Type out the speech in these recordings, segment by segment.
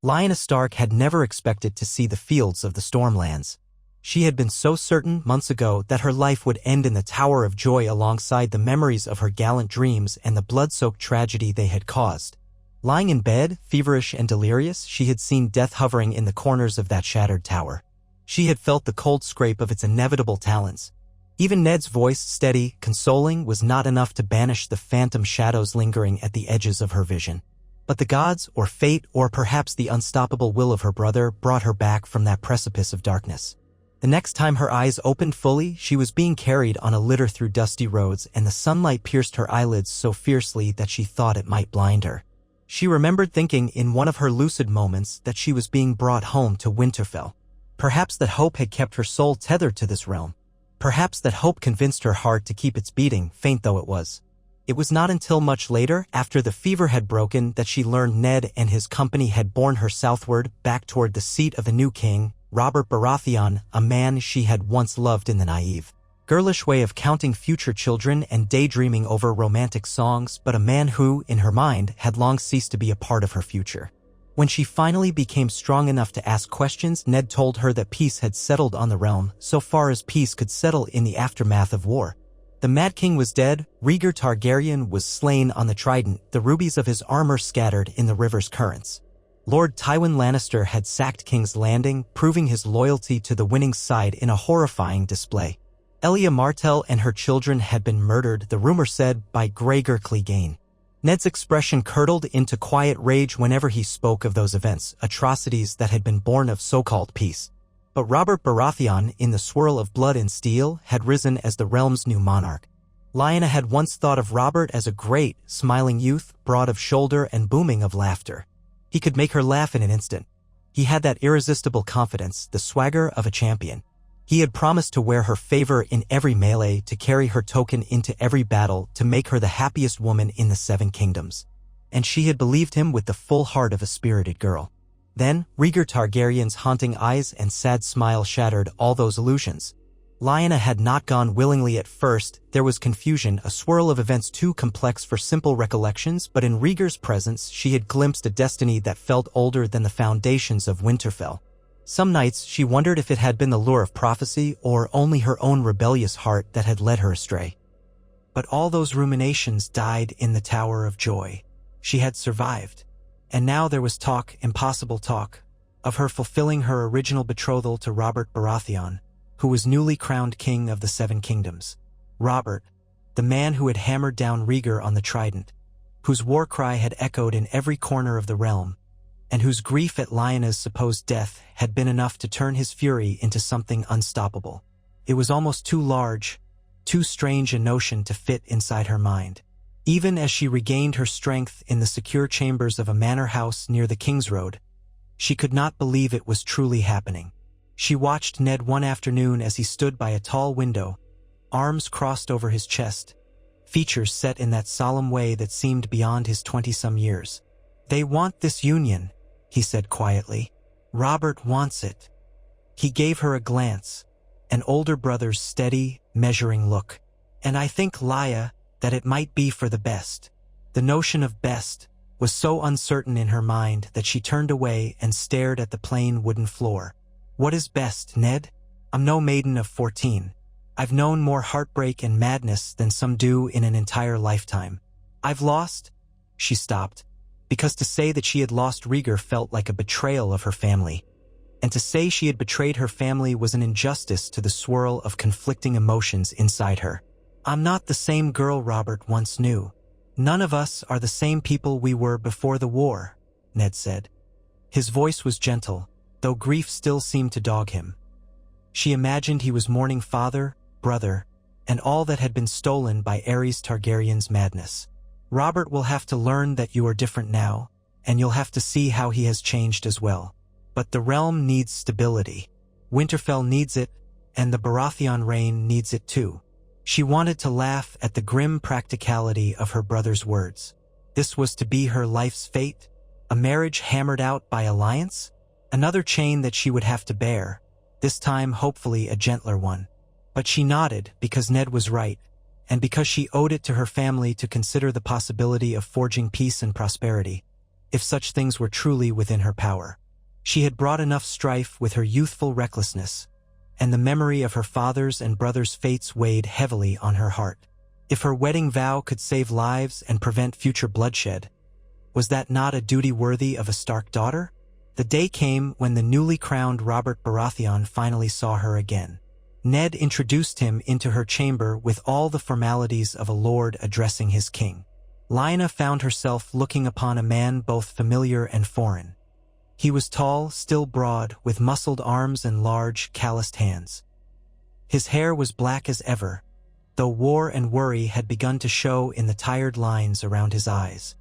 Lyanna Stark had never expected to see the fields of the Stormlands. She had been so certain months ago that her life would end in the Tower of Joy alongside the memories of her gallant dreams and the blood-soaked tragedy they had caused. Lying in bed, feverish and delirious, she had seen death hovering in the corners of that shattered tower. She had felt the cold scrape of its inevitable talons. Even Ned's voice, steady, consoling, was not enough to banish the phantom shadows lingering at the edges of her vision. But the gods, or fate, or perhaps the unstoppable will of her brother, brought her back from that precipice of darkness. The next time her eyes opened fully, she was being carried on a litter through dusty roads, and the sunlight pierced her eyelids so fiercely that she thought it might blind her. She remembered thinking in one of her lucid moments that she was being brought home to Winterfell. Perhaps that hope had kept her soul tethered to this realm. Perhaps that hope convinced her heart to keep its beating, faint though it was. It was not until much later, after the fever had broken, that she learned Ned and his company had borne her southward, back toward the seat of the new king, Robert Baratheon, a man she had once loved in the naive, girlish way of counting future children and daydreaming over romantic songs, but a man who, in her mind, had long ceased to be a part of her future. When she finally became strong enough to ask questions, Ned told her that peace had settled on the realm, so far as peace could settle in the aftermath of war. The Mad King was dead, Rhaegar Targaryen was slain on the Trident, the rubies of his armor scattered in the river's currents. Lord Tywin Lannister had sacked King's Landing, proving his loyalty to the winning side in a horrifying display. Elia Martell and her children had been murdered, the rumor said, by Gregor Clegane. Ned's expression curdled into quiet rage whenever he spoke of those events, atrocities that had been born of so-called peace. But Robert Baratheon, in the swirl of blood and steel, had risen as the realm's new monarch. Lyanna had once thought of Robert as a great, smiling youth, broad of shoulder and booming of laughter. He could make her laugh in an instant. He had that irresistible confidence, the swagger of a champion. He had promised to wear her favor in every melee, to carry her token into every battle, to make her the happiest woman in the Seven Kingdoms. And she had believed him with the full heart of a spirited girl. Then, Rhaegar Targaryen's haunting eyes and sad smile shattered all those illusions. Lyanna had not gone willingly at first. There was confusion, a swirl of events too complex for simple recollections, but in Rhaegar's presence she had glimpsed a destiny that felt older than the foundations of Winterfell. Some nights she wondered if it had been the lure of prophecy or only her own rebellious heart that had led her astray. But all those ruminations died in the Tower of Joy. She had survived. And now there was talk, impossible talk, of her fulfilling her original betrothal to Robert Baratheon, who was newly crowned king of the Seven Kingdoms. Robert, the man who had hammered down Rhaegar on the Trident, whose war cry had echoed in every corner of the realm, and whose grief at Lyanna's supposed death had been enough to turn his fury into something unstoppable. It was almost too large, too strange a notion to fit inside her mind. Even as she regained her strength in the secure chambers of a manor house near the King's Road, she could not believe it was truly happening. She watched Ned one afternoon as he stood by a tall window, arms crossed over his chest, features set in that solemn way that seemed beyond his 20-some years. "They want this union," he said quietly. "Robert wants it." He gave her a glance, an older brother's steady, measuring look. "And I think, Lya, that it might be for the best." The notion of best was so uncertain in her mind that she turned away and stared at the plain wooden floor. "What is best, Ned? I'm no maiden of 14. I've known more heartbreak and madness than some do in an entire lifetime. I've lost—" She stopped, because to say that she had lost Rhaegar felt like a betrayal of her family. And to say she had betrayed her family was an injustice to the swirl of conflicting emotions inside her. "I'm not the same girl Robert once knew. None of us are the same people we were before the war," Ned said. His voice was gentle, though grief still seemed to dog him. She imagined he was mourning father, brother, and all that had been stolen by Aerys Targaryen's madness. "Robert will have to learn that you are different now, and you'll have to see how he has changed as well. But the realm needs stability. Winterfell needs it, and the Baratheon reign needs it too." She wanted to laugh at the grim practicality of her brother's words. This was to be her life's fate? A marriage hammered out by alliance? Another chain that she would have to bear, this time hopefully a gentler one. But she nodded because Ned was right, and because she owed it to her family to consider the possibility of forging peace and prosperity. if such things were truly within her power. She had brought enough strife with her youthful recklessness, and the memory of her father's and brother's fates weighed heavily on her heart. If her wedding vow could save lives and prevent future bloodshed, was that not a duty worthy of a Stark daughter? The day came when the newly crowned Robert Baratheon finally saw her again. Ned introduced him into her chamber with all the formalities of a lord addressing his king. Lyanna found herself looking upon a man both familiar and foreign. He was tall, still broad, with muscled arms and large, calloused hands. His hair was black as ever, though war and worry had begun to show in the tired lines around his eyes.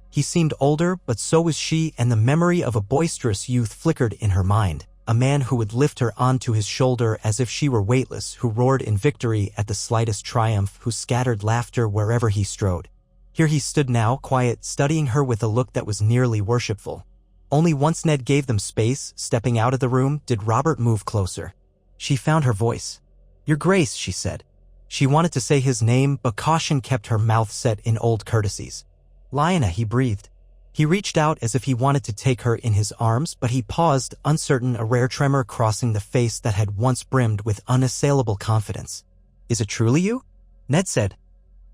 He seemed older, but so was she, and the memory of a boisterous youth flickered in her mind, a man who would lift her onto his shoulder as if she were weightless, who roared in victory at the slightest triumph, who scattered laughter wherever he strode. Here he stood now, quiet, studying her with a look that was nearly worshipful. Only once Ned gave them space, stepping out of the room, did Robert move closer. She found her voice. "Your Grace," she said. She wanted to say his name, but caution kept her mouth set in old courtesies. "Lyanna," he breathed. He reached out as if he wanted to take her in his arms, but he paused, uncertain, a rare tremor crossing the face that had once brimmed with unassailable confidence. "Is it truly you?" Ned said.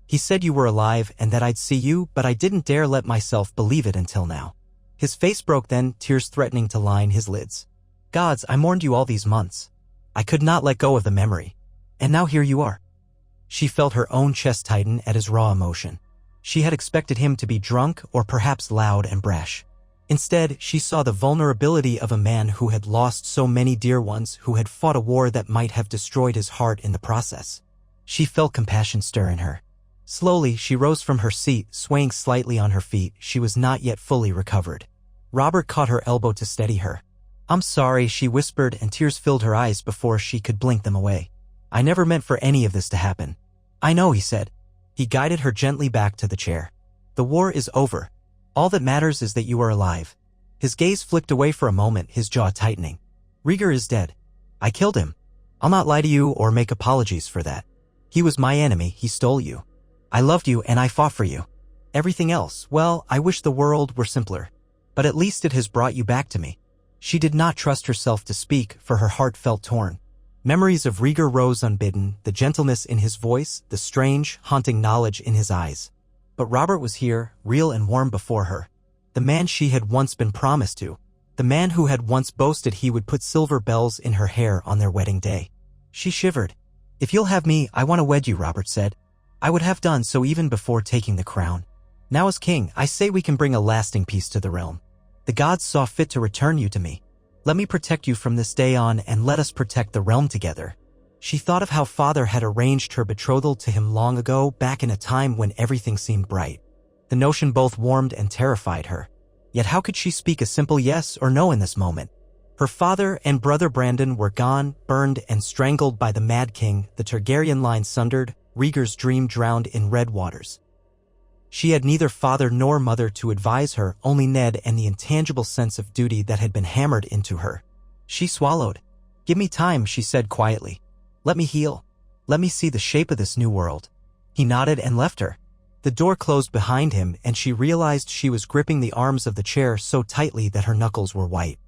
"He said you were alive and that I'd see you, but I didn't dare let myself believe it until now." His face broke then, tears threatening to line his lids. "Gods, I mourned you all these months. I could not let go of the memory. And now here you are." She felt her own chest tighten at his raw emotion. She had expected him to be drunk or perhaps loud and brash. Instead, she saw the vulnerability of a man who had lost so many dear ones, who had fought a war that might have destroyed his heart in the process. She felt compassion stir in her. Slowly, she rose from her seat, swaying slightly on her feet. She was not yet fully recovered. Robert caught her elbow to steady her. "I'm sorry," she whispered, and tears filled her eyes before she could blink them away. "I never meant for any of this to happen." "I know," he said. He guided her gently back to the chair. "The war is over. All that matters is that you are alive." His gaze flicked away for a moment, his jaw tightening. "Rhaegar is dead. I killed him. I'll not lie to you or make apologies for that. He was my enemy, he stole you. I loved you and I fought for you. Everything else, well, I wish the world were simpler. But at least it has brought you back to me." She did not trust herself to speak, for her heart felt torn. Memories of Rhaegar rose unbidden, the gentleness in his voice, the strange, haunting knowledge in his eyes. But Robert was here, real and warm before her. The man she had once been promised to. The man who had once boasted he would put silver bells in her hair on their wedding day. She shivered. "If you'll have me, I want to wed you," Robert said. "I would have done so even before taking the crown. Now as king, I say we can bring a lasting peace to the realm. The gods saw fit to return you to me. Let me protect you from this day on, and let us protect the realm together." She thought of how father had arranged her betrothal to him long ago, back in a time when everything seemed bright. The notion both warmed and terrified her. Yet how could she speak a simple yes or no in this moment? Her father and brother Brandon were gone, burned and strangled by the Mad King, the Targaryen line sundered, Rhaegar's dream drowned in red waters. She had neither father nor mother to advise her, only Ned and the intangible sense of duty that had been hammered into her. She swallowed. "Give me time," she said quietly. "Let me heal. Let me see the shape of this new world." He nodded and left her. The door closed behind him, and she realized she was gripping the arms of the chair so tightly that her knuckles were white.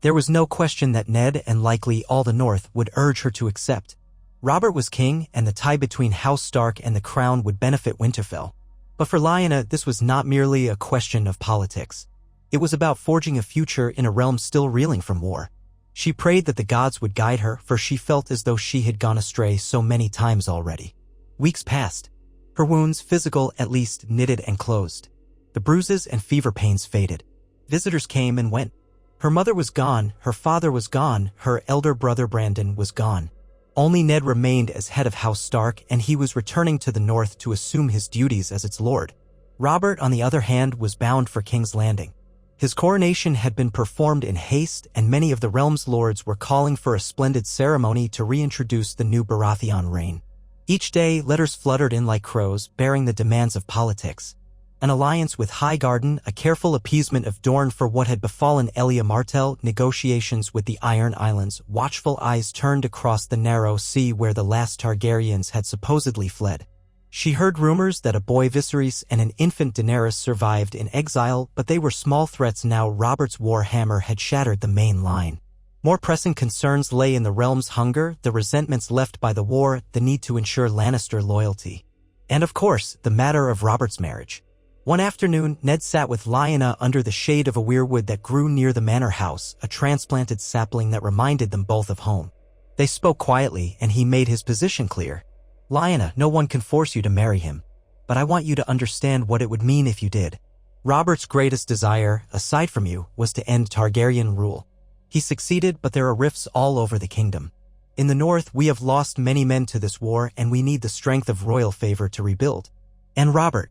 There was no question that Ned, and likely all the North, would urge her to accept. Robert was king, and the tie between House Stark and the crown would benefit Winterfell. But for Lyanna, this was not merely a question of politics. It was about forging a future in a realm still reeling from war. She prayed that the gods would guide her, for she felt as though she had gone astray so many times already. Weeks passed. Her wounds, physical at least, knitted and closed. The bruises and fever pains faded. Visitors came and went. Her mother was gone, her father was gone, her elder brother Brandon was gone. Only Ned remained as head of House Stark, and he was returning to the North to assume his duties as its lord. Robert, on the other hand, was bound for King's Landing. His coronation had been performed in haste, and many of the realm's lords were calling for a splendid ceremony to reintroduce the new Baratheon reign. Each day, letters fluttered in like crows, bearing the demands of politics. An alliance with Highgarden, a careful appeasement of Dorne for what had befallen Elia Martell, negotiations with the Iron Islands, watchful eyes turned across the narrow sea where the last Targaryens had supposedly fled. She heard rumors that a boy Viserys and an infant Daenerys survived in exile, but they were small threats now. Robert's war hammer had shattered the main line. More pressing concerns lay in the realm's hunger, the resentments left by the war, the need to ensure Lannister loyalty. And of course, the matter of Robert's marriage. One afternoon, Ned sat with Lyanna under the shade of a weirwood that grew near the manor house, a transplanted sapling that reminded them both of home. They spoke quietly, and he made his position clear. Lyanna, no one can force you to marry him. But I want you to understand what it would mean if you did. Robert's greatest desire, aside from you, was to end Targaryen rule. He succeeded, but there are rifts all over the kingdom. In the north, we have lost many men to this war, and we need the strength of royal favor to rebuild. And Robert.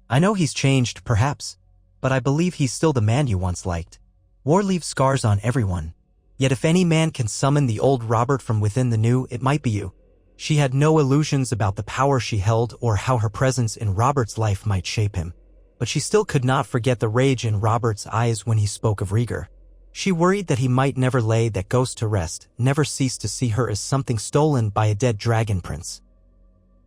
I know he's changed, perhaps, but I believe he's still the man you once liked. War leaves scars on everyone. Yet if any man can summon the old Robert from within the new, it might be you. She had no illusions about the power she held or how her presence in Robert's life might shape him. But she still could not forget the rage in Robert's eyes when he spoke of Rhaegar. She worried that he might never lay that ghost to rest, never cease to see her as something stolen by a dead dragon prince.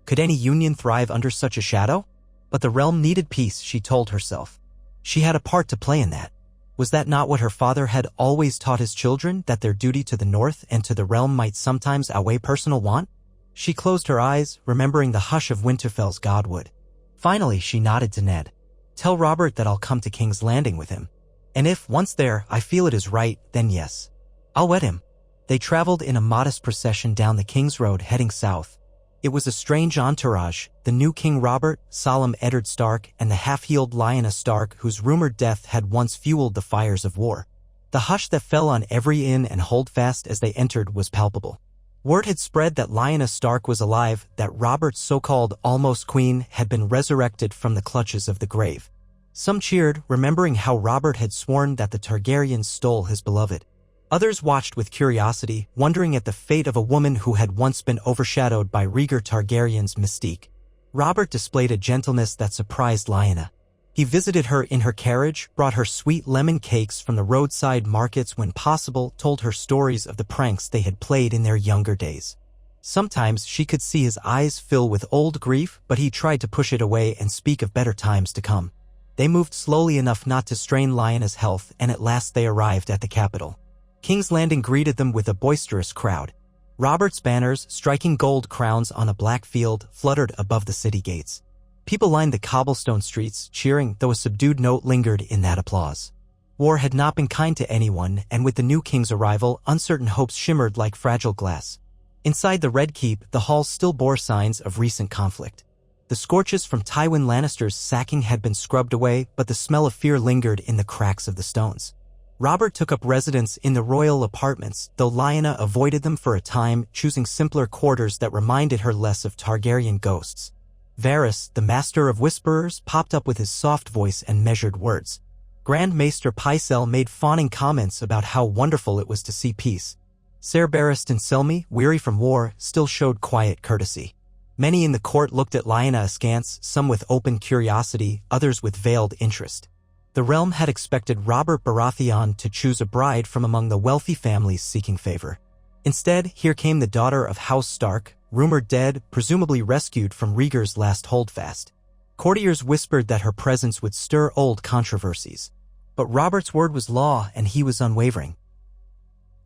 Could any union thrive under such a shadow? But the realm needed peace, she told herself. She had a part to play in that. Was that not what her father had always taught his children, that their duty to the north and to the realm might sometimes outweigh personal want? She closed her eyes, remembering the hush of Winterfell's godwood. Finally, she nodded to Ned. Tell Robert that I'll come to King's Landing with him. And if, once there, I feel it is right, then yes. I'll wed him. They traveled in a modest procession down the King's Road heading south. It was a strange entourage, the new King Robert, solemn Eddard Stark, and the half-healed Lyanna Stark whose rumored death had once fueled the fires of war. The hush that fell on every inn and holdfast as they entered was palpable. Word had spread that Lyanna Stark was alive, that Robert's so-called almost queen had been resurrected from the clutches of the grave. Some cheered, remembering how Robert had sworn that the Targaryens stole his beloved. Others watched with curiosity, wondering at the fate of a woman who had once been overshadowed by Rhaegar Targaryen's mystique. Robert displayed a gentleness that surprised Lyanna. He visited her in her carriage, brought her sweet lemon cakes from the roadside markets when possible, told her stories of the pranks they had played in their younger days. Sometimes she could see his eyes fill with old grief, but he tried to push it away and speak of better times to come. They moved slowly enough not to strain Lyanna's health, and at last they arrived at the capital. King's Landing greeted them with a boisterous crowd. Robert's banners, striking gold crowns on a black field, fluttered above the city gates. People lined the cobblestone streets, cheering, though a subdued note lingered in that applause. War had not been kind to anyone, and with the new king's arrival, uncertain hopes shimmered like fragile glass. Inside the Red Keep, the halls still bore signs of recent conflict. The scorches from Tywin Lannister's sacking had been scrubbed away, but the smell of fear lingered in the cracks of the stones. Robert took up residence in the royal apartments, though Lyanna avoided them for a time, choosing simpler quarters that reminded her less of Targaryen ghosts. Varys, the master of whisperers, popped up with his soft voice and measured words. Grand Maester Pycelle made fawning comments about how wonderful it was to see peace. Ser Barristan Selmy, weary from war, still showed quiet courtesy. Many in the court looked at Lyanna askance, some with open curiosity, others with veiled interest. The realm had expected Robert Baratheon to choose a bride from among the wealthy families seeking favor. Instead, here came the daughter of House Stark, rumored dead, presumably rescued from Rhaegar's last holdfast. Courtiers whispered that her presence would stir old controversies. But Robert's word was law, and he was unwavering.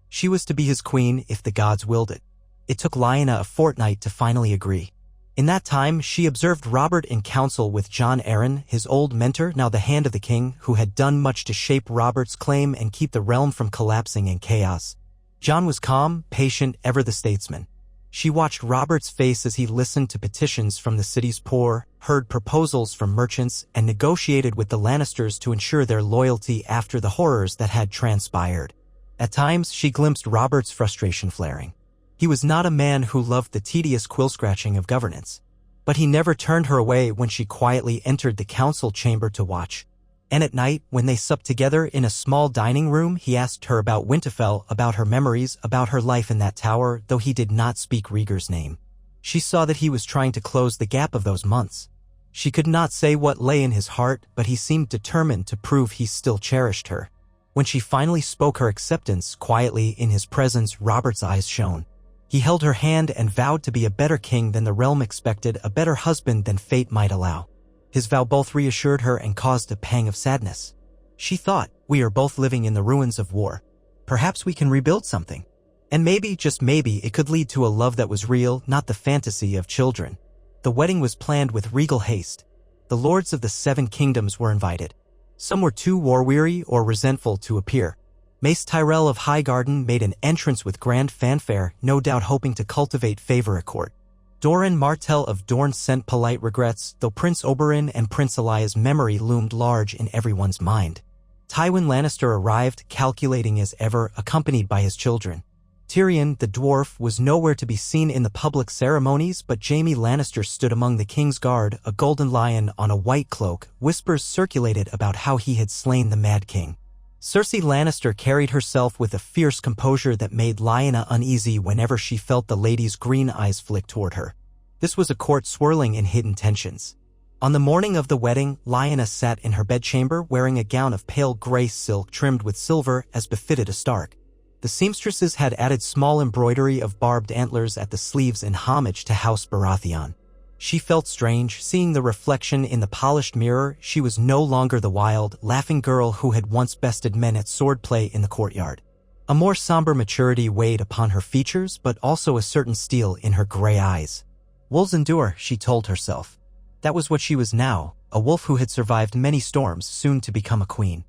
She was to be his queen if the gods willed it. It took Lyanna a fortnight to finally agree. In that time, she observed Robert in council with Jon Arryn, his old mentor, now the Hand of the King, who had done much to shape Robert's claim and keep the realm from collapsing in chaos. Jon was calm, patient, ever the statesman. She watched Robert's face as he listened to petitions from the city's poor, heard proposals from merchants, and negotiated with the Lannisters to ensure their loyalty after the horrors that had transpired. At times, she glimpsed Robert's frustration flaring. He was not a man who loved the tedious quill-scratching of governance. But he never turned her away when she quietly entered the council chamber to watch. And at night, when they supped together in a small dining room, he asked her about Winterfell, about her memories, about her life in that tower, though he did not speak Rhaegar's name. She saw that he was trying to close the gap of those months. She could not say what lay in his heart, but he seemed determined to prove he still cherished her. When she finally spoke her acceptance quietly in his presence, Robert's eyes shone. He held her hand and vowed to be a better king than the realm expected, a better husband than fate might allow. His vow both reassured her and caused a pang of sadness. She thought, we are both living in the ruins of war. Perhaps we can rebuild something. And maybe, just maybe, it could lead to a love that was real, not the fantasy of children. The wedding was planned with regal haste. The lords of the 7 kingdoms were invited. Some were too war-weary or resentful to appear. Mace Tyrell of Highgarden made an entrance with grand fanfare, no doubt hoping to cultivate favor at court. Doran Martell of Dorne sent polite regrets, though Prince Oberyn and Prince Elia's memory loomed large in everyone's mind. Tywin Lannister arrived, calculating as ever, accompanied by his children. Tyrion, the dwarf, was nowhere to be seen in the public ceremonies, but Jaime Lannister stood among the king's guard, a golden lion on a white cloak. Whispers circulated about how he had slain the Mad King. Cersei Lannister carried herself with a fierce composure that made Lyanna uneasy whenever she felt the lady's green eyes flick toward her. This was a court swirling in hidden tensions. On the morning of the wedding, Lyanna sat in her bedchamber wearing a gown of pale gray silk trimmed with silver as befitted a Stark. The seamstresses had added small embroidery of barbed antlers at the sleeves in homage to House Baratheon. She felt strange, seeing the reflection in the polished mirror. She was no longer the wild, laughing girl who had once bested men at swordplay in the courtyard. A more somber maturity weighed upon her features, but also a certain steel in her gray eyes. Wolves endure, she told herself. That was what she was now, a wolf who had survived many storms, soon to become a queen.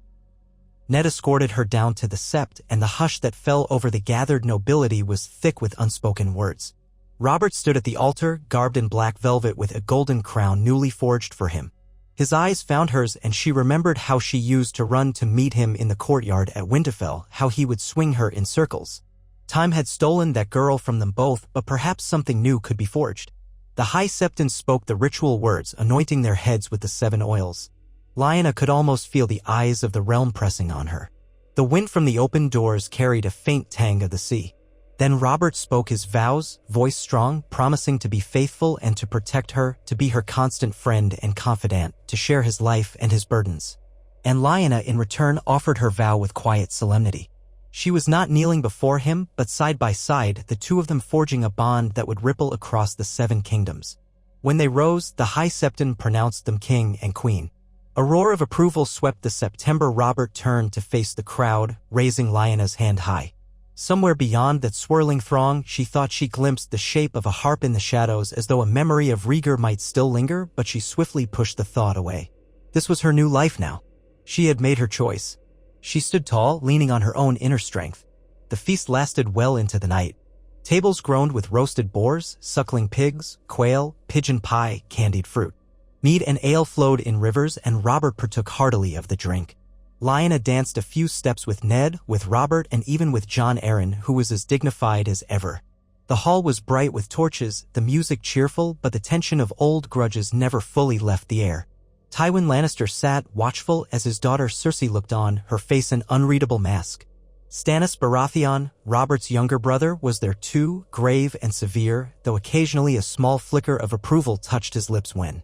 Ned escorted her down to the sept, and the hush that fell over the gathered nobility was thick with unspoken words. Robert stood at the altar, garbed in black velvet with a golden crown newly forged for him. His eyes found hers, and she remembered how she used to run to meet him in the courtyard at Winterfell, how he would swing her in circles. Time had stolen that girl from them both, but perhaps something new could be forged. The High Septon spoke the ritual words, anointing their heads with the 7 oils. Lyanna could almost feel the eyes of the realm pressing on her. The wind from the open doors carried a faint tang of the sea. Then Robert spoke his vows, voice strong, promising to be faithful and to protect her, to be her constant friend and confidant, to share his life and his burdens. And Lyanna in return offered her vow with quiet solemnity. She was not kneeling before him, but side by side, the two of them forging a bond that would ripple across the 7 kingdoms. When they rose, the High Septon pronounced them king and queen. A roar of approval swept the September. Robert turned to face the crowd, raising Lyanna's hand high. Somewhere beyond that swirling throng, she thought she glimpsed the shape of a harp in the shadows, as though a memory of Rhaegar might still linger, but she swiftly pushed the thought away. This was her new life now. She had made her choice. She stood tall, leaning on her own inner strength. The feast lasted well into the night. Tables groaned with roasted boars, suckling pigs, quail, pigeon pie, candied fruit. Mead and ale flowed in rivers, and Robert partook heartily of the drink. Lyanna danced a few steps with Ned, with Robert, and even with Jon Arryn, who was as dignified as ever. The hall was bright with torches, the music cheerful, but the tension of old grudges never fully left the air. Tywin Lannister sat, watchful, as his daughter Cersei looked on, her face an unreadable mask. Stannis Baratheon, Robert's younger brother, was there too, grave and severe, though occasionally a small flicker of approval touched his lips when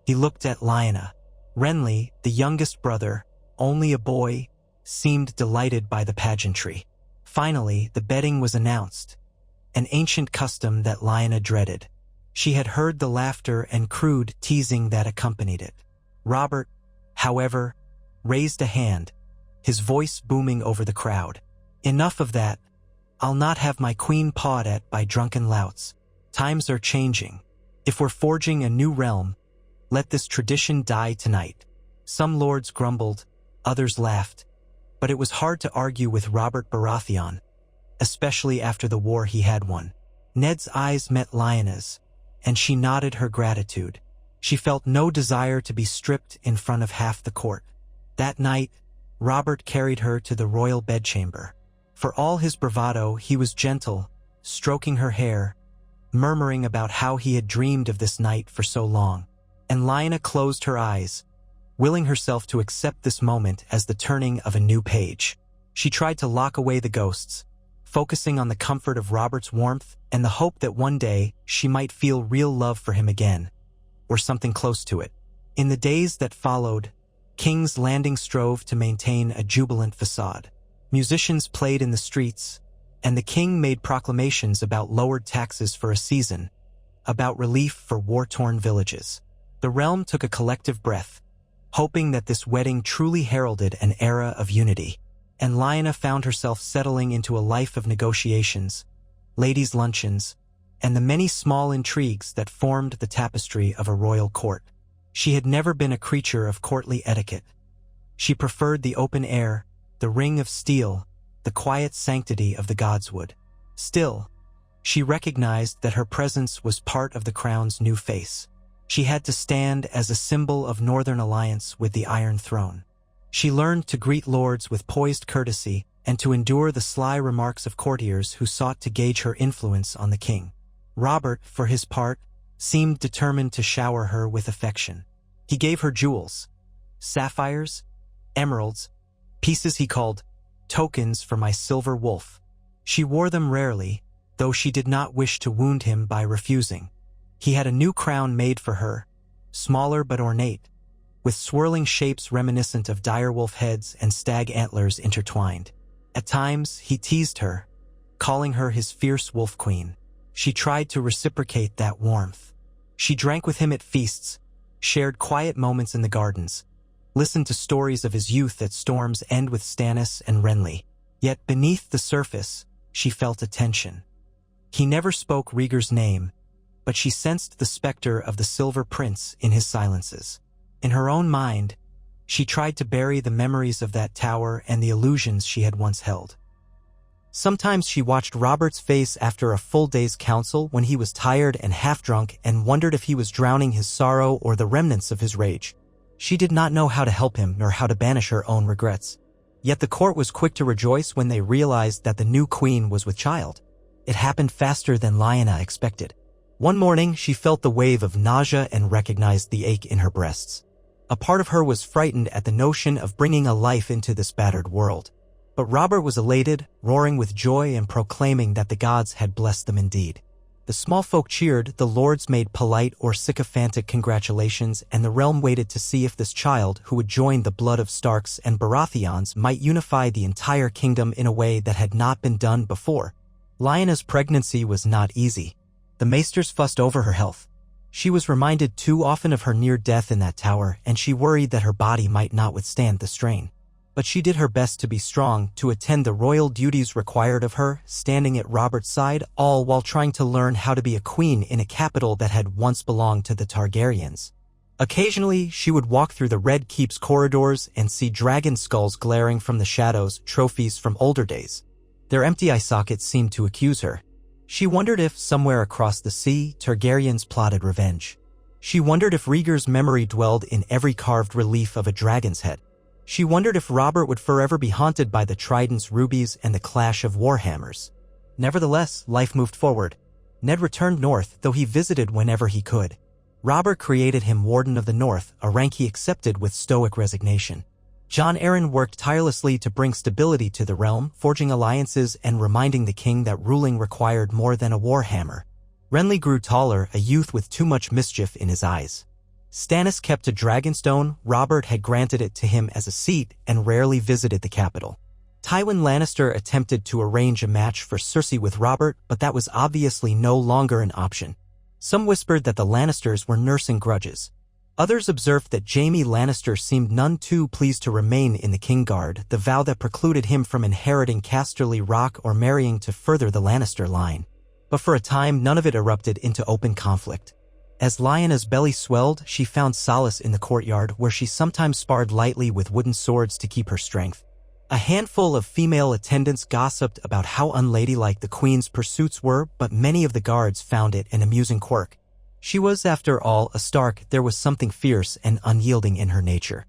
he looked at Lyanna. Renly, the youngest brother, only a boy, seemed delighted by the pageantry. Finally, the bedding was announced, an ancient custom that Lyanna dreaded. She had heard the laughter and crude teasing that accompanied it. Robert, however, raised a hand, his voice booming over the crowd. Enough of that. I'll not have my queen pawed at by drunken louts. Times are changing. If we're forging a new realm, let this tradition die tonight. Some lords grumbled, others laughed, but it was hard to argue with Robert Baratheon, especially after the war he had won. Ned's eyes met Lyanna's, and she nodded her gratitude. She felt no desire to be stripped in front of half the court. That night, Robert carried her to the royal bedchamber. For all his bravado, he was gentle, stroking her hair, murmuring about how he had dreamed of this night for so long. And Lyanna closed her eyes, willing herself to accept this moment as the turning of a new page. She tried to lock away the ghosts, focusing on the comfort of Robert's warmth and the hope that one day she might feel real love for him again, or something close to it. In the days that followed, King's Landing strove to maintain a jubilant facade. Musicians played in the streets, and the king made proclamations about lowered taxes for a season, about relief for war-torn villages. The realm took a collective breath, hoping that this wedding truly heralded an era of unity. And Lyanna found herself settling into a life of negotiations, ladies' luncheons, and the many small intrigues that formed the tapestry of a royal court. She had never been a creature of courtly etiquette. She preferred the open air, the ring of steel, the quiet sanctity of the godswood. Still, she recognized that her presence was part of the crown's new face. She had to stand as a symbol of Northern alliance with the Iron Throne. She learned to greet lords with poised courtesy and to endure the sly remarks of courtiers who sought to gauge her influence on the king. Robert, for his part, seemed determined to shower her with affection. He gave her jewels, sapphires, emeralds, pieces he called tokens for my silver wolf. She wore them rarely, though she did not wish to wound him by refusing. He had a new crown made for her, smaller but ornate, with swirling shapes reminiscent of direwolf heads and stag antlers intertwined. At times, he teased her, calling her his fierce wolf queen. She tried to reciprocate that warmth. She drank with him at feasts, shared quiet moments in the gardens, listened to stories of his youth at Storm's End with Stannis and Renly. Yet beneath the surface, she felt a tension. He never spoke Rhaegar's name, but she sensed the specter of the Silver Prince in his silences. In her own mind, she tried to bury the memories of that tower and the illusions she had once held. Sometimes she watched Robert's face after a full day's council when he was tired and half-drunk and wondered if he was drowning his sorrow or the remnants of his rage. She did not know how to help him nor how to banish her own regrets. Yet the court was quick to rejoice when they realized that the new queen was with child. It happened faster than Lyanna expected. One morning, she felt the wave of nausea and recognized the ache in her breasts. A part of her was frightened at the notion of bringing a life into this battered world. But Robert was elated, roaring with joy and proclaiming that the gods had blessed them indeed. The small folk cheered, the lords made polite or sycophantic congratulations, and the realm waited to see if this child, who would join the blood of Starks and Baratheons, might unify the entire kingdom in a way that had not been done before. Lyanna's pregnancy was not easy. The maesters fussed over her health. She was reminded too often of her near death in that tower, and she worried that her body might not withstand the strain. But she did her best to be strong, to attend the royal duties required of her, standing at Robert's side, all while trying to learn how to be a queen in a capital that had once belonged to the Targaryens. Occasionally, she would walk through the Red Keep's corridors and see dragon skulls glaring from the shadows, trophies from older days. Their empty eye sockets seemed to accuse her. She wondered if, somewhere across the sea, Targaryens plotted revenge. She wondered if Rhaegar's memory dwelled in every carved relief of a dragon's head. She wondered if Robert would forever be haunted by the tridents, rubies, and the clash of warhammers. Nevertheless, life moved forward. Ned returned north, though he visited whenever he could. Robert created him Warden of the North, a rank he accepted with stoic resignation. Jon Arryn worked tirelessly to bring stability to the realm, forging alliances and reminding the king that ruling required more than a warhammer. Renly grew taller, a youth with too much mischief in his eyes. Stannis kept a dragonstone. Robert had granted it to him as a seat and rarely visited the capital. Tywin Lannister attempted to arrange a match for Cersei with Robert, but that was obviously no longer an option. Some whispered that the Lannisters were nursing grudges. Others observed that Jaime Lannister seemed none too pleased to remain in the Kingguard, the vow that precluded him from inheriting Casterly Rock or marrying to further the Lannister line. But for a time, none of it erupted into open conflict. As Lyanna's belly swelled, she found solace in the courtyard, where she sometimes sparred lightly with wooden swords to keep her strength. A handful of female attendants gossiped about how unladylike the queen's pursuits were, but many of the guards found it an amusing quirk. She was, after all, a Stark. There was something fierce and unyielding in her nature.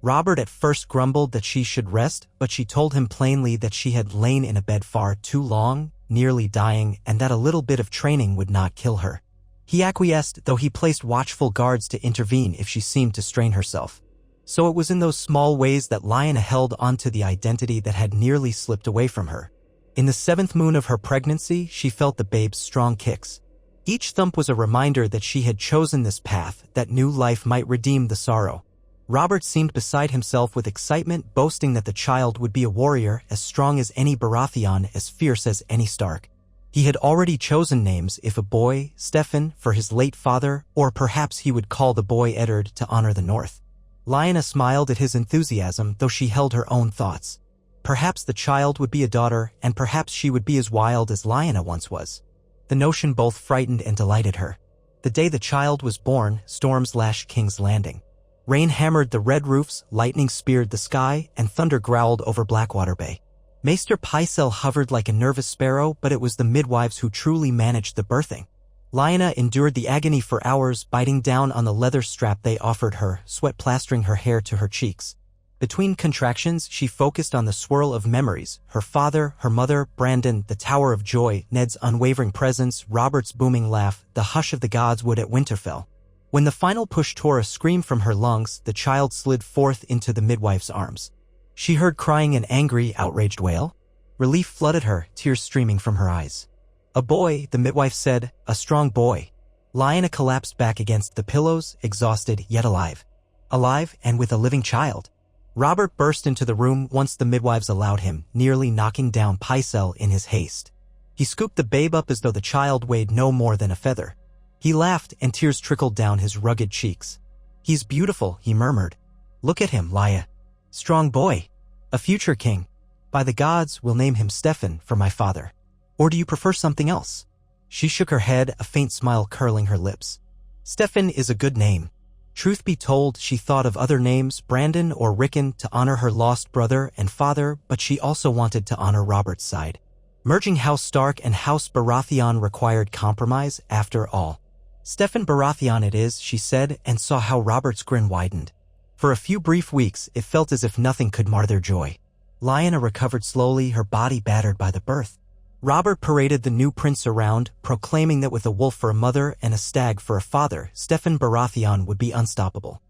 Robert at first grumbled that she should rest, but she told him plainly that she had lain in a bed far too long, nearly dying, and that a little bit of training would not kill her. He acquiesced, though he placed watchful guards to intervene if she seemed to strain herself. So it was in those small ways that Lyanna held onto the identity that had nearly slipped away from her. In the 7th moon of her pregnancy, she felt the babe's strong kicks. Each thump was a reminder that she had chosen this path, that new life might redeem the sorrow. Robert seemed beside himself with excitement, boasting that the child would be a warrior, as strong as any Baratheon, as fierce as any Stark. He had already chosen names, if a boy, Stefan, for his late father, or perhaps he would call the boy Eddard to honor the North. Lyanna smiled at his enthusiasm, though she held her own thoughts. Perhaps the child would be a daughter, and perhaps she would be as wild as Lyanna once was. The notion both frightened and delighted her. The day the child was born, storms lashed King's Landing. Rain hammered the red roofs, lightning speared the sky, and thunder growled over Blackwater Bay. Maester Pycelle hovered like a nervous sparrow, but it was the midwives who truly managed the birthing. Lyanna endured the agony for hours, biting down on the leather strap they offered her, sweat plastering her hair to her cheeks. Between contractions, she focused on the swirl of memories: her father, her mother, Brandon, the Tower of Joy, Ned's unwavering presence, Robert's booming laugh, the hush of the godswood at Winterfell. When the final push tore a scream from her lungs, the child slid forth into the midwife's arms. She heard crying an angry, outraged wail. Relief flooded her, tears streaming from her eyes. "A boy," the midwife said, "a strong boy." Lyanna collapsed back against the pillows, exhausted yet alive. Alive and with a living child. Robert burst into the room once the midwives allowed him, nearly knocking down Pycelle in his haste. He scooped the babe up as though the child weighed no more than a feather. He laughed, and tears trickled down his rugged cheeks. "He's beautiful," he murmured. "Look at him, Lya. Strong boy. A future king. By the gods, we'll name him Stefan for my father. Or do you prefer something else?" She shook her head, a faint smile curling her lips. "Stefan is a good name." Truth be told, she thought of other names, Brandon or Rickon, to honor her lost brother and father, but she also wanted to honor Robert's side. Merging House Stark and House Baratheon required compromise, after all. "Stefan Baratheon it is," she said, and saw how Robert's grin widened. For a few brief weeks, it felt as if nothing could mar their joy. Lyanna recovered slowly, her body battered by the birth. Robert paraded the new prince around, proclaiming that with a wolf for a mother and a stag for a father, Stefan Baratheon would be unstoppable.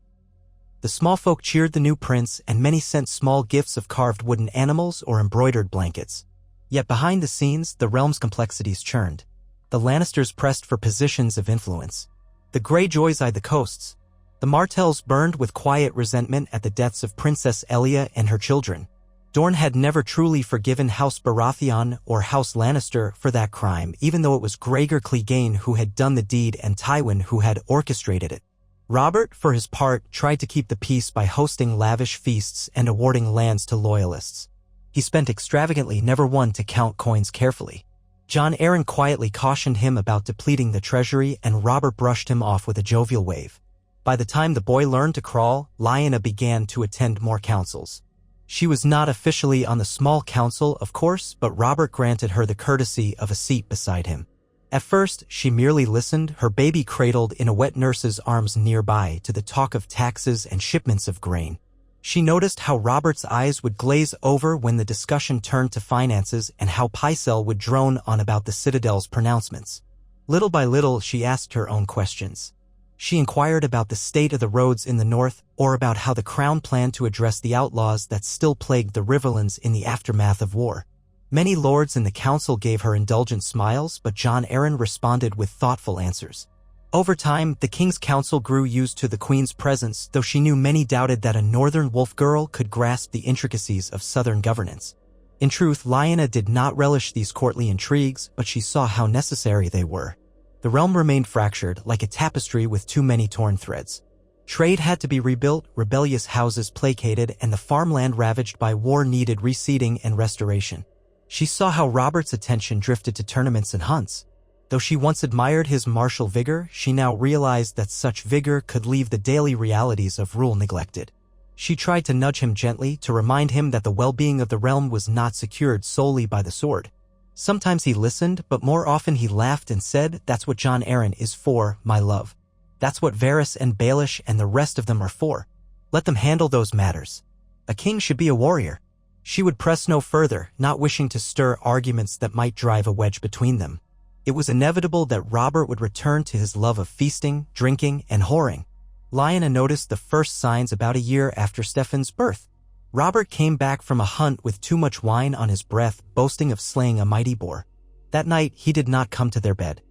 The small folk cheered the new prince, and many sent small gifts of carved wooden animals or embroidered blankets. Yet behind the scenes, the realm's complexities churned. The Lannisters pressed for positions of influence. The Greyjoys eyed the coasts. The Martells burned with quiet resentment at the deaths of Princess Elia and her children. Dorne had never truly forgiven House Baratheon or House Lannister for that crime, even though it was Gregor Clegane who had done the deed and Tywin who had orchestrated it. Robert, for his part, tried to keep the peace by hosting lavish feasts and awarding lands to loyalists. He spent extravagantly, never one to count coins carefully. Jon Arryn quietly cautioned him about depleting the treasury, and Robert brushed him off with a jovial wave. By the time the boy learned to crawl, Lyanna began to attend more councils. She was not officially on the small council, of course, but Robert granted her the courtesy of a seat beside him. At first, she merely listened, her baby cradled in a wet nurse's arms nearby, to the talk of taxes and shipments of grain. She noticed how Robert's eyes would glaze over when the discussion turned to finances, and how Pycelle would drone on about the Citadel's pronouncements. Little by little, she asked her own questions. She inquired about the state of the roads in the north, or about how the crown planned to address the outlaws that still plagued the Riverlands in the aftermath of war. Many lords in the council gave her indulgent smiles, but Jon Arryn responded with thoughtful answers. Over time, the king's council grew used to the queen's presence, though she knew many doubted that a northern wolf girl could grasp the intricacies of southern governance. In truth, Lyanna did not relish these courtly intrigues, but she saw how necessary they were. The realm remained fractured, like a tapestry with too many torn threads. Trade had to be rebuilt, rebellious houses placated, and the farmland ravaged by war needed reseeding and restoration. She saw how Robert's attention drifted to tournaments and hunts. Though she once admired his martial vigor, she now realized that such vigor could leave the daily realities of rule neglected. She tried to nudge him gently, to remind him that the well-being of the realm was not secured solely by the sword. Sometimes he listened, but more often he laughed and said, "That's what Jon Arryn is for, my love. That's what Varys and Baelish and the rest of them are for. Let them handle those matters. A king should be a warrior." She would press no further, not wishing to stir arguments that might drive a wedge between them. It was inevitable that Robert would return to his love of feasting, drinking, and whoring. Lyanna noticed the first signs about a year after Stefan's birth. Robert came back from a hunt with too much wine on his breath, boasting of slaying a mighty boar. That night, he did not come to their bed.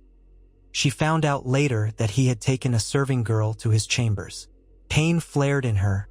She found out later that he had taken a serving girl to his chambers. Pain flared in her,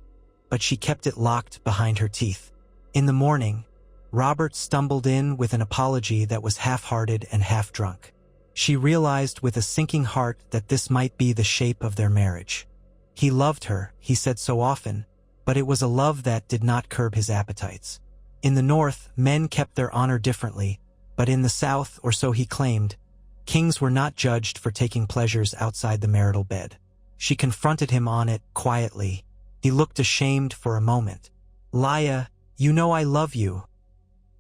but she kept it locked behind her teeth. In the morning, Robert stumbled in with an apology that was half-hearted and half-drunk. She realized with a sinking heart that this might be the shape of their marriage. He loved her, he said so often, but it was a love that did not curb his appetites. In the North, men kept their honor differently, but in the South, or so he claimed, kings were not judged for taking pleasures outside the marital bed. She confronted him on it, quietly. He looked ashamed for a moment. "Lya, you know I love you,"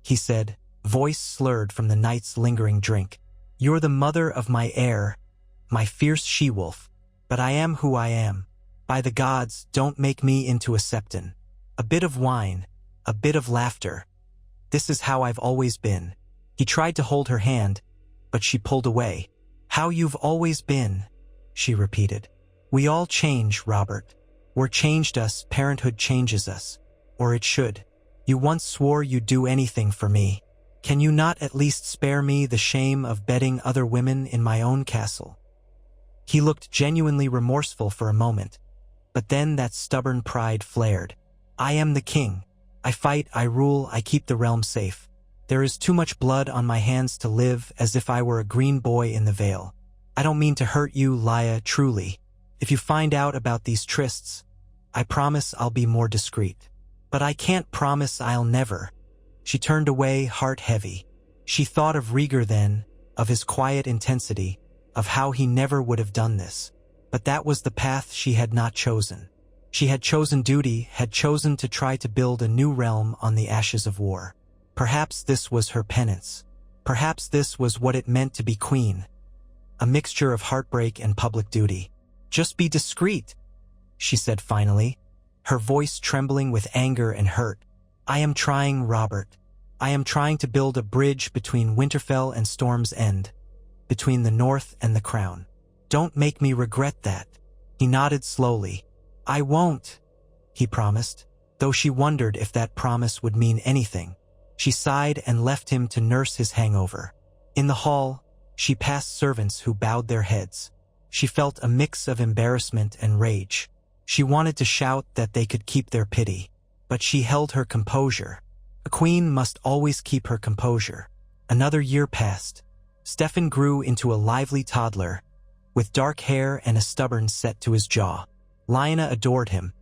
he said, voice slurred from the night's lingering drink. "You're the mother of my heir, my fierce she-wolf, but I am who I am. By the gods, don't make me into a septon. A bit of wine, a bit of laughter. This is how I've always been." He tried to hold her hand, but she pulled away. "How you've always been," she repeated. "We all change, Robert. We're changed us, parenthood changes us. Or it should. You once swore you'd do anything for me. Can you not at least spare me the shame of bedding other women in my own castle?" He looked genuinely remorseful for a moment, but then that stubborn pride flared. "I am the king. I fight, I rule, I keep the realm safe. There is too much blood on my hands to live as if I were a green boy in the Vale. I don't mean to hurt you, Lya, truly. If you find out about these trysts, I promise I'll be more discreet. But I can't promise I'll never." She turned away, heart heavy. She thought of Rhaegar then, of his quiet intensity, of how he never would have done this. But that was the path she had not chosen. She had chosen duty, had chosen to try to build a new realm on the ashes of war. Perhaps this was her penance. Perhaps this was what it meant to be queen. A mixture of heartbreak and public duty. "Just be discreet," she said finally, her voice trembling with anger and hurt. "I am trying, Robert. I am trying to build a bridge between Winterfell and Storm's End, between the North and the Crown. Don't make me regret that." He nodded slowly. "I won't," he promised, though she wondered if that promise would mean anything. She sighed and left him to nurse his hangover. In the hall, she passed servants who bowed their heads. She felt a mix of embarrassment and rage. She wanted to shout that they could keep their pity, but she held her composure. A queen must always keep her composure. Another year passed. Stefan grew into a lively toddler, with dark hair and a stubborn set to his jaw. Lyanna adored him,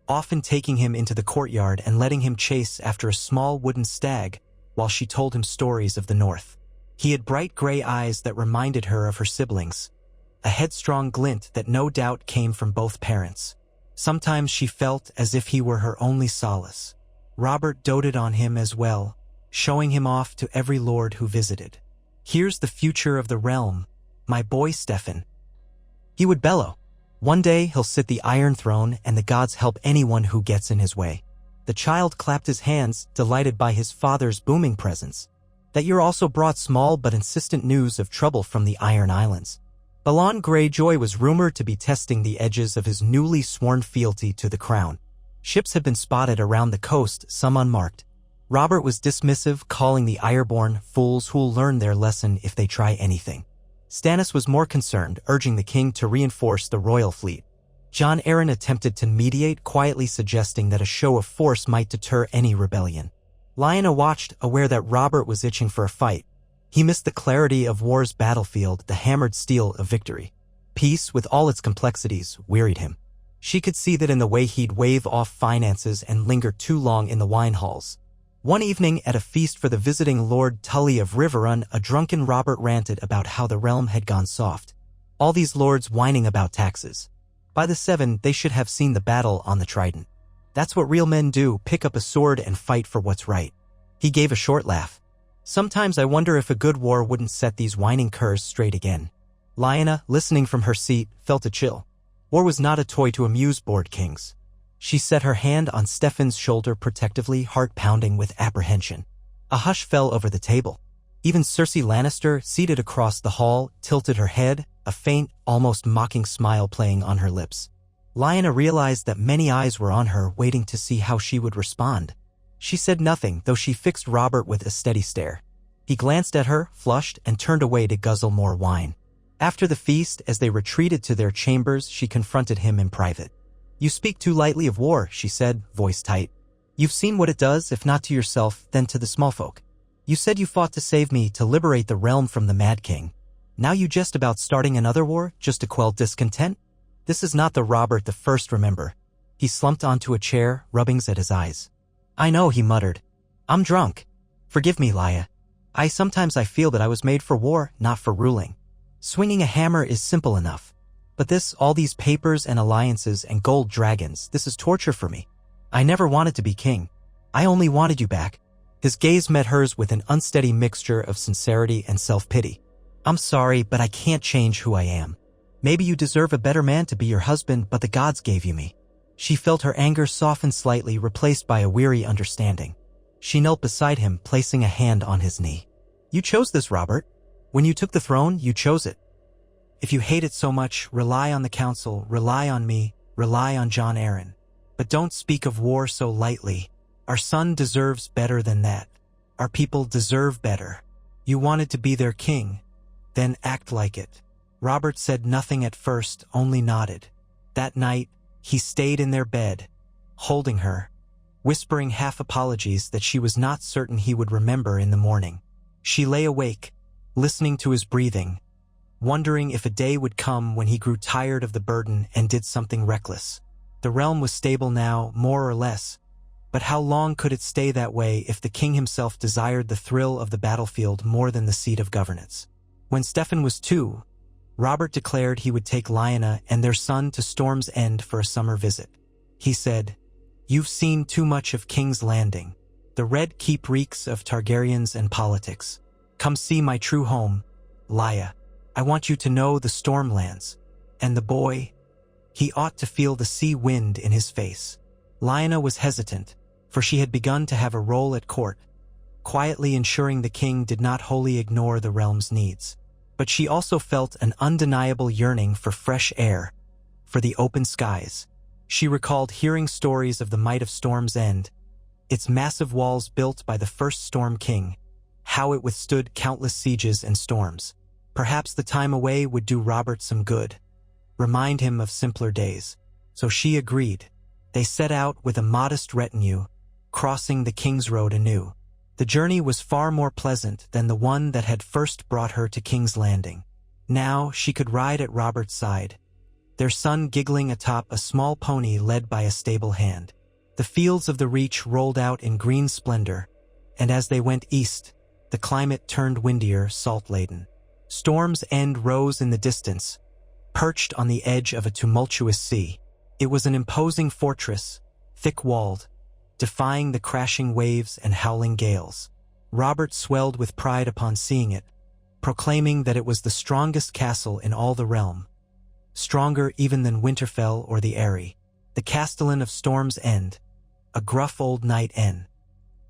often taking him into the courtyard and letting him chase after a small wooden stag while she told him stories of the North. He had bright gray eyes that reminded her of her siblings, a headstrong glint that no doubt came from both parents. Sometimes she felt as if he were her only solace. Robert doted on him as well, showing him off to every lord who visited. "Here's the future of the realm, my boy Stefan," he would bellow. "One day he'll sit the Iron Throne and the gods help anyone who gets in his way." The child clapped his hands, delighted by his father's booming presence. That year also brought small but insistent news of trouble from the Iron Islands. Balon Greyjoy was rumored to be testing the edges of his newly sworn fealty to the crown. Ships had been spotted around the coast, some unmarked. Robert was dismissive, calling the Ironborn fools who'll learn their lesson if they try anything. Stannis was more concerned, urging the king to reinforce the royal fleet. Jon Arryn attempted to mediate, quietly suggesting that a show of force might deter any rebellion. Lyanna watched, aware that Robert was itching for a fight. He missed the clarity of war's battlefield, the hammered steel of victory. Peace, with all its complexities, wearied him. She could see that in the way he'd wave off finances and linger too long in the wine halls. One evening, at a feast for the visiting Lord Tully of Riverrun, a drunken Robert ranted about how the realm had gone soft. All these lords whining about taxes. By the 7, they should have seen the battle on the Trident. That's what real men do, pick up a sword and fight for what's right. He gave a short laugh. Sometimes I wonder if a good war wouldn't set these whining curs straight again. Lyanna, listening from her seat, felt a chill. War was not a toy to amuse bored kings. She set her hand on Stefan's shoulder protectively, heart pounding with apprehension. A hush fell over the table. Even Cersei Lannister, seated across the hall, tilted her head, a faint, almost mocking smile playing on her lips. Lyanna realized that many eyes were on her, waiting to see how she would respond. She said nothing, though she fixed Robert with a steady stare. He glanced at her, flushed, and turned away to guzzle more wine. After the feast, as they retreated to their chambers, she confronted him in private. You speak too lightly of war, she said, voice tight. You've seen what it does, if not to yourself, then to the small folk. You said you fought to save me, to liberate the realm from the Mad King. Now you jest about starting another war, just to quell discontent? This is not the Robert the First, remember. He slumped onto a chair, rubbings at his eyes. I know, he muttered. I'm drunk. Forgive me, Lyanna. Sometimes I feel that I was made for war, not for ruling. Swinging a hammer is simple enough. But this, all these papers and alliances and gold dragons, this is torture for me. I never wanted to be king. I only wanted you back. His gaze met hers with an unsteady mixture of sincerity and self-pity. I'm sorry, but I can't change who I am. Maybe you deserve a better man to be your husband, but the gods gave you me. She felt her anger soften slightly, replaced by a weary understanding. She knelt beside him, placing a hand on his knee. You chose this, Robert. When you took the throne, you chose it. If you hate it so much, rely on the council, rely on me, rely on Jon Arryn. But don't speak of war so lightly. Our son deserves better than that. Our people deserve better. You wanted to be their king. Then act like it. Robert said nothing at first, only nodded. That night, he stayed in their bed, holding her, whispering half apologies that she was not certain he would remember in the morning. She lay awake, listening to his breathing, wondering if a day would come when he grew tired of the burden and did something reckless. The realm was stable now, more or less, but how long could it stay that way if the king himself desired the thrill of the battlefield more than the seat of governance? When Stefan was 2, Robert declared he would take Lyanna and their son to Storm's End for a summer visit. He said, You've seen too much of King's Landing. The Red Keep reeks of Targaryens and politics. Come see my true home, Lyanna. I want you to know the Stormlands. And the boy, he ought to feel the sea wind in his face. Lyanna was hesitant, for she had begun to have a role at court, quietly ensuring the king did not wholly ignore the realm's needs. But she also felt an undeniable yearning for fresh air, for the open skies. She recalled hearing stories of the might of Storm's End, its massive walls built by the first Storm King, how it withstood countless sieges and storms. Perhaps the time away would do Robert some good, remind him of simpler days. So she agreed. They set out with a modest retinue, crossing the King's Road anew. The journey was far more pleasant than the one that had first brought her to King's Landing. Now she could ride at Robert's side, their son giggling atop a small pony led by a stable hand. The fields of the Reach rolled out in green splendor, and as they went east, the climate turned windier, salt-laden. Storm's End rose in the distance, perched on the edge of a tumultuous sea. It was an imposing fortress, thick-walled, defying the crashing waves and howling gales. Robert swelled with pride upon seeing it, proclaiming that it was the strongest castle in all the realm, stronger even than Winterfell or the Eyrie. The castellan of Storm's End, a gruff old knight-en.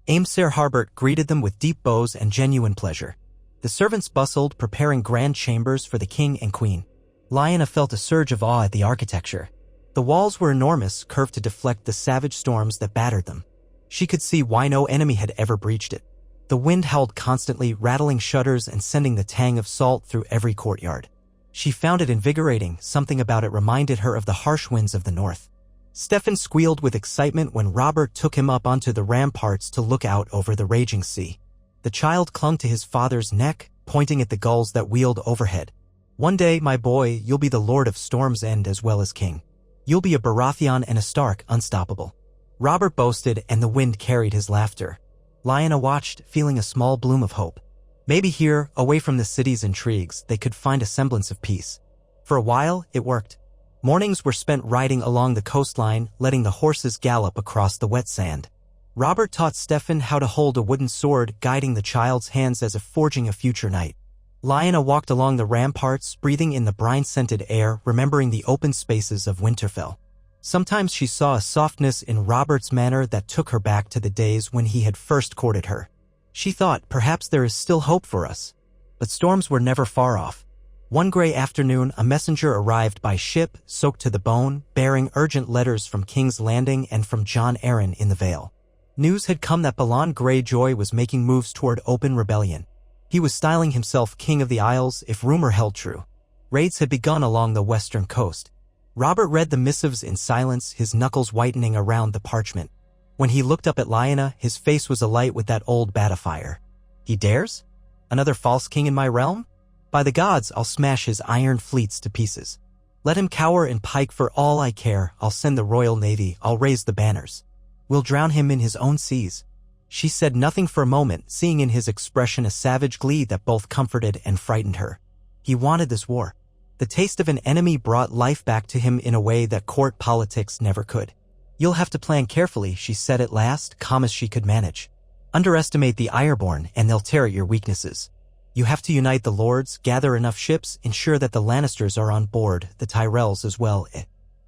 Aemsir Harbert greeted them with deep bows and genuine pleasure. The servants bustled, preparing grand chambers for the king and queen. Lyanna felt a surge of awe at the architecture. The walls were enormous, curved to deflect the savage storms that battered them. She could see why no enemy had ever breached it. The wind howled constantly, rattling shutters and sending the tang of salt through every courtyard. She found it invigorating. Something about it reminded her of the harsh winds of the north. Stefan squealed with excitement when Robert took him up onto the ramparts to look out over the raging sea. The child clung to his father's neck, pointing at the gulls that wheeled overhead. One day, my boy, you'll be the Lord of Storm's End as well as king. You'll be a Baratheon and a Stark, unstoppable. Robert boasted, and the wind carried his laughter. Lyanna watched, feeling a small bloom of hope. Maybe here, away from the city's intrigues, they could find a semblance of peace. For a while, it worked. Mornings were spent riding along the coastline, letting the horses gallop across the wet sand. Robert taught Stefan how to hold a wooden sword, guiding the child's hands as if forging a future knight. Lyanna walked along the ramparts, breathing in the brine-scented air, remembering the open spaces of Winterfell. Sometimes she saw a softness in Robert's manner that took her back to the days when he had first courted her. She thought, perhaps there is still hope for us. But storms were never far off. One gray afternoon, a messenger arrived by ship, soaked to the bone, bearing urgent letters from King's Landing and from Jon Arryn in the Vale. News had come that Balon Greyjoy was making moves toward open rebellion. He was styling himself King of the Isles if rumor held true. Raids had begun along the western coast. Robert read the missives in silence, his knuckles whitening around the parchment. When he looked up at Lyanna, his face was alight with that old bat of fire. He dares? Another false king in my realm? By the gods, I'll smash his iron fleets to pieces. Let him cower in Pike for all I care. I'll send the royal navy, I'll raise the banners. We'll drown him in his own seas. She said nothing for a moment, seeing in his expression a savage glee that both comforted and frightened her. He wanted this war. The taste of an enemy brought life back to him in a way that court politics never could. You'll have to plan carefully, she said at last, calm as she could manage. Underestimate the Ironborn and they'll tear at your weaknesses. You have to unite the lords, gather enough ships, ensure that the Lannisters are on board, the Tyrells as well.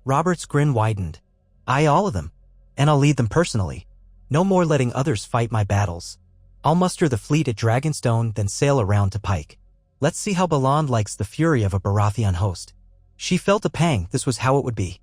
Robert's grin widened. Aye, all of them. And I'll lead them personally. No more letting others fight my battles. I'll muster the fleet at Dragonstone, then sail around to Pike. Let's see how Balon likes the fury of a Baratheon host. She felt a pang, this was how it would be.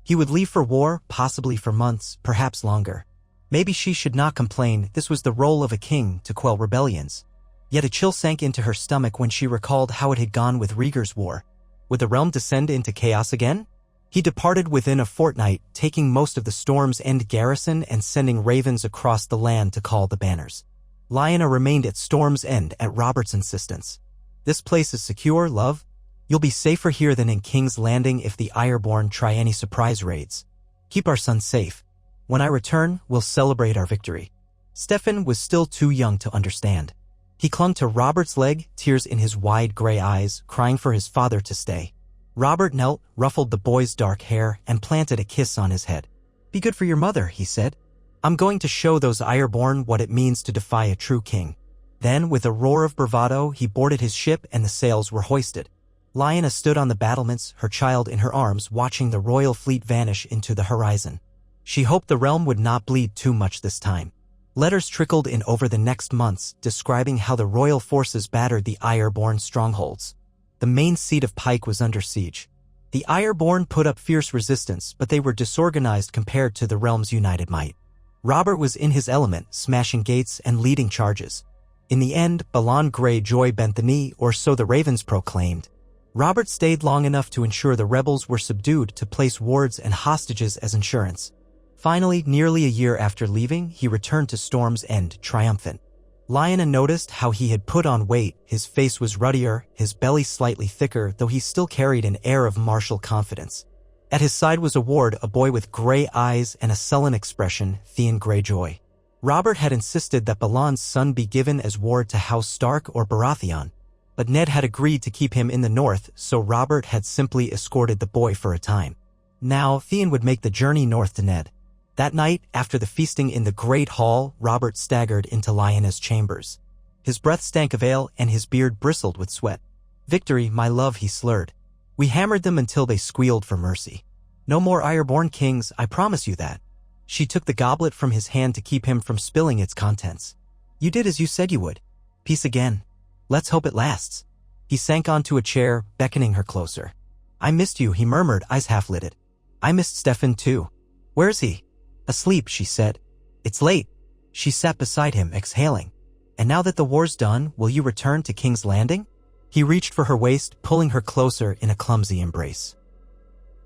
He would leave for war, possibly for months, perhaps longer. Maybe she should not complain, this was the role of a king, to quell rebellions. Yet a chill sank into her stomach when she recalled how it had gone with Rhaegar's war. Would the realm descend into chaos again? He departed within a fortnight, taking most of the Storm's End garrison and sending ravens across the land to call the banners. Lyanna remained at Storm's End at Robert's insistence. This place is secure, love. You'll be safer here than in King's Landing if the Ironborn try any surprise raids. Keep our son safe. When I return, we'll celebrate our victory. Stefan was still too young to understand. He clung to Robert's leg, tears in his wide gray eyes, crying for his father to stay. Robert knelt, ruffled the boy's dark hair, and planted a kiss on his head. Be good for your mother, he said. I'm going to show those Ironborn what it means to defy a true king. Then, with a roar of bravado, he boarded his ship and the sails were hoisted. Lyanna stood on the battlements, her child in her arms, watching the royal fleet vanish into the horizon. She hoped the realm would not bleed too much this time. Letters trickled in over the next months, describing how the royal forces battered the Ironborn strongholds. The main seat of Pike was under siege. The Ironborn put up fierce resistance, but they were disorganized compared to the realm's united might. Robert was in his element, smashing gates and leading charges. In the end, Balon Greyjoy bent the knee, or so the ravens proclaimed. Robert stayed long enough to ensure the rebels were subdued to place wards and hostages as insurance. Finally, nearly a year after leaving, he returned to Storm's End, triumphant. Lyanna noticed how he had put on weight, his face was ruddier, his belly slightly thicker, though he still carried an air of martial confidence. At his side was a ward, a boy with gray eyes and a sullen expression, Theon Greyjoy. Robert had insisted that Balon's son be given as ward to House Stark or Baratheon, but Ned had agreed to keep him in the north, so Robert had simply escorted the boy for a time. Now, Theon would make the journey north to Ned. That night, after the feasting in the Great Hall, Robert staggered into Lyanna's chambers. His breath stank of ale and his beard bristled with sweat. Victory, my love, he slurred. We hammered them until they squealed for mercy. No more Ironborn kings, I promise you that. She took the goblet from his hand to keep him from spilling its contents. You did as you said you would. Peace again. Let's hope it lasts. He sank onto a chair, beckoning her closer. I missed you, he murmured, eyes half-lidded. I missed Stefan too. Where is he? Asleep, she said. It's late. She sat beside him, exhaling. And now that the war's done, will you return to King's Landing? He reached for her waist, pulling her closer in a clumsy embrace.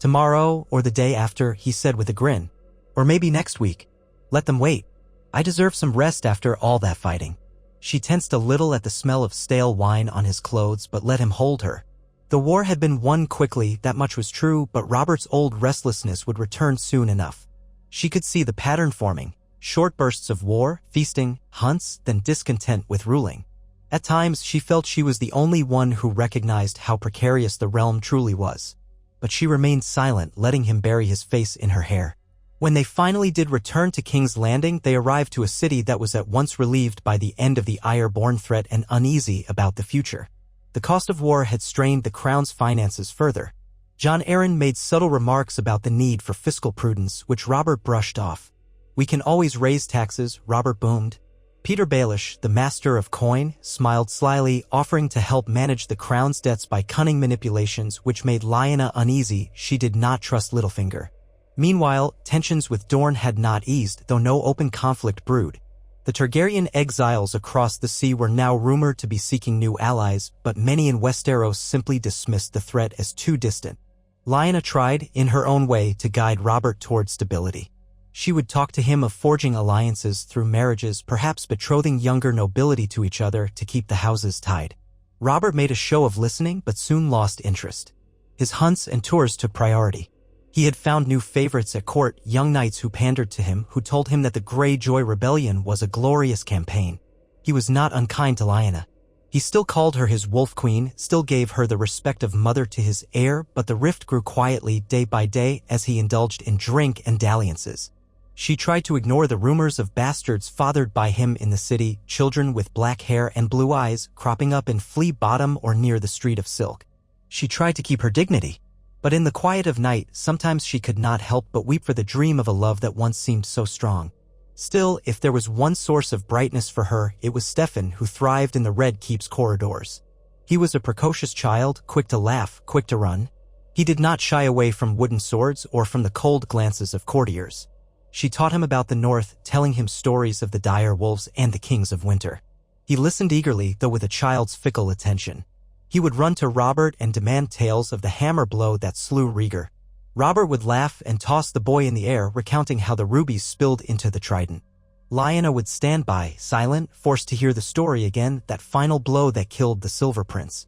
Tomorrow, or the day after, he said with a grin. Or maybe next week. Let them wait. I deserve some rest after all that fighting. She tensed a little at the smell of stale wine on his clothes, but let him hold her. The war had been won quickly, that much was true, but Robert's old restlessness would return soon enough. She could see the pattern forming, short bursts of war, feasting, hunts, then discontent with ruling. At times, she felt she was the only one who recognized how precarious the realm truly was. But she remained silent, letting him bury his face in her hair. When they finally did return to King's Landing, they arrived to a city that was at once relieved by the end of the Ironborn threat and uneasy about the future. The cost of war had strained the crown's finances further. Jon Arryn made subtle remarks about the need for fiscal prudence, which Robert brushed off. We can always raise taxes, Robert boomed. Peter Baelish, the master of coin, smiled slyly, offering to help manage the crown's debts by cunning manipulations which made Lyanna uneasy. She did not trust Littlefinger. Meanwhile, tensions with Dorne had not eased, though no open conflict brewed. The Targaryen exiles across the sea were now rumored to be seeking new allies, but many in Westeros simply dismissed the threat as too distant. Lyanna tried, in her own way, to guide Robert toward stability. She would talk to him of forging alliances through marriages, perhaps betrothing younger nobility to each other to keep the houses tied. Robert made a show of listening but soon lost interest. His hunts and tours took priority. He had found new favorites at court, young knights who pandered to him, who told him that the Greyjoy rebellion was a glorious campaign. He was not unkind to Lyanna. He still called her his wolf queen, still gave her the respect of mother to his heir, but the rift grew quietly day by day as he indulged in drink and dalliances. She tried to ignore the rumors of bastards fathered by him in the city, children with black hair and blue eyes cropping up in Flea Bottom or near the Street of Silk. She tried to keep her dignity, but in the quiet of night, sometimes she could not help but weep for the dream of a love that once seemed so strong. Still, if there was one source of brightness for her, it was Stefan, who thrived in the Red Keep's corridors. He was a precocious child, quick to laugh, quick to run. He did not shy away from wooden swords or from the cold glances of courtiers. She taught him about the North, telling him stories of the dire wolves and the kings of winter. He listened eagerly, though with a child's fickle attention. He would run to Robert and demand tales of the hammer blow that slew Rhaegar. Robert would laugh and toss the boy in the air, recounting how the rubies spilled into the trident. Lyanna would stand by, silent, forced to hear the story again, that final blow that killed the Silver Prince.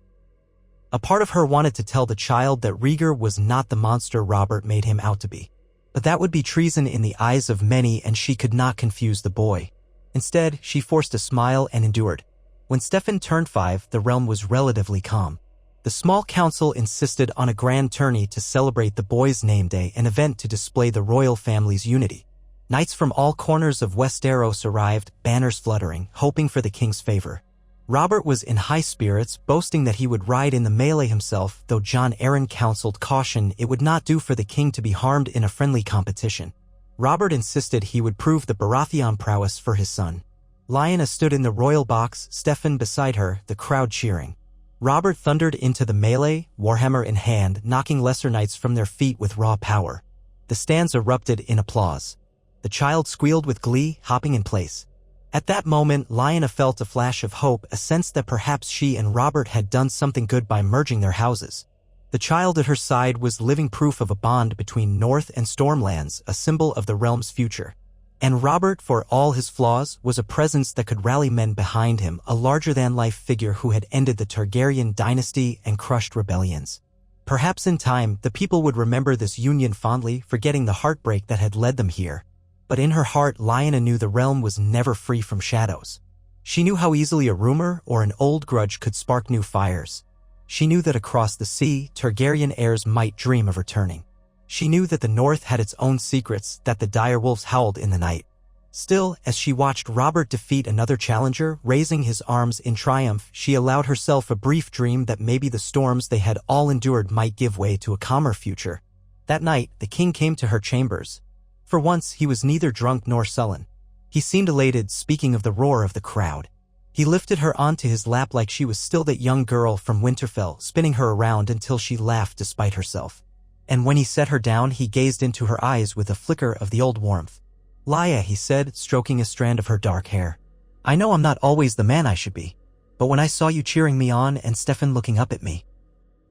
A part of her wanted to tell the child that Rhaegar was not the monster Robert made him out to be. But that would be treason in the eyes of many, and she could not confuse the boy. Instead, she forced a smile and endured. When Stefan turned 5, the realm was relatively calm. The small council insisted on a grand tourney to celebrate the boy's name day, an event to display the royal family's unity. Knights from all corners of Westeros arrived, banners fluttering, hoping for the king's favor. Robert was in high spirits, boasting that he would ride in the melee himself, though Jon Arryn counseled caution. It would not do for the king to be harmed in a friendly competition. Robert insisted he would prove the Baratheon prowess for his son. Lyanna stood in the royal box, Stefan beside her, the crowd cheering. Robert thundered into the melee, warhammer in hand, knocking lesser knights from their feet with raw power. The stands erupted in applause. The child squealed with glee, hopping in place. At that moment, Lyanna felt a flash of hope, a sense that perhaps she and Robert had done something good by merging their houses. The child at her side was living proof of a bond between North and Stormlands, a symbol of the realm's future. And Robert, for all his flaws, was a presence that could rally men behind him, a larger-than-life figure who had ended the Targaryen dynasty and crushed rebellions. Perhaps in time, the people would remember this union fondly, forgetting the heartbreak that had led them here. But in her heart, Lyanna knew the realm was never free from shadows. She knew how easily a rumor or an old grudge could spark new fires. She knew that across the sea, Targaryen heirs might dream of returning. She knew that the North had its own secrets, that the direwolves howled in the night. Still, as she watched Robert defeat another challenger, raising his arms in triumph, she allowed herself a brief dream that maybe the storms they had all endured might give way to a calmer future. That night, the king came to her chambers. For once, he was neither drunk nor sullen. He seemed elated, speaking of the roar of the crowd. He lifted her onto his lap like she was still that young girl from Winterfell, spinning her around until she laughed despite herself. And when he set her down, he gazed into her eyes with a flicker of the old warmth. "Lya," he said, stroking a strand of her dark hair. "I know I'm not always the man I should be, but when I saw you cheering me on and Stefan looking up at me,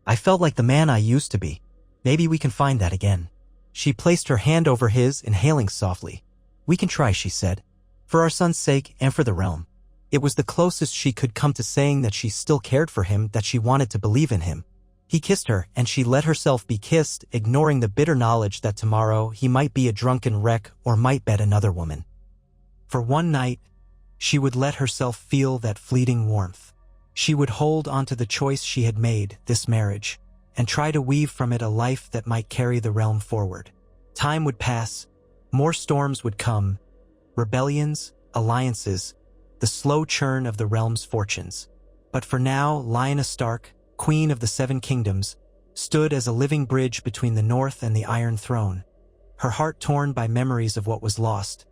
I felt like the man I used to be. Maybe we can find that again." She placed her hand over his, inhaling softly. "We can try," she said. "For our son's sake and for the realm." It was the closest she could come to saying that she still cared for him, that she wanted to believe in him. He kissed her, and she let herself be kissed, ignoring the bitter knowledge that tomorrow he might be a drunken wreck or might bed another woman. For one night, she would let herself feel that fleeting warmth. She would hold onto the choice she had made, this marriage, and try to weave from it a life that might carry the realm forward. Time would pass, more storms would come, rebellions, alliances, the slow churn of the realm's fortunes. But for now, Lyanna Stark, Queen of the Seven Kingdoms, stood as a living bridge between the North and the Iron Throne, her heart torn by memories of what was lost,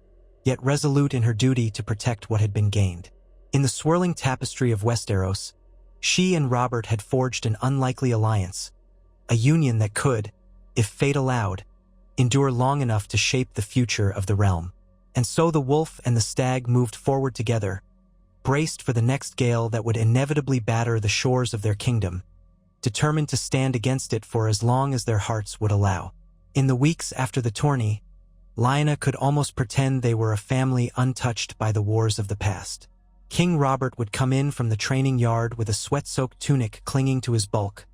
yet resolute in her duty to protect what had been gained. In the swirling tapestry of Westeros, she and Robert had forged an unlikely alliance, a union that could, if fate allowed, endure long enough to shape the future of the realm. And so the wolf and the stag moved forward together, braced for the next gale that would inevitably batter the shores of their kingdom. determined to stand against it for as long as their hearts would allow. In the weeks after the tourney, Lyanna could almost pretend they were a family untouched by the wars of the past. King Robert would come in from the training yard with a sweat-soaked tunic clinging to his bulk,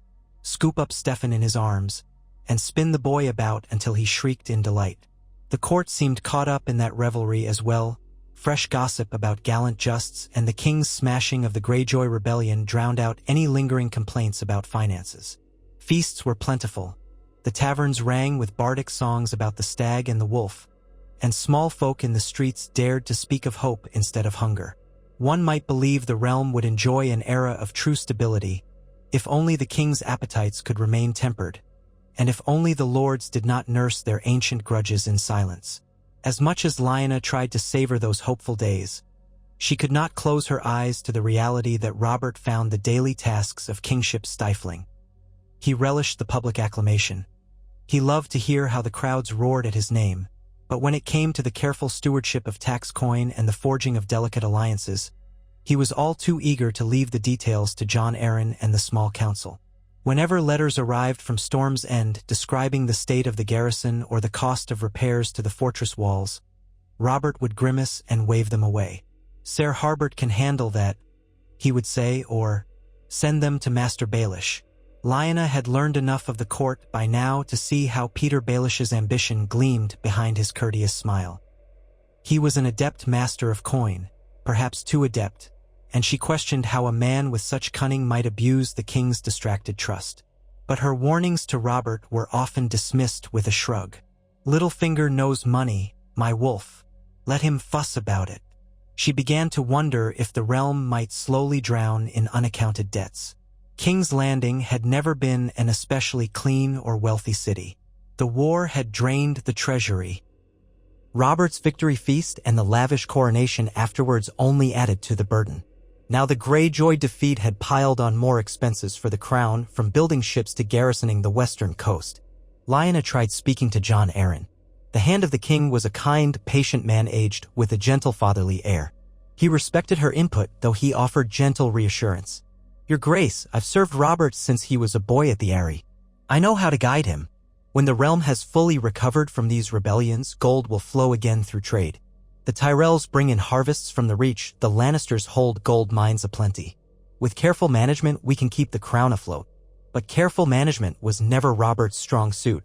scoop up Stefan in his arms, and spin the boy about until he shrieked in delight. The court seemed caught up in that revelry as well. Fresh gossip about gallant justs and the king's smashing of the Greyjoy rebellion drowned out any lingering complaints about finances. Feasts were plentiful. The taverns rang with bardic songs about the stag and the wolf, and small folk in the streets dared to speak of hope instead of hunger. One might believe the realm would enjoy an era of true stability, if only the king's appetites could remain tempered, and if only the lords did not nurse their ancient grudges in silence. As much as Lyanna tried to savor those hopeful days, she could not close her eyes to the reality that Robert found the daily tasks of kingship stifling. He relished the public acclamation. He loved to hear how the crowds roared at his name, but when it came to the careful stewardship of tax coin and the forging of delicate alliances, he was all too eager to leave the details to Jon Arryn and the small council. Whenever letters arrived from Storm's End describing the state of the garrison or the cost of repairs to the fortress walls, Robert would grimace and wave them away. "Ser Harbert can handle that," he would say, or "Send them to Master Baelish." Lyanna had learned enough of the court by now to see how Peter Baelish's ambition gleamed behind his courteous smile. He was an adept master of coin, perhaps too adept, and she questioned how a man with such cunning might abuse the king's distracted trust. But her warnings to Robert were often dismissed with a shrug. "Littlefinger knows money, my wolf. Let him fuss about it." She began to wonder if the realm might slowly drown in unaccounted debts. King's Landing had never been an especially clean or wealthy city. The war had drained the treasury. Robert's victory feast and the lavish coronation afterwards only added to the burden. Now the Greyjoy defeat had piled on more expenses for the crown, from building ships to garrisoning the western coast. Lyanna tried speaking to Jon Arryn. The hand of the king was a kind, patient man aged with a gentle fatherly air. He respected her input, though he offered gentle reassurance. "Your Grace, I've served Robert since he was a boy at the Eyrie. I know how to guide him. When the realm has fully recovered from these rebellions, gold will flow again through trade. The Tyrells bring in harvests from the Reach, the Lannisters hold gold mines aplenty. With careful management, we can keep the crown afloat." But careful management was never Robert's strong suit.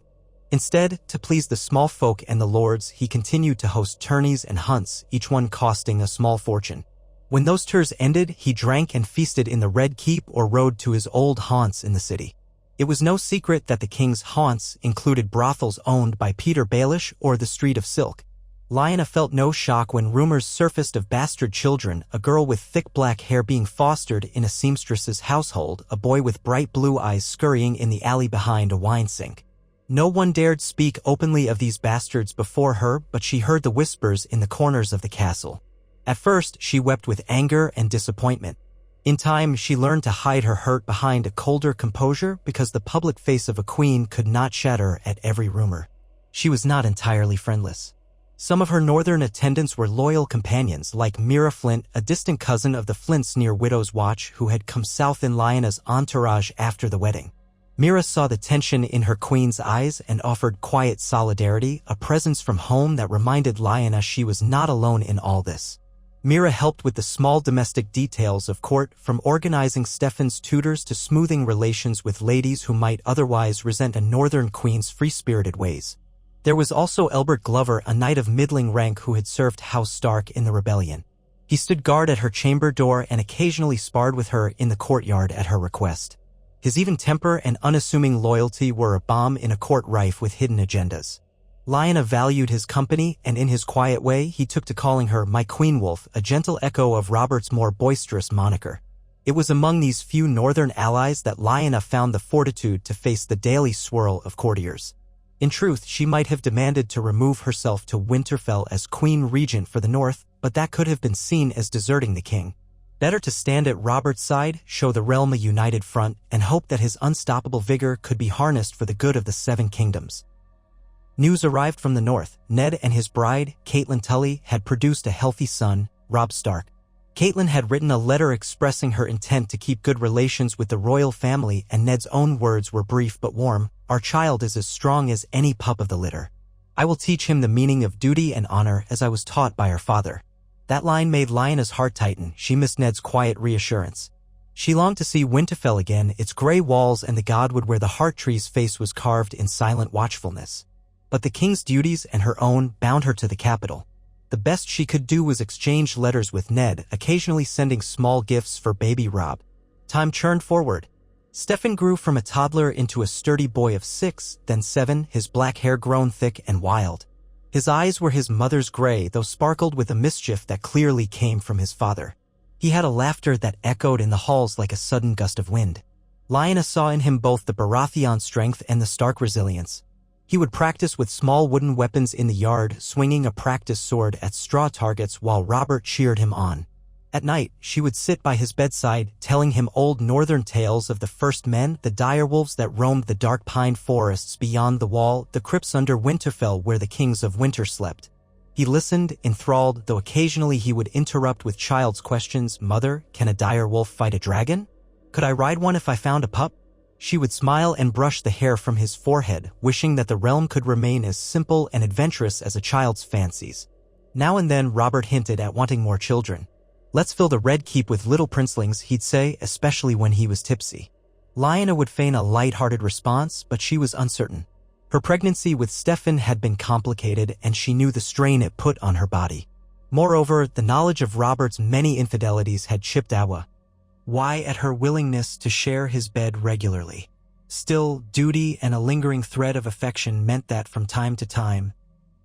Instead, to please the small folk and the lords, he continued to host tourneys and hunts, each one costing a small fortune. When those tours ended, he drank and feasted in the Red Keep or rode to his old haunts in the city. It was no secret that the king's haunts included brothels owned by Peter Baelish or the Street of Silk. Lyanna felt no shock when rumors surfaced of bastard children, a girl with thick black hair being fostered in a seamstress's household, a boy with bright blue eyes scurrying in the alley behind a wine sink. No one dared speak openly of these bastards before her, but she heard the whispers in the corners of the castle. At first, she wept with anger and disappointment. In time, she learned to hide her hurt behind a colder composure because the public face of a queen could not shatter at every rumor. She was not entirely friendless. Some of her northern attendants were loyal companions, like Mira Flint, a distant cousin of the Flints near Widow's Watch, who had come south in Lyanna's entourage after the wedding. Mira saw the tension in her queen's eyes and offered quiet solidarity, a presence from home that reminded Lyanna she was not alone in all this. Mira helped with the small domestic details of court, from organizing Stefan's tutors to smoothing relations with ladies who might otherwise resent a northern queen's free-spirited ways. There was also Elbert Glover, a knight of middling rank who had served House Stark in the rebellion. He stood guard at her chamber door and occasionally sparred with her in the courtyard at her request. His even temper and unassuming loyalty were a balm in a court rife with hidden agendas. Lyanna valued his company, and in his quiet way, he took to calling her my Queen Wolf, a gentle echo of Robert's more boisterous moniker. It was among these few northern allies that Lyanna found the fortitude to face the daily swirl of courtiers. In truth, she might have demanded to remove herself to Winterfell as Queen Regent for the North, but that could have been seen as deserting the king. Better to stand at Robert's side, show the realm a united front, and hope that his unstoppable vigor could be harnessed for the good of the Seven Kingdoms. News arrived from the north. Ned and his bride, Catelyn Tully, had produced a healthy son, Robb Stark. Caitlin had written a letter expressing her intent to keep good relations with the royal family, and Ned's own words were brief but warm. "Our child is as strong as any pup of the litter. I will teach him the meaning of duty and honor as I was taught by our father." That line made Lyanna's heart tighten. She missed Ned's quiet reassurance. She longed to see Winterfell again, its gray walls and the godwood where the heart tree's face was carved in silent watchfulness. But the king's duties and her own bound her to the capital. The best she could do was exchange letters with Ned, occasionally sending small gifts for baby Rob. Time churned forward. Stefan grew from a toddler into a sturdy boy of 6, then 7, his black hair grown thick and wild. His eyes were his mother's gray, though sparkled with a mischief that clearly came from his father. He had a laughter that echoed in the halls like a sudden gust of wind. Lyanna saw in him both the Baratheon strength and the Stark resilience. He would practice with small wooden weapons in the yard, swinging a practice sword at straw targets while Robert cheered him on. At night, she would sit by his bedside, telling him old northern tales of the first men, the direwolves that roamed the dark pine forests beyond the wall, the crypts under Winterfell where the kings of winter slept. He listened, enthralled, though occasionally he would interrupt with child's questions. "Mother, can a direwolf fight a dragon? Could I ride one if I found a pup?" She would smile and brush the hair from his forehead, wishing that the realm could remain as simple and adventurous as a child's fancies. Now and then Robert hinted at wanting more children. "Let's fill the Red Keep with little princelings," he'd say, especially when he was tipsy. Lyanna would feign a light-hearted response, but she was uncertain. Her pregnancy with Stefan had been complicated, and she knew the strain it put on her body. Moreover, the knowledge of Robert's many infidelities had chipped away at her willingness to share his bed regularly. Still, duty and a lingering thread of affection meant that from time to time,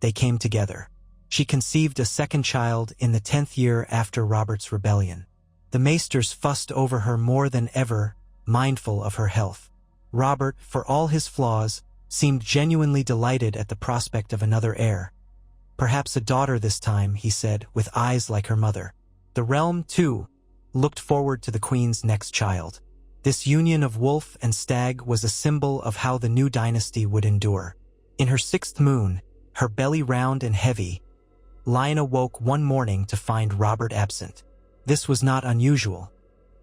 they came together. She conceived a second child in the 10th year after Robert's rebellion. The maesters fussed over her more than ever, mindful of her health. Robert, for all his flaws, seemed genuinely delighted at the prospect of another heir. "Perhaps a daughter this time," he said, with eyes like her mother. The realm, too, looked forward to the queen's next child. This union of wolf and stag was a symbol of how the new dynasty would endure. In her 6th moon, her belly round and heavy, Lyanna woke one morning to find Robert absent. This was not unusual.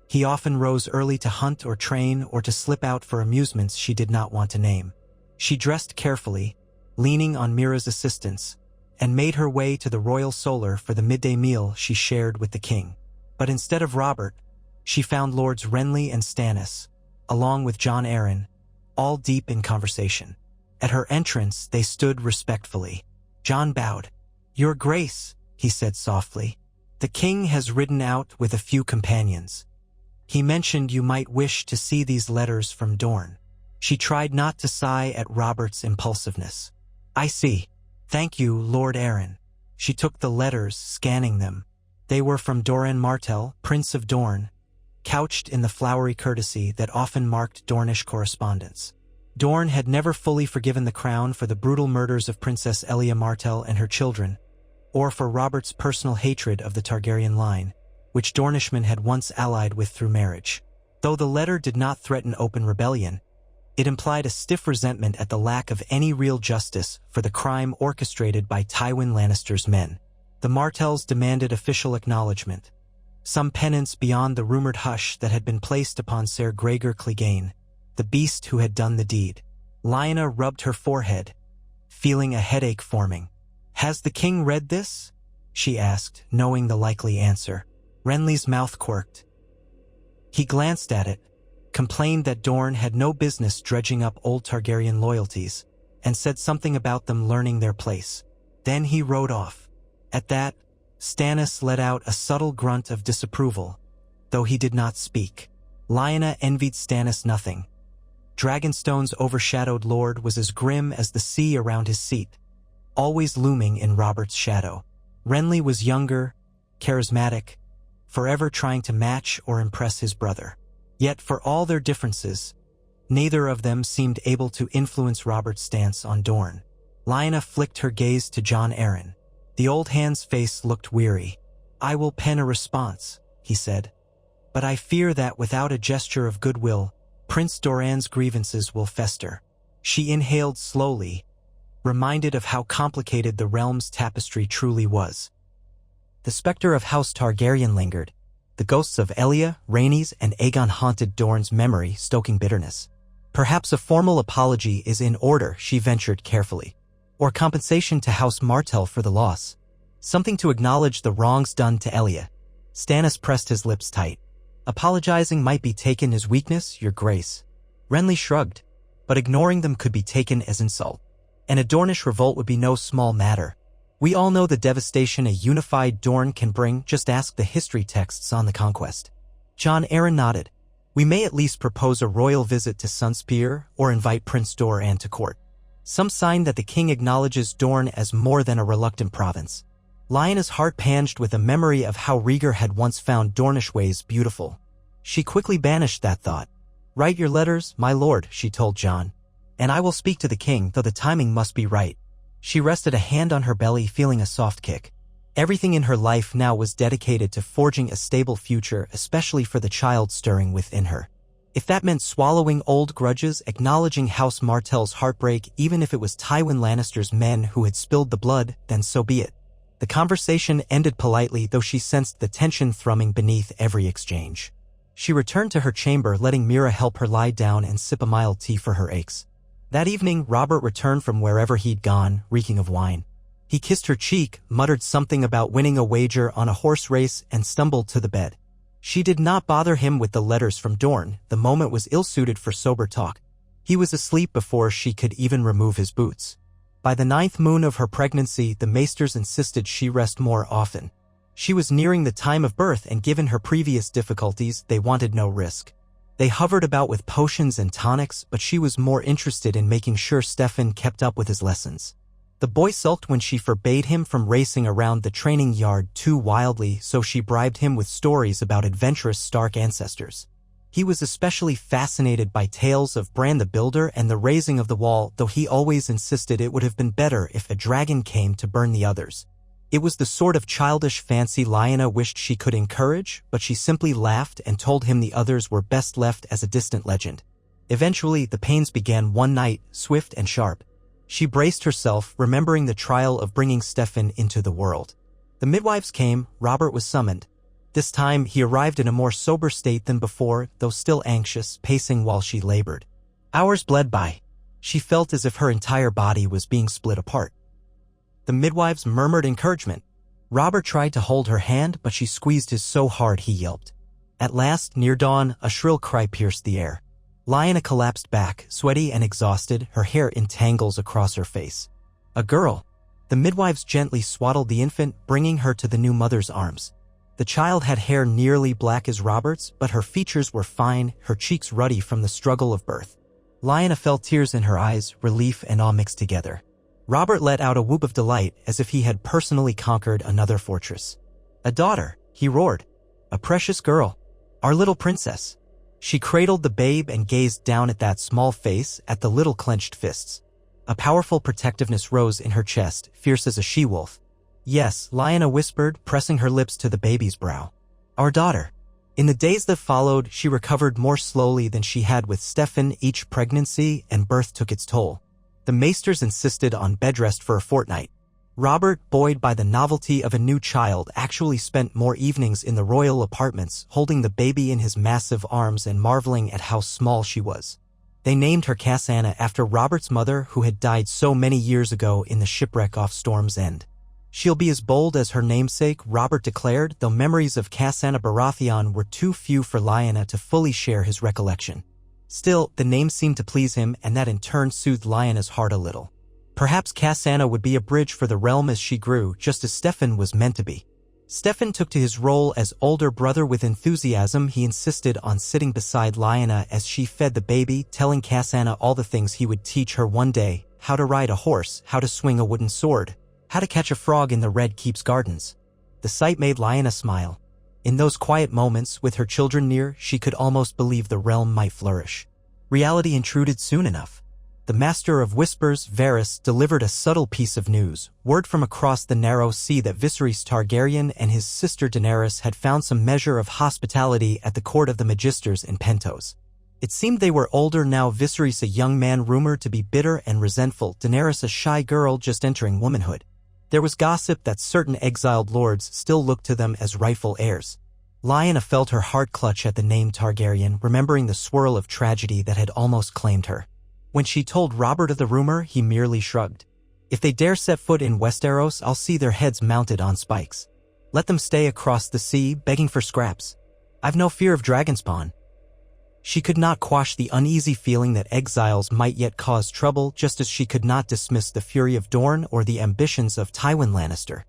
He often rose early to hunt or train or to slip out for amusements she did not want to name. She dressed carefully, leaning on Mira's assistance, and made her way to the royal solar for the midday meal she shared with the king. But instead of Robert, she found Lords Renly and Stannis, along with Jon Arryn, all deep in conversation. At her entrance, they stood respectfully. Jon bowed. "Your Grace," he said softly, "the king has ridden out with a few companions. He mentioned you might wish to see these letters from Dorne." She tried not to sigh at Robert's impulsiveness. "I see. Thank you, Lord Arryn." She took the letters, scanning them. They were from Doran Martell, Prince of Dorne, couched in the flowery courtesy that often marked Dornish correspondence. Dorne had never fully forgiven the crown for the brutal murders of Princess Elia Martell and her children, or for Robert's personal hatred of the Targaryen line, which Dornishmen had once allied with through marriage. Though the letter did not threaten open rebellion, it implied a stiff resentment at the lack of any real justice for the crime orchestrated by Tywin Lannister's men. The Martells demanded official acknowledgement, some penance beyond the rumored hush that had been placed upon Ser Gregor Clegane, the beast who had done the deed. Lyanna rubbed her forehead, feeling a headache forming. "Has the king read this?" she asked, knowing the likely answer. Renly's mouth quirked. He glanced at it, complained that Dorne had no business dredging up old Targaryen loyalties, and said something about them learning their place. Then he rode off. At that, Stannis let out a subtle grunt of disapproval, though he did not speak. Lyanna envied Stannis nothing. Dragonstone's overshadowed lord was as grim as the sea around his seat, always looming in Robert's shadow. Renly was younger, charismatic, forever trying to match or impress his brother. Yet for all their differences, neither of them seemed able to influence Robert's stance on Dorne. Lyanna flicked her gaze to Jon Arryn. The old hand's face looked weary. "I will pen a response," he said. "But I fear that without a gesture of goodwill, Prince Doran's grievances will fester." She inhaled slowly, reminded of how complicated the realm's tapestry truly was. The specter of House Targaryen lingered. The ghosts of Elia, Rhaenys, and Aegon haunted Dorne's memory, stoking bitterness. Perhaps a formal apology is in order, she ventured carefully. Or compensation to House Martell for the loss. Something to acknowledge the wrongs done to Elia. Stannis pressed his lips tight. Apologizing might be taken as weakness, your grace. Renly shrugged. But ignoring them could be taken as insult. And a Dornish revolt would be no small matter. We all know the devastation a unified Dorne can bring, just ask the history texts on the conquest. Jon Arryn nodded. We may at least propose a royal visit to Sunspear or invite Prince Doran to court. Some sign that the king acknowledges Dorne as more than a reluctant province. Lyanna's heart panged with a memory of how Rhaegar had once found Dornish ways beautiful. She quickly banished that thought. Write your letters, my lord, she told Jon. And I will speak to the king, though the timing must be right. She rested a hand on her belly, feeling a soft kick. Everything in her life now was dedicated to forging a stable future, especially for the child stirring within her. If that meant swallowing old grudges, acknowledging House Martell's heartbreak, even if it was Tywin Lannister's men who had spilled the blood, then so be it. The conversation ended politely, though she sensed the tension thrumming beneath every exchange. She returned to her chamber, letting Mira help her lie down and sip a mild tea for her aches. That evening, Robert returned from wherever he'd gone, reeking of wine. He kissed her cheek, muttered something about winning a wager on a horse race, and stumbled to the bed. She did not bother him with the letters from Dorne. The moment was ill-suited for sober talk. He was asleep before she could even remove his boots. By the 9th moon of her pregnancy, the maesters insisted she rest more often. She was nearing the time of birth, and given her previous difficulties, they wanted no risk. They hovered about with potions and tonics, but she was more interested in making sure Stefan kept up with his lessons. The boy sulked when she forbade him from racing around the training yard too wildly, so she bribed him with stories about adventurous Stark ancestors. He was especially fascinated by tales of Bran the Builder and the raising of the wall, though he always insisted it would have been better if a dragon came to burn the others. It was the sort of childish fancy Lyanna wished she could encourage, but she simply laughed and told him the others were best left as a distant legend. Eventually, the pains began one night, swift and sharp. She braced herself, remembering the trial of bringing Stefan into the world. The midwives came, Robert was summoned. This time, he arrived in a more sober state than before, though still anxious, pacing while she labored. Hours bled by. She felt as if her entire body was being split apart. The midwives murmured encouragement. Robert tried to hold her hand, but she squeezed his so hard he yelped. At last, near dawn, a shrill cry pierced the air. Lyanna collapsed back, sweaty and exhausted, her hair in tangles across her face. A girl. The midwives gently swaddled the infant, bringing her to the new mother's arms. The child had hair nearly black as Robert's, but her features were fine, her cheeks ruddy from the struggle of birth. Lyanna felt tears in her eyes, relief and awe mixed together. Robert let out a whoop of delight, as if he had personally conquered another fortress. A daughter, he roared. A precious girl. Our little princess. She cradled the babe and gazed down at that small face, at the little clenched fists. A powerful protectiveness rose in her chest, fierce as a she-wolf. Yes, Lyanna whispered, pressing her lips to the baby's brow. Our daughter. In the days that followed, she recovered more slowly than she had with Stefan. Each pregnancy and birth took its toll. The maesters insisted on bedrest for a fortnight. Robert, buoyed by the novelty of a new child, actually spent more evenings in the royal apartments, holding the baby in his massive arms and marveling at how small she was. They named her Cassanna after Robert's mother, who had died so many years ago in the shipwreck off Storm's End. She'll be as bold as her namesake, Robert declared, though memories of Cassanna Baratheon were too few for Lyanna to fully share his recollection. Still, the name seemed to please him, and that in turn soothed Lyanna's heart a little. Perhaps Cassanna would be a bridge for the realm as she grew, just as Stefan was meant to be. Stefan took to his role as older brother with enthusiasm. He insisted on sitting beside Lyanna as she fed the baby, telling Cassanna all the things he would teach her one day: how to ride a horse, how to swing a wooden sword, how to catch a frog in the Red Keep's gardens. The sight made Lyanna smile. In those quiet moments, with her children near, she could almost believe the realm might flourish. Reality intruded soon enough. The Master of Whispers, Varys, delivered a subtle piece of news, word from across the narrow sea that Viserys Targaryen and his sister Daenerys had found some measure of hospitality at the court of the Magisters in Pentos. It seemed they were older now, Viserys a young man rumored to be bitter and resentful, Daenerys a shy girl just entering womanhood. There was gossip that certain exiled lords still looked to them as rightful heirs. Lyanna felt her heart clutch at the name Targaryen, remembering the swirl of tragedy that had almost claimed her. When she told Robert of the rumor, he merely shrugged. If they dare set foot in Westeros, I'll see their heads mounted on spikes. Let them stay across the sea, begging for scraps. I've no fear of dragonspawn. She could not quash the uneasy feeling that exiles might yet cause trouble, just as she could not dismiss the fury of Dorne or the ambitions of Tywin Lannister.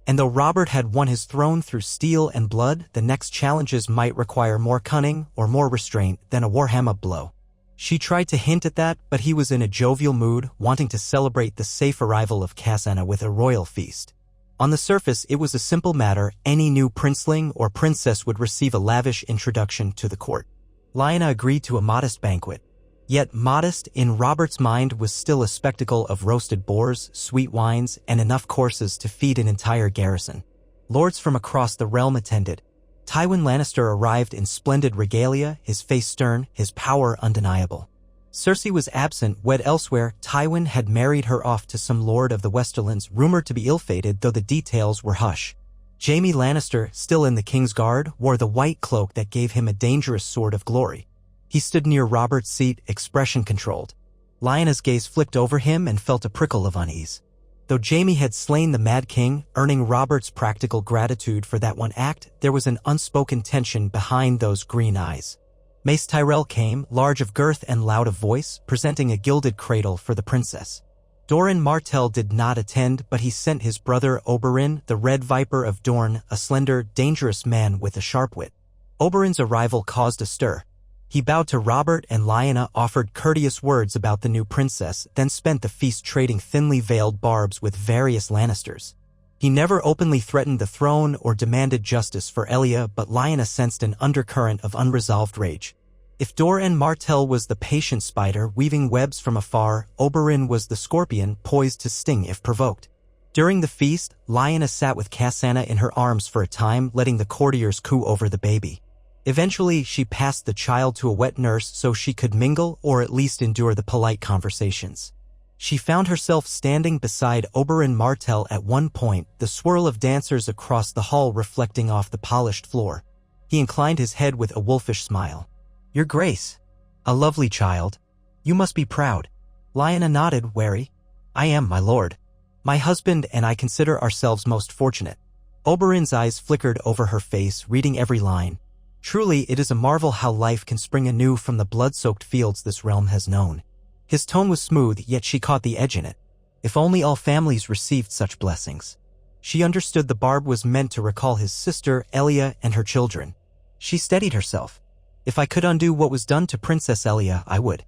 And though Robert had won his throne through steel and blood, the next challenges might require more cunning or more restraint than a Warhammer blow. She tried to hint at that, but he was in a jovial mood, wanting to celebrate the safe arrival of Lyanna with a royal feast. On the surface, it was a simple matter. Any new princeling or princess would receive a lavish introduction to the court. Lyanna agreed to a modest banquet. Yet modest, in Robert's mind, was still a spectacle of roasted boars, sweet wines, and enough courses to feed an entire garrison. Lords from across the realm attended. Tywin Lannister arrived in splendid regalia, his face stern, his power undeniable. Cersei was absent, wed elsewhere. Tywin had married her off to some lord of the Westerlands, rumored to be ill-fated, though the details were hush. Jaime Lannister, still in the King's Guard, wore the white cloak that gave him a dangerous sword of glory. He stood near Robert's seat, expression controlled. Lyanna's gaze flicked over him and felt a prickle of unease. Though Jaime had slain the Mad King, earning Robert's practical gratitude for that one act, there was an unspoken tension behind those green eyes. Mace Tyrell came, large of girth and loud of voice, presenting a gilded cradle for the princess. Doran Martell did not attend, but he sent his brother Oberyn, the Red Viper of Dorne, a slender, dangerous man with a sharp wit. Oberyn's arrival caused a stir. He bowed to Robert, and Lyanna offered courteous words about the new princess, then spent the feast trading thinly veiled barbs with various Lannisters. He never openly threatened the throne or demanded justice for Elia, but Lyanna sensed an undercurrent of unresolved rage. If Doran Martell was the patient spider weaving webs from afar, Oberyn was the scorpion poised to sting if provoked. During the feast, Lyanna sat with Lyanna in her arms for a time, letting the courtiers coo over the baby. Eventually, she passed the child to a wet nurse so she could mingle or at least endure the polite conversations. She found herself standing beside Oberyn Martell at one point, the swirl of dancers across the hall reflecting off the polished floor. He inclined his head with a wolfish smile. "Your Grace. A lovely child. You must be proud." Lyanna nodded, wary. "I am, my lord. My husband and I consider ourselves most fortunate." Oberyn's eyes flickered over her face, reading every line. Truly, it is a marvel how life can spring anew from the blood-soaked fields this realm has known. His tone was smooth, yet she caught the edge in it. If only all families received such blessings. She understood the barb was meant to recall his sister, Elia, and her children. She steadied herself. "If I could undo what was done to Princess Elia, I would.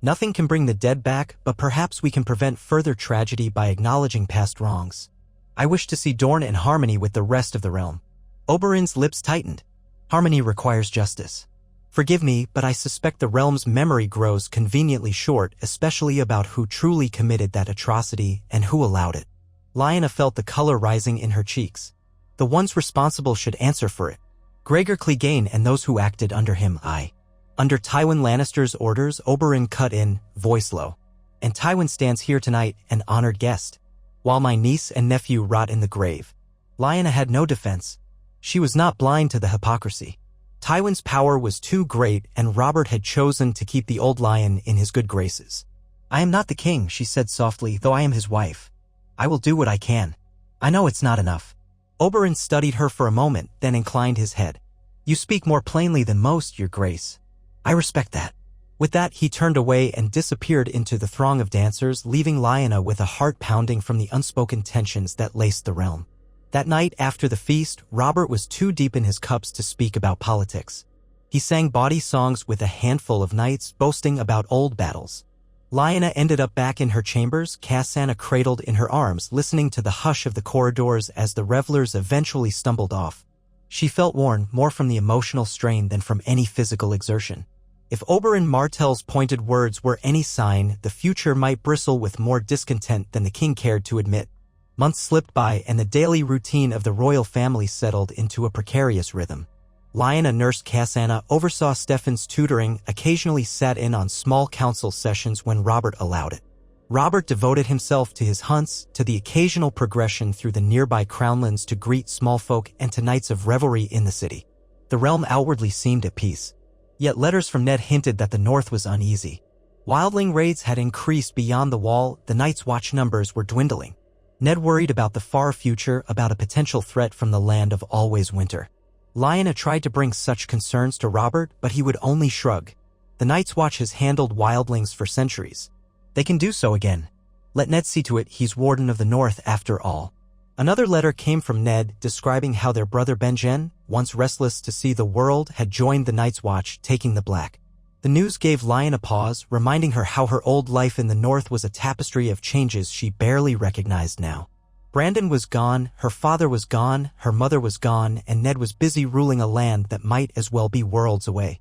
Nothing can bring the dead back, but perhaps we can prevent further tragedy by acknowledging past wrongs. I wish to see Dorne in harmony with the rest of the realm." Oberyn's lips tightened. "Harmony requires justice. Forgive me, but I suspect the realm's memory grows conveniently short, especially about who truly committed that atrocity and who allowed it." Lyanna felt the color rising in her cheeks. The ones responsible should answer for it. Gregor Clegane and those who acted under him, aye. Under Tywin Lannister's orders, Oberyn cut in, voice low. "And Tywin stands here tonight, an honored guest, while my niece and nephew rot in the grave." Lyanna had no defense. She was not blind to the hypocrisy. Tywin's power was too great, and Robert had chosen to keep the old lion in his good graces. "I am not the king," she said softly, "though I am his wife. I will do what I can. I know it's not enough." Oberyn studied her for a moment, then inclined his head. "You speak more plainly than most, your grace. I respect that." With that, he turned away and disappeared into the throng of dancers, leaving Lyanna with a heart pounding from the unspoken tensions that laced the realm. That night, after the feast, Robert was too deep in his cups to speak about politics. He sang bawdy songs with a handful of knights, boasting about old battles. Lyanna ended up back in her chambers, Lyanna cradled in her arms, listening to the hush of the corridors as the revelers eventually stumbled off. She felt worn, more from the emotional strain than from any physical exertion. If Oberyn Martell's pointed words were any sign, the future might bristle with more discontent than the king cared to admit. Months slipped by, and the daily routine of the royal family settled into a precarious rhythm. Lyanna nursed Lyanna, oversaw Stefan's tutoring, occasionally sat in on small council sessions when Robert allowed it. Robert devoted himself to his hunts, to the occasional progression through the nearby crownlands to greet small folk and to nights of revelry in the city. The realm outwardly seemed at peace. Yet letters from Ned hinted that the north was uneasy. Wildling raids had increased beyond the wall, the Night's Watch numbers were dwindling. Ned worried about the far future, about a potential threat from the land of always winter. Lyanna tried to bring such concerns to Robert, but he would only shrug. The Night's Watch has handled wildlings for centuries. They can do so again. Let Ned see to it he's Warden of the North after all. Another letter came from Ned describing how their brother Benjen, once restless to see the world, had joined the Night's Watch, taking the Black. The news gave Lyanna pause, reminding her how her old life in the North was a tapestry of changes she barely recognized now. Brandon was gone, her father was gone, her mother was gone, and Ned was busy ruling a land that might as well be worlds away.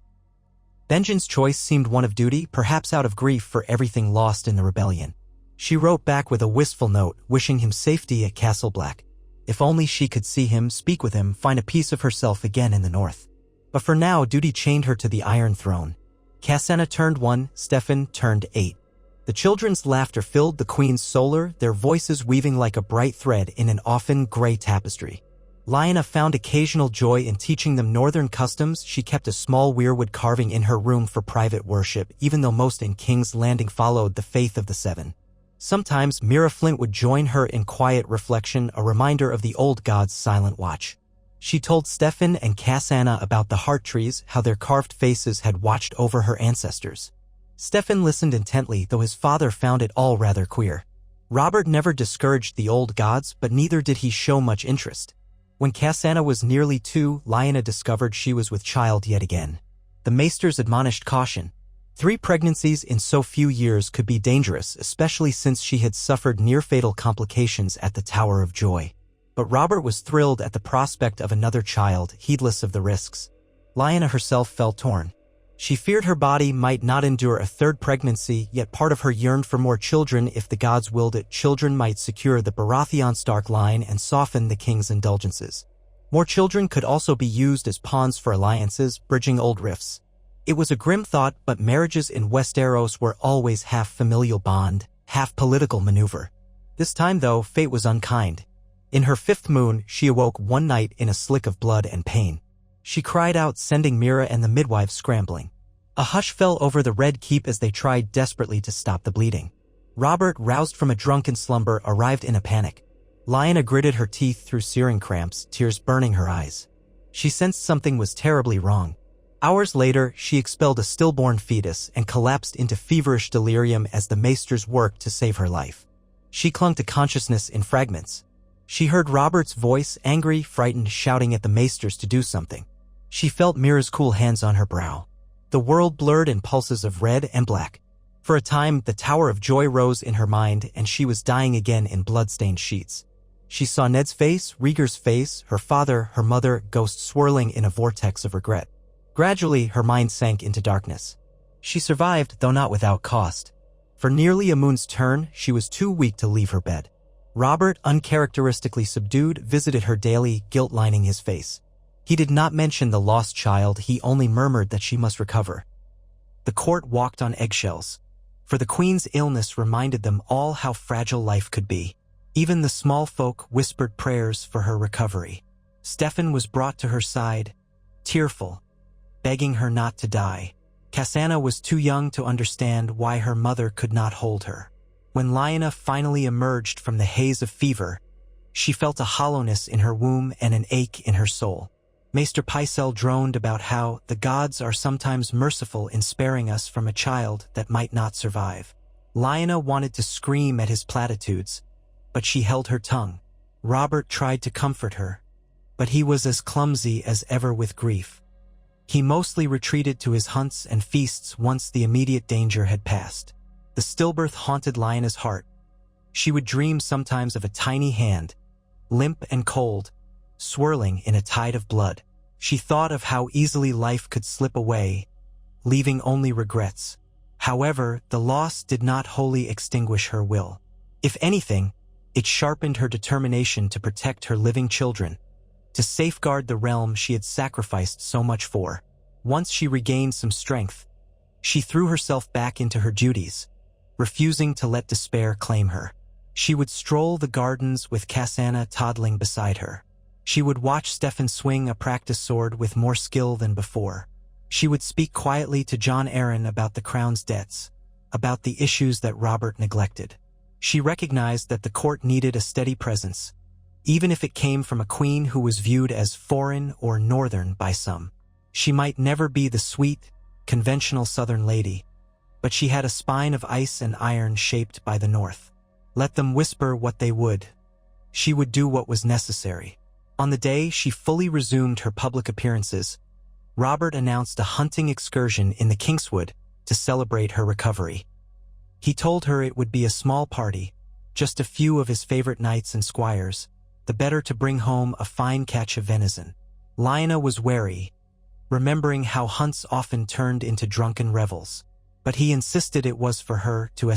Benjen's choice seemed one of duty, perhaps out of grief for everything lost in the rebellion. She wrote back with a wistful note, wishing him safety at Castle Black. If only she could see him, speak with him, find a piece of herself again in the North. But for now, duty chained her to the Iron Throne. Cassandra turned 1, Stefan turned 8. The children's laughter filled the Queen's solar, their voices weaving like a bright thread in an often gray tapestry. Lyanna found occasional joy in teaching them northern customs. She kept a small weirwood carving in her room for private worship, even though most in King's Landing followed the faith of the Seven. Sometimes Mira Flint would join her in quiet reflection, a reminder of the old god's silent watch. She told Stefan and Cassandra about the heart trees, how their carved faces had watched over her ancestors. Stefan listened intently, though his father found it all rather queer. Robert never discouraged the old gods, but neither did he show much interest. When Cassandra was nearly 2, Lyanna discovered she was with child yet again. The maesters admonished caution. 3 pregnancies in so few years could be dangerous, especially since she had suffered near-fatal complications at the Tower of Joy. But Robert was thrilled at the prospect of another child, heedless of the risks. Lyanna herself felt torn. She feared her body might not endure a 3rd pregnancy, yet part of her yearned for more children. If the gods willed it, children might secure the Baratheon Stark line and soften the king's indulgences. More children could also be used as pawns for alliances, bridging old rifts. It was a grim thought, but marriages in Westeros were always half familial bond, half political maneuver. This time, though, fate was unkind. In her 5th moon, she awoke one night in a slick of blood and pain. She cried out, sending Mira and the midwives scrambling. A hush fell over the Red Keep as they tried desperately to stop the bleeding. Robert, roused from a drunken slumber, arrived in a panic. Lyanna gritted her teeth through searing cramps, tears burning her eyes. She sensed something was terribly wrong. Hours later, she expelled a stillborn fetus and collapsed into feverish delirium as the maesters worked to save her life. She clung to consciousness in fragments. She heard Robert's voice, angry, frightened, shouting at the maesters to do something. She felt Mira's cool hands on her brow. The world blurred in pulses of red and black. For a time, the Tower of Joy rose in her mind, and she was dying again in blood-stained sheets. She saw Ned's face, Rhaegar's face, her father, her mother, ghosts swirling in a vortex of regret. Gradually, her mind sank into darkness. She survived, though not without cost. For nearly a moon's turn, she was too weak to leave her bed. Robert, uncharacteristically subdued, visited her daily, guilt lining his face. He did not mention the lost child, he only murmured that she must recover. The court walked on eggshells. For the Queen's illness reminded them all how fragile life could be. Even the small folk whispered prayers for her recovery. Stefan was brought to her side, tearful, begging her not to die. Cassandra was too young to understand why her mother could not hold her. When Lyanna finally emerged from the haze of fever, she felt a hollowness in her womb and an ache in her soul. Maester Pycelle droned about how the gods are sometimes merciful in sparing us from a child that might not survive. Lyanna wanted to scream at his platitudes, but she held her tongue. Robert tried to comfort her, but he was as clumsy as ever with grief. He mostly retreated to his hunts and feasts once the immediate danger had passed. The stillbirth haunted Lyanna's heart. She would dream sometimes of a tiny hand, limp and cold, swirling in a tide of blood. She thought of how easily life could slip away, leaving only regrets. However, the loss did not wholly extinguish her will. If anything, it sharpened her determination to protect her living children, to safeguard the realm she had sacrificed so much for. Once she regained some strength, she threw herself back into her duties. refusing to let despair claim her. She would stroll the gardens with Cassandra toddling beside her. She would watch Stefan swing a practice sword with more skill than before. She would speak quietly to Jon Arryn about the crown's debts, about the issues that Robert neglected. She recognized that the court needed a steady presence, even if it came from a queen who was viewed as foreign or northern by some. She might never be the sweet, conventional southern lady, but she had a spine of ice and iron shaped by the north. Let them whisper what they would. She would do what was necessary. On the day she fully resumed her public appearances, Robert announced a hunting excursion in the Kingswood to celebrate her recovery. He told her it would be a small party, just a few of his favorite knights and squires, the better to bring home a fine catch of venison. Lyanna was wary, remembering how hunts often turned into drunken revels, but he insisted it was for her to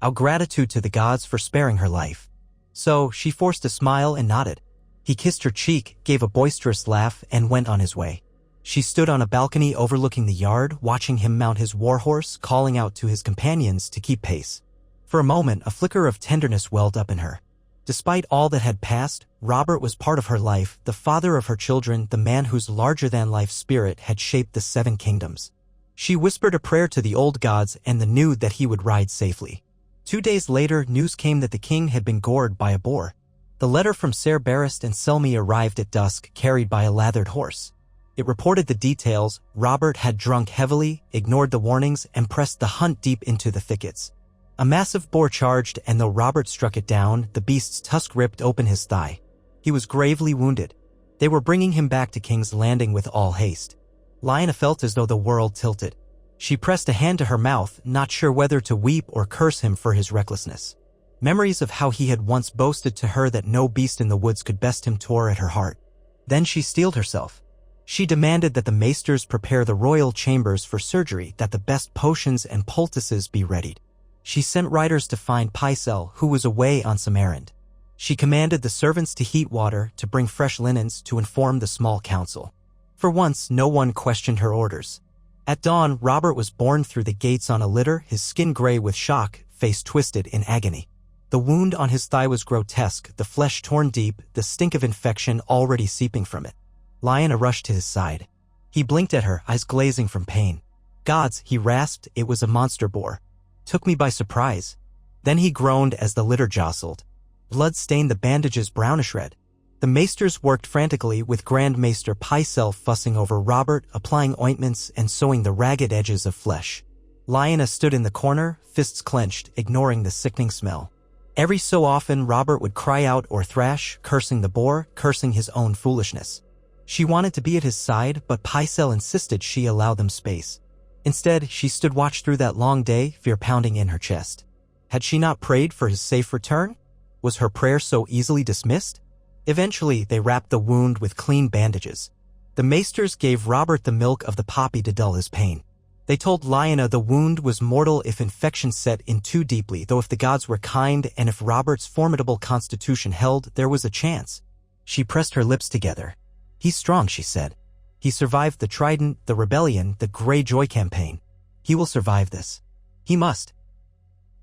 our gratitude to the gods for sparing her life. So she forced a smile and nodded. He kissed her cheek, gave a boisterous laugh, and went on his way. She stood on a balcony overlooking the yard, watching him mount his warhorse, calling out to his companions to keep pace. For a moment, a flicker of tenderness welled up in her. Despite all that had passed, Robert was part of her life, the father of her children, the man whose larger-than-life spirit had shaped the Seven Kingdoms. She whispered a prayer to the old gods and knew that he would ride safely. 2 days later, news came that the king had been gored by a boar. The letter from Ser Barristan and Selmy arrived at dusk, carried by a lathered horse. It reported the details. Robert had drunk heavily, ignored the warnings, and pressed the hunt deep into the thickets. A massive boar charged, and though Robert struck it down, the beast's tusk ripped open his thigh. He was gravely wounded. They were bringing him back to King's Landing with all haste. Lyanna felt as though the world tilted. She pressed a hand to her mouth, not sure whether to weep or curse him for his recklessness. Memories of how he had once boasted to her that no beast in the woods could best him tore at her heart. Then she steeled herself. She demanded that the maesters prepare the royal chambers for surgery, that the best potions and poultices be readied. She sent riders to find Pycelle, who was away on some errand. She commanded the servants to heat water, to bring fresh linens, to inform the small council. For once, no one questioned her orders. At dawn, Robert was borne through the gates on a litter, his skin gray with shock, face twisted in agony. The wound on his thigh was grotesque, the flesh torn deep, the stink of infection already seeping from it. Lyanna rushed to his side. He blinked at her, eyes glazing from pain. Gods, he rasped, it was a monster boar. Took me by surprise. Then he groaned as the litter jostled. Blood stained the bandages brownish red. The maesters worked frantically, with Grand Maester Pycelle fussing over Robert, applying ointments and sewing the ragged edges of flesh. Lyanna stood in the corner, fists clenched, ignoring the sickening smell. Every so often, Robert would cry out or thrash, cursing the boar, cursing his own foolishness. She wanted to be at his side, but Pycelle insisted she allow them space. Instead, she stood watch through that long day, fear pounding in her chest. Had she not prayed for his safe return? Was her prayer so easily dismissed? Eventually, they wrapped the wound with clean bandages. The maesters gave Robert the milk of the poppy to dull his pain. They told Lyanna the wound was mortal if infection set in too deeply, though if the gods were kind and if Robert's formidable constitution held, there was a chance. She pressed her lips together. He's strong, she said. He survived the Trident, the rebellion, the Greyjoy campaign. He will survive this. He must.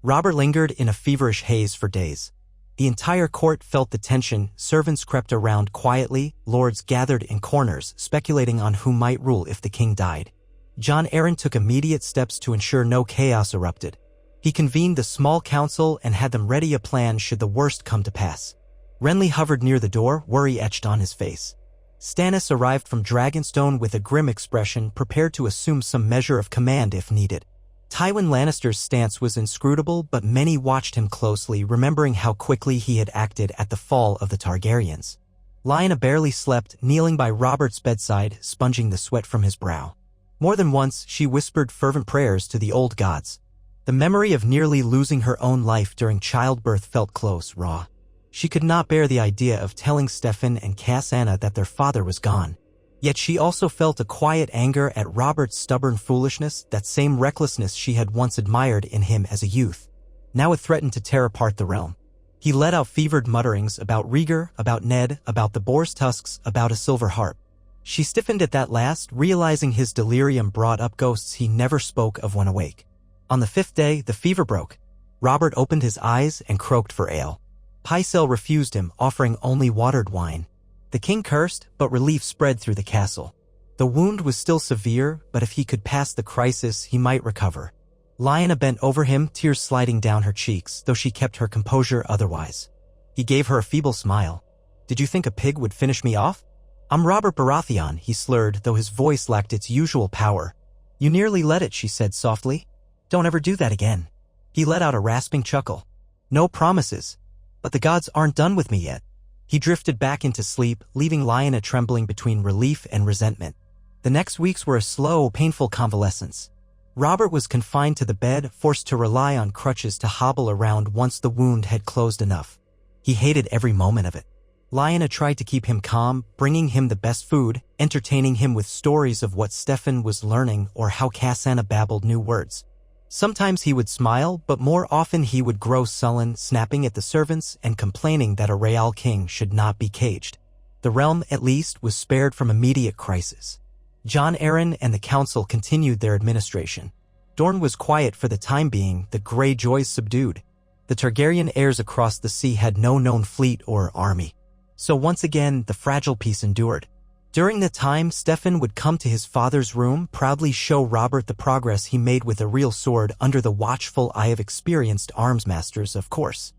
Robert lingered in a feverish haze for days. The entire court felt the tension, servants crept around quietly, lords gathered in corners, speculating on who might rule if the king died. Jon Arryn took immediate steps to ensure no chaos erupted. He convened the small council and had them ready a plan should the worst come to pass. Renly hovered near the door, worry etched on his face. Stannis arrived from Dragonstone with a grim expression, prepared to assume some measure of command if needed. Tywin Lannister's stance was inscrutable, but many watched him closely, remembering how quickly he had acted at the fall of the Targaryens. Lyanna barely slept, kneeling by Robert's bedside, sponging the sweat from his brow. More than once, she whispered fervent prayers to the old gods. The memory of nearly losing her own life during childbirth felt close, raw. She could not bear the idea of telling Stefan and Cassandra that their father was gone. Yet she also felt a quiet anger at Robert's stubborn foolishness, that same recklessness she had once admired in him as a youth. Now it threatened to tear apart the realm. He let out fevered mutterings about Rhaegar, about Ned, about the boar's tusks, about a silver harp. She stiffened at that last, realizing his delirium brought up ghosts he never spoke of when awake. On the 5th day, the fever broke. Robert opened his eyes and croaked for ale. Pycelle refused him, offering only watered wine. The king cursed, but relief spread through the castle. The wound was still severe, but if he could pass the crisis, he might recover. Lyanna bent over him, tears sliding down her cheeks, though she kept her composure otherwise. He gave her a feeble smile. "Did you think a pig would finish me off?" "I'm Robert Baratheon," he slurred, though his voice lacked its usual power. "You nearly let it," she said softly. "Don't ever do that again." He let out a rasping chuckle. "No promises. But the gods aren't done with me yet." He drifted back into sleep, leaving Lyanna trembling between relief and resentment. The next weeks were a slow, painful convalescence. Robert was confined to the bed, forced to rely on crutches to hobble around once the wound had closed enough. He hated every moment of it. Lyanna tried to keep him calm, bringing him the best food, entertaining him with stories of what Stefan was learning or how Cassandra babbled new words. Sometimes he would smile, but more often he would grow sullen, snapping at the servants and complaining that a real king should not be caged. The realm, at least, was spared from immediate crisis. Jon Arryn and the council continued their administration. Dorne was quiet for the time being, the Greyjoys subdued. The Targaryen heirs across the sea had no known fleet or army. So once again, the fragile peace endured. During the time, Stefan would come to his father's room, proudly show Robert the progress he made with a real sword under the watchful eye of experienced arms masters, of course.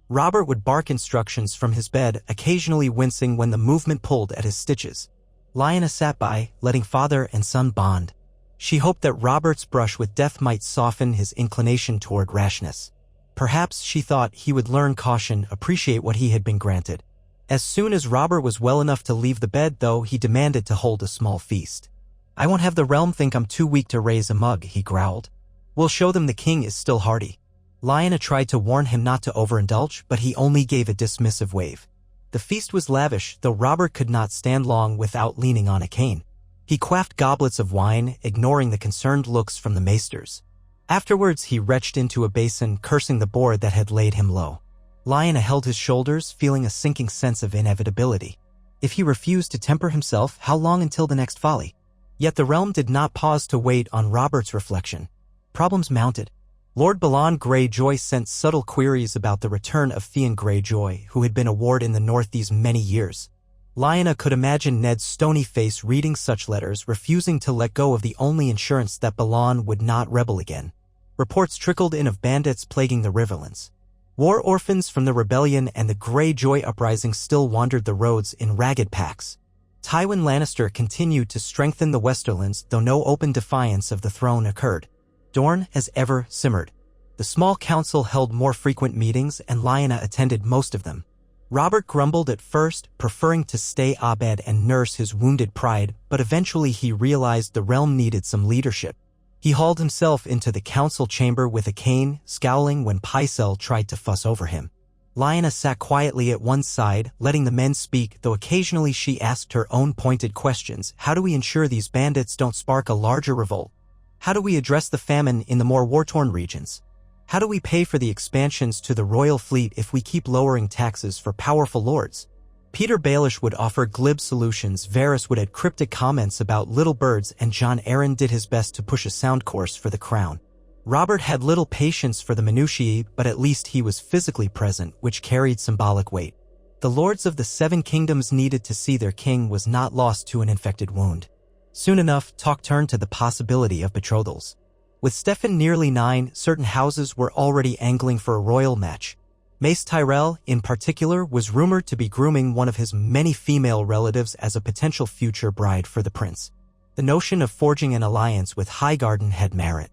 Robert would bark instructions from his bed, occasionally wincing when the movement pulled at his stitches. Lyanna sat by, letting father and son bond. She hoped that Robert's brush with death might soften his inclination toward rashness. Perhaps she thought he would learn caution, appreciate what he had been granted. As soon as Robert was well enough to leave the bed, though, he demanded to hold a small feast. "I won't have the realm think I'm too weak to raise a mug," he growled. "We'll show them the king is still hardy." Lyanna tried to warn him not to overindulge, but he only gave a dismissive wave. The feast was lavish, though Robert could not stand long without leaning on a cane. He quaffed goblets of wine, ignoring the concerned looks from the maesters. Afterwards, he retched into a basin, cursing the boar that had laid him low. Lyanna held his shoulders, feeling a sinking sense of inevitability. If he refused to temper himself, how long until the next folly? Yet the realm did not pause to wait on Robert's reflection. Problems mounted. Lord Balon Greyjoy sent subtle queries about the return of Theon Greyjoy, who had been a ward in the north these many years. Lyanna could imagine Ned's stony face reading such letters, refusing to let go of the only insurance that Balon would not rebel again. Reports trickled in of bandits plaguing the Riverlands. War orphans from the rebellion and the Greyjoy uprising still wandered the roads in ragged packs. Tywin Lannister continued to strengthen the Westerlands, though no open defiance of the throne occurred. Dorne, as ever, simmered. The small council held more frequent meetings, and Lyanna attended most of them. Robert grumbled at first, preferring to stay abed and nurse his wounded pride, but eventually he realized the realm needed some leadership. He hauled himself into the council chamber with a cane, scowling when Pycelle tried to fuss over him. Lyanna sat quietly at one side, letting the men speak, though occasionally she asked her own pointed questions. How do we ensure these bandits don't spark a larger revolt? How do we address the famine in the more war-torn regions? How do we pay for the expansions to the royal fleet if we keep lowering taxes for powerful lords? Peter Baelish would offer glib solutions, Varys would add cryptic comments about little birds, and Jon Arryn did his best to push a sound course for the crown. Robert had little patience for the minutiae, but at least he was physically present, which carried symbolic weight. The lords of the Seven Kingdoms needed to see their king was not lost to an infected wound. Soon enough, talk turned to the possibility of betrothals. With Stefan nearly 9, certain houses were already angling for a royal match. Mace Tyrell, in particular, was rumored to be grooming one of his many female relatives as a potential future bride for the prince. The notion of forging an alliance with Highgarden had merit.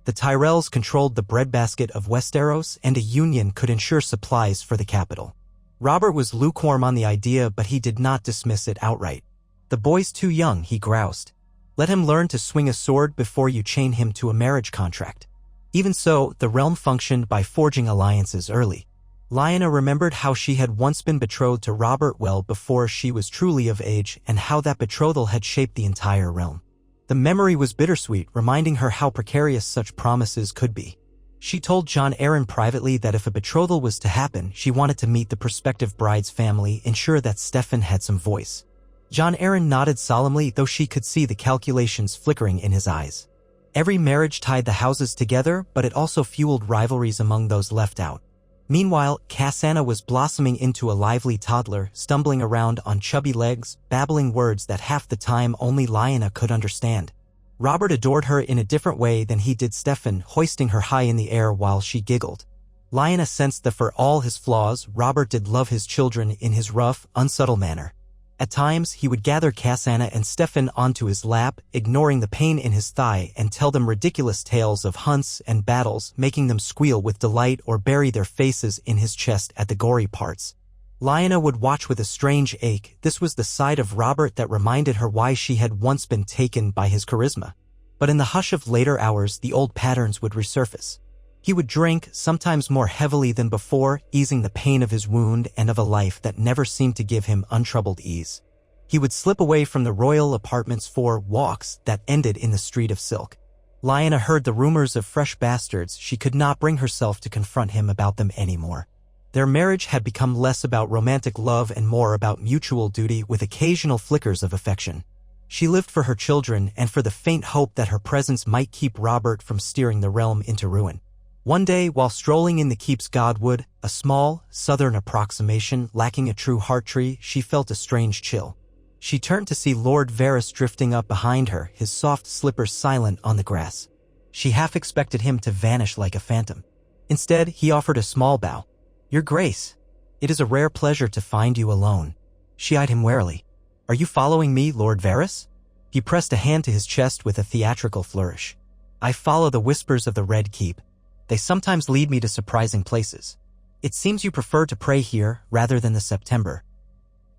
The Tyrells controlled the breadbasket of Westeros, and a union could ensure supplies for the capital. Robert was lukewarm on the idea, but he did not dismiss it outright. "The boy's too young," he groused. "Let him learn to swing a sword before you chain him to a marriage contract." Even so, the realm functioned by forging alliances early. Lyanna remembered how she had once been betrothed to Robert well before she was truly of age, and how that betrothal had shaped the entire realm. The memory was bittersweet, reminding her how precarious such promises could be. She told Jon Arryn privately that if a betrothal was to happen, she wanted to meet the prospective bride's family, ensure that Stefan had some voice. Jon Arryn nodded solemnly, though she could see the calculations flickering in his eyes. Every marriage tied the houses together, but it also fueled rivalries among those left out. Meanwhile, Lyanna was blossoming into a lively toddler, stumbling around on chubby legs, babbling words that half the time only Lyanna could understand. Robert adored her in a different way than he did Stefan, hoisting her high in the air while she giggled. Lyanna sensed that for all his flaws, Robert did love his children in his rough, unsubtle manner. At times, he would gather Lyanna and Stefan onto his lap, ignoring the pain in his thigh, and tell them ridiculous tales of hunts and battles, making them squeal with delight or bury their faces in his chest at the gory parts. Lyanna would watch with a strange ache. This was the side of Robert that reminded her why she had once been taken by his charisma. But in the hush of later hours, the old patterns would resurface. He would drink, sometimes more heavily than before, easing the pain of his wound and of a life that never seemed to give him untroubled ease. He would slip away from the royal apartments for walks that ended in the street of silk. Lyanna heard the rumors of fresh bastards. She could not bring herself to confront him about them anymore. Their marriage had become less about romantic love and more about mutual duty, with occasional flickers of affection. She lived for her children and for the faint hope that her presence might keep Robert from steering the realm into ruin. One day, while strolling in the keep's godwood, a small, southern approximation lacking a true heart tree, she felt a strange chill. She turned to see Lord Varys drifting up behind her, his soft slippers silent on the grass. She half expected him to vanish like a phantom. Instead, he offered a small bow. "Your Grace, it is a rare pleasure to find you alone." She eyed him warily. "Are you following me, Lord Varys?" He pressed a hand to his chest with a theatrical flourish. "I follow the whispers of the Red Keep. They sometimes lead me to surprising places. It seems you prefer to pray here rather than the September."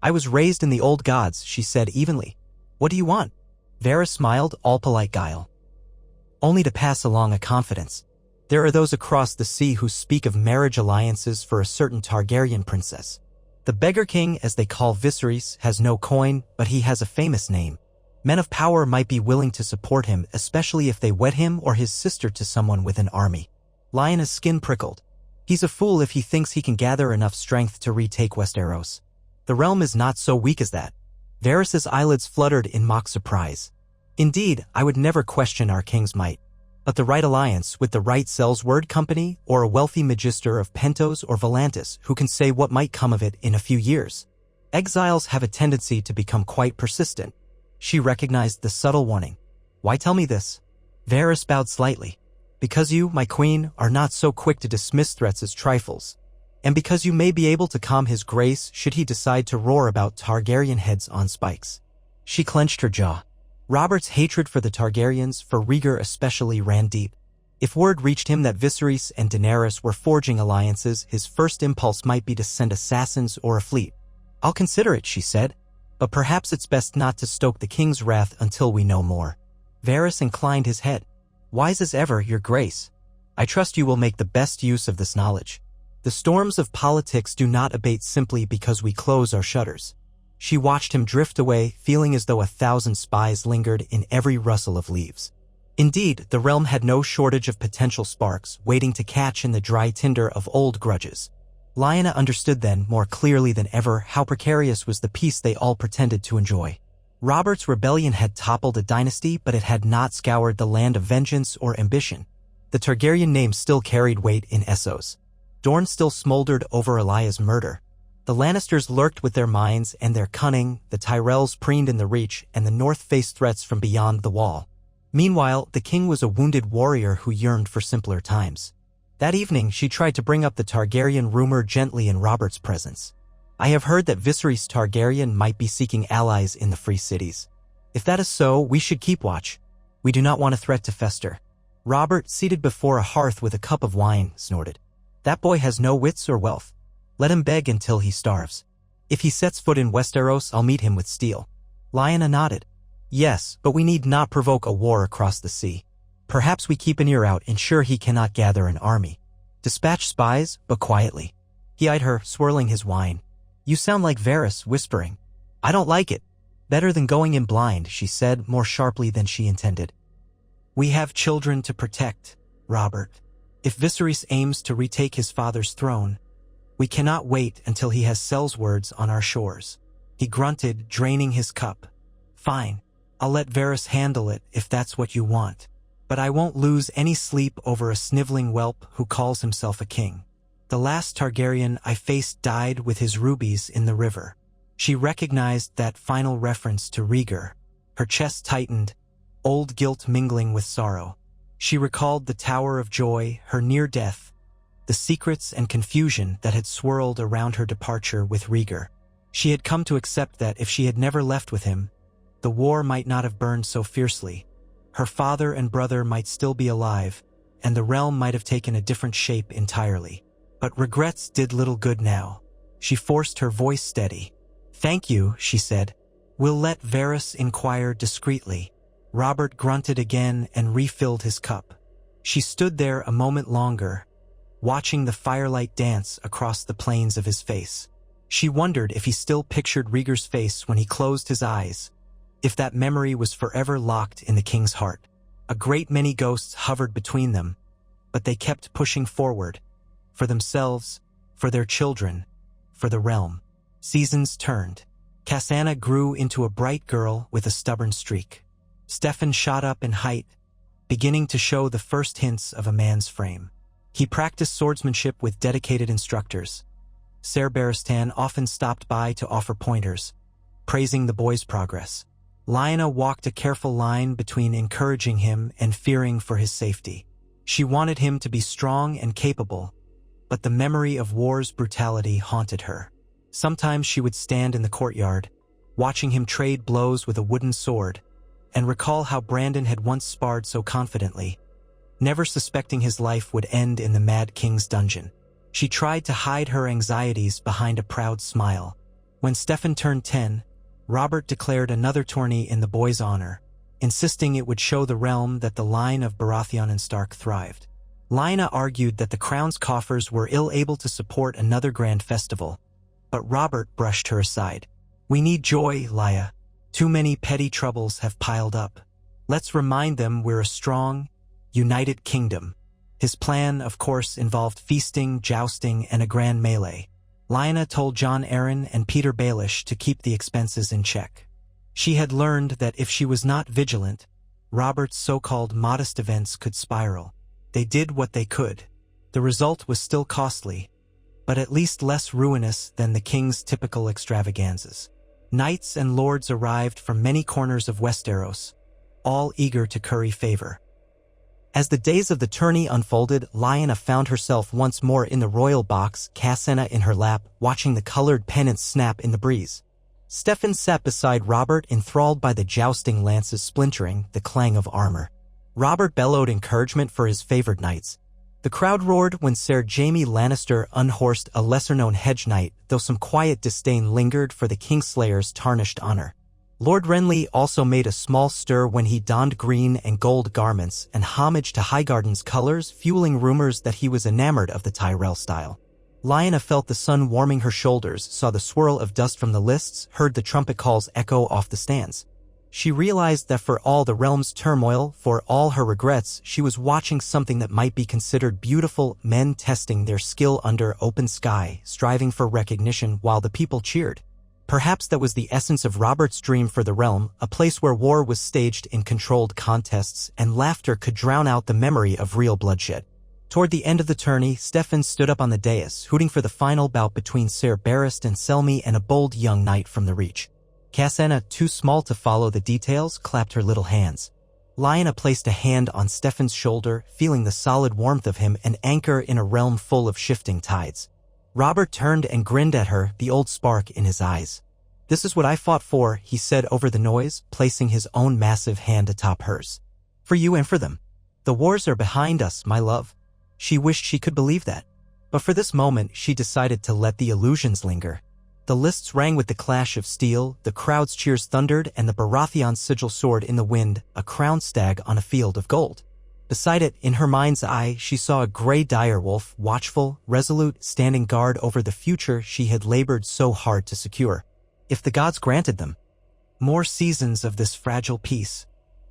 "I was raised in the old gods," she said evenly. "What do you want?" Varys smiled, all polite guile. "Only to pass along a confidence. There are those across the sea who speak of marriage alliances for a certain Targaryen princess. The beggar king, as they call Viserys, has no coin, but he has a famous name. Men of power might be willing to support him, especially if they wed him or his sister to someone with an army." Lyanna's skin prickled. "He's a fool if he thinks he can gather enough strength to retake Westeros. The realm is not so weak as that." Varys's eyelids fluttered in mock surprise. "Indeed, I would never question our king's might. But the right alliance with the right Sellsword Company or a wealthy magister of Pentos or Volantis, who can say what might come of it in a few years? Exiles have a tendency to become quite persistent." She recognized the subtle warning. "Why tell me this?" Varys bowed slightly. "Because you, my queen, are not so quick to dismiss threats as trifles. And because you may be able to calm his grace should he decide to roar about Targaryen heads on spikes." She clenched her jaw. Robert's hatred for the Targaryens, for Rhaegar especially, ran deep. If word reached him that Viserys and Daenerys were forging alliances, his first impulse might be to send assassins or a fleet. "I'll consider it," she said. "But perhaps it's best not to stoke the king's wrath until we know more." Varys inclined his head. "Wise as ever, Your Grace. I trust you will make the best use of this knowledge. The storms of politics do not abate simply because we close our shutters." She watched him drift away, feeling as though 1,000 spies lingered in every rustle of leaves. Indeed, the realm had no shortage of potential sparks, waiting to catch in the dry tinder of old grudges. Lyanna understood then, more clearly than ever, how precarious was the peace they all pretended to enjoy. Robert's rebellion had toppled a dynasty, but it had not scoured the land of vengeance or ambition. The Targaryen name still carried weight in Essos. Dorne still smoldered over Elaya's murder. The Lannisters lurked with their minds and their cunning, the Tyrells preened in the Reach, and the North faced threats from beyond the Wall. Meanwhile, the king was a wounded warrior who yearned for simpler times. That evening, she tried to bring up the Targaryen rumor gently in Robert's presence. "I have heard that Viserys Targaryen might be seeking allies in the Free Cities. If that is so, we should keep watch. We do not want a threat to fester." Robert, seated before a hearth with a cup of wine, snorted. "That boy has no wits or wealth. Let him beg until he starves. If he sets foot in Westeros, I'll meet him with steel." Lyanna nodded. "Yes, but we need not provoke a war across the sea. Perhaps we keep an ear out, ensure he cannot gather an army. Dispatch spies, but quietly." He eyed her, swirling his wine. "You sound like Varys, whispering." "I don't like it." "Better than going in blind," she said, more sharply than she intended. "We have children to protect, Robert. If Viserys aims to retake his father's throne, we cannot wait until he has Sellswords on our shores." He grunted, draining his cup. "Fine. I'll let Varys handle it if that's what you want. but I won't lose any sleep over a sniveling whelp who calls himself a king. The last Targaryen I faced died with his rubies in the river." She recognized that final reference to Rhaegar. Her chest tightened, old guilt mingling with sorrow. She recalled the Tower of Joy, her near death, the secrets and confusion that had swirled around her departure with Rhaegar. She had come to accept that if she had never left with him, the war might not have burned so fiercely. Her father and brother might still be alive, and the realm might have taken a different shape entirely. But regrets did little good now. She forced her voice steady. "Thank you," she said. "We'll let Varys inquire discreetly." Robert grunted again and refilled his cup. She stood there a moment longer, watching the firelight dance across the planes of his face. She wondered if he still pictured Rhaegar's face when he closed his eyes, if that memory was forever locked in the king's heart. A great many ghosts hovered between them, but they kept pushing forward, for themselves, for their children, for the realm. Seasons turned. Cassandra grew into a bright girl with a stubborn streak. Stefan shot up in height, beginning to show the first hints of a man's frame. He practiced swordsmanship with dedicated instructors. Ser Baratheon often stopped by to offer pointers, praising the boy's progress. Lyanna walked a careful line between encouraging him and fearing for his safety. She wanted him to be strong and capable, but the memory of war's brutality haunted her. Sometimes she would stand in the courtyard, watching him trade blows with a wooden sword, and recall how Brandon had once sparred so confidently, never suspecting his life would end in the Mad King's dungeon. She tried to hide her anxieties behind a proud smile. When Stefan turned 10, Robert declared another tourney in the boy's honor, insisting it would show the realm that the line of Baratheon and Stark thrived. Lyanna argued that the crown's coffers were ill-able to support another grand festival, but Robert brushed her aside. "We need joy, Lya. Too many petty troubles have piled up. Let's remind them we're a strong, united kingdom." His plan, of course, involved feasting, jousting, and a grand melee. Lyanna told Jon Arryn and Peter Baelish to keep the expenses in check. She had learned that if she was not vigilant, Robert's so-called modest events could spiral. They did what they could. The result was still costly, but at least less ruinous than the king's typical extravaganzas. Knights and lords arrived from many corners of Westeros, all eager to curry favor. As the days of the tourney unfolded, Lyanna found herself once more in the royal box, Cassandra in her lap, watching the colored pennants snap in the breeze. Stefan sat beside Robert, enthralled by the jousting lances splintering, the clang of armor. Robert bellowed encouragement for his favored knights. The crowd roared when Ser Jaime Lannister unhorsed a lesser-known hedge knight, though some quiet disdain lingered for the Kingslayer's tarnished honor. Lord Renly also made a small stir when he donned green and gold garments and homage to Highgarden's colors, fueling rumors that he was enamored of the Tyrell style. Lyanna felt the sun warming her shoulders, saw the swirl of dust from the lists, heard the trumpet calls echo off the stands. She realized that for all the realm's turmoil, for all her regrets, she was watching something that might be considered beautiful, men testing their skill under open sky, striving for recognition while the people cheered. Perhaps that was the essence of Robert's dream for the realm, a place where war was staged in controlled contests and laughter could drown out the memory of real bloodshed. Toward the end of the tourney, Stefan stood up on the dais, hooting for the final bout between Ser Barristan Selmy and a bold young knight from the Reach. Cassandra, too small to follow the details, clapped her little hands. Lyanna placed a hand on Stefan's shoulder, feeling the solid warmth of him, an anchor in a realm full of shifting tides. Robert turned and grinned at her, the old spark in his eyes. "This is what I fought for," he said over the noise, placing his own massive hand atop hers. "For you and for them. The wars are behind us, my love." She wished she could believe that. But for this moment, she decided to let the illusions linger. The lists rang with the clash of steel, the crowd's cheers thundered, and the Baratheon sigil soared in the wind, a crowned stag on a field of gold. Beside it, in her mind's eye, she saw a gray direwolf, watchful, resolute, standing guard over the future she had labored so hard to secure. If the gods granted them more seasons of this fragile peace,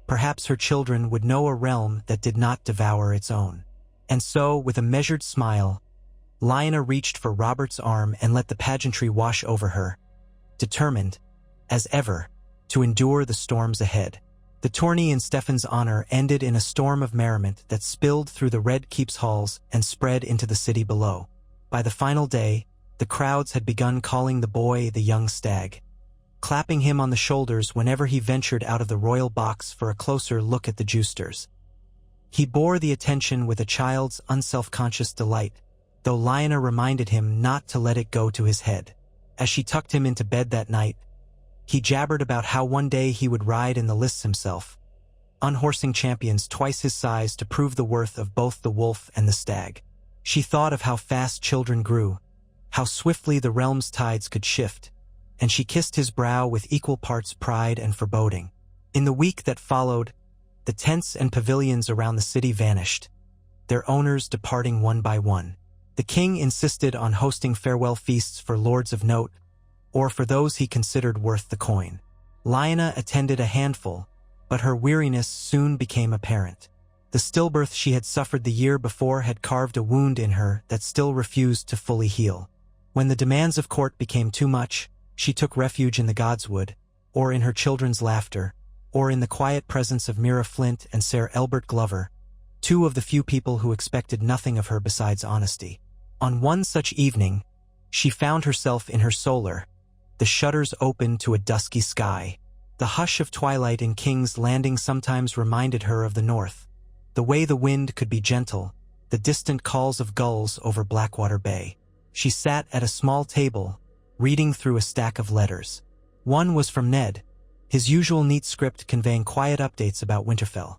perhaps her children would know a realm that did not devour its own. And so, with a measured smile, Lyanna reached for Robert's arm and let the pageantry wash over her, determined, as ever, to endure the storms ahead. The tourney in Stefan's honor ended in a storm of merriment that spilled through the Red Keep's halls and spread into the city below. By the final day, the crowds had begun calling the boy the young stag, clapping him on the shoulders whenever he ventured out of the royal box for a closer look at the jousters. He bore the attention with a child's unself-conscious delight, though Lyanna reminded him not to let it go to his head. As she tucked him into bed that night, he jabbered about how one day he would ride in the lists himself, unhorsing champions twice his size to prove the worth of both the wolf and the stag. She thought of how fast children grew, how swiftly the realm's tides could shift, and she kissed his brow with equal parts pride and foreboding. In the week that followed, the tents and pavilions around the city vanished, their owners departing one by one. The king insisted on hosting farewell feasts for lords of note, or for those he considered worth the coin. Lyanna attended a handful, but her weariness soon became apparent. The stillbirth she had suffered the year before had carved a wound in her that still refused to fully heal. When the demands of court became too much, she took refuge in the Godswood, or in her children's laughter, or in the quiet presence of Mira Flint and Sir Elbert Glover, two of the few people who expected nothing of her besides honesty. On one such evening, she found herself in her solar, the shutters open to a dusky sky. The hush of twilight in King's Landing sometimes reminded her of the north, the way the wind could be gentle, the distant calls of gulls over Blackwater Bay. She sat at a small table, reading through a stack of letters. One was from Ned, his usual neat script conveying quiet updates about Winterfell.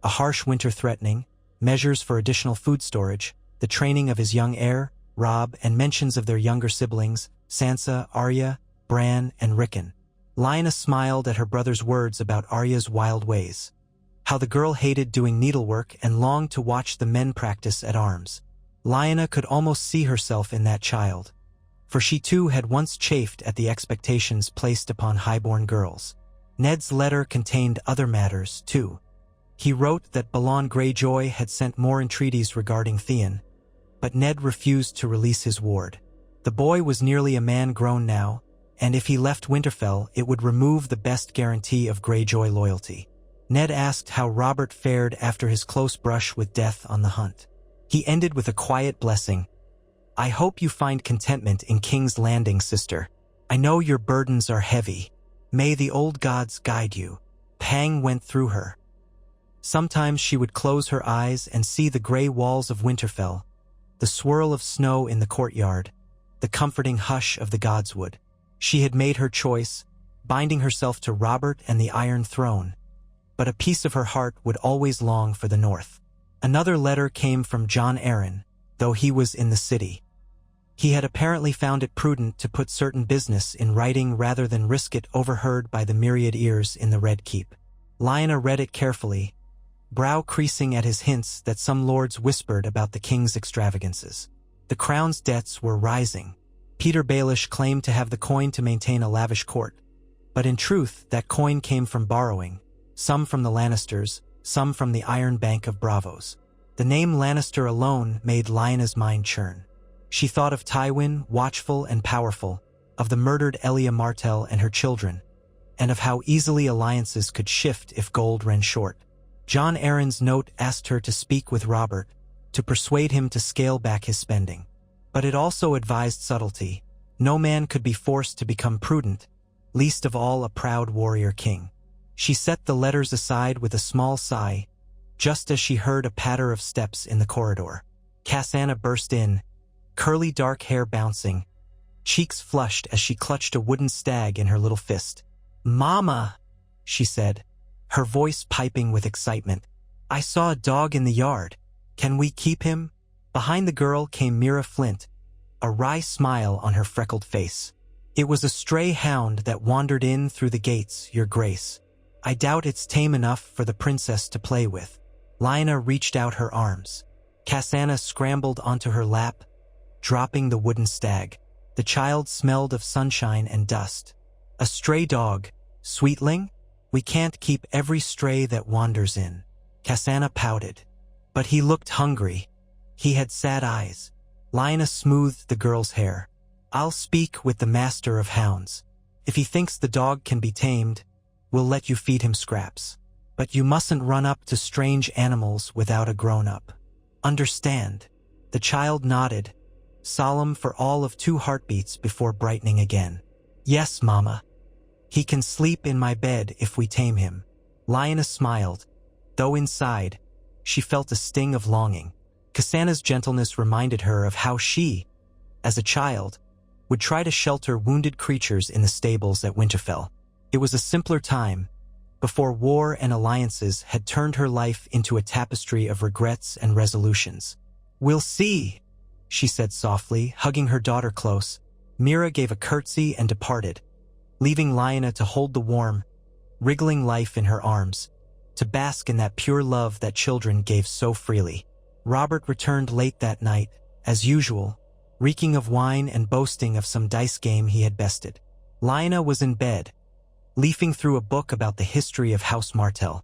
A harsh winter threatening, measures for additional food storage, the training of his young heir, Robb, and mentions of their younger siblings, Sansa, Arya, Bran, and Rickon. Lyanna smiled at her brother's words about Arya's wild ways, how the girl hated doing needlework and longed to watch the men practice at arms. Lyanna could almost see herself in that child, for she too had once chafed at the expectations placed upon highborn girls. Ned's letter contained other matters, too. He wrote that Balon Greyjoy had sent more entreaties regarding Theon, but Ned refused to release his ward. The boy was nearly a man grown now, and if he left Winterfell, it would remove the best guarantee of Greyjoy loyalty. Ned asked how Robert fared after his close brush with death on the hunt. He ended with a quiet blessing. "I hope you find contentment in King's Landing, sister. I know your burdens are heavy. May the old gods guide you." Pang went through her. Sometimes she would close her eyes and see the gray walls of Winterfell, the swirl of snow in the courtyard, the comforting hush of the Godswood. She had made her choice, binding herself to Robert and the Iron Throne, but a piece of her heart would always long for the north. Another letter came from John Arryn, though he was in the city. He had apparently found it prudent to put certain business in writing rather than risk it overheard by the myriad ears in the Red Keep. Lyanna read it carefully, brow creasing at his hints that some lords whispered about the king's extravagances. The crown's debts were rising. Peter Baelish claimed to have the coin to maintain a lavish court, but in truth that coin came from borrowing, some from the Lannisters, some from the Iron Bank of Bravos. The name Lannister alone made Lyanna's mind churn. She thought of Tywin, watchful and powerful, of the murdered Elia Martell and her children, and of how easily alliances could shift if gold ran short. John Arryn's note asked her to speak with Robert, to persuade him to scale back his spending. But it also advised subtlety. No man could be forced to become prudent, least of all a proud warrior king. She set the letters aside with a small sigh, just as she heard a patter of steps in the corridor. Cassandra burst in, curly dark hair bouncing, cheeks flushed as she clutched a wooden stag in her little fist. "Mama," she said, her voice piping with excitement. "I saw a dog in the yard. Can we keep him?" Behind the girl came Mira Flint, a wry smile on her freckled face. "It was a stray hound that wandered in through the gates, your grace. I doubt it's tame enough for the princess to play with." Lyanna reached out her arms. Cassandra scrambled onto her lap, dropping the wooden stag. The child smelled of sunshine and dust. "A stray dog, sweetling? We can't keep every stray that wanders in." Cassandra pouted. But he looked hungry. He had sad eyes. Lyanna smoothed the girl's hair. "I'll speak with the master of hounds. If he thinks the dog can be tamed, we'll let you feed him scraps." But you mustn't run up to strange animals without a grown-up. Understand? The child nodded, solemn for all of 2 heartbeats before brightening again. Yes, Mama. He can sleep in my bed if we tame him. Lyanna smiled, though inside, she felt a sting of longing. Cassandra's gentleness reminded her of how she, as a child, would try to shelter wounded creatures in the stables at Winterfell. It was a simpler time, before war and alliances had turned her life into a tapestry of regrets and resolutions. We'll see, she said softly, hugging her daughter close. Mira gave a curtsy and departed, leaving Lyanna to hold the warm, wriggling life in her arms, to bask in that pure love that children gave so freely. Robert returned late that night, as usual, reeking of wine and boasting of some dice game he had bested. Lyanna was in bed, leafing through a book about the history of House Martell.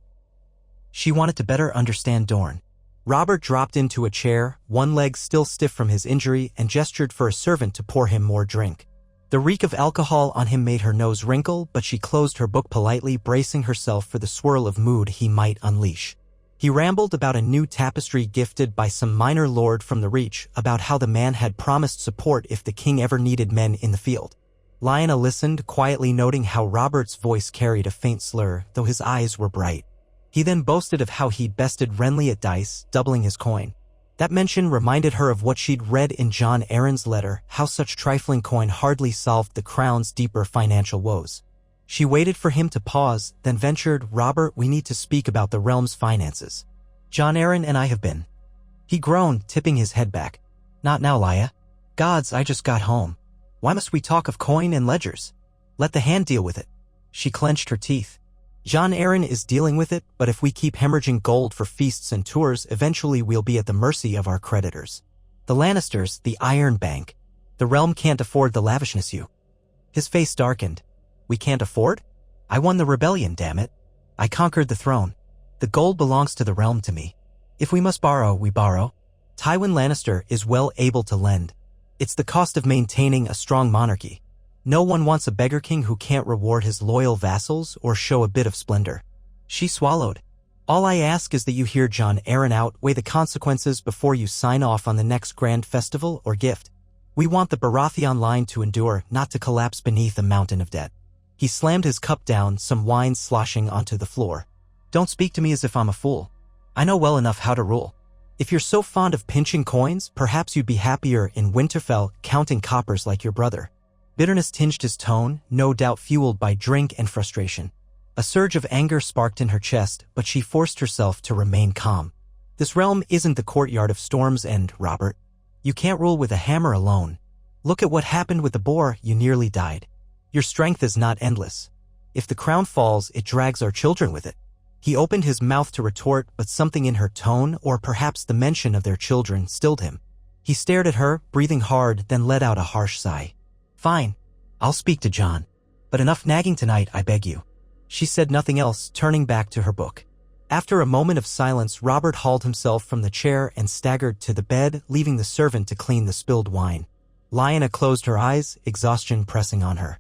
She wanted to better understand Dorne. Robert dropped into a chair, one leg still stiff from his injury, and gestured for a servant to pour him more drink. The reek of alcohol on him made her nose wrinkle, but she closed her book politely, bracing herself for the swirl of mood he might unleash. He rambled about a new tapestry gifted by some minor lord from the Reach, about how the man had promised support if the king ever needed men in the field. Lyanna listened, quietly noting how Robert's voice carried a faint slur, though his eyes were bright. He then boasted of how he'd bested Renly at dice, doubling his coin. That mention reminded her of what she'd read in Jon Arryn's letter, how such trifling coin hardly solved the crown's deeper financial woes. She waited for him to pause, then ventured, Robert, we need to speak about the realm's finances. Jon Arryn and I have been. He groaned, tipping his head back. Not now, Lyanna. Gods, I just got home. Why must we talk of coin and ledgers? Let the hand deal with it. She clenched her teeth. Jon Arryn is dealing with it, but if we keep hemorrhaging gold for feasts and tours, eventually we'll be at the mercy of our creditors. The Lannisters, the Iron Bank. The realm can't afford the lavishness you. His face darkened. We can't afford? I won the rebellion, damn it. I conquered the throne. The gold belongs to the realm to me. If we must borrow, we borrow. Tywin Lannister is well able to lend. It's the cost of maintaining a strong monarchy. No one wants a beggar king who can't reward his loyal vassals or show a bit of splendor. She swallowed. All I ask is that you hear Jon Arryn out, weigh the consequences before you sign off on the next grand festival or gift. We want the Baratheon line to endure, not to collapse beneath a mountain of debt. He slammed his cup down, some wine sloshing onto the floor. Don't speak to me as if I'm a fool. I know well enough how to rule. If you're so fond of pinching coins, perhaps you'd be happier in Winterfell counting coppers like your brother. Bitterness tinged his tone, no doubt fueled by drink and frustration. A surge of anger sparked in her chest, but she forced herself to remain calm. This realm isn't the courtyard of Storm's End, Robert. You can't rule with a hammer alone. Look at what happened with the boar, you nearly died. Your strength is not endless. If the crown falls, it drags our children with it. He opened his mouth to retort, but something in her tone, or perhaps the mention of their children, stilled him. He stared at her, breathing hard, then let out a harsh sigh. Fine. I'll speak to Jon. But enough nagging tonight, I beg you. She said nothing else, turning back to her book. After a moment of silence, Robert hauled himself from the chair and staggered to the bed, leaving the servant to clean the spilled wine. Lyanna closed her eyes, exhaustion pressing on her.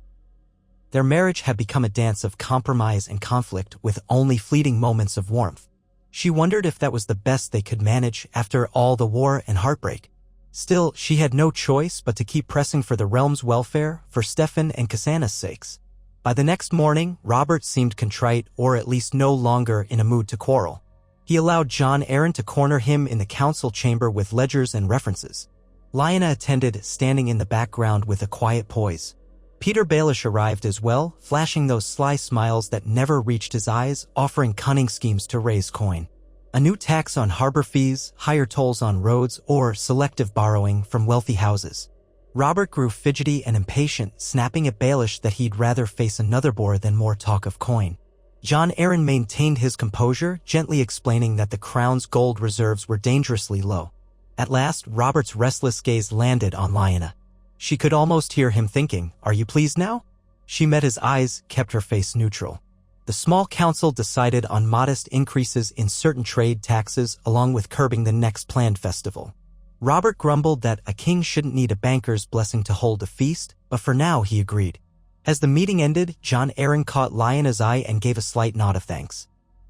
Their marriage had become a dance of compromise and conflict, with only fleeting moments of warmth. She wondered if that was the best they could manage after all the war and heartbreak. Still, she had no choice but to keep pressing for the realm's welfare, for Steffan and Cassandra's sakes. By the next morning, Robert seemed contrite, or at least no longer in a mood to quarrel. He allowed Jon Arryn to corner him in the council chamber with ledgers and references. Lyanna attended, standing in the background with a quiet poise. Peter Baelish arrived as well, flashing those sly smiles that never reached his eyes, offering cunning schemes to raise coin. A new tax on harbor fees, higher tolls on roads, or selective borrowing from wealthy houses. Robert grew fidgety and impatient, snapping at Baelish that he'd rather face another bore than more talk of coin. Jon Arryn maintained his composure, gently explaining that the crown's gold reserves were dangerously low. At last, Robert's restless gaze landed on Lyanna. She could almost hear him thinking, "Are you pleased now?" She met his eyes, kept her face neutral. The small council decided on modest increases in certain trade taxes, along with curbing the next planned festival. Robert grumbled that a king shouldn't need a banker's blessing to hold a feast, but for now he agreed. As the meeting ended, Jon Arryn caught Lyanna's eye and gave a slight nod of thanks.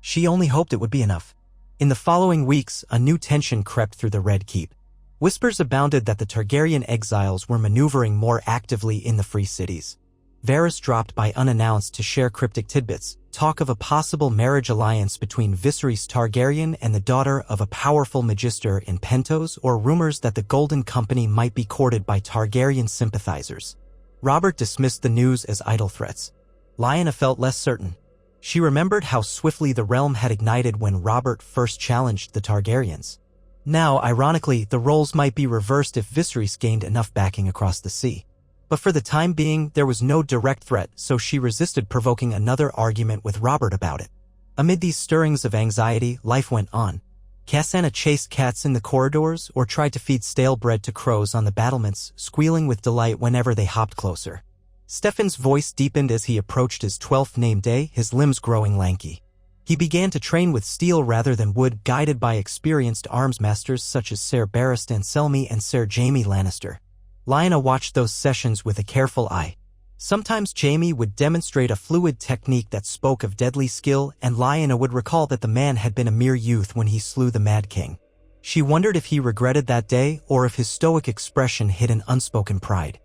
She only hoped it would be enough. In the following weeks, a new tension crept through the Red Keep. Whispers abounded that the Targaryen exiles were maneuvering more actively in the free cities. Varys dropped by unannounced to share cryptic tidbits, talk of a possible marriage alliance between Viserys Targaryen and the daughter of a powerful magister in Pentos, or rumors that the Golden Company might be courted by Targaryen sympathizers. Robert dismissed the news as idle threats. Lyanna felt less certain. She remembered how swiftly the realm had ignited when Robert first challenged the Targaryens. Now, ironically, the roles might be reversed if Viserys gained enough backing across the sea. But for the time being, there was no direct threat, so she resisted provoking another argument with Robert about it. Amid these stirrings of anxiety, life went on. Lyanna chased cats in the corridors or tried to feed stale bread to crows on the battlements, squealing with delight whenever they hopped closer. Stefan's voice deepened as he approached his 12th name day, his limbs growing lanky. He began to train with steel rather than wood, guided by experienced arms masters such as Ser Barristan Selmy and Ser Jaime Lannister. Lyanna watched those sessions with a careful eye. Sometimes Jaime would demonstrate a fluid technique that spoke of deadly skill, and Lyanna would recall that the man had been a mere youth when he slew the Mad King. She wondered if he regretted that day or if his stoic expression hid an unspoken pride.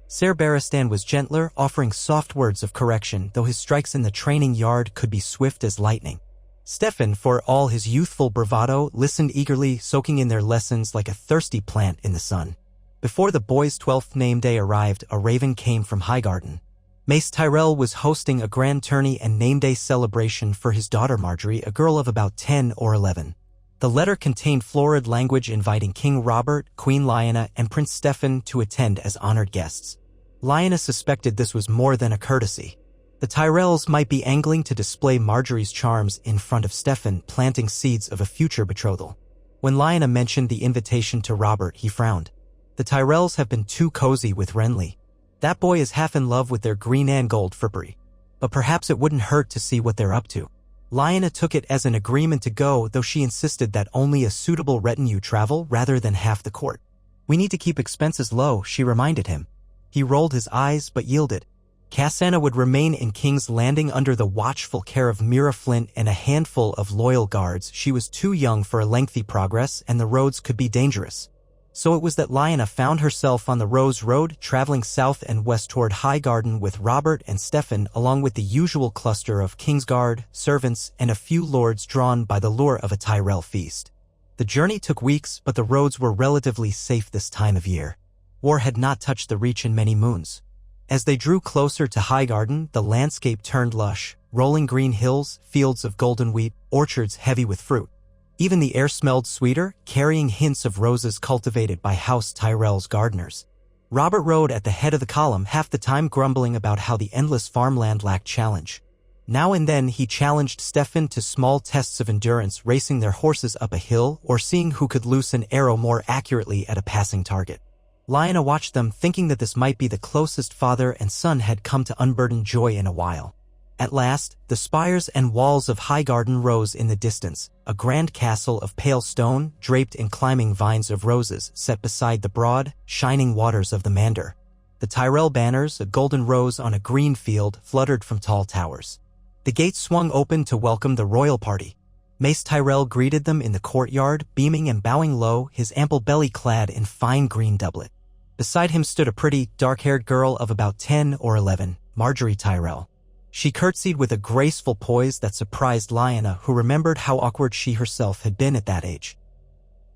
Ser Barristan was gentler, offering soft words of correction, though his strikes in the training yard could be swift as lightning. Stefan, for all his youthful bravado, listened eagerly, soaking in their lessons like a thirsty plant in the sun. Before the boys' 12th name day arrived, a raven came from Highgarden. Mace Tyrell was hosting a grand tourney and name day celebration for his daughter Marjorie, a girl of about 10 or 11. The letter contained florid language inviting King Robert, Queen Lyanna, and Prince Stefan to attend as honored guests. Lyanna suspected this was more than a courtesy. The Tyrells might be angling to display Marjorie's charms in front of Stefan, planting seeds of a future betrothal. When Lyanna mentioned the invitation to Robert, he frowned. The Tyrells have been too cozy with Renly. That boy is half in love with their green and gold frippery. But perhaps it wouldn't hurt to see what they're up to. Lyanna took it as an agreement to go, though she insisted that only a suitable retinue travel rather than half the court. We need to keep expenses low, she reminded him. He rolled his eyes but yielded. Lyanna would remain in King's Landing under the watchful care of Mira Flint and a handful of loyal guards. She was too young for a lengthy progress, and the roads could be dangerous. So it was that Lyanna found herself on the Rose Road, traveling south and west toward Highgarden with Robert and Stefan, along with the usual cluster of Kingsguard, servants, and a few lords drawn by the lure of a Tyrell feast. The journey took weeks, but the roads were relatively safe this time of year. War had not touched the Reach in many moons. As they drew closer to Highgarden, the landscape turned lush, rolling green hills, fields of golden wheat, orchards heavy with fruit. Even the air smelled sweeter, carrying hints of roses cultivated by House Tyrell's gardeners. Robert rode at the head of the column, half the time grumbling about how the endless farmland lacked challenge. Now and then he challenged Stefan to small tests of endurance, racing their horses up a hill or seeing who could loose an arrow more accurately at a passing target. Lyanna watched them, thinking that this might be the closest father and son had come to unburdened joy in a while. At last, the spires and walls of Highgarden rose in the distance, a grand castle of pale stone, draped in climbing vines of roses, set beside the broad, shining waters of the Mander. The Tyrell banners, a golden rose on a green field, fluttered from tall towers. The gates swung open to welcome the royal party. Mace Tyrell greeted them in the courtyard, beaming and bowing low, his ample belly clad in fine green doublet. Beside him stood a pretty, dark-haired girl of about 10 or 11, Marjorie Tyrell. She curtsied with a graceful poise that surprised Lyanna, who remembered how awkward she herself had been at that age.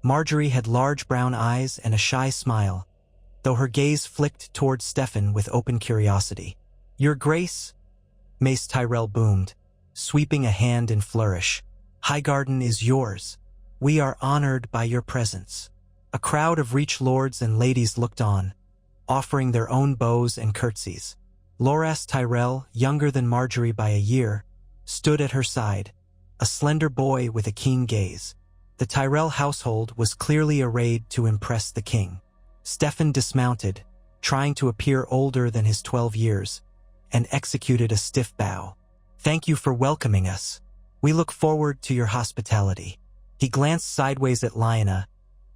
Marjorie had large brown eyes and a shy smile, though her gaze flicked toward Stefan with open curiosity. "Your Grace?" Mace Tyrell boomed, sweeping a hand in flourish. "Highgarden is yours. We are honored by your presence." A crowd of Reach lords and ladies looked on, offering their own bows and curtsies. Loras Tyrell, younger than Marjorie by a year, stood at her side, a slender boy with a keen gaze. The Tyrell household was clearly arrayed to impress the king. Stefan dismounted, trying to appear older than his 12 years, and executed a stiff bow. "Thank you for welcoming us. We look forward to your hospitality." He glanced sideways at Lyanna,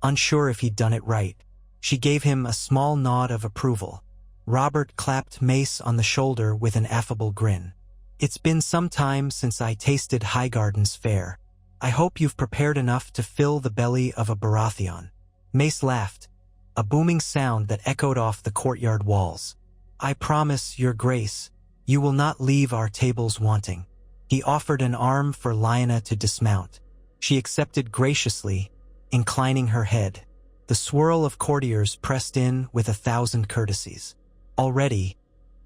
unsure if he'd done it right. She gave him a small nod of approval. Robert clapped Mace on the shoulder with an affable grin. It's been some time since I tasted Highgarden's fare. I hope you've prepared enough to fill the belly of a Baratheon." Mace laughed, a booming sound that echoed off the courtyard walls. "I promise, your grace, you will not leave our tables wanting." He offered an arm for Lyanna to dismount. She accepted graciously, inclining her head. The swirl of courtiers pressed in with 1,000 courtesies. Already,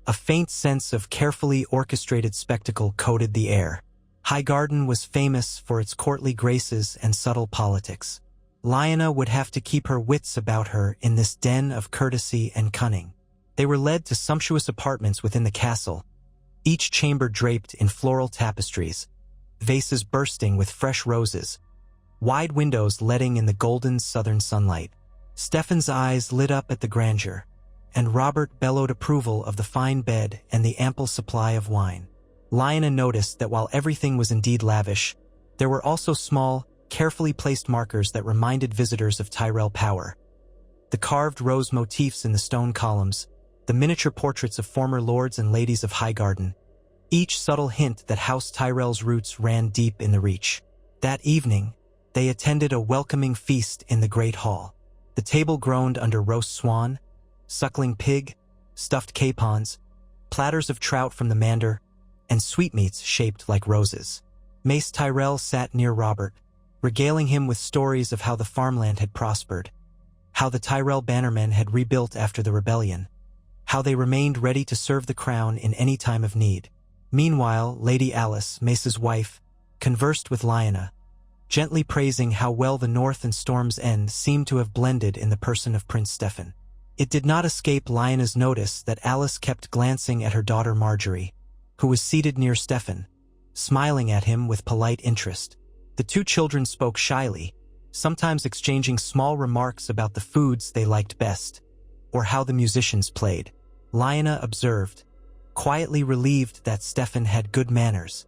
a faint sense of carefully orchestrated spectacle coated the air. Highgarden was famous for its courtly graces and subtle politics. Lyanna would have to keep her wits about her in this den of courtesy and cunning. They were led to sumptuous apartments within the castle, each chamber draped in floral tapestries, vases bursting with fresh roses, wide windows letting in the golden southern sunlight. Stefan's eyes lit up at the grandeur, and Robert bellowed approval of the fine bed and the ample supply of wine. Lyanna noticed that while everything was indeed lavish, there were also small, carefully placed markers that reminded visitors of Tyrell power. The carved rose motifs in the stone columns, the miniature portraits of former lords and ladies of Highgarden, each subtle hint that House Tyrell's roots ran deep in the Reach. That evening, they attended a welcoming feast in the Great Hall. The table groaned under roast swan, suckling pig, stuffed capons, platters of trout from the Mander, and sweetmeats shaped like roses. Mace Tyrell sat near Robert, regaling him with stories of how the farmland had prospered, how the Tyrell bannermen had rebuilt after the rebellion, how they remained ready to serve the crown in any time of need. Meanwhile, Lady Alice, Mace's wife, conversed with Lyanna, gently praising how well the North and Storm's End seemed to have blended in the person of Prince Stefan. It did not escape Lyanna's notice that Alice kept glancing at her daughter Marjorie, who was seated near Stefan, smiling at him with polite interest. The two children spoke shyly, sometimes exchanging small remarks about the foods they liked best, or how the musicians played. Lyanna observed, quietly relieved that Stefan had good manners.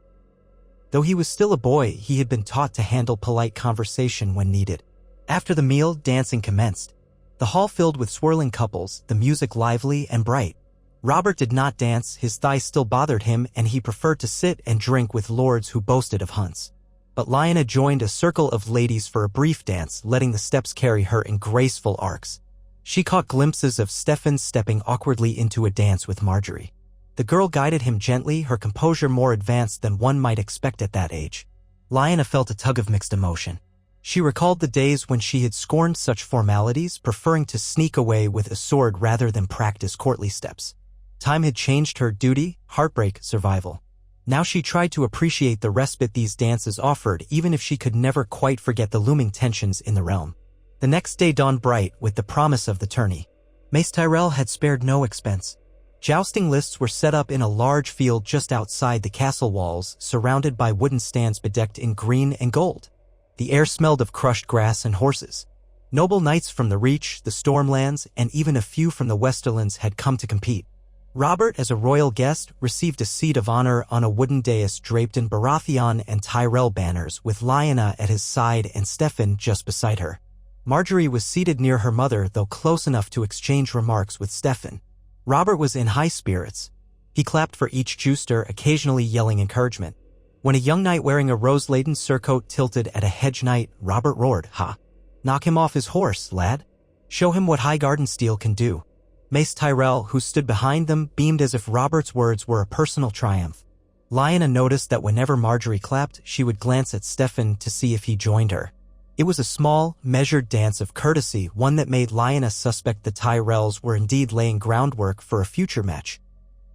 Though he was still a boy, he had been taught to handle polite conversation when needed. After the meal, dancing commenced. The hall filled with swirling couples, the music lively and bright. Robert did not dance, his thighs still bothered him, and he preferred to sit and drink with lords who boasted of hunts. But Lyanna joined a circle of ladies for a brief dance, letting the steps carry her in graceful arcs. She caught glimpses of Stefan stepping awkwardly into a dance with Marjorie. The girl guided him gently, her composure more advanced than one might expect at that age. Lyanna felt a tug of mixed emotion. She recalled the days when she had scorned such formalities, preferring to sneak away with a sword rather than practice courtly steps. Time had changed her: duty, heartbreak, survival. Now she tried to appreciate the respite these dances offered, even if she could never quite forget the looming tensions in the realm. The next day dawned bright with the promise of the tourney. Mace Tyrell had spared no expense. Jousting lists were set up in a large field just outside the castle walls, surrounded by wooden stands bedecked in green and gold. The air smelled of crushed grass and horses. Noble knights from the Reach, the Stormlands, and even a few from the Westerlands had come to compete. Robert, as a royal guest, received a seat of honor on a wooden dais draped in Baratheon and Tyrell banners, with Lyanna at his side and Stefan just beside her. Marjorie was seated near her mother, though close enough to exchange remarks with Stefan. Robert was in high spirits. He clapped for each juicer, occasionally yelling encouragement. When a young knight wearing a rose-laden surcoat tilted at a hedge knight, Robert roared, "Ha! Knock him off his horse, lad. Show him what Highgarden steel can do." Mace Tyrell, who stood behind them, beamed as if Robert's words were a personal triumph. Lyanna noticed that whenever Marjorie clapped, she would glance at Stefan to see if he joined her. It was a small, measured dance of courtesy, one that made Lyanna suspect the Tyrells were indeed laying groundwork for a future match.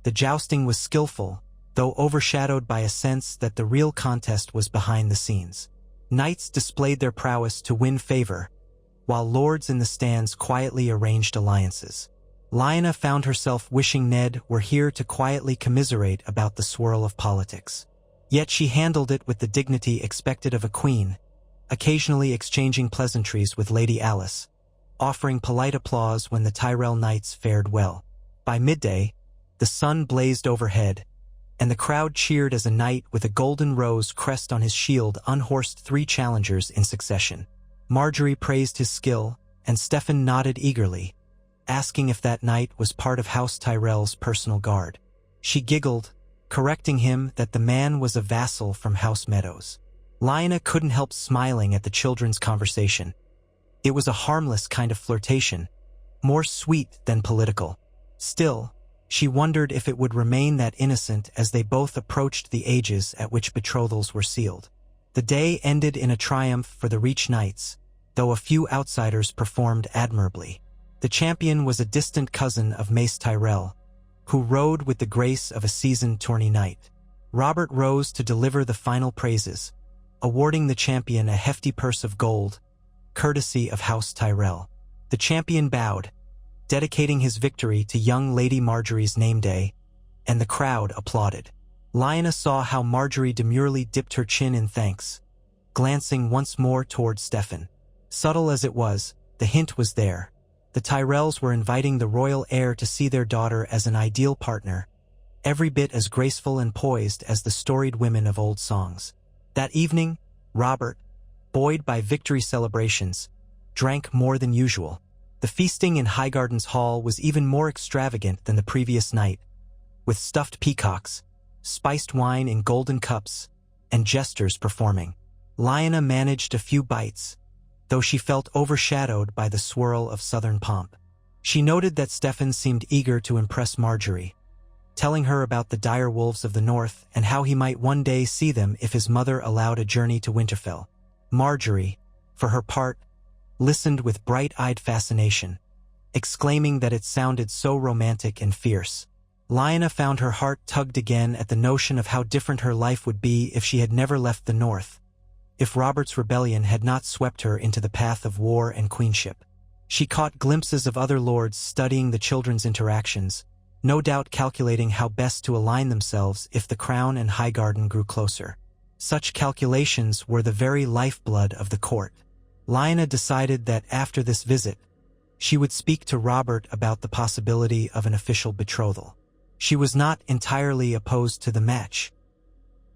The jousting was skillful, though overshadowed by a sense that the real contest was behind the scenes. Knights displayed their prowess to win favor, while lords in the stands quietly arranged alliances. Lyanna found herself wishing Ned were here to quietly commiserate about the swirl of politics. Yet she handled it with the dignity expected of a queen, occasionally exchanging pleasantries with Lady Alice, offering polite applause when the Tyrell knights fared well. By midday, the sun blazed overhead, and the crowd cheered as a knight with a golden rose crest on his shield unhorsed 3 challengers in succession. Marjorie praised his skill, and Stefan nodded eagerly, asking if that knight was part of House Tyrell's personal guard. She giggled, correcting him that the man was a vassal from House Meadows. Lyanna couldn't help smiling at the children's conversation. It was a harmless kind of flirtation, more sweet than political. Still, she wondered if it would remain that innocent as they both approached the ages at which betrothals were sealed. The day ended in a triumph for the Reach Knights, though a few outsiders performed admirably. The champion was a distant cousin of Mace Tyrell, who rode with the grace of a seasoned tourney knight. Robert rose to deliver the final praises, awarding the champion a hefty purse of gold, courtesy of House Tyrell. The champion bowed, dedicating his victory to young Lady Marjorie's name day, and the crowd applauded. Lyanna saw how Marjorie demurely dipped her chin in thanks, glancing once more toward Stefan. Subtle as it was, the hint was there. The Tyrells were inviting the royal heir to see their daughter as an ideal partner, every bit as graceful and poised as the storied women of old songs. That evening, Robert, buoyed by victory celebrations, drank more than usual. The feasting in Highgarden's hall was even more extravagant than the previous night, with stuffed peacocks, spiced wine in golden cups, and jesters performing. Lyanna managed a few bites, though she felt overshadowed by the swirl of southern pomp. She noted that Stefan seemed eager to impress Marjorie, telling her about the dire wolves of the north and how he might one day see them if his mother allowed a journey to Winterfell. Marjorie, for her part, listened with bright-eyed fascination, exclaiming that it sounded so romantic and fierce. Lyanna found her heart tugged again at the notion of how different her life would be if she had never left the north, if Robert's rebellion had not swept her into the path of war and queenship. She caught glimpses of other lords studying the children's interactions, no doubt calculating how best to align themselves if the crown and Highgarden grew closer. Such calculations were the very lifeblood of the court. Lyanna decided that after this visit, she would speak to Robert about the possibility of an official betrothal. She was not entirely opposed to the match.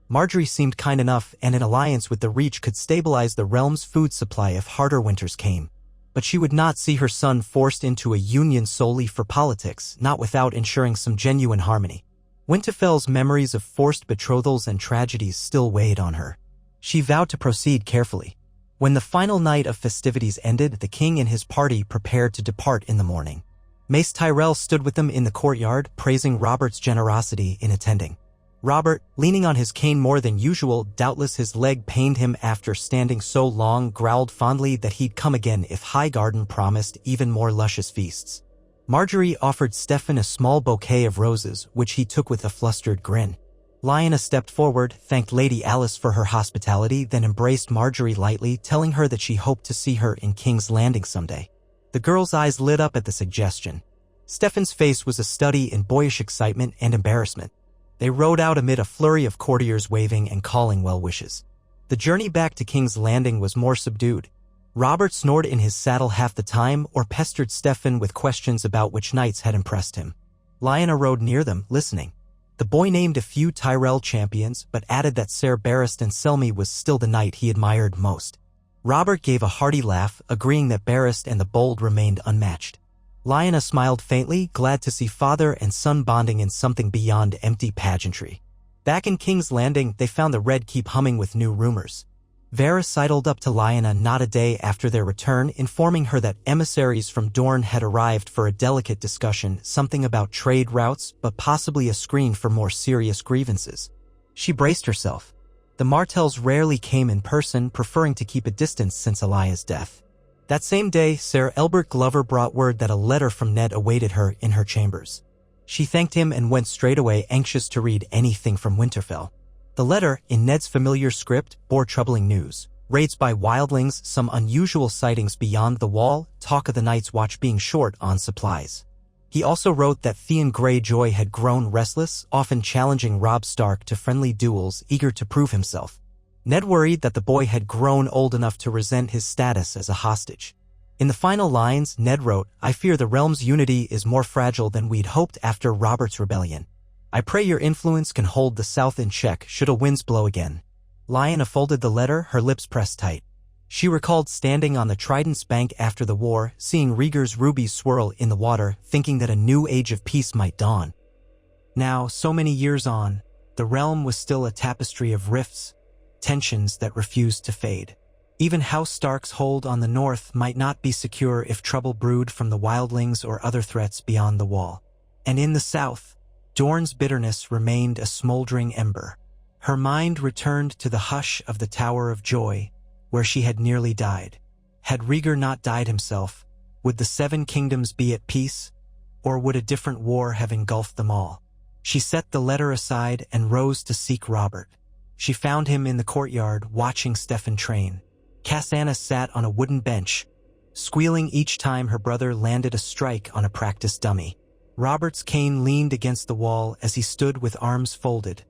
Marjorie seemed kind enough, and an alliance with the Reach could stabilize the realm's food supply if harder winters came. But she would not see her son forced into a union solely for politics, not without ensuring some genuine harmony. Winterfell's memories of forced betrothals and tragedies still weighed on her. She vowed to proceed carefully. When the final night of festivities ended, the king and his party prepared to depart in the morning. Mace Tyrell stood with them in the courtyard, praising Robert's generosity in attending. Robert, leaning on his cane more than usual, doubtless his leg pained him after standing so long, growled fondly that he'd come again if Highgarden promised even more luscious feasts. Marjorie offered Stefan a small bouquet of roses, which he took with a flustered grin. Lyanna stepped forward, thanked Lady Alice for her hospitality, then embraced Marjorie lightly, telling her that she hoped to see her in King's Landing someday. The girl's eyes lit up at the suggestion. Stefan's face was a study in boyish excitement and embarrassment. They rode out amid a flurry of courtiers waving and calling well wishes. The journey back to King's Landing was more subdued. Robert snored in his saddle half the time or pestered Stefan with questions about which knights had impressed him. Lyanna rode near them, listening. The boy named a few Tyrell champions, but added that Ser Barristan Selmy was still the knight he admired most. Robert gave a hearty laugh, agreeing that Barrist and the Bold remained unmatched. Lyanna smiled faintly, glad to see father and son bonding in something beyond empty pageantry. Back in King's Landing, they found the Red Keep humming with new rumors. Varys sidled up to Lyanna not a day after their return, informing her that emissaries from Dorne had arrived for a delicate discussion, something about trade routes, but possibly a screen for more serious grievances. She braced herself. The Martells rarely came in person, preferring to keep a distance since Elia's death. That same day, Sir Elbert Glover brought word that a letter from Ned awaited her in her chambers. She thanked him and went straight away, anxious to read anything from Winterfell. The letter, in Ned's familiar script, bore troubling news. Raids by wildlings, some unusual sightings beyond the wall, talk of the Night's Watch being short on supplies. He also wrote that Theon Greyjoy had grown restless, often challenging Robb Stark to friendly duels, eager to prove himself. Ned worried that the boy had grown old enough to resent his status as a hostage. In the final lines, Ned wrote, "I fear the realm's unity is more fragile than we'd hoped after Robert's rebellion. I pray your influence can hold the South in check should a winds blow again." Lyanna folded the letter, her lips pressed tight. She recalled standing on the Trident's bank after the war, seeing Rhaegar's rubies swirl in the water, thinking that a new age of peace might dawn. Now, so many years on, The realm was still a tapestry of rifts, tensions that refused to fade. Even House Stark's hold on the north might not be secure if trouble brewed from the wildlings or other threats beyond the wall. And in the south, Dorne's bitterness remained a smoldering ember. Her mind returned to the hush of the Tower of Joy, where she had nearly died. Had Rhaegar not died himself, would the Seven Kingdoms be at peace, or would a different war have engulfed them all? She set the letter aside and rose to seek Robert. She found him in the courtyard watching Steffon train. Lyanna sat on a wooden bench, squealing each time her brother landed a strike on a practice dummy. Robert's cane leaned against the wall as he stood with arms folded,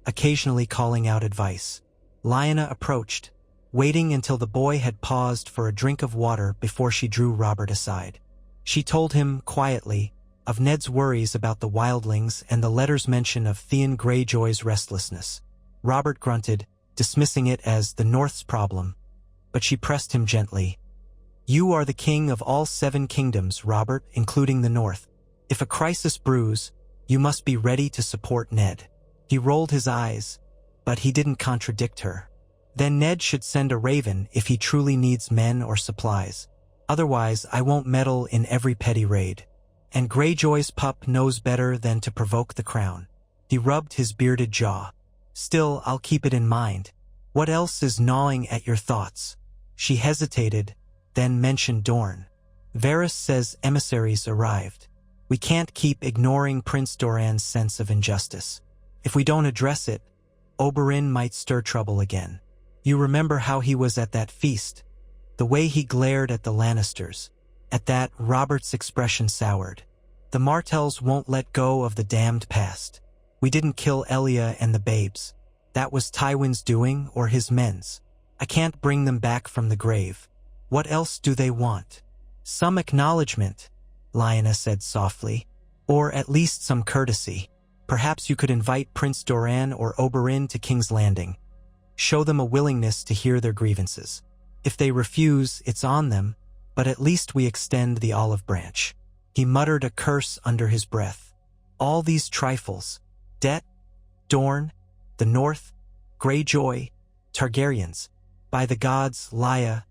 occasionally calling out advice. Lyanna approached, waiting until the boy had paused for a drink of water before she drew Robert aside. She told him, quietly, of Ned's worries about the wildlings and the letter's mention of Theon Greyjoy's restlessness. Robert grunted, dismissing it as the North's problem, but she pressed him gently. "You are the king of all 7 kingdoms, Robert, including the North. If a crisis brews, you must be ready to support Ned." He rolled his eyes, but he didn't contradict her. "Then Ned should send a raven if he truly needs men or supplies. Otherwise, I won't meddle in every petty raid. And Greyjoy's pup knows better than to provoke the crown." He rubbed his bearded jaw. "Still, I'll keep it in mind. What else is gnawing at your thoughts?" She hesitated, then mentioned Dorne. "Varys says emissaries arrived. We can't keep ignoring Prince Doran's sense of injustice. If we don't address it, Oberyn might stir trouble again. You remember how he was at that feast? The way he glared at the Lannisters. At that, Robert's expression soured. The Martells won't let go of the damned past. We didn't kill Elia and the babes. That was Tywin's doing or his men's. I can't bring them back from the grave. What else do they want?" "Some acknowledgement," Lyanna said softly. "Or at least some courtesy. Perhaps you could invite Prince Doran or Oberyn to King's Landing. Show them a willingness to hear their grievances. If they refuse, it's on them, but at least we extend the olive branch." He muttered a curse under his breath. All these trifles, debt, Dorne, the North, Greyjoy, Targaryens. By the gods, Lya,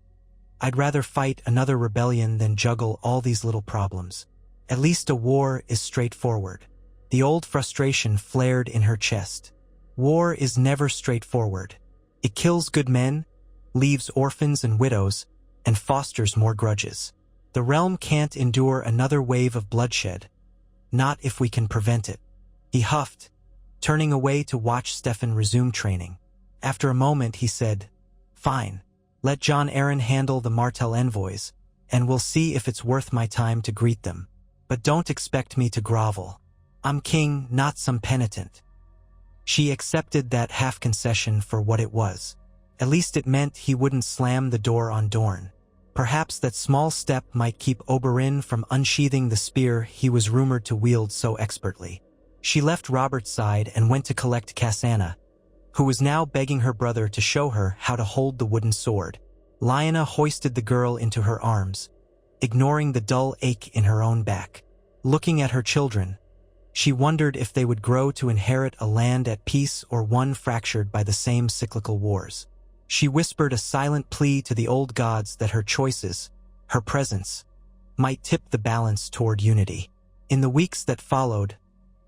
I'd rather fight another rebellion than juggle all these little problems. At least a war is straightforward. The old frustration flared in her chest. War is never straightforward. It kills good men, leaves orphans and widows, and fosters more grudges. The realm can't endure another wave of bloodshed. Not if we can prevent it. He huffed, turning away to watch Steffon resume training. After a moment he said, "Fine. Let Jon Arryn handle the Martell envoys, and we'll see if it's worth my time to greet them. But don't expect me to grovel. I'm king, not some penitent." She accepted that half-concession for what it was. At least it meant he wouldn't slam the door on Dorne. Perhaps that small step might keep Oberyn from unsheathing the spear he was rumored to wield so expertly. She left Robert's side and went to collect Lyanna, who was now begging her brother to show her how to hold the wooden sword. Lyanna hoisted the girl into her arms, ignoring the dull ache in her own back. Looking at her children, she wondered if they would grow to inherit a land at peace or one fractured by the same cyclical wars. She whispered a silent plea to the old gods that her choices, her presence, might tip the balance toward unity. In the weeks that followed,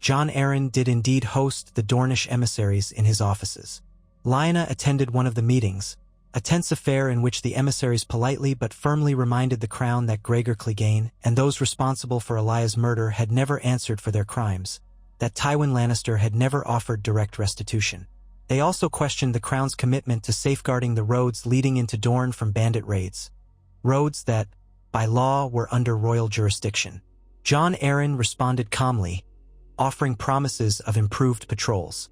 Jon Arryn did indeed host the Dornish emissaries in his offices. Lyanna attended one of the meetings, a tense affair in which the emissaries politely but firmly reminded the crown that Gregor Clegane and those responsible for Elaya's murder had never answered for their crimes, that Tywin Lannister had never offered direct restitution. They also questioned the crown's commitment to safeguarding the roads leading into Dorne from bandit raids, roads that, by law, were under royal jurisdiction. Jon Arryn responded calmly, offering promises of improved patrols.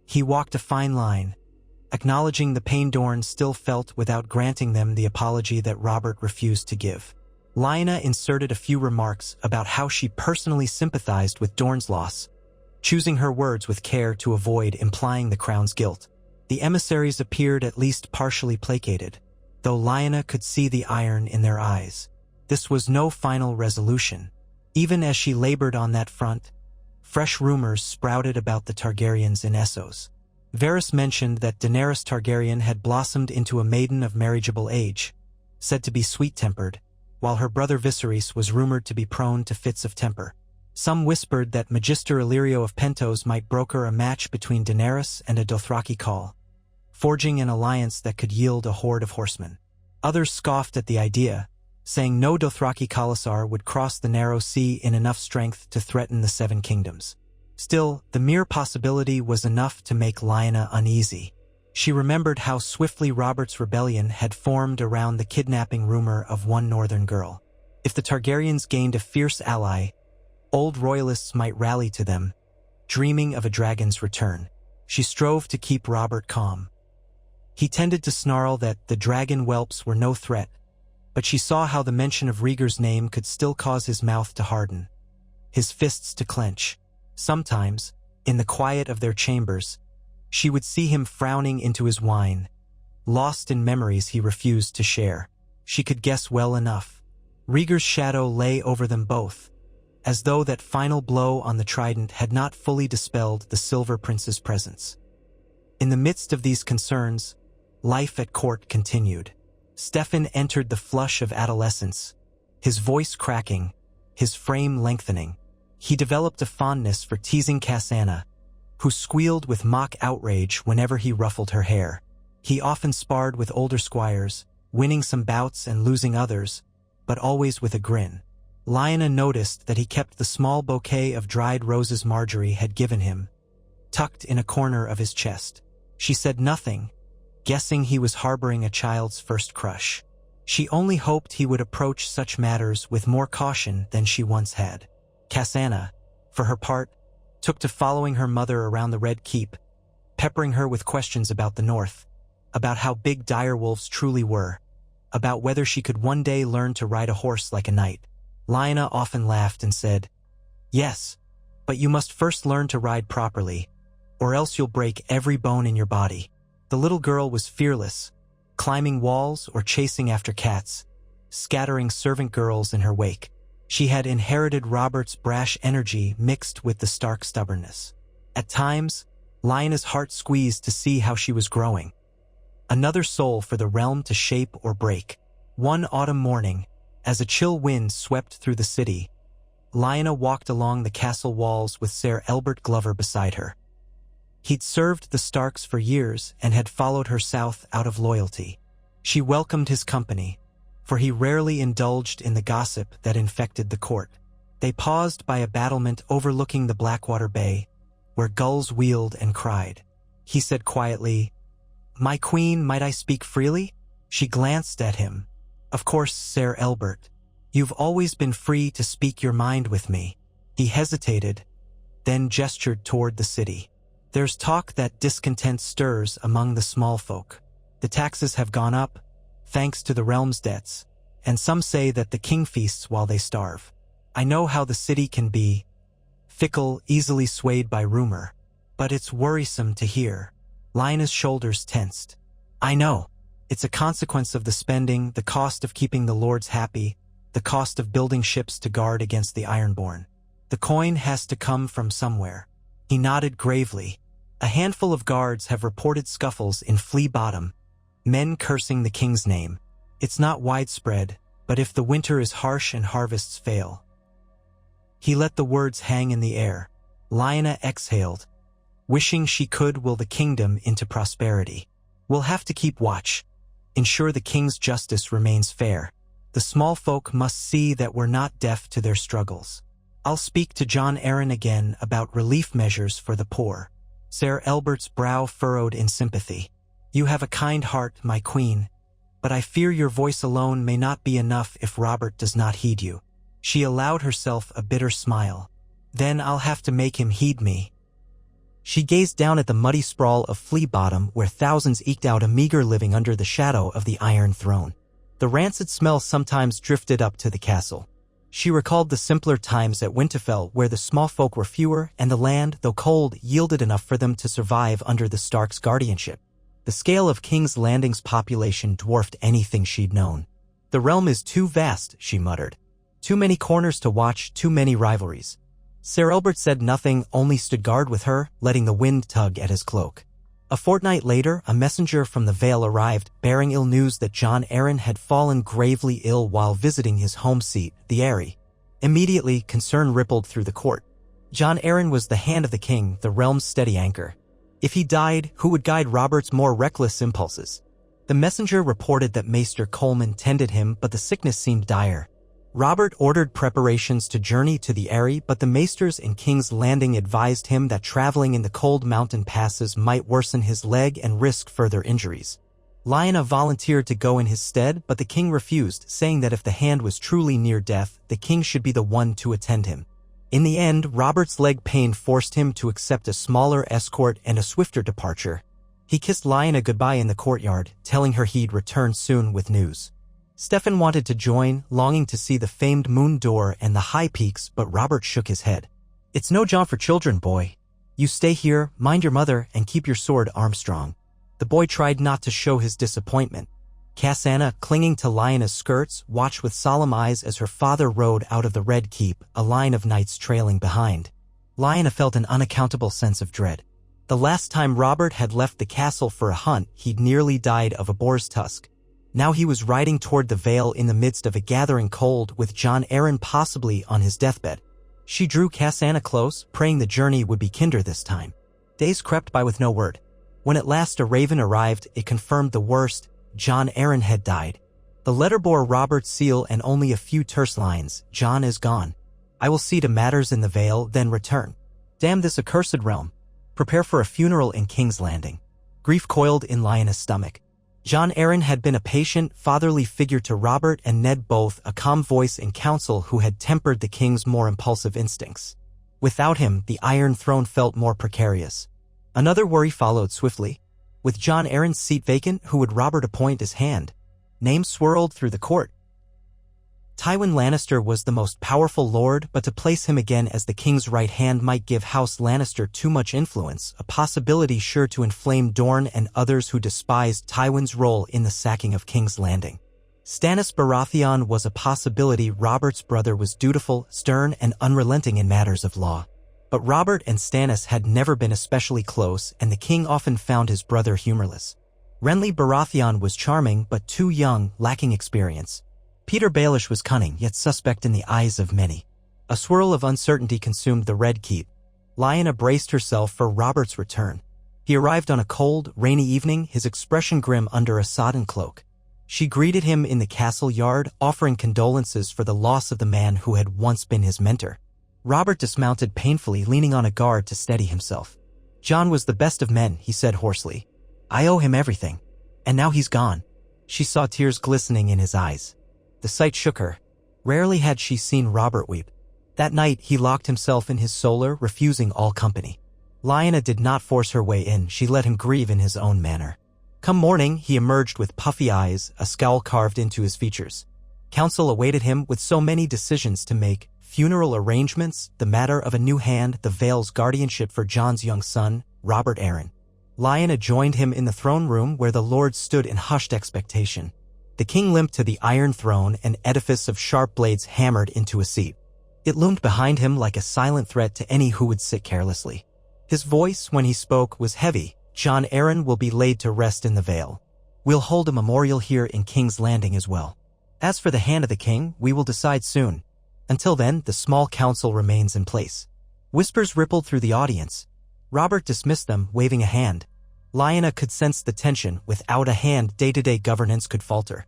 He walked a fine line, acknowledging the pain Dorne still felt without granting them the apology that Robert refused to give. Lyanna inserted a few remarks about how she personally sympathized with Dorne's loss, choosing her words with care to avoid implying the crown's guilt. The emissaries appeared at least partially placated, though Lyanna could see the iron in their eyes. This was no final resolution. Even as she labored on that front, fresh rumors sprouted about the Targaryens in Essos. Varys mentioned that Daenerys Targaryen had blossomed into a maiden of marriageable age, said to be sweet-tempered, while her brother Viserys was rumored to be prone to fits of temper. Some whispered that Magister Illyrio of Pentos might broker a match between Daenerys and a Dothraki Khal, forging an alliance that could yield a horde of horsemen. Others scoffed at the idea, saying no Dothraki Khalasar would cross the narrow sea in enough strength to threaten the Seven Kingdoms. Still, the mere possibility was enough to make Lyanna uneasy. She remembered how swiftly Robert's rebellion had formed around the kidnapping rumor of one northern girl. If the Targaryens gained a fierce ally, old royalists might rally to them, dreaming of a dragon's return. She strove to keep Robert calm. He tended to snarl that the dragon whelps were no threat, but she saw how the mention of Rhaegar's name could still cause his mouth to harden, his fists to clench. Sometimes, in the quiet of their chambers, she would see him frowning into his wine, lost in memories he refused to share. She could guess well enough. Rhaegar's shadow lay over them both, as though that final blow on the trident had not fully dispelled the Silver Prince's presence. In the midst of these concerns, life at court continued. Steffan entered the flush of adolescence, his voice cracking, his frame lengthening. He developed a fondness for teasing Cassandra, who squealed with mock outrage whenever he ruffled her hair. He often sparred with older squires, winning some bouts and losing others, but always with a grin. Lyanna noticed that he kept the small bouquet of dried roses Marjorie had given him, tucked in a corner of his chest. She said nothing, guessing he was harboring a child's first crush. She only hoped he would approach such matters with more caution than she once had. Cassandra, for her part, took to following her mother around the Red Keep, peppering her with questions about the North, about how big direwolves truly were, about whether she could one day learn to ride a horse like a knight. Lyanna often laughed and said, "Yes, but you must first learn to ride properly, or else you'll break every bone in your body." The little girl was fearless, climbing walls or chasing after cats, scattering servant girls in her wake. She had inherited Robert's brash energy mixed with the Stark stubbornness. At times, Lyanna's heart squeezed to see how she was growing. Another soul for the realm to shape or break. One autumn morning, as a chill wind swept through the city, Lyanna walked along the castle walls with Ser Elbert Glover beside her. He'd served the Starks for years and had followed her south out of loyalty. She welcomed his company, for he rarely indulged in the gossip that infected the court. They paused by a battlement overlooking the Blackwater Bay, where gulls wheeled and cried. He said quietly, "My queen, might I speak freely?" She glanced at him. "Of course, Ser Elbert. You've always been free to speak your mind with me." He hesitated, then gestured toward the city. "There's talk that discontent stirs among the small folk. The taxes have gone up, thanks to the realm's debts, and some say that the king feasts while they starve. I know how the city can be, fickle, easily swayed by rumor, but it's worrisome to hear." Lyanna's shoulders tensed. "I know. It's a consequence of the spending, the cost of keeping the lords happy, the cost of building ships to guard against the Ironborn. The coin has to come from somewhere." He nodded gravely. "A handful of guards have reported scuffles in Flea Bottom, men cursing the king's name. It's not widespread, but if the winter is harsh and harvests fail." He let the words hang in the air. Lyanna exhaled, wishing she could will the kingdom into prosperity. "We'll have to keep watch, ensure the king's justice remains fair. The small folk must see that we're not deaf to their struggles. I'll speak to Jon Arryn again about relief measures for the poor." Ser Elbert's brow furrowed in sympathy. "You have a kind heart, my queen, but I fear your voice alone may not be enough if Robert does not heed you." She allowed herself a bitter smile. "Then I'll have to make him heed me." She gazed down at the muddy sprawl of Flea Bottom where thousands eked out a meager living under the shadow of the Iron Throne. The rancid smell sometimes drifted up to the castle. She recalled the simpler times at Winterfell where the small folk were fewer and the land, though cold, yielded enough for them to survive under the Stark's guardianship. The scale of King's Landing's population dwarfed anything she'd known. "The realm is too vast," she muttered. "Too many corners to watch, too many rivalries. Sir Elbert said nothing, only stood guard with her, letting the wind tug at his cloak. A fortnight later, a messenger from the Vale arrived, bearing ill news that Jon Arryn had fallen gravely ill while visiting his home seat, the Eyrie. Immediately, concern rippled through the court. Jon Arryn was the hand of the king, the realm's steady anchor. If he died, who would guide Robert's more reckless impulses? The messenger reported that Maester Coleman tended him, but the sickness seemed dire. Robert ordered preparations to journey to the Eyrie, but the maesters in King's Landing advised him that traveling in the cold mountain passes might worsen his leg and risk further injuries. Lyanna volunteered to go in his stead, but the king refused, saying that if the hand was truly near death, the king should be the one to attend him. In the end, Robert's leg pain forced him to accept a smaller escort and a swifter departure. He kissed Lyanna goodbye in the courtyard, telling her he'd return soon with news. Stefan wanted to join, longing to see the famed Moon Door and the high peaks, but Robert shook his head. "It's no jaunt for children, boy. You stay here, mind your mother, and keep your sword armstrong." The boy tried not to show his disappointment. Cassanna, clinging to Lyanna's skirts, watched with solemn eyes as her father rode out of the Red Keep, a line of knights trailing behind. Lyanna felt an unaccountable sense of dread. The last time Robert had left the castle for a hunt, he'd nearly died of a boar's tusk. Now he was riding toward the Vale in the midst of a gathering cold, with Jon Arryn possibly on his deathbed. She drew Cassanna close, praying the journey would be kinder this time. Days crept by with no word. When at last a raven arrived, it confirmed the worst: Jon Arryn had died. The letter bore Robert's seal and only a few terse lines: "Jon is gone. I will see to matters in the Vale, then return. Damn this accursed realm. Prepare for a funeral in King's Landing." Grief coiled in Lyanna's stomach. Jon Arryn had been a patient, fatherly figure to Robert and Ned both, a calm voice in council who had tempered the king's more impulsive instincts. Without him, the Iron Throne felt more precarious. Another worry followed swiftly. With Jon Arryn's seat vacant, who would Robert appoint as hand? Names swirled through the court. Tywin Lannister was the most powerful lord, but to place him again as the king's right hand might give House Lannister too much influence, a possibility sure to inflame Dorne and others who despised Tywin's role in the sacking of King's Landing. Stannis Baratheon was a possibility. Robert's brother was dutiful, stern, and unrelenting in matters of law. But Robert and Stannis had never been especially close, and the king often found his brother humorless. Renly Baratheon was charming, but too young, lacking experience. Peter Baelish was cunning, yet suspect in the eyes of many. A swirl of uncertainty consumed the Red Keep. Lyanna braced herself for Robert's return. He arrived on a cold, rainy evening, his expression grim under a sodden cloak. She greeted him in the castle yard, offering condolences for the loss of the man who had once been his mentor. Robert dismounted painfully, leaning on a guard to steady himself. "Jon was the best of men," he said hoarsely. "I owe him everything. And now he's gone." She saw tears glistening in his eyes. The sight shook her. Rarely had she seen Robert weep. That night, he locked himself in his solar, refusing all company. Lyanna did not force her way in, she let him grieve in his own manner. Come morning, he emerged with puffy eyes, a scowl carved into his features. Council awaited him with so many decisions to make: funeral arrangements, the matter of a new hand, the Vale's guardianship for Jon's young son, Robert Arryn. Lyanna joined him in the throne room where the lords stood in hushed expectation. The king limped to the Iron Throne, an edifice of sharp blades hammered into a seat. It loomed behind him like a silent threat to any who would sit carelessly. His voice, when he spoke, was heavy. "Jon Arryn will be laid to rest in the Vale. We'll hold a memorial here in King's Landing as well. As for the hand of the king, we will decide soon. Until then, the small council remains in place." Whispers rippled through the audience. Robert dismissed them, waving a hand. Lyanna could sense the tension. Without a hand, day-to-day governance could falter.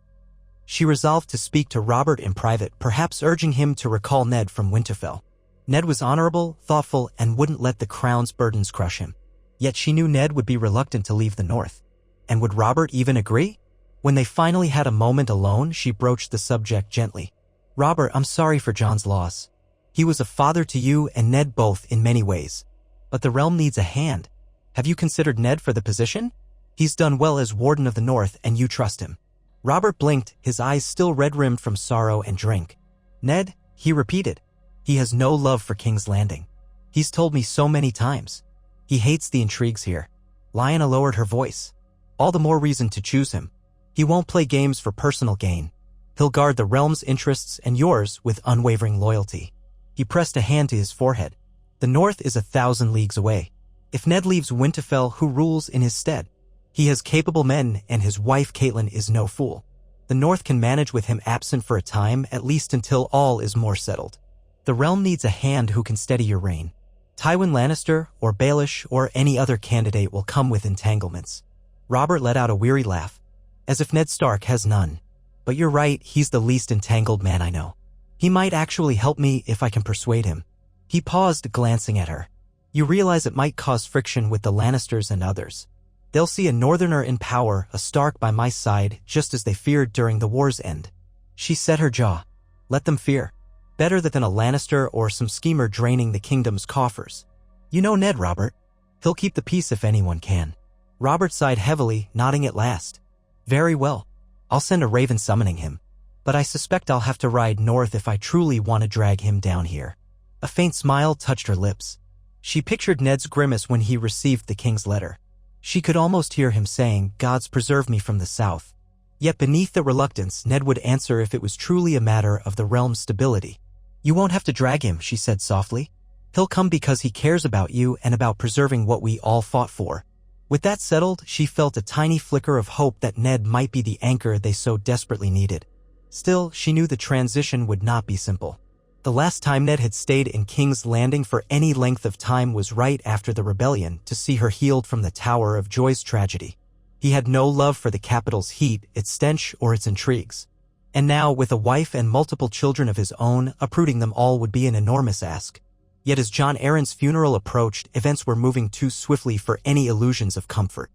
She resolved to speak to Robert in private, perhaps urging him to recall Ned from Winterfell. Ned was honorable, thoughtful, and wouldn't let the crown's burdens crush him. Yet she knew Ned would be reluctant to leave the North. And would Robert even agree? When they finally had a moment alone, she broached the subject gently. "Robert, I'm sorry for Jon's loss. He was a father to you and Ned both in many ways. But the realm needs a hand. Have you considered Ned for the position? He's done well as Warden of the North, and you trust him." Robert blinked, his eyes still red-rimmed from sorrow and drink. "Ned," he repeated. "He has no love for King's Landing. He's told me so many times. He hates the intrigues here." Lyanna lowered her voice. "All the more reason to choose him. He won't play games for personal gain. He'll guard the realm's interests and yours with unwavering loyalty." He pressed a hand to his forehead. The north is 1,000 leagues away. If Ned leaves Winterfell, who rules in his stead? He has capable men, and his wife Catelyn is no fool. The north can manage with him absent for a time, at least until all is more settled. The realm needs a hand who can steady your reign. Tywin Lannister, or Baelish, or any other candidate will come with entanglements. Robert let out a weary laugh, as if Ned Stark has none. But you're right, he's the least entangled man I know. He might actually help me if I can persuade him. He paused, glancing at her. You realize it might cause friction with the Lannisters and others. They'll see a northerner in power, a Stark by my side, just as they feared during the war's end. She set her jaw. Let them fear. Better than a Lannister or some schemer draining the kingdom's coffers. You know Ned, Robert. He'll keep the peace if anyone can. Robert sighed heavily, nodding at last. Very well. I'll send a raven summoning him. But I suspect I'll have to ride north if I truly want to drag him down here. A faint smile touched her lips. She pictured Ned's grimace when he received the king's letter. She could almost hear him saying, "Gods preserve me from the south." Yet beneath the reluctance, Ned would answer if it was truly a matter of the realm's stability. You won't have to drag him, she said softly. He'll come because he cares about you and about preserving what we all fought for. With that settled, she felt a tiny flicker of hope that Ned might be the anchor they so desperately needed. Still, she knew the transition would not be simple. The last time Ned had stayed in King's Landing for any length of time was right after the rebellion, to see her healed from the Tower of Joy's tragedy. He had no love for the capital's heat, its stench, or its intrigues. And now, with a wife and multiple children of his own, uprooting them all would be an enormous ask. Yet as Jon Arryn's funeral approached, events were moving too swiftly for any illusions of comfort.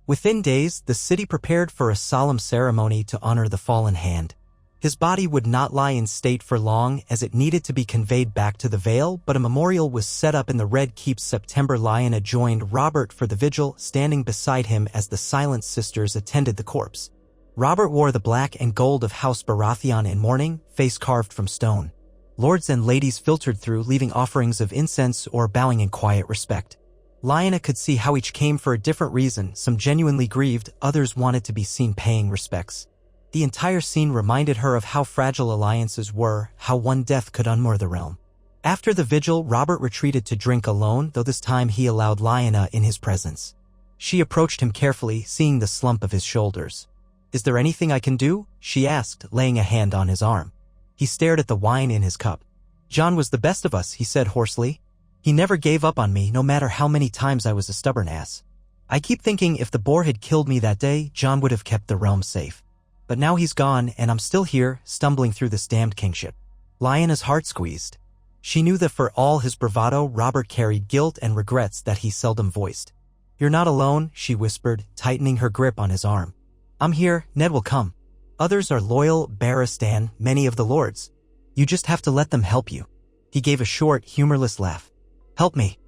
Within days, the city prepared for a solemn ceremony to honor the fallen hand. His body would not lie in state for long, as it needed to be conveyed back to the Vale, but a memorial was set up in the Red Keep's September. Lyanna joined Robert for the vigil, standing beside him as the Silent Sisters attended the corpse. Robert wore the black and gold of House Baratheon in mourning, face carved from stone. Lords and ladies filtered through, leaving offerings of incense or bowing in quiet respect. Lyanna could see how each came for a different reason. Some genuinely grieved, others wanted to be seen paying respects. The entire scene reminded her of how fragile alliances were, how one death could unmoor the realm. After the vigil, Robert retreated to drink alone, though this time he allowed Lyanna in his presence. She approached him carefully, seeing the slump of his shoulders. Is there anything I can do? She asked, laying a hand on his arm. He stared at the wine in his cup. Jon was the best of us, he said hoarsely. He never gave up on me, no matter how many times I was a stubborn ass. I keep thinking if the boar had killed me that day, Jon would have kept the realm safe. But now he's gone, and I'm still here, stumbling through this damned kingship. Lyanna's heart squeezed. She knew that for all his bravado, Robert carried guilt and regrets that he seldom voiced. You're not alone, she whispered, tightening her grip on his arm. I'm here, Ned will come. Others are loyal, Barristan, many of the lords. You just have to let them help you. He gave a short, humorless laugh. Help me.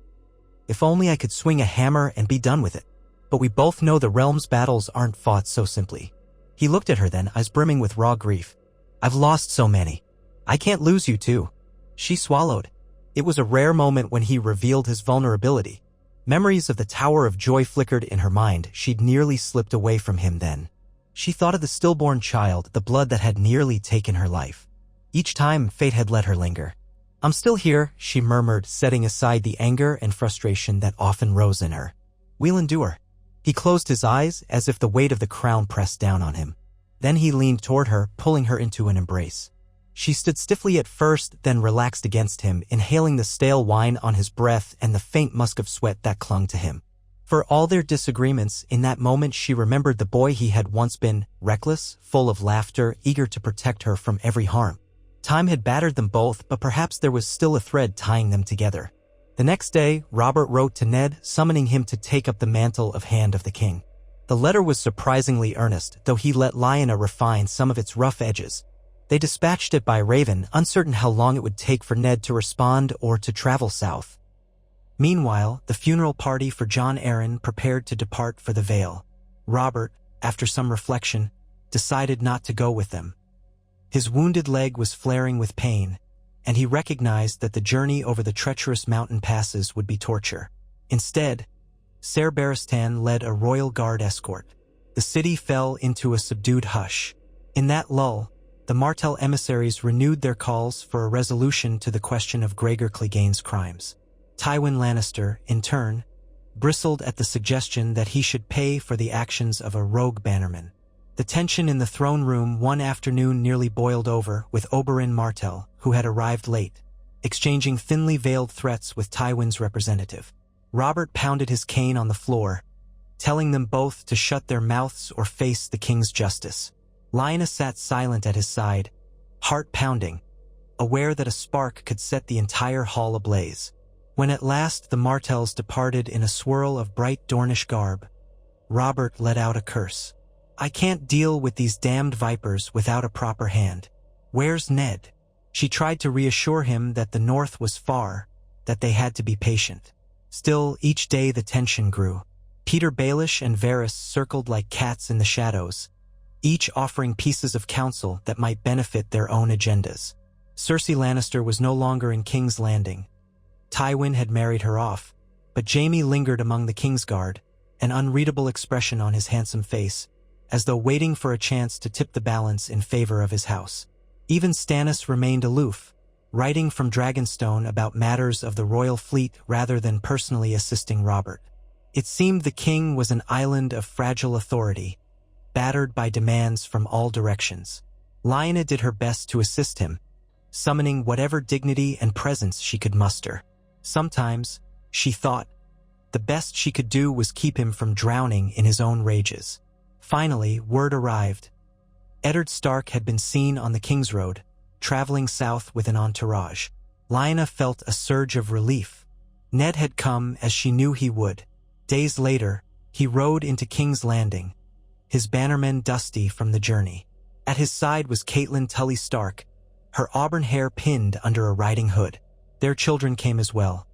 If only I could swing a hammer and be done with it. But we both know the realm's battles aren't fought so simply. He looked at her then, eyes brimming with raw grief. I've lost so many. I can't lose you too. She swallowed. It was a rare moment when he revealed his vulnerability. Memories of the Tower of Joy flickered in her mind. She'd nearly slipped away from him then. She thought of the stillborn child, the blood that had nearly taken her life. Each time, fate had let her linger. I'm still here, she murmured, setting aside the anger and frustration that often rose in her. We'll endure. He closed his eyes, as if the weight of the crown pressed down on him. Then he leaned toward her, pulling her into an embrace. She stood stiffly at first, then relaxed against him, inhaling the stale wine on his breath and the faint musk of sweat that clung to him. For all their disagreements, in that moment she remembered the boy he had once been, reckless, full of laughter, eager to protect her from every harm. Time had battered them both, but perhaps there was still a thread tying them together. The next day, Robert wrote to Ned, summoning him to take up the mantle of Hand of the King. The letter was surprisingly earnest, though he let Lyanna refine some of its rough edges. They dispatched it by raven, uncertain how long it would take for Ned to respond or to travel south. Meanwhile, the funeral party for Jon Arryn prepared to depart for the Vale. Robert, after some reflection, decided not to go with them. His wounded leg was flaring with pain, and he recognized that the journey over the treacherous mountain passes would be torture. Instead, Ser Barristan led a royal guard escort. The city fell into a subdued hush. In that lull, the Martell emissaries renewed their calls for a resolution to the question of Gregor Clegane's crimes. Tywin Lannister, in turn, bristled at the suggestion that he should pay for the actions of a rogue bannerman. The tension in the throne room one afternoon nearly boiled over, with Oberyn Martell, who had arrived late, exchanging thinly veiled threats with Tywin's representative. Robert pounded his cane on the floor, telling them both to shut their mouths or face the king's justice. Lyanna sat silent at his side, heart pounding, aware that a spark could set the entire hall ablaze. When at last the Martells departed in a swirl of bright Dornish garb, Robert let out a curse. "I can't deal with these damned vipers without a proper hand. Where's Ned?" She tried to reassure him that the north was far, that they had to be patient. Still, each day the tension grew. Peter Baelish and Varys circled like cats in the shadows, each offering pieces of counsel that might benefit their own agendas. Cersei Lannister was no longer in King's Landing. Tywin had married her off, but Jaime lingered among the Kingsguard, an unreadable expression on his handsome face, as though waiting for a chance to tip the balance in favor of his house. Even Stannis remained aloof, writing from Dragonstone about matters of the royal fleet rather than personally assisting Robert. It seemed the king was an island of fragile authority, battered by demands from all directions. Lyanna did her best to assist him, summoning whatever dignity and presence she could muster. Sometimes, she thought, the best she could do was keep him from drowning in his own rages. Finally, word arrived. Eddard Stark had been seen on the King's Road, traveling south with an entourage. Lyanna felt a surge of relief. Ned had come as she knew he would. Days later, he rode into King's Landing, his bannermen dusty from the journey. At his side was Catelyn Tully Stark, her auburn hair pinned under a riding hood. Their children came as well.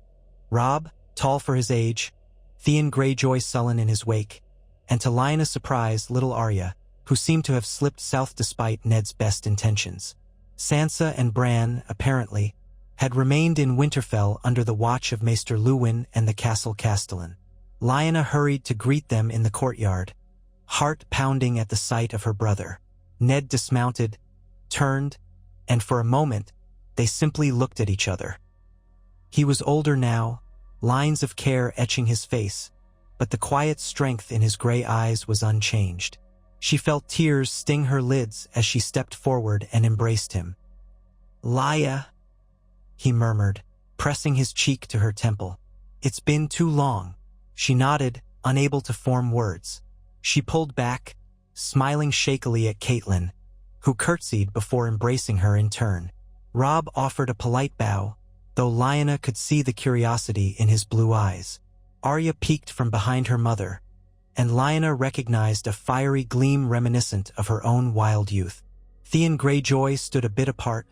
Robb, tall for his age, Theon Greyjoy sullen in his wake, and to Lyanna's surprise, little Arya, who seemed to have slipped south despite Ned's best intentions. Sansa and Bran, apparently, had remained in Winterfell under the watch of Maester Luwin and the Castle Castellan. Lyanna hurried to greet them in the courtyard, heart pounding at the sight of her brother. Ned dismounted, turned, and for a moment, they simply looked at each other. He was older now, lines of care etching his face, but the quiet strength in his gray eyes was unchanged. She felt tears sting her lids as she stepped forward and embraced him. "Lya," he murmured, pressing his cheek to her temple. "It's been too long." She nodded, unable to form words. She pulled back, smiling shakily at Catelyn, who curtsied before embracing her in turn. Robb offered a polite bow, though Lyanna could see the curiosity in his blue eyes. Arya peeked from behind her mother, and Lyanna recognized a fiery gleam reminiscent of her own wild youth. Theon Greyjoy stood a bit apart,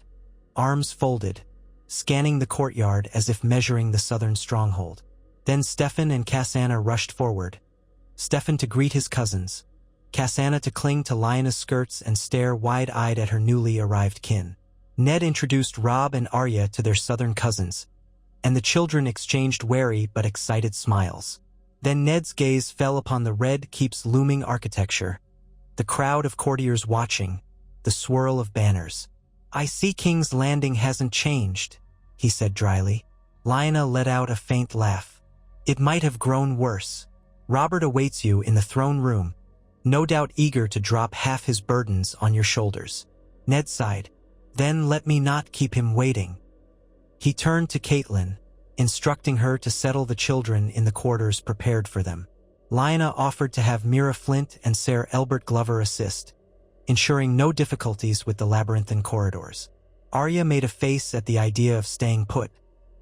arms folded, scanning the courtyard as if measuring the southern stronghold. Then Steffan and Cassanna rushed forward, Steffan to greet his cousins, Cassanna to cling to Lyanna's skirts and stare wide-eyed at her newly arrived kin. Ned introduced Robb and Arya to their southern cousins, and the children exchanged wary but excited smiles. Then Ned's gaze fell upon the Red Keep's looming architecture, the crowd of courtiers watching, the swirl of banners. "I see King's Landing hasn't changed," he said dryly. Lyanna let out a faint laugh. "It might have grown worse. Robert awaits you in the throne room, no doubt eager to drop half his burdens on your shoulders." Ned sighed. "Then let me not keep him waiting." He turned to Catelyn, instructing her to settle the children in the quarters prepared for them. Lyanna offered to have Mira Flint and Ser Elbert Glover assist, ensuring no difficulties with the labyrinthine corridors. Arya made a face at the idea of staying put,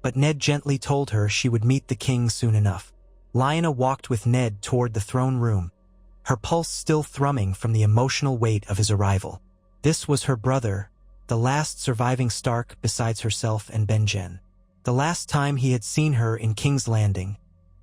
but Ned gently told her she would meet the king soon enough. Lyanna walked with Ned toward the throne room, her pulse still thrumming from the emotional weight of his arrival. This was her brother, the last surviving Stark besides herself and Benjen. The last time he had seen her in King's Landing,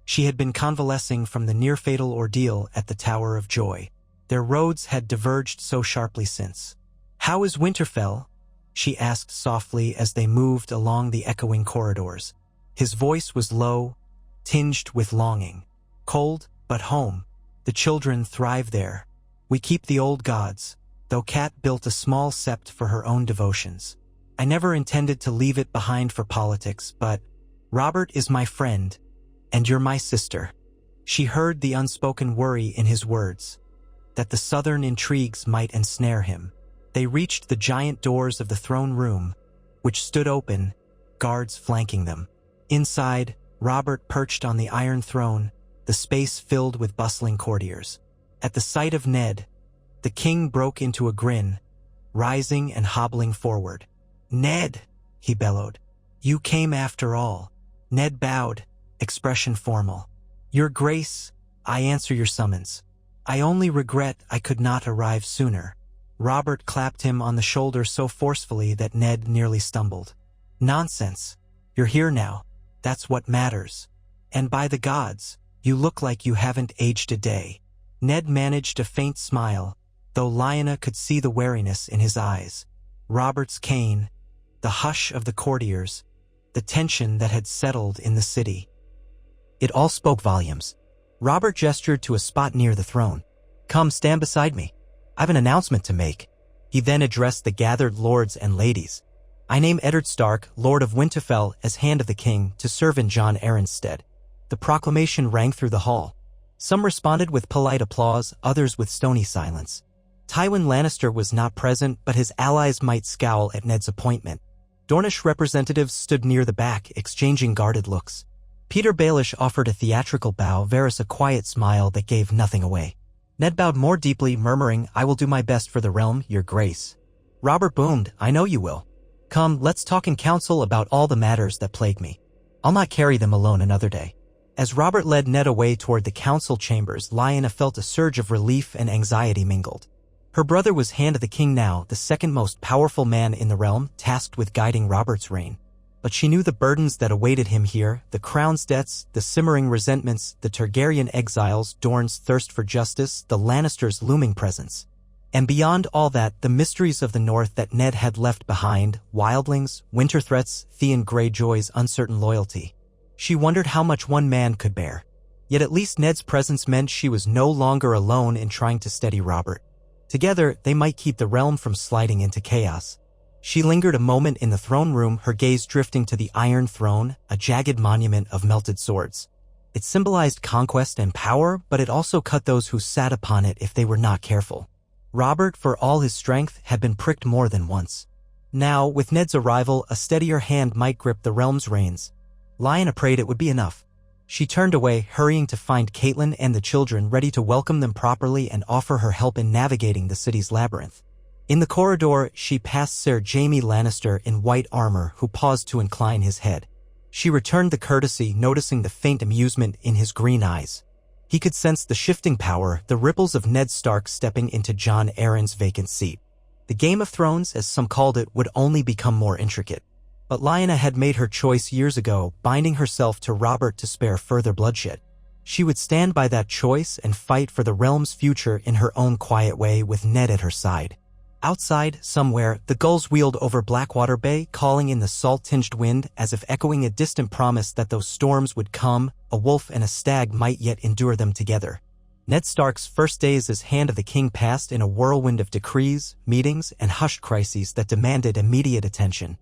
she had been convalescing from the near-fatal ordeal at the Tower of Joy. Their roads had diverged so sharply since. "How is Winterfell?" she asked softly as they moved along the echoing corridors. His voice was low, tinged with longing. "Cold, but home. The children thrive there. We keep the old gods, though Cat built a small sept for her own devotions. I never intended to leave it behind for politics, but Robert is my friend, and you're my sister." She heard the unspoken worry in his words, that the southern intrigues might ensnare him. They reached the giant doors of the throne room, which stood open, guards flanking them. Inside, Robert perched on the iron throne, the space filled with bustling courtiers. At the sight of Ned, the king broke into a grin, rising and hobbling forward. "Ned," he bellowed, "you came after all." Ned bowed, expression formal. "Your Grace, I answer your summons. I only regret I could not arrive sooner." Robert clapped him on the shoulder so forcefully that Ned nearly stumbled. "Nonsense. You're here now. That's what matters. And by the gods, you look like you haven't aged a day." Ned managed a faint smile, though Lyanna could see the wariness in his eyes. Robert's cane, the hush of the courtiers, the tension that had settled in the city. It all spoke volumes. Robert gestured to a spot near the throne. "Come, stand beside me. I've an announcement to make." He then addressed the gathered lords and ladies. "I name Eddard Stark, Lord of Winterfell, as Hand of the King, to serve in Jon Arryn's stead." The proclamation rang through the hall. Some responded with polite applause, others with stony silence. Tywin Lannister was not present, but his allies might scowl at Ned's appointment. Dornish representatives stood near the back, exchanging guarded looks. Peter Baelish offered a theatrical bow, Varys a quiet smile that gave nothing away. Ned bowed more deeply, murmuring, "I will do my best for the realm, your grace." Robert boomed, "I know you will. Come, let's talk in council about all the matters that plague me. I'll not carry them alone another day." As Robert led Ned away toward the council chambers, Lyanna felt a surge of relief and anxiety mingled. Her brother was Hand of the King now, the second most powerful man in the realm, tasked with guiding Robert's reign. But she knew the burdens that awaited him here, the crown's debts, the simmering resentments, the Targaryen exiles, Dorne's thirst for justice, the Lannisters' looming presence. And beyond all that, the mysteries of the North that Ned had left behind, wildlings, winter threats, Theon Greyjoy's uncertain loyalty. She wondered how much one man could bear. Yet at least Ned's presence meant she was no longer alone in trying to steady Robert. Together, they might keep the realm from sliding into chaos. She lingered a moment in the throne room, her gaze drifting to the Iron Throne, a jagged monument of melted swords. It symbolized conquest and power, but it also cut those who sat upon it if they were not careful. Robert, for all his strength, had been pricked more than once. Now, with Ned's arrival, a steadier hand might grip the realm's reins. Lyanna prayed it would be enough. She turned away, hurrying to find Catelyn and the children, ready to welcome them properly and offer her help in navigating the city's labyrinth. In the corridor, she passed Ser Jaime Lannister in white armor, who paused to incline his head. She returned the courtesy, noticing the faint amusement in his green eyes. He could sense the shifting power, the ripples of Ned Stark stepping into Jon Arryn's vacant seat. The Game of Thrones, as some called it, would only become more intricate. But Lyanna had made her choice years ago, binding herself to Robert to spare further bloodshed. She would stand by that choice and fight for the realm's future in her own quiet way, with Ned at her side. Outside, somewhere, the gulls wheeled over Blackwater Bay, calling in the salt-tinged wind as if echoing a distant promise that those storms would come, a wolf and a stag might yet endure them together. Ned Stark's first days as Hand of the King passed in a whirlwind of decrees, meetings, and hushed crises that demanded immediate attention.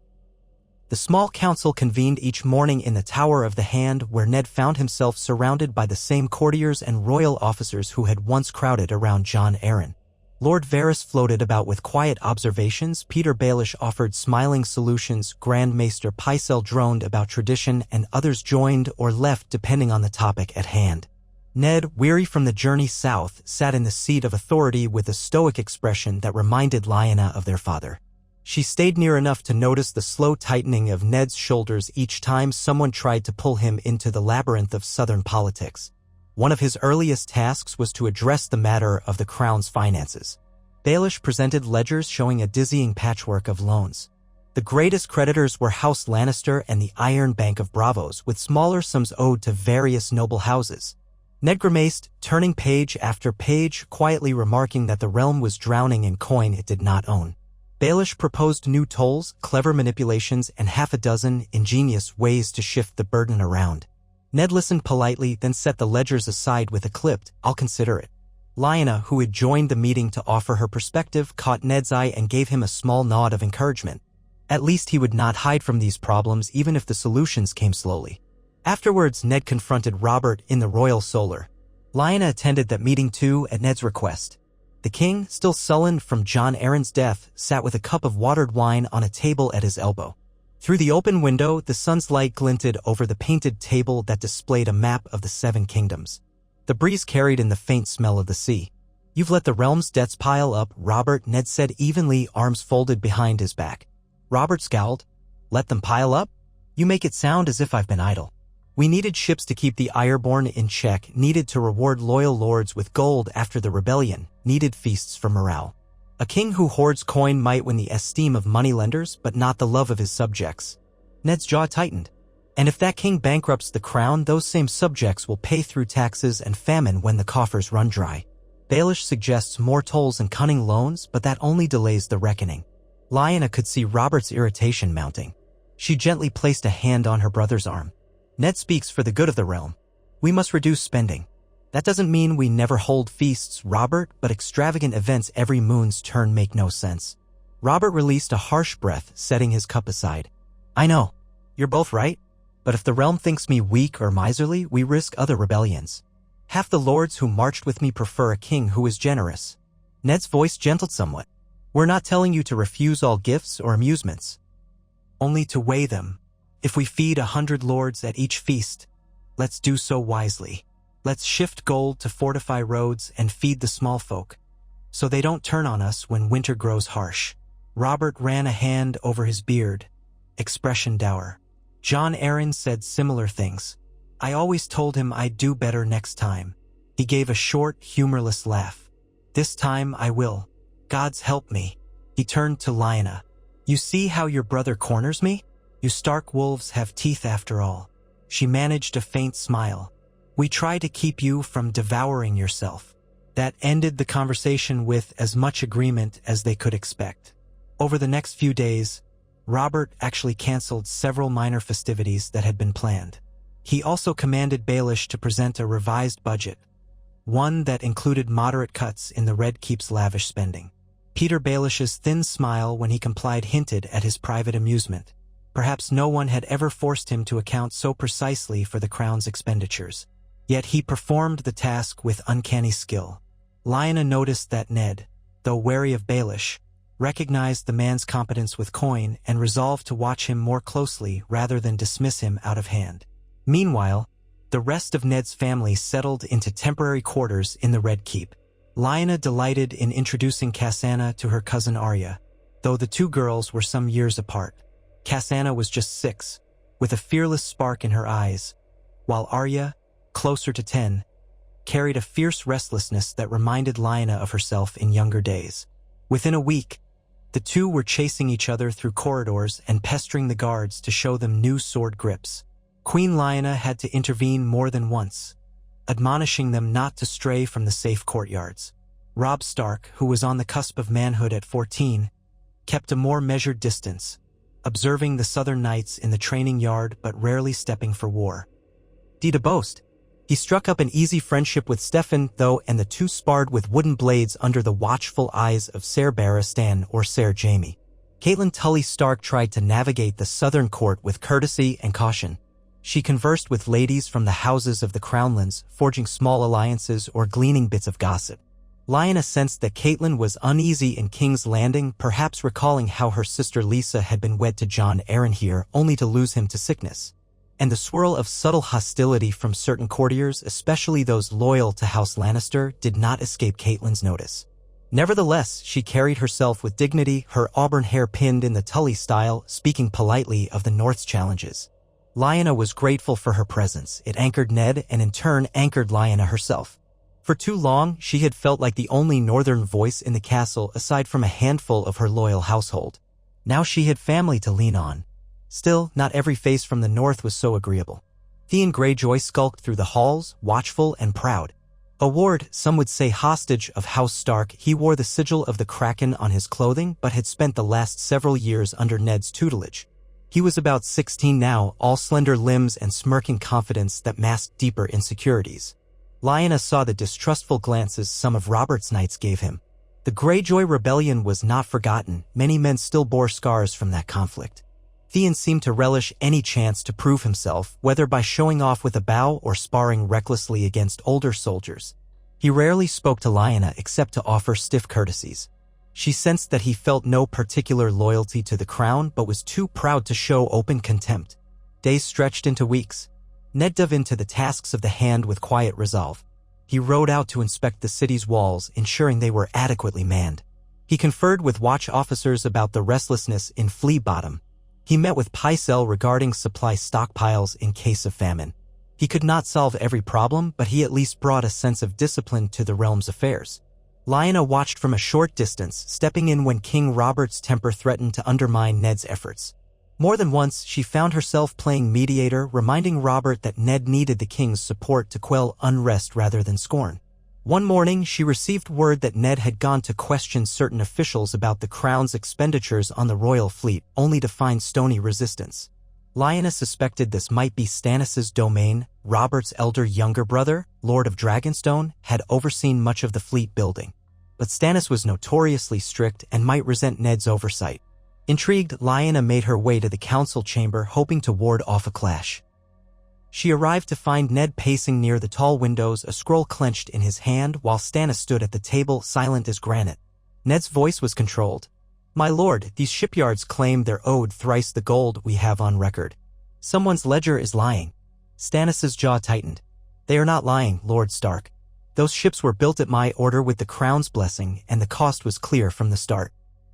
The small council convened each morning in the Tower of the Hand, where Ned found himself surrounded by the same courtiers and royal officers who had once crowded around Jon Arryn. Lord Varys floated about with quiet observations, Peter Baelish offered smiling solutions, Grand Maester Pycelle droned about tradition, and others joined or left depending on the topic at hand. Ned, weary from the journey south, sat in the seat of authority with a stoic expression that reminded Lyanna of their father. She stayed near enough to notice the slow tightening of Ned's shoulders each time someone tried to pull him into the labyrinth of southern politics. One of his earliest tasks was to address the matter of the crown's finances. Baelish presented ledgers showing a dizzying patchwork of loans. The greatest creditors were House Lannister and the Iron Bank of Bravos, with smaller sums owed to various noble houses. Ned grimaced, turning page after page, quietly remarking that the realm was drowning in coin it did not own. Baelish proposed new tolls, clever manipulations, and half a dozen ingenious ways to shift the burden around. Ned listened politely, then set the ledgers aside with a clipped, "I'll consider it." Lyanna, who had joined the meeting to offer her perspective, caught Ned's eye and gave him a small nod of encouragement. At least he would not hide from these problems even if the solutions came slowly. Afterwards, Ned confronted Robert in the Royal Solar. Lyanna attended that meeting too at Ned's request. The king, still sullen from Jon Arryn's death, sat with a cup of watered wine on a table at his elbow. Through the open window, the sun's light glinted over the painted table that displayed a map of the 7 kingdoms. The breeze carried in the faint smell of the sea. "You've let the realm's debts pile up, Robert," Ned said evenly, arms folded behind his back. Robert scowled. "Let them pile up? You make it sound as if I've been idle. We needed ships to keep the Ironborn in check, needed to reward loyal lords with gold after the rebellion, needed feasts for morale. A king who hoards coin might win the esteem of moneylenders, but not the love of his subjects." Ned's jaw tightened. "And if that king bankrupts the crown, those same subjects will pay through taxes and famine when the coffers run dry. Baelish suggests more tolls and cunning loans, but that only delays the reckoning." Lyanna could see Robert's irritation mounting. She gently placed a hand on her brother's arm. "Ned speaks for the good of the realm. We must reduce spending. That doesn't mean we never hold feasts, Robert, but extravagant events every moon's turn make no sense." Robert released a harsh breath, setting his cup aside. "I know. You're both right. But if the realm thinks me weak or miserly, we risk other rebellions. Half the lords who marched with me prefer a king who is generous." Ned's voice gentled somewhat. "We're not telling you to refuse all gifts or amusements. Only to weigh them. If we feed 100 lords at each feast, let's do so wisely. Let's shift gold to fortify roads and feed the small folk, so they don't turn on us when winter grows harsh." Robert ran a hand over his beard, expression dour. "Jon Arryn said similar things. I always told him I'd do better next time." He gave a short, humorless laugh. "This time I will. Gods help me." He turned to Lyanna. "You see how your brother corners me? You stark wolves have teeth after all." She managed a faint smile. "We try to keep you from devouring yourself." That ended the conversation with as much agreement as they could expect. Over the next few days, Robert actually canceled several minor festivities that had been planned. He also commanded Baelish to present a revised budget, one that included moderate cuts in the Red Keep's lavish spending. Peter Baelish's thin smile when he complied hinted at his private amusement. Perhaps no one had ever forced him to account so precisely for the crown's expenditures. Yet he performed the task with uncanny skill. Lyanna noticed that Ned, though wary of Baelish, recognized the man's competence with coin and resolved to watch him more closely rather than dismiss him out of hand. Meanwhile, the rest of Ned's family settled into temporary quarters in the Red Keep. Lyanna delighted in introducing Cassandra to her cousin Arya, though the two girls were some years apart. Cassandra was just 6, with a fearless spark in her eyes, while Arya, closer to 10, carried a fierce restlessness that reminded Lyanna of herself in younger days. Within a week, the two were chasing each other through corridors and pestering the guards to show them new sword grips. Queen Lyanna had to intervene more than once, admonishing them not to stray from the safe courtyards. Robb Stark, who was on the cusp of manhood at 14, kept a more measured distance, observing the Southern Knights in the training yard but rarely stepping for war. To boast, he struck up an easy friendship with Steffan, though, and the two sparred with wooden blades under the watchful eyes of Ser Barristan or Ser Jaime. Catelyn Tully Stark tried to navigate the Southern court with courtesy and caution. She conversed with ladies from the houses of the Crownlands, forging small alliances or gleaning bits of gossip. Lyanna sensed that Catelyn was uneasy in King's Landing, perhaps recalling how her sister Lisa had been wed to Jon Arryn here only to lose him to sickness. And the swirl of subtle hostility from certain courtiers, especially those loyal to House Lannister, did not escape Catelyn's notice. Nevertheless, she carried herself with dignity, her auburn hair pinned in the Tully style, speaking politely of the North's challenges. Lyanna was grateful for her presence. It anchored Ned and in turn anchored Lyanna herself. For too long, she had felt like the only northern voice in the castle aside from a handful of her loyal household. Now she had family to lean on. Still, not every face from the north was so agreeable. Theon Greyjoy skulked through the halls, watchful and proud. A ward, some would say hostage, of House Stark, he wore the sigil of the Kraken on his clothing but had spent the last several years under Ned's tutelage. He was about 16 now, all slender limbs and smirking confidence that masked deeper insecurities. Lyanna saw the distrustful glances some of Robert's knights gave him. The Greyjoy rebellion was not forgotten. Many men still bore scars from that conflict. Theon seemed to relish any chance to prove himself, whether by showing off with a bow or sparring recklessly against older soldiers. He rarely spoke to Lyanna except to offer stiff courtesies. She sensed that he felt no particular loyalty to the crown but was too proud to show open contempt. Days stretched into weeks. Ned dove into the tasks of the hand with quiet resolve. He rode out to inspect the city's walls, ensuring they were adequately manned. He conferred with watch officers about the restlessness in Flea Bottom. He met with Pycelle regarding supply stockpiles in case of famine. He could not solve every problem, but he at least brought a sense of discipline to the realm's affairs. Lyanna watched from a short distance, stepping in when King Robert's temper threatened to undermine Ned's efforts. More than once, she found herself playing mediator, reminding Robert that Ned needed the king's support to quell unrest rather than scorn. One morning, she received word that Ned had gone to question certain officials about the crown's expenditures on the royal fleet, only to find stony resistance. Lyanna suspected this might be Stannis's domain. Robert's elder younger brother, Lord of Dragonstone, had overseen much of the fleet building. But Stannis was notoriously strict and might resent Ned's oversight. Intrigued, Lyanna made her way to the council chamber, hoping to ward off a clash. She arrived to find Ned pacing near the tall windows, a scroll clenched in his hand, while Stannis stood at the table, silent as granite. Ned's voice was controlled. "My lord, these shipyards claim they're owed thrice the gold we have on record. Someone's ledger is lying." Stannis's jaw tightened. "They are not lying, Lord Stark. Those ships were built at my order with the crown's blessing, and the cost was clear from the start.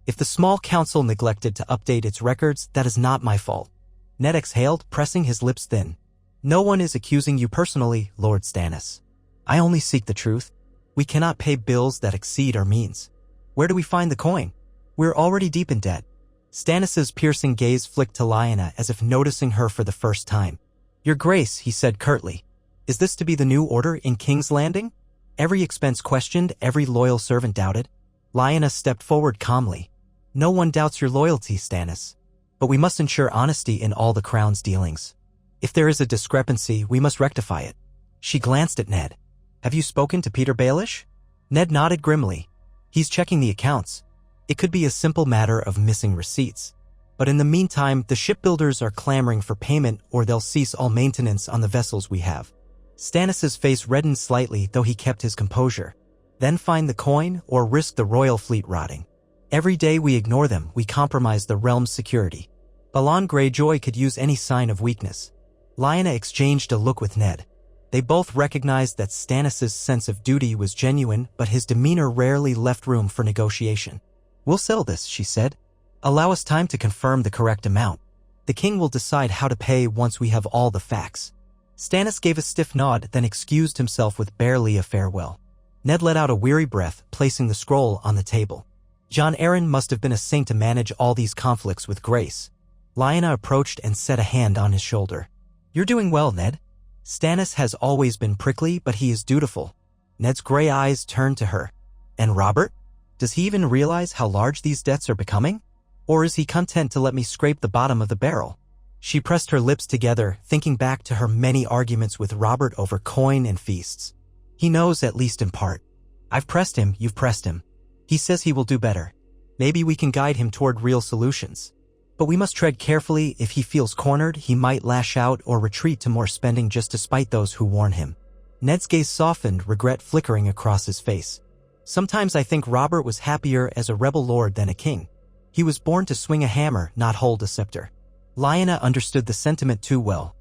If the small council neglected to update its records, that is not my fault." Ned exhaled, pressing his lips thin. "No one is accusing you personally, Lord Stannis. I only seek the truth. We cannot pay bills that exceed our means. Where do we find the coin? We're already deep in debt." Stannis's piercing gaze flicked to Lyanna as if noticing her for the first time. "Your Grace," he said curtly, "is this to be the new order in King's Landing?" Every expense questioned, every loyal servant doubted. Lyanna stepped forward calmly. "No one doubts your loyalty, Stannis. But we must ensure honesty in all the crown's dealings. If there is a discrepancy, we must rectify it." She glanced at Ned. "Have you spoken to Peter Baelish?" Ned nodded grimly. "He's checking the accounts. It could be a simple matter of missing receipts. But in the meantime, the shipbuilders are clamoring for payment or they'll cease all maintenance on the vessels we have." Stannis's face reddened slightly, though he kept his composure. "Then find the coin or risk the royal fleet rotting. Every day we ignore them, we compromise the realm's security." Balon Greyjoy could use any sign of weakness. Lyanna exchanged a look with Ned. They both recognized that Stannis's sense of duty was genuine, but his demeanor rarely left room for negotiation. "We'll settle this," she said. "Allow us time to confirm the correct amount. The king will decide how to pay once we have all the facts." Stannis gave a stiff nod, then excused himself with barely a farewell. Ned let out a weary breath, placing the scroll on the table. Jon Arryn must have been a saint to manage all these conflicts with grace. Lyanna approached and set a hand on his shoulder. "You're doing well, Ned." Stannis has always been prickly, but he is dutiful. Ned's gray eyes turned to her. "And Robert? Does he even realize how large these debts are becoming? Or is he content to let me scrape the bottom of the barrel?" She pressed her lips together, thinking back to her many arguments with Robert over coin and feasts. "He knows, at least in part. I've pressed him, you've pressed him. He says he will do better. Maybe we can guide him toward real solutions. But we must tread carefully. If he feels cornered, he might lash out or retreat to more spending just to spite those who warn him." Ned's gaze softened, regret flickering across his face. "Sometimes I think Robert was happier as a rebel lord than a king. He was born to swing a hammer, not hold a scepter." Lyanna understood the sentiment too well.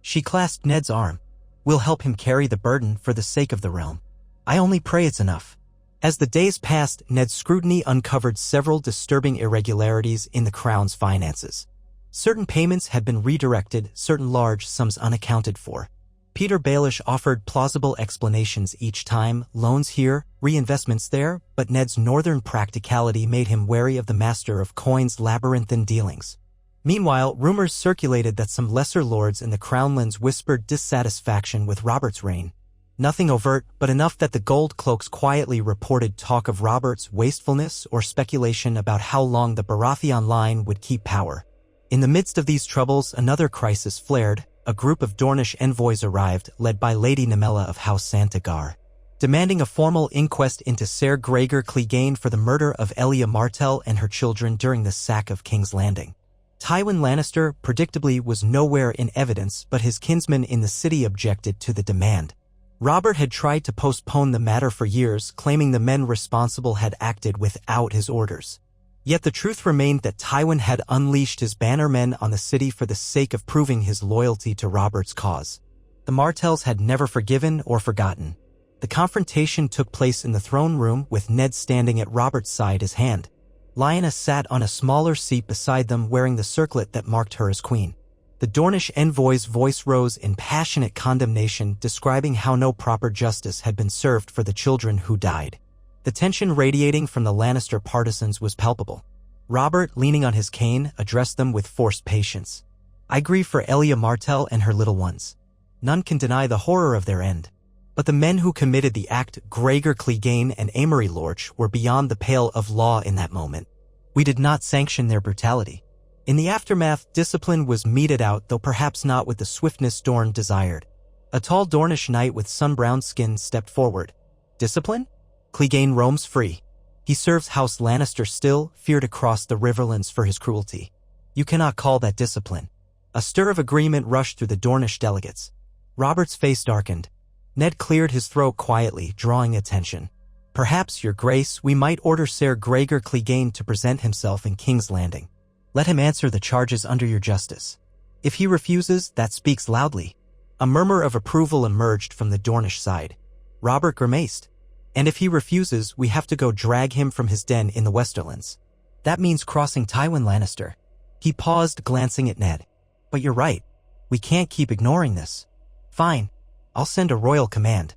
She clasped Ned's arm. "We'll help him carry the burden for the sake of the realm. I only pray it's enough." As the days passed, Ned's scrutiny uncovered several disturbing irregularities in the crown's finances. Certain payments had been redirected, certain large sums unaccounted for. Peter Baelish offered plausible explanations each time, loans here, reinvestments there, but Ned's northern practicality made him wary of the master of coin's labyrinthine dealings. Meanwhile, rumors circulated that some lesser lords in the Crownlands whispered dissatisfaction with Robert's reign. Nothing overt, but enough that the Gold Cloaks quietly reported talk of Robert's wastefulness or speculation about how long the Baratheon line would keep power. In the midst of these troubles, another crisis flared. A group of Dornish envoys arrived, led by Lady Nemella of House Santagar. demanding a formal inquest into Ser Gregor Clegane for the murder of Elia Martell and her children during the sack of King's Landing. Tywin Lannister, predictably, was nowhere in evidence, but his kinsmen in the city objected to the demand. Robert had tried to postpone the matter for years, claiming the men responsible had acted without his orders. Yet the truth remained that Tywin had unleashed his bannermen on the city for the sake of proving his loyalty to Robert's cause. The Martells had never forgiven or forgotten. The confrontation took place in the throne room, with Ned standing at Robert's side, his hand. Lyanna sat on a smaller seat beside them, wearing the circlet that marked her as queen. The Dornish envoy's voice rose in passionate condemnation, describing how no proper justice had been served for the children who died. The tension radiating from the Lannister partisans was palpable. Robert, leaning on his cane, addressed them with forced patience. "I grieve for Elia Martell and her little ones. None can deny the horror of their end. But the men who committed the act, Gregor Clegane and Amory Lorch, were beyond the pale of law in that moment. We did not sanction their brutality. In the aftermath, discipline was meted out, though perhaps not with the swiftness Dorne desired." A tall Dornish knight with sun-browned skin stepped forward. "Discipline? Clegane roams free. He serves House Lannister still, feared across the Riverlands for his cruelty. You cannot call that discipline." A stir of agreement rushed through the Dornish delegates. Robert's face darkened. Ned cleared his throat quietly, drawing attention. "Perhaps, Your Grace, we might order Ser Gregor Clegane to present himself in King's Landing. Let him answer the charges under your justice. If he refuses, that speaks loudly." A murmur of approval emerged from the Dornish side. Robert grimaced. "And if he refuses, we have to go drag him from his den in the Westerlands. That means crossing Tywin Lannister." He paused, glancing at Ned. "But you're right. We can't keep ignoring this." "Fine. I'll send a royal command.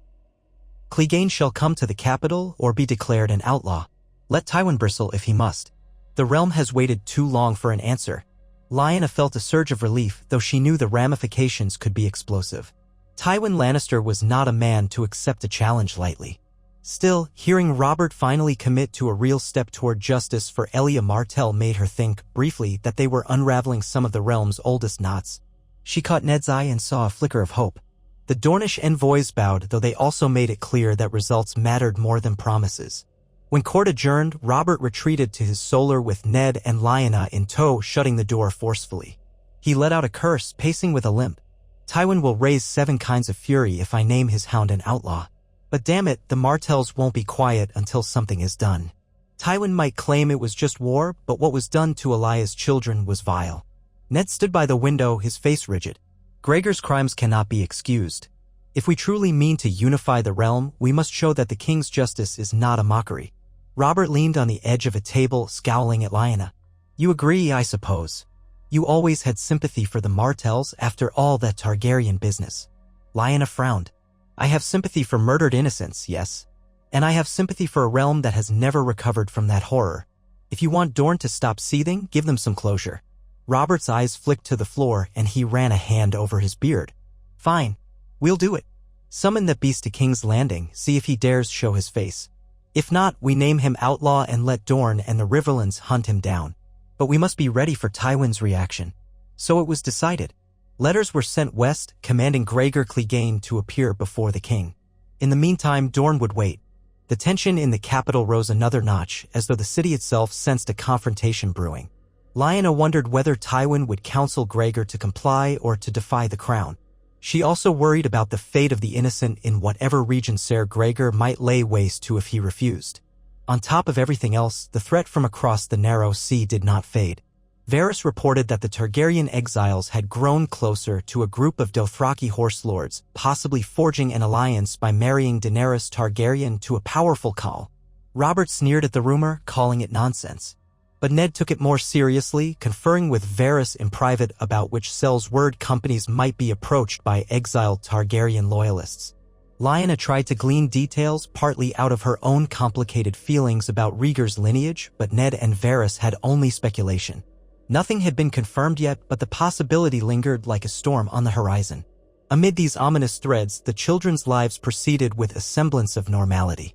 Clegane shall come to the capital or be declared an outlaw. Let Tywin bristle if he must. The realm has waited too long for an answer." Lyanna felt a surge of relief, though she knew the ramifications could be explosive. Tywin Lannister was not a man to accept a challenge lightly. Still, hearing Robert finally commit to a real step toward justice for Elia Martell made her think, briefly, that they were unraveling some of the realm's oldest knots. She caught Ned's eye and saw a flicker of hope. The Dornish envoys bowed, though they also made it clear that results mattered more than promises. When court adjourned, Robert retreated to his solar with Ned and Lyanna in tow, shutting the door forcefully. He let out a curse, pacing with a limp. "Tywin will raise 7 kinds of fury if I name his hound an outlaw. But damn it, the Martells won't be quiet until something is done." Tywin might claim it was just war, but what was done to Elia's children was vile. Ned stood by the window, his face rigid. "Gregor's crimes cannot be excused. If we truly mean to unify the realm, we must show that the king's justice is not a mockery." Robert leaned on the edge of a table, scowling at Lyanna. "You agree, I suppose. You always had sympathy for the Martells after all that Targaryen business." Lyanna frowned. "I have sympathy for murdered innocents, yes. And I have sympathy for a realm that has never recovered from that horror. If you want Dorne to stop seething, give them some closure." Robert's eyes flicked to the floor, and he ran a hand over his beard. "Fine. We'll do it. Summon that beast to King's Landing, see if he dares show his face. If not, we name him outlaw and let Dorne and the Riverlands hunt him down. But we must be ready for Tywin's reaction." So it was decided. Letters were sent west, commanding Gregor Clegane to appear before the king. In the meantime, Dorne would wait. The tension in the capital rose another notch, as though the city itself sensed a confrontation brewing. Lyanna wondered whether Tywin would counsel Gregor to comply or to defy the crown. She also worried about the fate of the innocent in whatever region Ser Gregor might lay waste to if he refused. On top of everything else, the threat from across the narrow sea did not fade. Varys reported that the Targaryen exiles had grown closer to a group of Dothraki horse lords, possibly forging an alliance by marrying Daenerys Targaryen to a powerful Khal. Robert sneered at the rumor, calling it nonsense. But Ned took it more seriously, conferring with Varys in private about which sells word companies might be approached by exiled Targaryen loyalists. Lyanna tried to glean details, partly out of her own complicated feelings about Rhaegar's lineage, but Ned and Varys had only speculation. Nothing had been confirmed yet, but the possibility lingered like a storm on the horizon. Amid these ominous threads, the children's lives proceeded with a semblance of normality.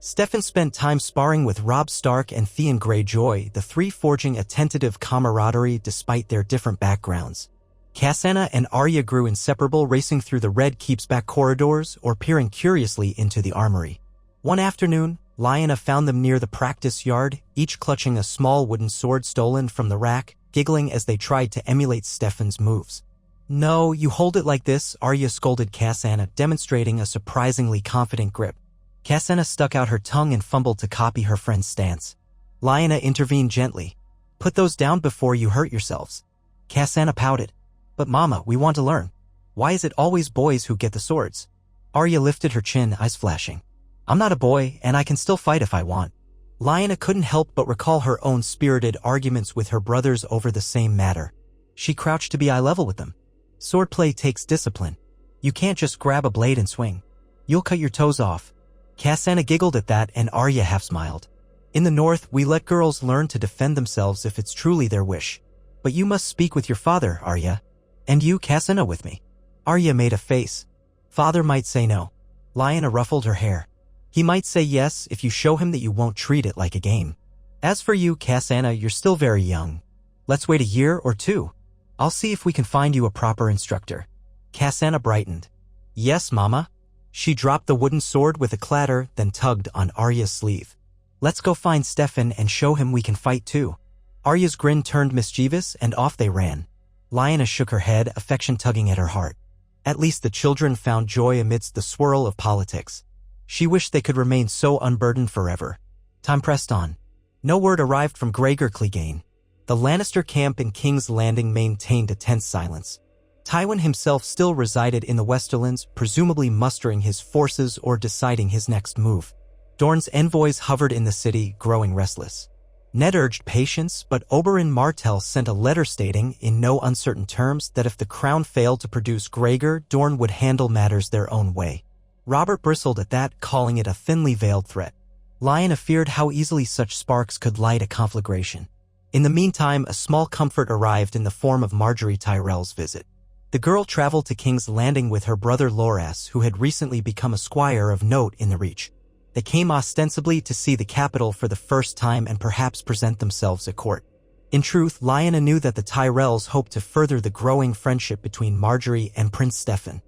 Steffan spent time sparring with Robb Stark and Theon Greyjoy, the three forging a tentative camaraderie despite their different backgrounds. Cassandra and Arya grew inseparable, racing through the Red Keep's back corridors or peering curiously into the armory. One afternoon, Lyanna found them near the practice yard, each clutching a small wooden sword stolen from the rack, giggling as they tried to emulate Stefan's moves. "No, you hold it like this," Arya scolded Cassandra, demonstrating a surprisingly confident grip. Cassandra stuck out her tongue and fumbled to copy her friend's stance. Lyanna intervened gently. "Put those down before you hurt yourselves." Cassandra pouted. "But Mama, we want to learn. Why is it always boys who get the swords?" Arya lifted her chin, eyes flashing. "I'm not a boy, and I can still fight if I want." Lyanna couldn't help but recall her own spirited arguments with her brothers over the same matter. She crouched to be eye level with them. "Swordplay takes discipline. You can't just grab a blade and swing. You'll cut your toes off." Cassandra giggled at that, and Arya half smiled. "In the North, we let girls learn to defend themselves if it's truly their wish. But you must speak with your father, Arya. And you, Cassandra, with me." Arya made a face. "Father might say no." Lyanna ruffled her hair. "He might say yes if you show him that you won't treat it like a game. As for you, Cassandra, you're still very young. Let's wait a year or two. I'll see if we can find you a proper instructor." Cassandra brightened. "Yes, Mama." She dropped the wooden sword with a clatter, then tugged on Arya's sleeve. "Let's go find Stefan and show him we can fight too." Arya's grin turned mischievous, and off they ran. Lyanna shook her head, affection tugging at her heart. At least the children found joy amidst the swirl of politics. She wished they could remain so unburdened forever. Time pressed on. No word arrived from Gregor Clegane. The Lannister camp in King's Landing maintained a tense silence. Tywin himself still resided in the Westerlands, presumably mustering his forces or deciding his next move. Dorne's envoys hovered in the city, growing restless. Ned urged patience, but Oberyn Martell sent a letter stating, in no uncertain terms, that if the crown failed to produce Gregor, Dorne would handle matters their own way. Robert bristled at that, calling it a thinly veiled threat. Lyanna feared how easily such sparks could light a conflagration. In the meantime, a small comfort arrived in the form of Margaery Tyrell's visit. The girl traveled to King's Landing with her brother Loras, who had recently become a squire of note in the Reach. They came ostensibly to see the capital for the first time and perhaps present themselves at court. In truth, Lyanna knew that the Tyrells hoped to further the growing friendship between Margaery and Prince Stefan.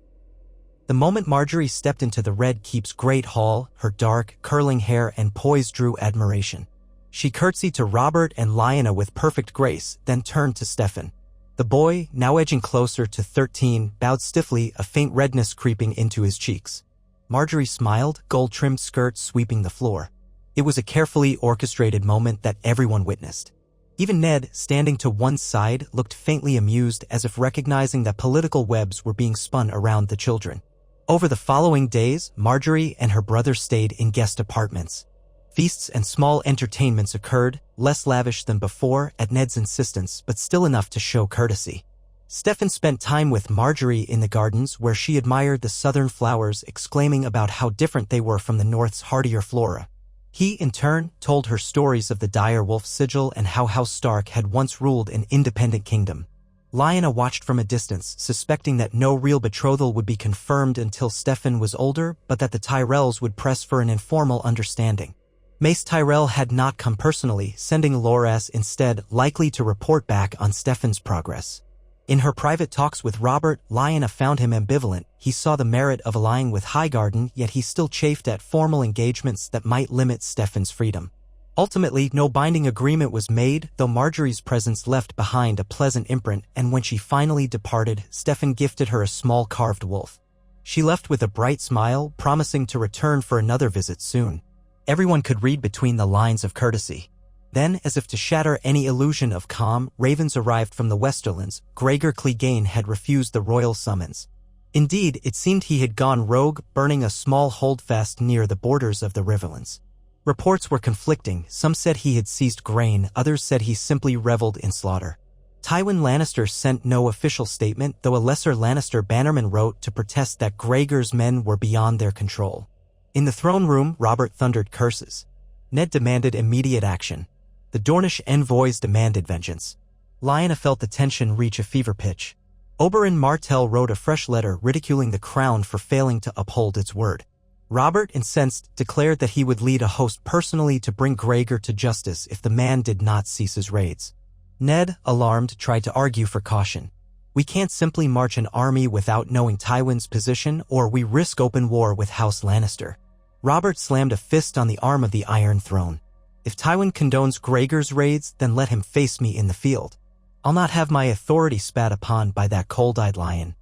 The moment Margaery stepped into the Red Keep's great hall, her dark, curling hair and poise drew admiration. She curtsied to Robert and Lyanna with perfect grace, then turned to Stefan. The boy, now edging closer to 13, bowed stiffly, a faint redness creeping into his cheeks. Margaery smiled, gold-trimmed skirt sweeping the floor. It was a carefully orchestrated moment that everyone witnessed. Even Ned, standing to one side, looked faintly amused, as if recognizing that political webs were being spun around the children. Over the following days, Margaery and her brother stayed in guest apartments. Feasts and small entertainments occurred, less lavish than before, at Ned's insistence, but still enough to show courtesy. Stefan spent time with Margaery in the gardens, where she admired the southern flowers, exclaiming about how different they were from the north's hardier flora. He, in turn, told her stories of the dire wolf sigil and how House Stark had once ruled an independent kingdom. Lyanna watched from a distance, suspecting that no real betrothal would be confirmed until Stefan was older, but that the Tyrells would press for an informal understanding. Mace Tyrell had not come personally, sending Loras instead, likely to report back on Stefan's progress. In her private talks with Robert, Lyanna found him ambivalent. He saw the merit of allying with Highgarden, yet he still chafed at formal engagements that might limit Stefan's freedom. Ultimately, no binding agreement was made, though Margaery's presence left behind a pleasant imprint, and when she finally departed, Stefan gifted her a small carved wolf. She left with a bright smile, promising to return for another visit soon. Everyone could read between the lines of courtesy. Then, as if to shatter any illusion of calm, ravens arrived from the Westerlands. Gregor Clegane had refused the royal summons. Indeed, it seemed he had gone rogue, burning a small holdfast near the borders of the Riverlands. Reports were conflicting. Some said he had seized grain, others said he simply reveled in slaughter. Tywin Lannister sent no official statement, though a lesser Lannister bannerman wrote to protest that Gregor's men were beyond their control. In the throne room, Robert thundered curses. Ned demanded immediate action. The Dornish envoys demanded vengeance. Lyanna felt the tension reach a fever pitch. Oberyn Martell wrote a fresh letter ridiculing the crown for failing to uphold its word. Robert, incensed, declared that he would lead a host personally to bring Gregor to justice if the man did not cease his raids. Ned, alarmed, tried to argue for caution. We can't simply march an army without knowing Tywin's position, or we risk open war with House Lannister. Robert slammed a fist on the arm of the Iron Throne. If Tywin condones Gregor's raids, then let him face me in the field. I'll not have my authority spat upon by that cold-eyed lion.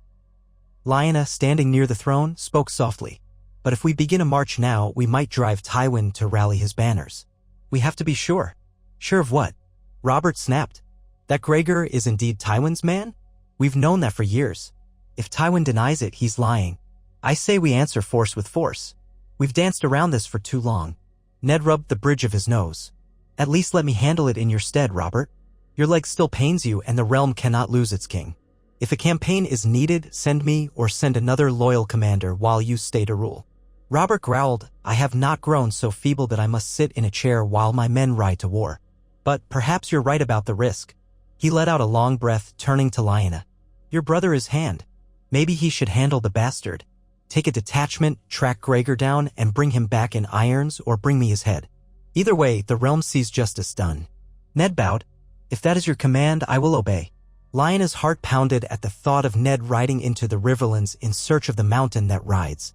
Lyanna, standing near the throne, spoke softly. But if we begin a march now, we might drive Tywin to rally his banners. We have to be sure. Sure of what? Robert snapped. That Gregor is indeed Tywin's man? We've known that for years. If Tywin denies it, he's lying. I say we answer force with force. We've danced around this for too long. Ned rubbed the bridge of his nose. At least let me handle it in your stead, Robert. Your leg still pains you, and the realm cannot lose its king. If a campaign is needed, send me or send another loyal commander while you stay to rule. Robert growled, I have not grown so feeble that I must sit in a chair while my men ride to war. But perhaps you're right about the risk. He let out a long breath, turning to Lyanna. Your brother is Hand. Maybe he should handle the bastard. Take a detachment, track Gregor down, and bring him back in irons, or bring me his head. Either way, the realm sees justice done. Ned bowed. If that is your command, I will obey. Lyanna's heart pounded at the thought of Ned riding into the Riverlands in search of the mountain that rides.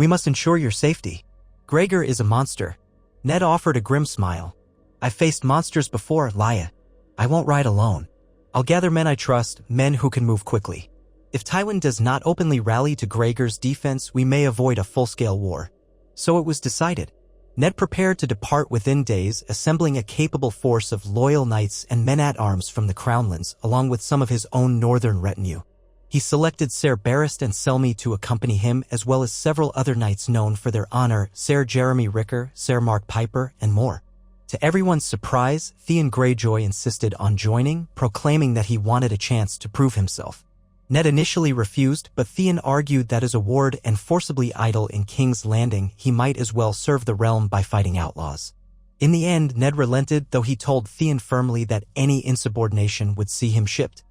We must ensure your safety. Gregor is a monster. Ned offered a grim smile. I've faced monsters before, Lyanna. I won't ride alone. I'll gather men I trust, men who can move quickly. If Tywin does not openly rally to Gregor's defense, we may avoid a full-scale war. So it was decided. Ned prepared to depart within days, assembling a capable force of loyal knights and men-at-arms from the Crownlands, along with some of his own northern retinue. He selected Ser Barristan and Selmy to accompany him, as well as several other knights known for their honor, Ser Jeremy Ricker, Ser Mark Piper, and more. To everyone's surprise, Theon Greyjoy insisted on joining, proclaiming that he wanted a chance to prove himself. Ned initially refused, but Theon argued that as a ward and forcibly idle in King's Landing, he might as well serve the realm by fighting outlaws. In the end, Ned relented, though he told Theon firmly that any insubordination would see him shipped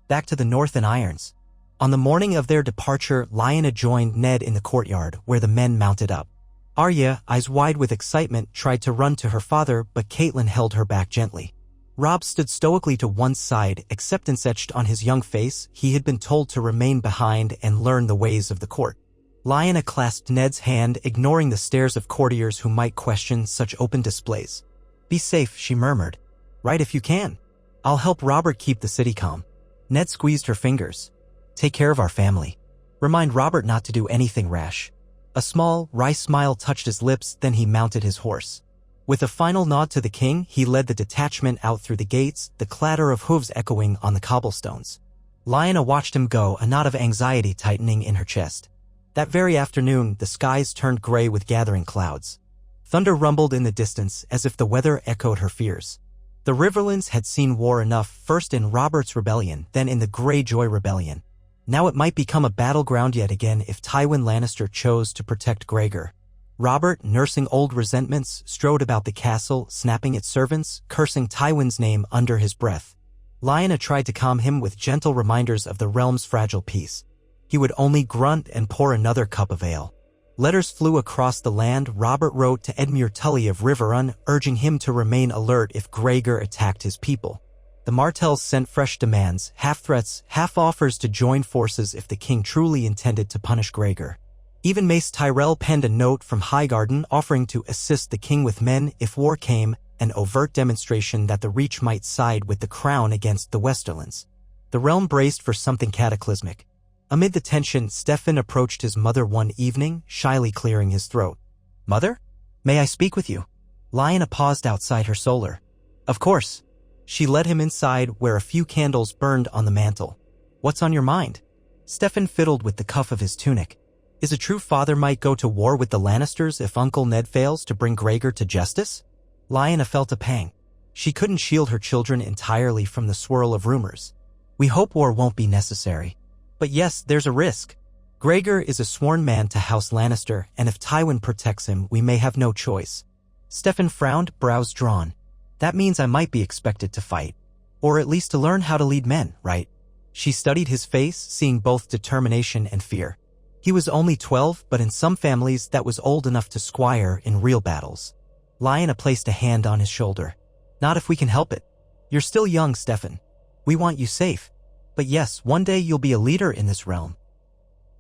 back to the north in irons. On the morning of their departure, Lyanna joined Ned in the courtyard, where the men mounted up. Arya, eyes wide with excitement, tried to run to her father, but Catelyn held her back gently. Robb stood stoically to one side, acceptance etched on his young face. He had been told to remain behind and learn the ways of the court. Lyanna clasped Ned's hand, ignoring the stares of courtiers who might question such open displays. Be safe, she murmured. Right if you can. I'll help Robert keep the city calm. Ned squeezed her fingers. Take care of our family. Remind Robert not to do anything rash. A small, wry smile touched his lips, then he mounted his horse. With a final nod to the king, he led the detachment out through the gates, the clatter of hooves echoing on the cobblestones. Lyanna watched him go, a knot of anxiety tightening in her chest. That very afternoon, the skies turned gray with gathering clouds. Thunder rumbled in the distance, as if the weather echoed her fears. The Riverlands had seen war enough, first in Robert's rebellion, then in the Greyjoy rebellion. Now it might become a battleground yet again if Tywin Lannister chose to protect Gregor. Robert, nursing old resentments, strode about the castle, snapping at servants, cursing Tywin's name under his breath. Lyanna tried to calm him with gentle reminders of the realm's fragile peace. He would only grunt and pour another cup of ale. Letters flew across the land. Robert wrote to Edmure Tully of Riverrun, urging him to remain alert if Gregor attacked his people. The Martells sent fresh demands, half threats, half offers to join forces if the king truly intended to punish Gregor. Even Mace Tyrell penned a note from Highgarden offering to assist the king with men if war came, an overt demonstration that the Reach might side with the crown against the Westerlands. The realm braced for something cataclysmic. Amid the tension, Steffan approached his mother one evening, shyly clearing his throat. Mother? May I speak with you? Lyanna paused outside her solar. Of course. She led him inside, where a few candles burned on the mantel. What's on your mind? Steffan fiddled with the cuff of his tunic. Is a true father might go to war with the Lannisters if Uncle Ned fails to bring Gregor to justice? Lyanna felt a pang. She couldn't shield her children entirely from the swirl of rumors. We hope war won't be necessary. But yes, there's a risk. Gregor is a sworn man to House Lannister, and if Tywin protects him, we may have no choice. Steffan frowned, brows drawn. That means I might be expected to fight. Or at least to learn how to lead men, right? She studied his face, seeing both determination and fear. He was only 12, but in some families that was old enough to squire in real battles. Lyanna placed a hand on his shoulder. Not if we can help it. You're still young, Steffan. We want you safe. But yes, one day you'll be a leader in this realm.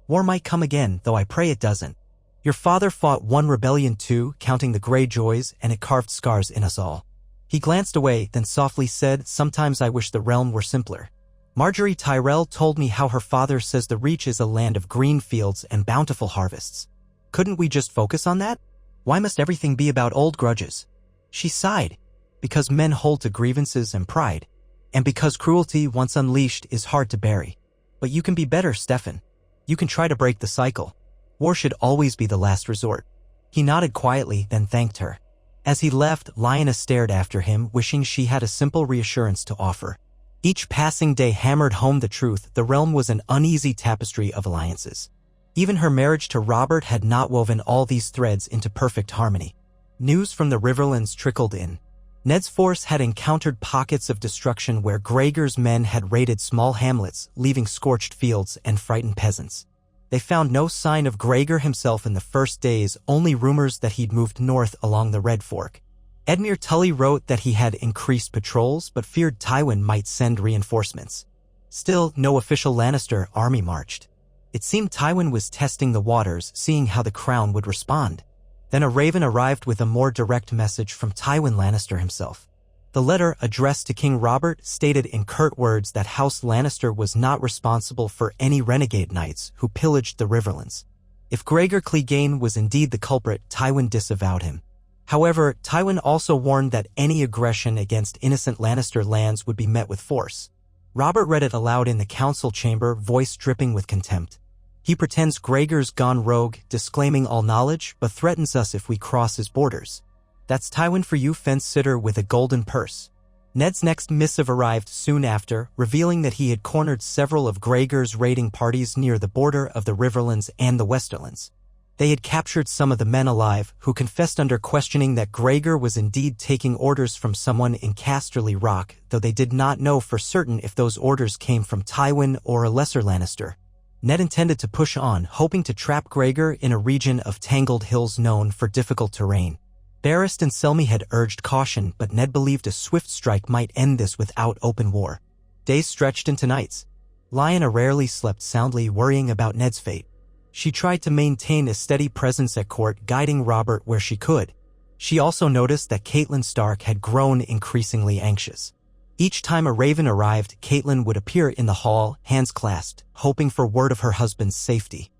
War might come again, though I pray it doesn't. Your father fought one rebellion too, counting the Greyjoys, and it carved scars in us all. He glanced away, then softly said, sometimes I wish the realm were simpler. Marjorie Tyrell told me how her father says the Reach is a land of green fields and bountiful harvests. Couldn't we just focus on that? Why must everything be about old grudges? She sighed. Because men hold to grievances and pride. And because cruelty, once unleashed, is hard to bury. But you can be better, Stefan. You can try to break the cycle. War should always be the last resort. He nodded quietly, then thanked her. As he left, Lyanna stared after him, wishing she had a simple reassurance to offer. Each passing day hammered home the truth: the realm was an uneasy tapestry of alliances. Even her marriage to Robert had not woven all these threads into perfect harmony. News from the Riverlands trickled in. Ned's force had encountered pockets of destruction where Gregor's men had raided small hamlets, leaving scorched fields and frightened peasants. They found no sign of Gregor himself in the first days, only rumors that he'd moved north along the Red Fork. Edmure Tully wrote that he had increased patrols but feared Tywin might send reinforcements. Still, no official Lannister army marched. It seemed Tywin was testing the waters, seeing how the crown would respond. Then a raven arrived with a more direct message from Tywin Lannister himself. The letter, addressed to King Robert, stated in curt words that House Lannister was not responsible for any renegade knights who pillaged the Riverlands. If Gregor Clegane was indeed the culprit, Tywin disavowed him. However, Tywin also warned that any aggression against innocent Lannister lands would be met with force. Robert read it aloud in the council chamber, voice dripping with contempt. He pretends Gregor's gone rogue, disclaiming all knowledge, but threatens us if we cross his borders. That's Tywin for you, fence-sitter with a golden purse. Ned's next missive arrived soon after, revealing that he had cornered several of Gregor's raiding parties near the border of the Riverlands and the Westerlands. They had captured some of the men alive, who confessed under questioning that Gregor was indeed taking orders from someone in Casterly Rock, though they did not know for certain if those orders came from Tywin or a lesser Lannister. Ned intended to push on, hoping to trap Gregor in a region of tangled hills known for difficult terrain. Barrist and Selmy had urged caution, but Ned believed a swift strike might end this without open war. Days stretched into nights. Lyanna rarely slept soundly, worrying about Ned's fate. She tried to maintain a steady presence at court, guiding Robert where she could. She also noticed that Catelyn Stark had grown increasingly anxious. Each time a raven arrived, Catelyn would appear in the hall, hands clasped, hoping for word of her husband's safety.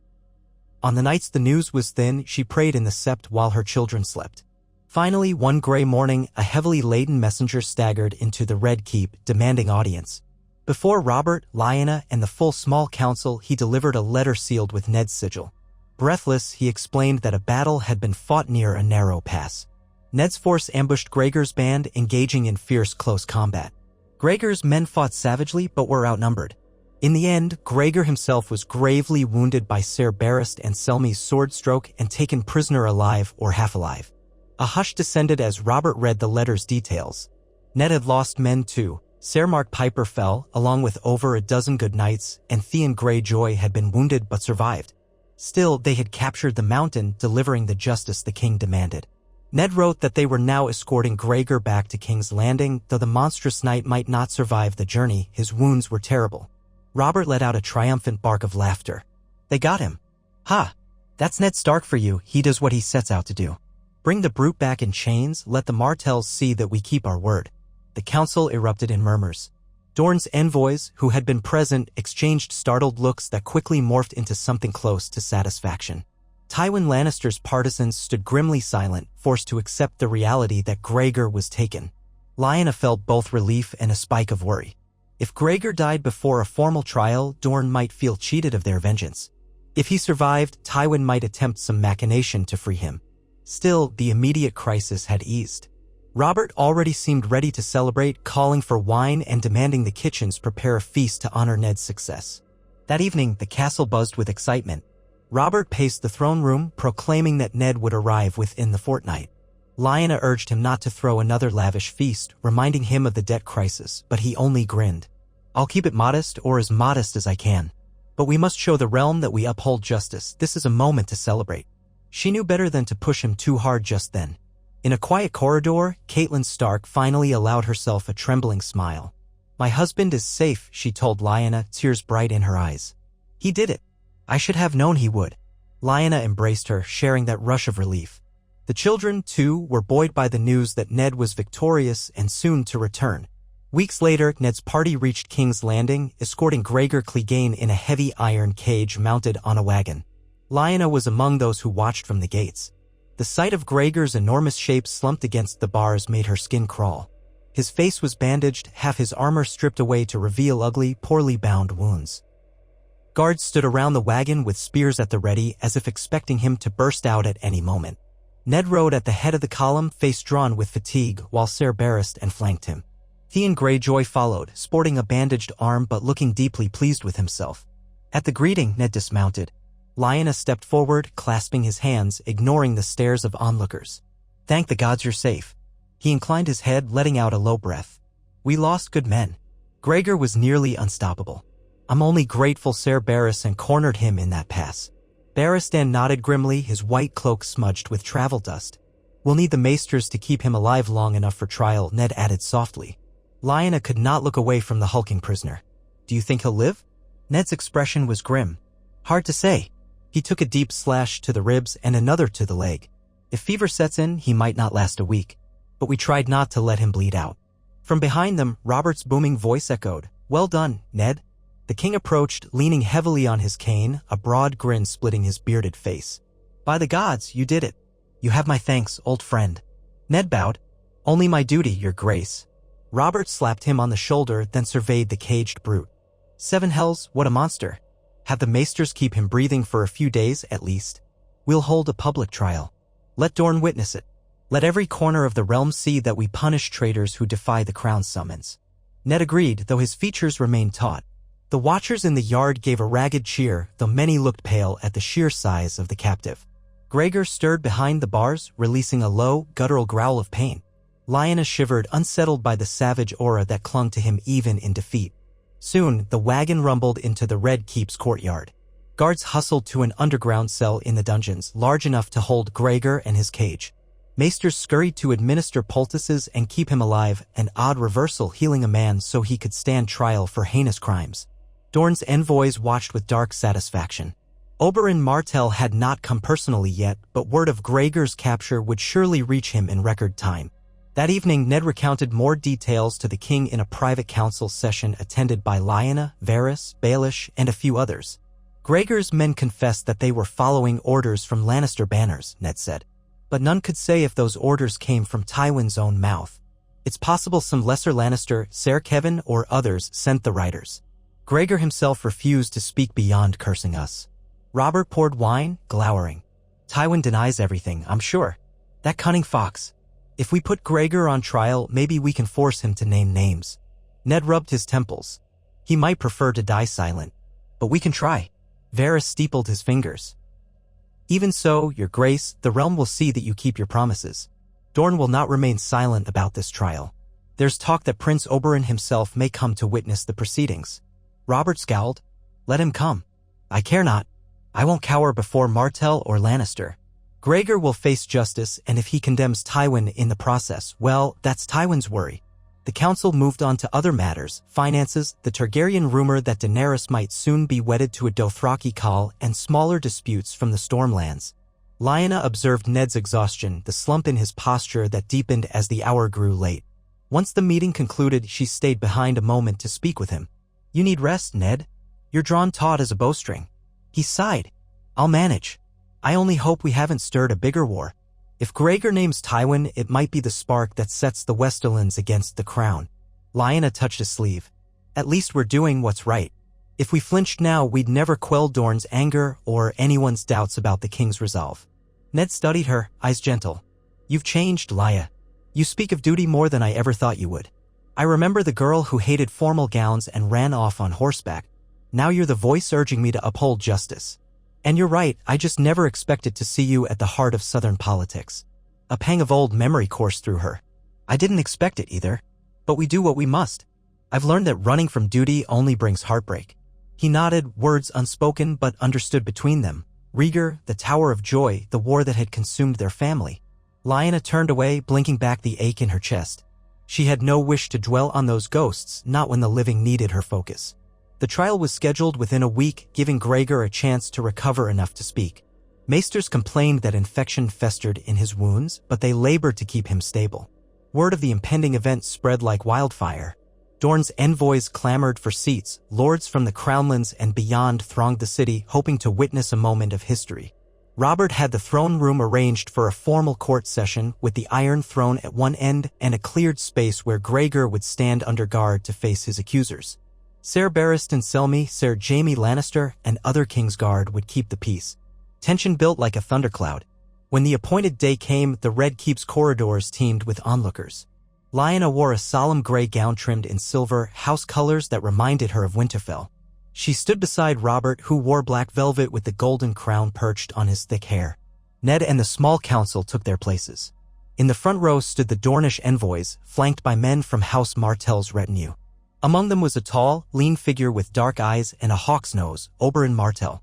On the nights the news was thin, she prayed in the sept while her children slept. Finally, one gray morning, a heavily laden messenger staggered into the Red Keep, demanding audience. Before Robert, Lyanna, and the full small council, he delivered a letter sealed with Ned's sigil. Breathless, he explained that a battle had been fought near a narrow pass. Ned's force ambushed Gregor's band, engaging in fierce close combat. Gregor's men fought savagely but were outnumbered. In the end, Gregor himself was gravely wounded by Ser Barrist and Selmy's sword stroke and taken prisoner alive or half alive. A hush descended as Robert read the letter's details. Ned had lost men too. Ser Mark Piper fell, along with over a dozen good knights, and Theon Greyjoy had been wounded but survived. Still, they had captured the mountain, delivering the justice the king demanded. Ned wrote that they were now escorting Gregor back to King's Landing, though the monstrous knight might not survive the journey. His wounds were terrible. Robert let out a triumphant bark of laughter. They got him. Ha! That's Ned Stark for you. He does what he sets out to do. Bring the brute back in chains, let the Martells see that we keep our word. The council erupted in murmurs. Dorne's envoys, who had been present, exchanged startled looks that quickly morphed into something close to satisfaction. Tywin Lannister's partisans stood grimly silent, forced to accept the reality that Gregor was taken. Lyanna felt both relief and a spike of worry. If Gregor died before a formal trial, Dorne might feel cheated of their vengeance. If he survived, Tywin might attempt some machination to free him. Still, the immediate crisis had eased. Robert already seemed ready to celebrate, calling for wine and demanding the kitchens prepare a feast to honor Ned's success. That evening, the castle buzzed with excitement. Robert paced the throne room, proclaiming that Ned would arrive within the fortnight. Lyanna urged him not to throw another lavish feast, reminding him of the debt crisis, but he only grinned. I'll keep it modest, or as modest as I can. But we must show the realm that we uphold justice. This is a moment to celebrate. She knew better than to push him too hard just then. In a quiet corridor, Catelyn Stark finally allowed herself a trembling smile. My husband is safe, she told Lyanna, tears bright in her eyes. He did it. I should have known he would. Lyanna embraced her, sharing that rush of relief. The children, too, were buoyed by the news that Ned was victorious and soon to return. Weeks later, Ned's party reached King's Landing, escorting Gregor Clegane in a heavy iron cage mounted on a wagon. Lyanna was among those who watched from the gates. The sight of Gregor's enormous shape slumped against the bars made her skin crawl. His face was bandaged, half his armor stripped away to reveal ugly, poorly bound wounds. Guards stood around the wagon with spears at the ready, as if expecting him to burst out at any moment. Ned rode at the head of the column, face drawn with fatigue, while Ser Barristan and flanked him. Theon Greyjoy followed, sporting a bandaged arm but looking deeply pleased with himself. At the greeting, Ned dismounted. Lyanna stepped forward, clasping his hands, ignoring the stares of onlookers. Thank the gods you're safe. He inclined his head, letting out a low breath. We lost good men. Gregor was nearly unstoppable. I'm only grateful Ser Barristan cornered him in that pass. Barristan nodded grimly, his white cloak smudged with travel dust. We'll need the maesters to keep him alive long enough for trial, Ned added softly. Lyanna could not look away from the hulking prisoner. Do you think he'll live? Ned's expression was grim. Hard to say. He took a deep slash to the ribs and another to the leg. If fever sets in, he might not last a week. But we tried not to let him bleed out. From behind them, Robert's booming voice echoed. Well done, Ned. The king approached, leaning heavily on his cane, a broad grin splitting his bearded face. By the gods, you did it. You have my thanks, old friend. Ned bowed. Only my duty, your grace. Robert slapped him on the shoulder, then surveyed the caged brute. 7 hells, what a monster. Have the maesters keep him breathing for a few days, at least. We'll hold a public trial. Let Dorne witness it. Let every corner of the realm see that we punish traitors who defy the crown's summons. Ned agreed, though his features remained taut. The watchers in the yard gave a ragged cheer, though many looked pale at the sheer size of the captive. Gregor stirred behind the bars, releasing a low, guttural growl of pain. Lyanna shivered, unsettled by the savage aura that clung to him even in defeat. Soon, the wagon rumbled into the Red Keep's courtyard. Guards hustled to an underground cell in the dungeons, large enough to hold Gregor and his cage. Maesters scurried to administer poultices and keep him alive, an odd reversal healing a man so he could stand trial for heinous crimes. Dorne's envoys watched with dark satisfaction. Oberyn Martell had not come personally yet, but word of Gregor's capture would surely reach him in record time. That evening, Ned recounted more details to the king in a private council session attended by Lyanna, Varys, Baelish, and a few others. Gregor's men confessed that they were following orders from Lannister banners, Ned said. But none could say if those orders came from Tywin's own mouth. It's possible some lesser Lannister, Ser Kevin, or others sent the writers. Gregor himself refused to speak beyond cursing us. Robert poured wine, glowering. Tywin denies everything, I'm sure. That cunning fox. If we put Gregor on trial, maybe we can force him to name names. Ned rubbed his temples. He might prefer to die silent. But we can try. Varys steepled his fingers. Even so, your grace, the realm will see that you keep your promises. Dorne will not remain silent about this trial. There's talk that Prince Oberyn himself may come to witness the proceedings. Robert scowled. Let him come. I care not. I won't cower before Martell or Lannister. Gregor will face justice, and if he condemns Tywin in the process, well, that's Tywin's worry. The council moved on to other matters, finances, the Targaryen rumor that Daenerys might soon be wedded to a Dothraki Khal, and smaller disputes from the Stormlands. Lyanna observed Ned's exhaustion, the slump in his posture that deepened as the hour grew late. Once the meeting concluded, she stayed behind a moment to speak with him. You need rest, Ned. You're drawn taut as a bowstring. He sighed. I'll manage. I only hope we haven't stirred a bigger war. If Gregor names Tywin, it might be the spark that sets the Westerlands against the crown. Lyanna touched his sleeve. At least we're doing what's right. If we flinched now, we'd never quell Dorne's anger or anyone's doubts about the king's resolve. Ned studied her, eyes gentle. You've changed, Lyanna. You speak of duty more than I ever thought you would. I remember the girl who hated formal gowns and ran off on horseback. Now you're the voice urging me to uphold justice. And you're right, I just never expected to see you at the heart of Southern politics. A pang of old memory coursed through her. I didn't expect it either. But we do what we must. I've learned that running from duty only brings heartbreak. He nodded, words unspoken but understood between them. Rhaegar, the Tower of Joy, the war that had consumed their family. Lyanna turned away, blinking back the ache in her chest. She had no wish to dwell on those ghosts, not when the living needed her focus. The trial was scheduled within a week, giving Gregor a chance to recover enough to speak. Maesters complained that infection festered in his wounds, but they labored to keep him stable. Word of the impending event spread like wildfire. Dorne's envoys clamored for seats, lords from the Crownlands and beyond thronged the city, hoping to witness a moment of history. Robert had the throne room arranged for a formal court session, with the Iron Throne at one end and a cleared space where Gregor would stand under guard to face his accusers. Ser Barristan Selmy, Ser Jaime Lannister, and other Kingsguard would keep the peace. Tension built like a thundercloud. When the appointed day came, the Red Keep's corridors teemed with onlookers. Lyanna wore a solemn gray gown trimmed in silver, house colors that reminded her of Winterfell. She stood beside Robert, who wore black velvet with the golden crown perched on his thick hair. Ned and the small council took their places. In the front row stood the Dornish envoys, flanked by men from House Martell's retinue. Among them was a tall, lean figure with dark eyes and a hawk's nose, Oberyn Martell.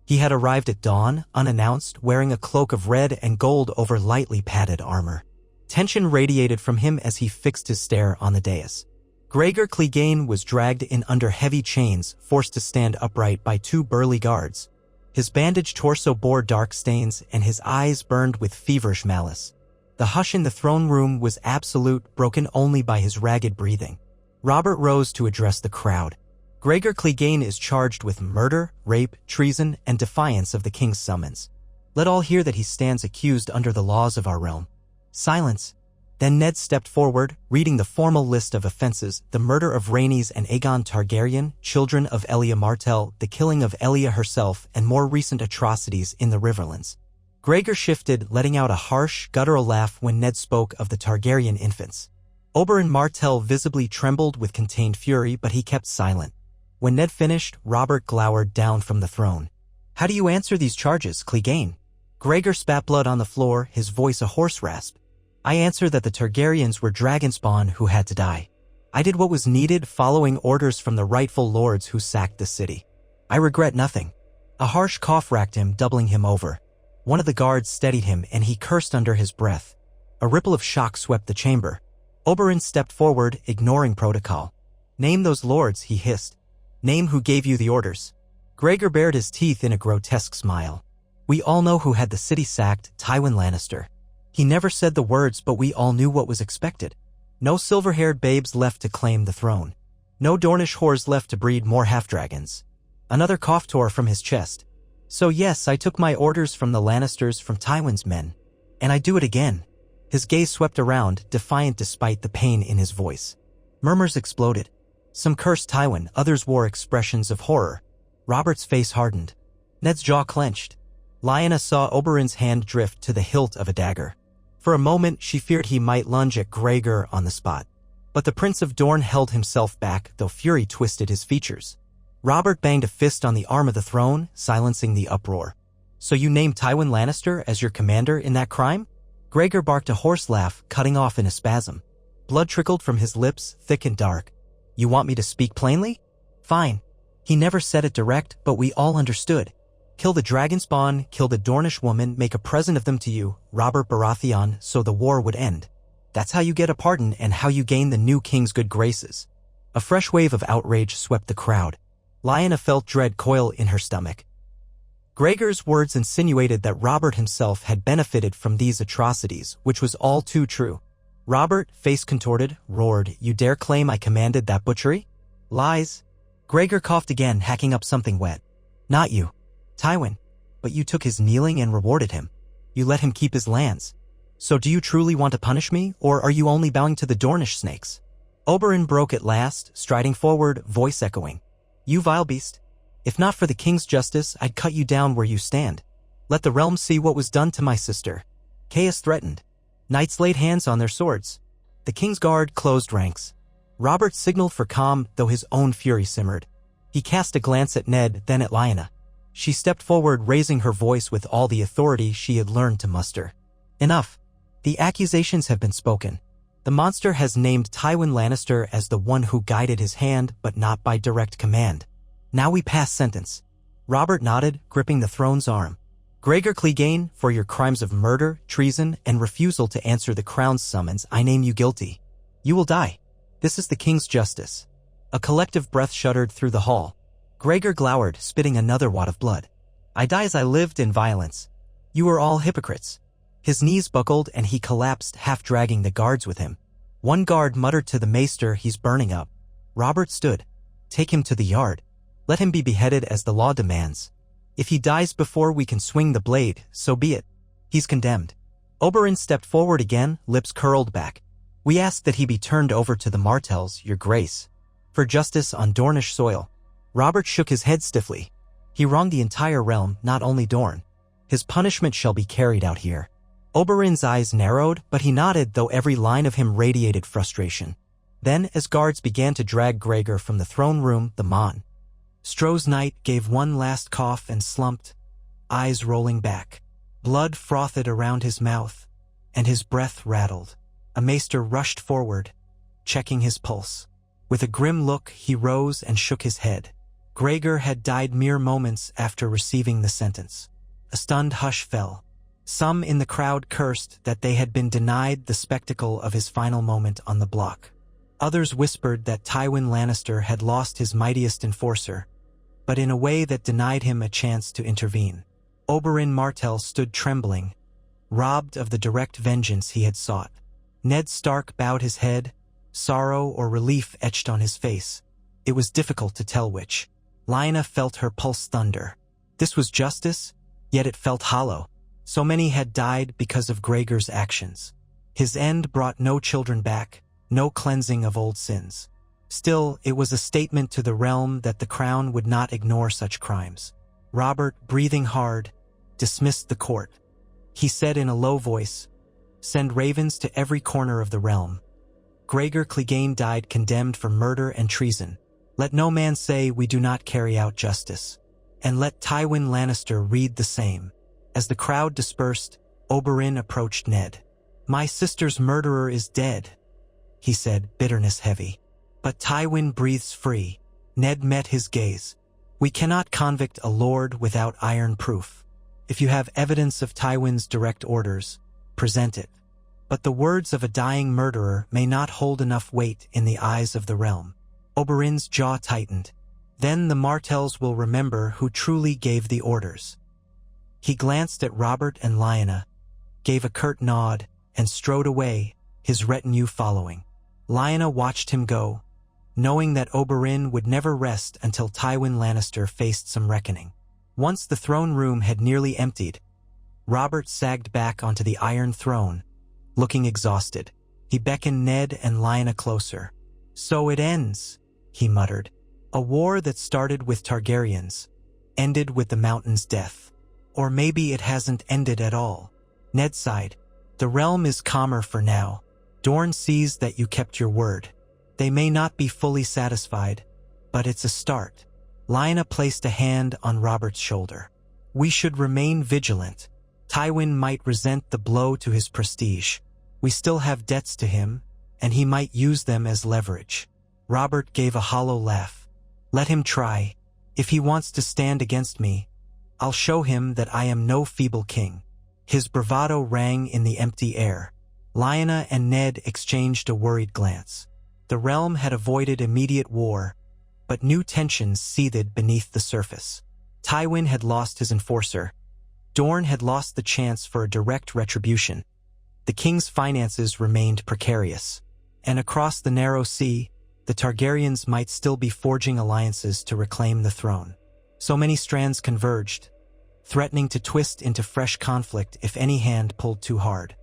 He had arrived at dawn, unannounced, wearing a cloak of red and gold over lightly padded armor. Tension radiated from him as he fixed his stare on the dais. Gregor Clegane was dragged in under heavy chains, forced to stand upright by two burly guards. His bandaged torso bore dark stains, and his eyes burned with feverish malice. The hush in the throne room was absolute, broken only by his ragged breathing. Robert rose to address the crowd. Gregor Clegane is charged with murder, rape, treason, and defiance of the king's summons. Let all hear that he stands accused under the laws of our realm. Silence. Then Ned stepped forward, reading the formal list of offenses: the murder of Rhaenys and Aegon Targaryen, children of Elia Martell, the killing of Elia herself, and more recent atrocities in the Riverlands. Gregor shifted, letting out a harsh, guttural laugh when Ned spoke of the Targaryen infants. Oberyn Martell visibly trembled with contained fury, but he kept silent. When Ned finished, Robert glowered down from the throne. "How do you answer these charges, Clegane?" Gregor spat blood on the floor, his voice a hoarse rasp. "I answer that the Targaryens were dragonspawn who had to die. I did what was needed, following orders from the rightful lords who sacked the city. I regret nothing." A harsh cough racked him, doubling him over. One of the guards steadied him, and he cursed under his breath. A ripple of shock swept the chamber. Oberyn stepped forward, ignoring protocol. "Name those lords," he hissed. "Name who gave you the orders." Gregor bared his teeth in a grotesque smile. "We all know who had the city sacked, Tywin Lannister." He never said the words, but we all knew what was expected. No silver-haired babes left to claim the throne. No Dornish whores left to breed more half-dragons. Another cough tore from his chest. "So yes, I took my orders from the Lannisters, from Tywin's men. And I do it again." His gaze swept around, defiant despite the pain in his voice. Murmurs exploded. Some cursed Tywin, others wore expressions of horror. Robert's face hardened. Ned's jaw clenched. Lyanna saw Oberyn's hand drift to the hilt of a dagger. For a moment, she feared he might lunge at Gregor on the spot. But the Prince of Dorne held himself back, though fury twisted his features. Robert banged a fist on the arm of the throne, silencing the uproar. "So you named Tywin Lannister as your commander in that crime?" Gregor barked a hoarse laugh, cutting off in a spasm. Blood trickled from his lips, thick and dark. "You want me to speak plainly? Fine." He never said it direct, but we all understood. "Kill the dragonspawn, kill the Dornish woman, make a present of them to you, Robert Baratheon, so the war would end. That's how you get a pardon and how you gain the new king's good graces." A fresh wave of outrage swept the crowd. Lyanna felt dread coil in her stomach. Gregor's words insinuated that Robert himself had benefited from these atrocities, which was all too true. Robert, face contorted, roared, "You dare claim I commanded that butchery?" "Lies." Gregor coughed again, hacking up something wet. "Not you, Tywin. But you took his kneeling and rewarded him. You let him keep his lands. So do you truly want to punish me, or are you only bowing to the Dornish snakes?" Oberyn broke at last, striding forward, voice echoing. "You vile beast. If not for the king's justice, I'd cut you down where you stand. Let the realm see what was done to my sister." Chaos threatened. Knights laid hands on their swords. The king's guard closed ranks. Robert signaled for calm, though his own fury simmered. He cast a glance at Ned, then at Lyanna. She stepped forward, raising her voice with all the authority she had learned to muster. "Enough. The accusations have been spoken. The monster has named Tywin Lannister as the one who guided his hand, but not by direct command. Now we pass sentence." Robert nodded, gripping the throne's arm. "Gregor Clegane, for your crimes of murder, treason, and refusal to answer the crown's summons, I name you guilty. You will die. This is the king's justice." A collective breath shuddered through the hall. Gregor glowered, spitting another wad of blood. "I die as I lived in violence. You are all hypocrites." His knees buckled and he collapsed, half dragging the guards with him. One guard muttered to the maester, "He's burning up." Robert stood. "Take him to the yard. Let him be beheaded as the law demands. If he dies before we can swing the blade, so be it. He's condemned." Oberyn stepped forward again, lips curled back. "We ask that he be turned over to the Martells, your grace, for justice on Dornish soil." Robert shook his head stiffly. "He wronged the entire realm, not only Dorne. His punishment shall be carried out here." Oberyn's eyes narrowed, but he nodded, though every line of him radiated frustration. Then, as guards began to drag Gregor from the throne room, the Monstros Knight gave one last cough and slumped, eyes rolling back. Blood frothed around his mouth, and his breath rattled. A maester rushed forward, checking his pulse. With a grim look, he rose and shook his head. Gregor had died mere moments after receiving the sentence. A stunned hush fell. Some in the crowd cursed that they had been denied the spectacle of his final moment on the block. Others whispered that Tywin Lannister had lost his mightiest enforcer, but in a way that denied him a chance to intervene. Oberyn Martell stood trembling, robbed of the direct vengeance he had sought. Ned Stark bowed his head, sorrow or relief etched on his face. It was difficult to tell which. Lyanna felt her pulse thunder. This was justice, yet it felt hollow. So many had died because of Gregor's actions. His end brought no children back, no cleansing of old sins. Still, it was a statement to the realm that the crown would not ignore such crimes. Robert, breathing hard, dismissed the court. He said in a low voice, "Send ravens to every corner of the realm. Gregor Clegane died condemned for murder and treason. Let no man say we do not carry out justice. And let Tywin Lannister read the same." As the crowd dispersed, Oberyn approached Ned. "My sister's murderer is dead," he said, bitterness heavy. "But Tywin breathes free." Ned met his gaze. "We cannot convict a lord without iron proof. If you have evidence of Tywin's direct orders, present it. But the words of a dying murderer may not hold enough weight in the eyes of the realm." Oberyn's jaw tightened. "Then the Martells will remember who truly gave the orders." He glanced at Robert and Lyanna, gave a curt nod, and strode away, his retinue following. Lyanna watched him go, knowing that Oberyn would never rest until Tywin Lannister faced some reckoning. Once the throne room had nearly emptied, Robert sagged back onto the Iron Throne, looking exhausted. He beckoned Ned and Lyanna closer. "So it ends," he muttered. "A war that started with Targaryens, ended with the Mountain's death. Or maybe it hasn't ended at all." Ned sighed. "The realm is calmer for now. Dorne sees that you kept your word. They may not be fully satisfied, but it's a start." Lyanna placed a hand on Robert's shoulder. "We should remain vigilant. Tywin might resent the blow to his prestige. We still have debts to him, and he might use them as leverage." Robert gave a hollow laugh. "Let him try. If he wants to stand against me, I'll show him that I am no feeble king." His bravado rang in the empty air. Lyanna and Ned exchanged a worried glance. The realm had avoided immediate war, but new tensions seethed beneath the surface. Tywin had lost his enforcer. Dorne had lost the chance for a direct retribution. The king's finances remained precarious. And across the narrow sea, the Targaryens might still be forging alliances to reclaim the throne. So many strands converged, threatening to twist into fresh conflict if any hand pulled too hard.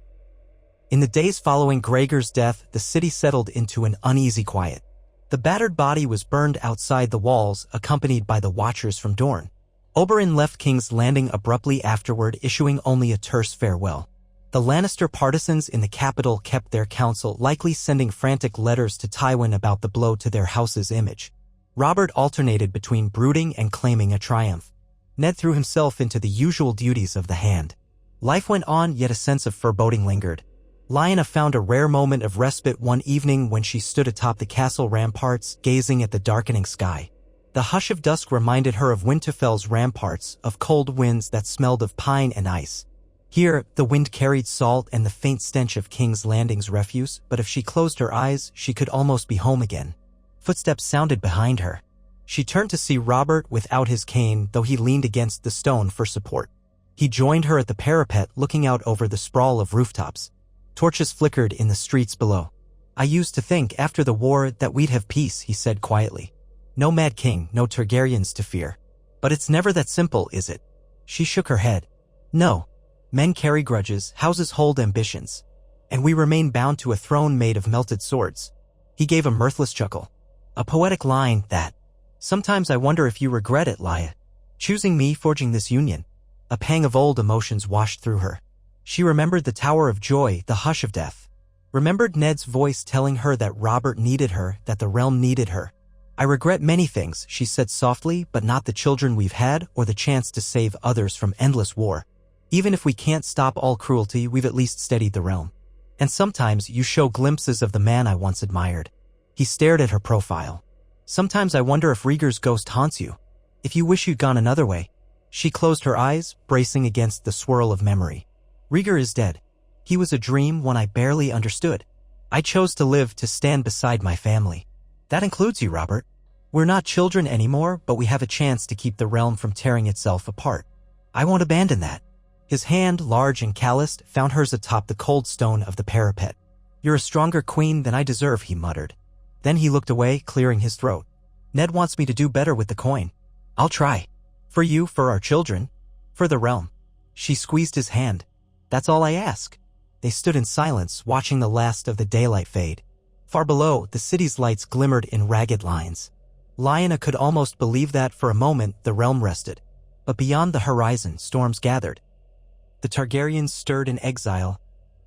In the days following Gregor's death, the city settled into an uneasy quiet. The battered body was burned outside the walls, accompanied by the Watchers from Dorne. Oberyn left King's Landing abruptly afterward, issuing only a terse farewell. The Lannister partisans in the capital kept their counsel, likely sending frantic letters to Tywin about the blow to their house's image. Robert alternated between brooding and claiming a triumph. Ned threw himself into the usual duties of the Hand. Life went on, yet a sense of foreboding lingered. Lyanna found a rare moment of respite one evening when she stood atop the castle ramparts, gazing at the darkening sky. The hush of dusk reminded her of Winterfell's ramparts, of cold winds that smelled of pine and ice. Here, the wind carried salt and the faint stench of King's Landing's refuse, but if she closed her eyes, she could almost be home again. Footsteps sounded behind her. She turned to see Robert without his cane, though he leaned against the stone for support. He joined her at the parapet, looking out over the sprawl of rooftops. Torches flickered in the streets below. "I used to think, after the war, that we'd have peace," he said quietly. "No Mad King, no Targaryens to fear. But it's never that simple, is it?" She shook her head. "No. Men carry grudges, houses hold ambitions. And we remain bound to a throne made of melted swords." He gave a mirthless chuckle. "A poetic line, that. Sometimes I wonder if you regret it, Lyanna. Choosing me, forging this union." A pang of old emotions washed through her. She remembered the Tower of Joy, the hush of death. Remembered Ned's voice telling her that Robert needed her, that the realm needed her. "I regret many things," she said softly, "but not the children we've had or the chance to save others from endless war. Even if we can't stop all cruelty, we've at least steadied the realm. And sometimes you show glimpses of the man I once admired." He stared at her profile. "Sometimes I wonder if Rhaegar's ghost haunts you. If you wish you'd gone another way." She closed her eyes, bracing against the swirl of memory. "Rhaegar is dead. He was a dream, one I barely understood. I chose to live, to stand beside my family. That includes you, Robert. We're not children anymore, but we have a chance to keep the realm from tearing itself apart. I won't abandon that." His hand, large and calloused, found hers atop the cold stone of the parapet. "You're a stronger queen than I deserve," he muttered. Then he looked away, clearing his throat. "Ned wants me to do better with the coin. I'll try. For you, for our children, for the realm." She squeezed his hand. "That's all I ask." They stood in silence, watching the last of the daylight fade. Far below, the city's lights glimmered in ragged lines. Lyanna could almost believe that for a moment the realm rested. But beyond the horizon, storms gathered. The Targaryens stirred in exile.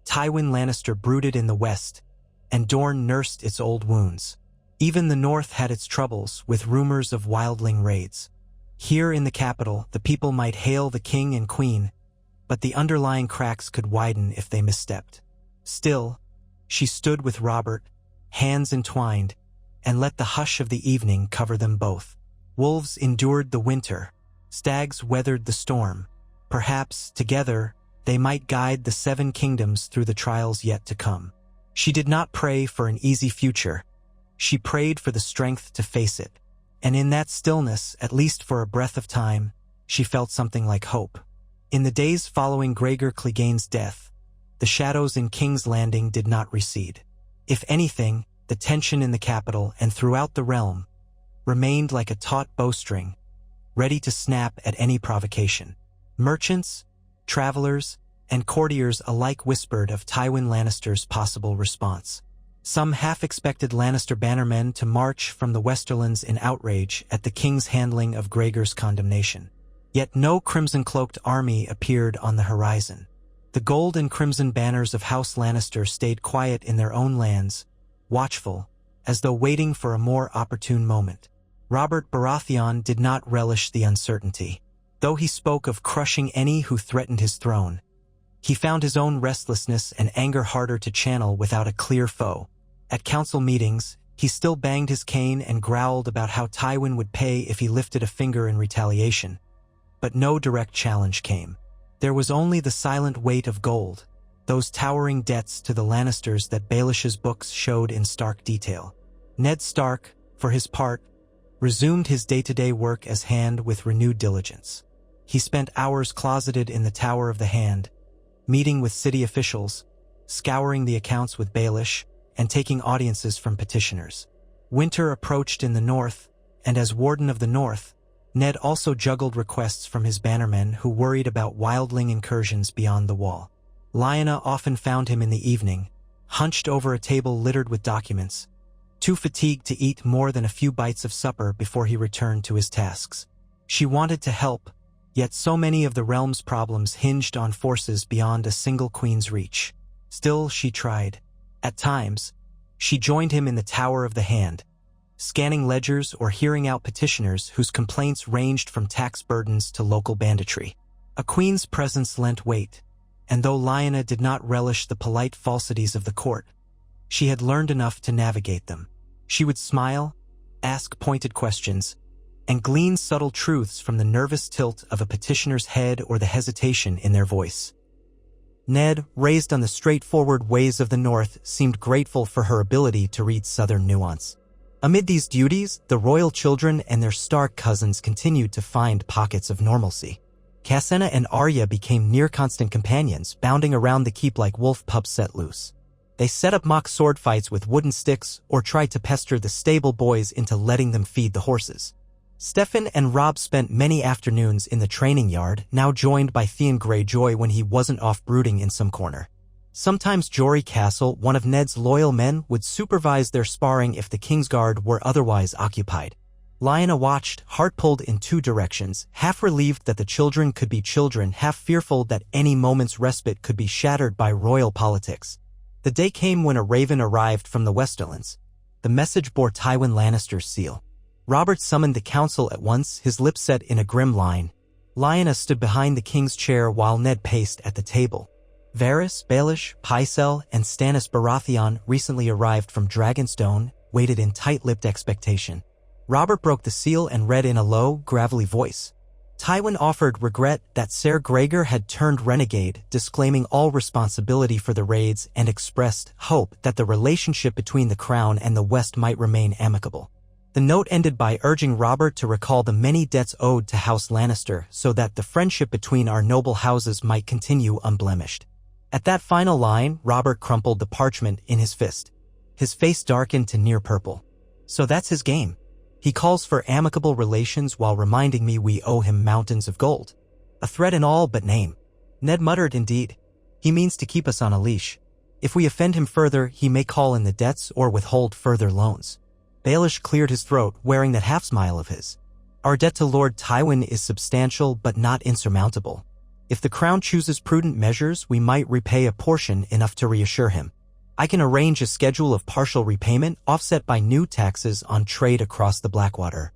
Tywin Lannister brooded in the west, and Dorne nursed its old wounds. Even the north had its troubles, with rumors of wildling raids. Here in the capital, the people might hail the king and queen, but the underlying cracks could widen if they misstepped. Still, she stood with Robert, hands entwined, and let the hush of the evening cover them both. Wolves endured the winter. Stags weathered the storm. Perhaps, together, they might guide the 7 kingdoms through the trials yet to come. She did not pray for an easy future. She prayed for the strength to face it. And in that stillness, at least for a breath of time, she felt something like hope. In the days following Gregor Clegane's death, the shadows in King's Landing did not recede. If anything, the tension in the capital and throughout the realm remained like a taut bowstring, ready to snap at any provocation. Merchants, travelers, and courtiers alike whispered of Tywin Lannister's possible response. Some half-expected Lannister bannermen to march from the Westerlands in outrage at the king's handling of Gregor's condemnation. Yet no crimson-cloaked army appeared on the horizon. The gold and crimson banners of House Lannister stayed quiet in their own lands, watchful, as though waiting for a more opportune moment. Robert Baratheon did not relish the uncertainty. Though he spoke of crushing any who threatened his throne, he found his own restlessness and anger harder to channel without a clear foe. At council meetings, he still banged his cane and growled about how Tywin would pay if he lifted a finger in retaliation. But no direct challenge came. There was only the silent weight of gold, those towering debts to the Lannisters that Baelish's books showed in stark detail. Ned Stark, for his part, resumed his day-to-day work as Hand with renewed diligence. He spent hours closeted in the Tower of the Hand, meeting with city officials, scouring the accounts with Baelish, and taking audiences from petitioners. Winter approached in the north, and as Warden of the North, Ned also juggled requests from his bannermen who worried about wildling incursions beyond the wall. Lyanna often found him in the evening, hunched over a table littered with documents, too fatigued to eat more than a few bites of supper before he returned to his tasks. She wanted to help, yet so many of the realm's problems hinged on forces beyond a single queen's reach. Still, she tried. At times, she joined him in the Tower of the Hand, scanning ledgers or hearing out petitioners whose complaints ranged from tax burdens to local banditry. A queen's presence lent weight, and though Lyanna did not relish the polite falsities of the court, she had learned enough to navigate them. She would smile, ask pointed questions, and glean subtle truths from the nervous tilt of a petitioner's head or the hesitation in their voice. Ned, raised on the straightforward ways of the North, seemed grateful for her ability to read Southern nuance. Amid these duties, the royal children and their Stark cousins continued to find pockets of normalcy. Cassena and Arya became near-constant companions, bounding around the keep like wolf pups set loose. They set up mock sword fights with wooden sticks or tried to pester the stable boys into letting them feed the horses. Stefan and Robb spent many afternoons in the training yard, now joined by Theon Greyjoy when he wasn't off brooding in some corner. Sometimes Jory Castle, one of Ned's loyal men, would supervise their sparring if the Kingsguard were otherwise occupied. Lyanna watched, heart pulled in two directions, half relieved that the children could be children, half fearful that any moment's respite could be shattered by royal politics. The day came when a raven arrived from the Westerlands. The message bore Tywin Lannister's seal. Robert summoned the council at once, his lips set in a grim line. Lyanna stood behind the king's chair while Ned paced at the table. Varys, Baelish, Pycelle, and Stannis Baratheon, recently arrived from Dragonstone, waited in tight-lipped expectation. Robert broke the seal and read in a low, gravelly voice. Tywin offered regret that Ser Gregor had turned renegade, disclaiming all responsibility for the raids, and expressed hope that the relationship between the Crown and the West might remain amicable. The note ended by urging Robert to recall the many debts owed to House Lannister so that the friendship between our noble houses might continue unblemished. At that final line, Robert crumpled the parchment in his fist. His face darkened to near purple. So that's his game. He calls for amicable relations while reminding me we owe him mountains of gold. A threat in all but name. Ned muttered, indeed. He means to keep us on a leash. If we offend him further, he may call in the debts or withhold further loans. Baelish cleared his throat, wearing that half-smile of his. Our debt to Lord Tywin is substantial but not insurmountable. If the Crown chooses prudent measures, we might repay a portion enough to reassure him. I can arrange a schedule of partial repayment offset by new taxes on trade across the Blackwater.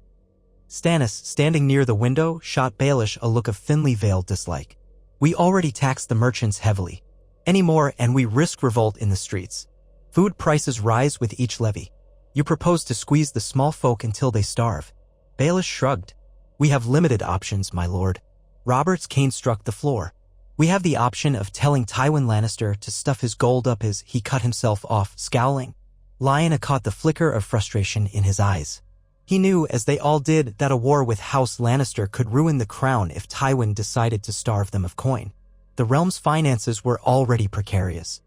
Stannis, standing near the window, shot Baelish a look of thinly veiled dislike. We already tax the merchants heavily. Any more and we risk revolt in the streets. Food prices rise with each levy. You propose to squeeze the small folk until they starve. Baelish shrugged. We have limited options, my lord. Robert's cane struck the floor. We have the option of telling Tywin Lannister to stuff his gold up his. He cut himself off, scowling. Lyanna caught the flicker of frustration in his eyes. He knew, as they all did, that a war with House Lannister could ruin the crown if Tywin decided to starve them of coin. The realm's finances were already precarious.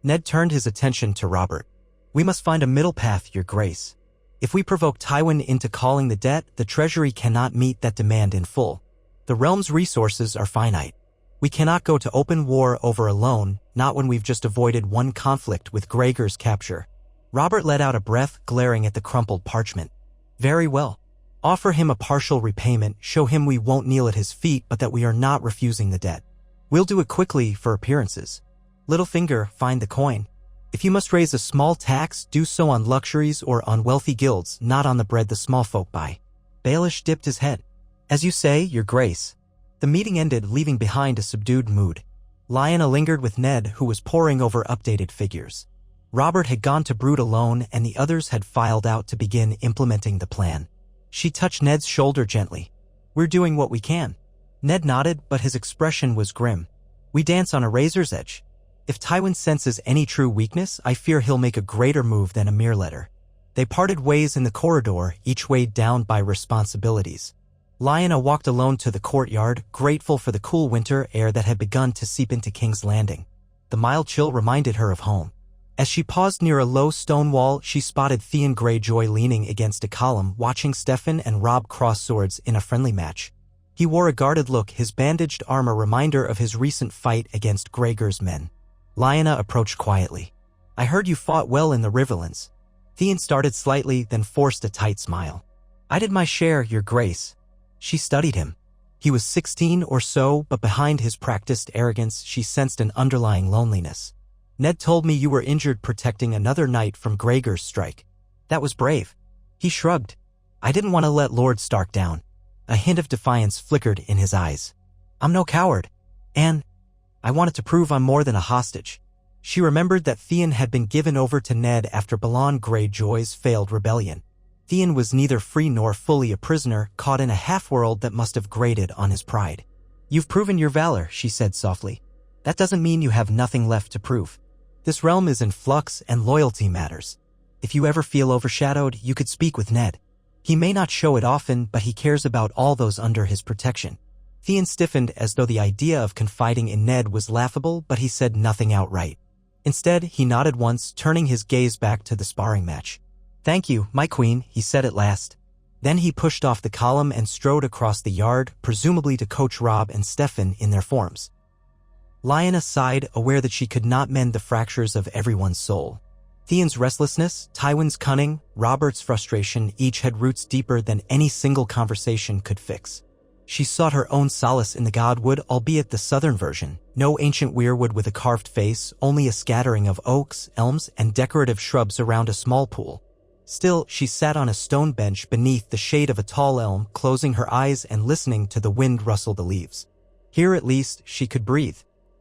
Ned turned his attention to Robert. We must find a middle path, Your Grace. If we provoke Tywin into calling the debt, the treasury cannot meet that demand in full. The realm's resources are finite. We cannot go to open war over a loan, not when we've just avoided one conflict with Gregor's capture. Robert let out a breath, glaring at the crumpled parchment. Very well. Offer him a partial repayment, show him we won't kneel at his feet but that we are not refusing the debt. We'll do it quickly for appearances. Littlefinger, find the coin. If you must raise a small tax, do so on luxuries or on wealthy guilds, not on the bread the small folk buy. Baelish dipped his head. As you say, Your Grace. The meeting ended, leaving behind a subdued mood. Lyanna lingered with Ned, who was poring over updated figures. Robert had gone to brood alone and the others had filed out to begin implementing the plan. She touched Ned's shoulder gently. We're doing what we can. Ned nodded, but his expression was grim. We dance on a razor's edge. If Tywin senses any true weakness, I fear he'll make a greater move than a mere letter. They parted ways in the corridor, each weighed down by responsibilities. Lyanna walked alone to the courtyard, grateful for the cool winter air that had begun to seep into King's Landing. The mild chill reminded her of home. As she paused near a low stone wall, she spotted Theon Greyjoy leaning against a column, watching Stefan and Robb cross swords in a friendly match. He wore a guarded look, his bandaged arm a reminder of his recent fight against Gregor's men. Lyanna approached quietly. I heard you fought well in the Riverlands. Theon started slightly, then forced a tight smile. I did my share, Your Grace. She studied him. He was 16 or so, but behind his practiced arrogance, she sensed an underlying loneliness. Ned told me you were injured protecting another knight from Gregor's strike. That was brave. He shrugged. I didn't want to let Lord Stark down. A hint of defiance flickered in his eyes. I'm no coward. And I wanted to prove I'm more than a hostage. She remembered that Theon had been given over to Ned after Balon Greyjoy's failed rebellion. Theon was neither free nor fully a prisoner, caught in a half-world that must have grated on his pride. You've proven your valor, she said softly. That doesn't mean you have nothing left to prove. This realm is in flux and loyalty matters. If you ever feel overshadowed, you could speak with Ned. He may not show it often, but he cares about all those under his protection. Theon stiffened as though the idea of confiding in Ned was laughable, but he said nothing outright. Instead, he nodded once, turning his gaze back to the sparring match. "Thank you, my queen," he said at last. Then he pushed off the column and strode across the yard, presumably to coach Robb and Stefan in their forms. Lyanna sighed, aware that she could not mend the fractures of everyone's soul. Theon's restlessness, Tywin's cunning, Robert's frustration each had roots deeper than any single conversation could fix. She sought her own solace in the godwood, albeit the southern version. No ancient weirwood with a carved face, only a scattering of oaks, elms, and decorative shrubs around a small pool. Still, she sat on a stone bench beneath the shade of a tall elm, closing her eyes and listening to the wind rustle the leaves. Here at least, she could breathe.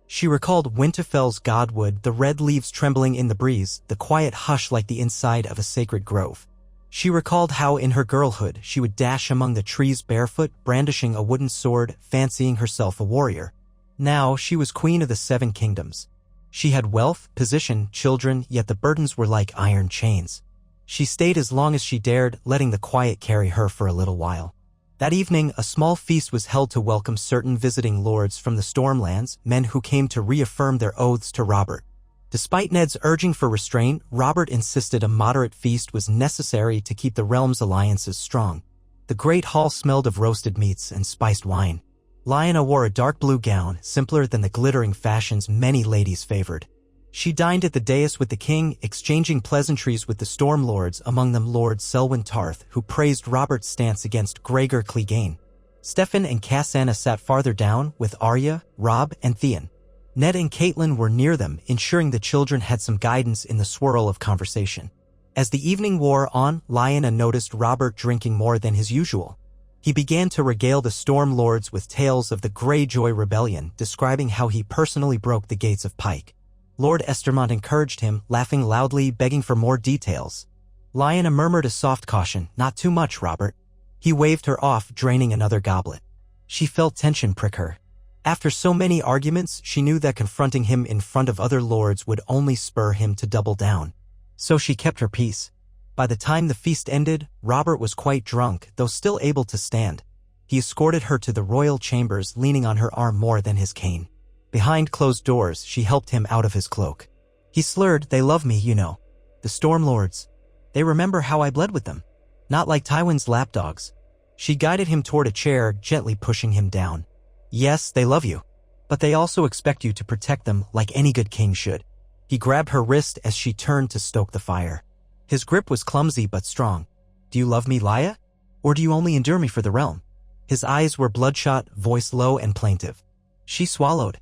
She recalled Winterfell's godwood, the red leaves trembling in the breeze, the quiet hush like the inside of a sacred grove. She recalled how in her girlhood she would dash among the trees barefoot, brandishing a wooden sword, fancying herself a warrior. Now she was queen of the 7 kingdoms. She had wealth, position, children, yet the burdens were like iron chains. She stayed as long as she dared, letting the quiet carry her for a little while. That evening, a small feast was held to welcome certain visiting lords from the Stormlands, men who came to reaffirm their oaths to Robert. Despite Ned's urging for restraint, Robert insisted a moderate feast was necessary to keep the realm's alliances strong. The great hall smelled of roasted meats and spiced wine. Lyanna wore a dark blue gown, simpler than the glittering fashions many ladies favored. She dined at the dais with the king, exchanging pleasantries with the Storm Lords, among them Lord Selwyn Tarth, who praised Robert's stance against Gregor Clegane. Stefan and Cassanna sat farther down, with Arya, Robb, and Theon. Ned and Catelyn were near them, ensuring the children had some guidance in the swirl of conversation. As the evening wore on, Lyanna noticed Robert drinking more than his usual. He began to regale the Storm Lords with tales of the Greyjoy Rebellion, describing how he personally broke the gates of Pike. Lord Estermont encouraged him, laughing loudly, begging for more details. Lyanna murmured a soft caution, "Not too much, Robert." He waved her off, draining another goblet. She felt tension prick her. After so many arguments, she knew that confronting him in front of other lords would only spur him to double down. So she kept her peace. By the time the feast ended, Robert was quite drunk, though still able to stand. He escorted her to the royal chambers, leaning on her arm more than his cane. Behind closed doors, she helped him out of his cloak. He slurred, "They love me, you know. The Storm Lords. They remember how I bled with them. Not like Tywin's lapdogs." She guided him toward a chair, gently pushing him down. "Yes, they love you. But they also expect you to protect them like any good king should." He grabbed her wrist as she turned to stoke the fire. His grip was clumsy but strong. "Do you love me, Lya? Or do you only endure me for the realm?" His eyes were bloodshot, voice low and plaintive. She swallowed.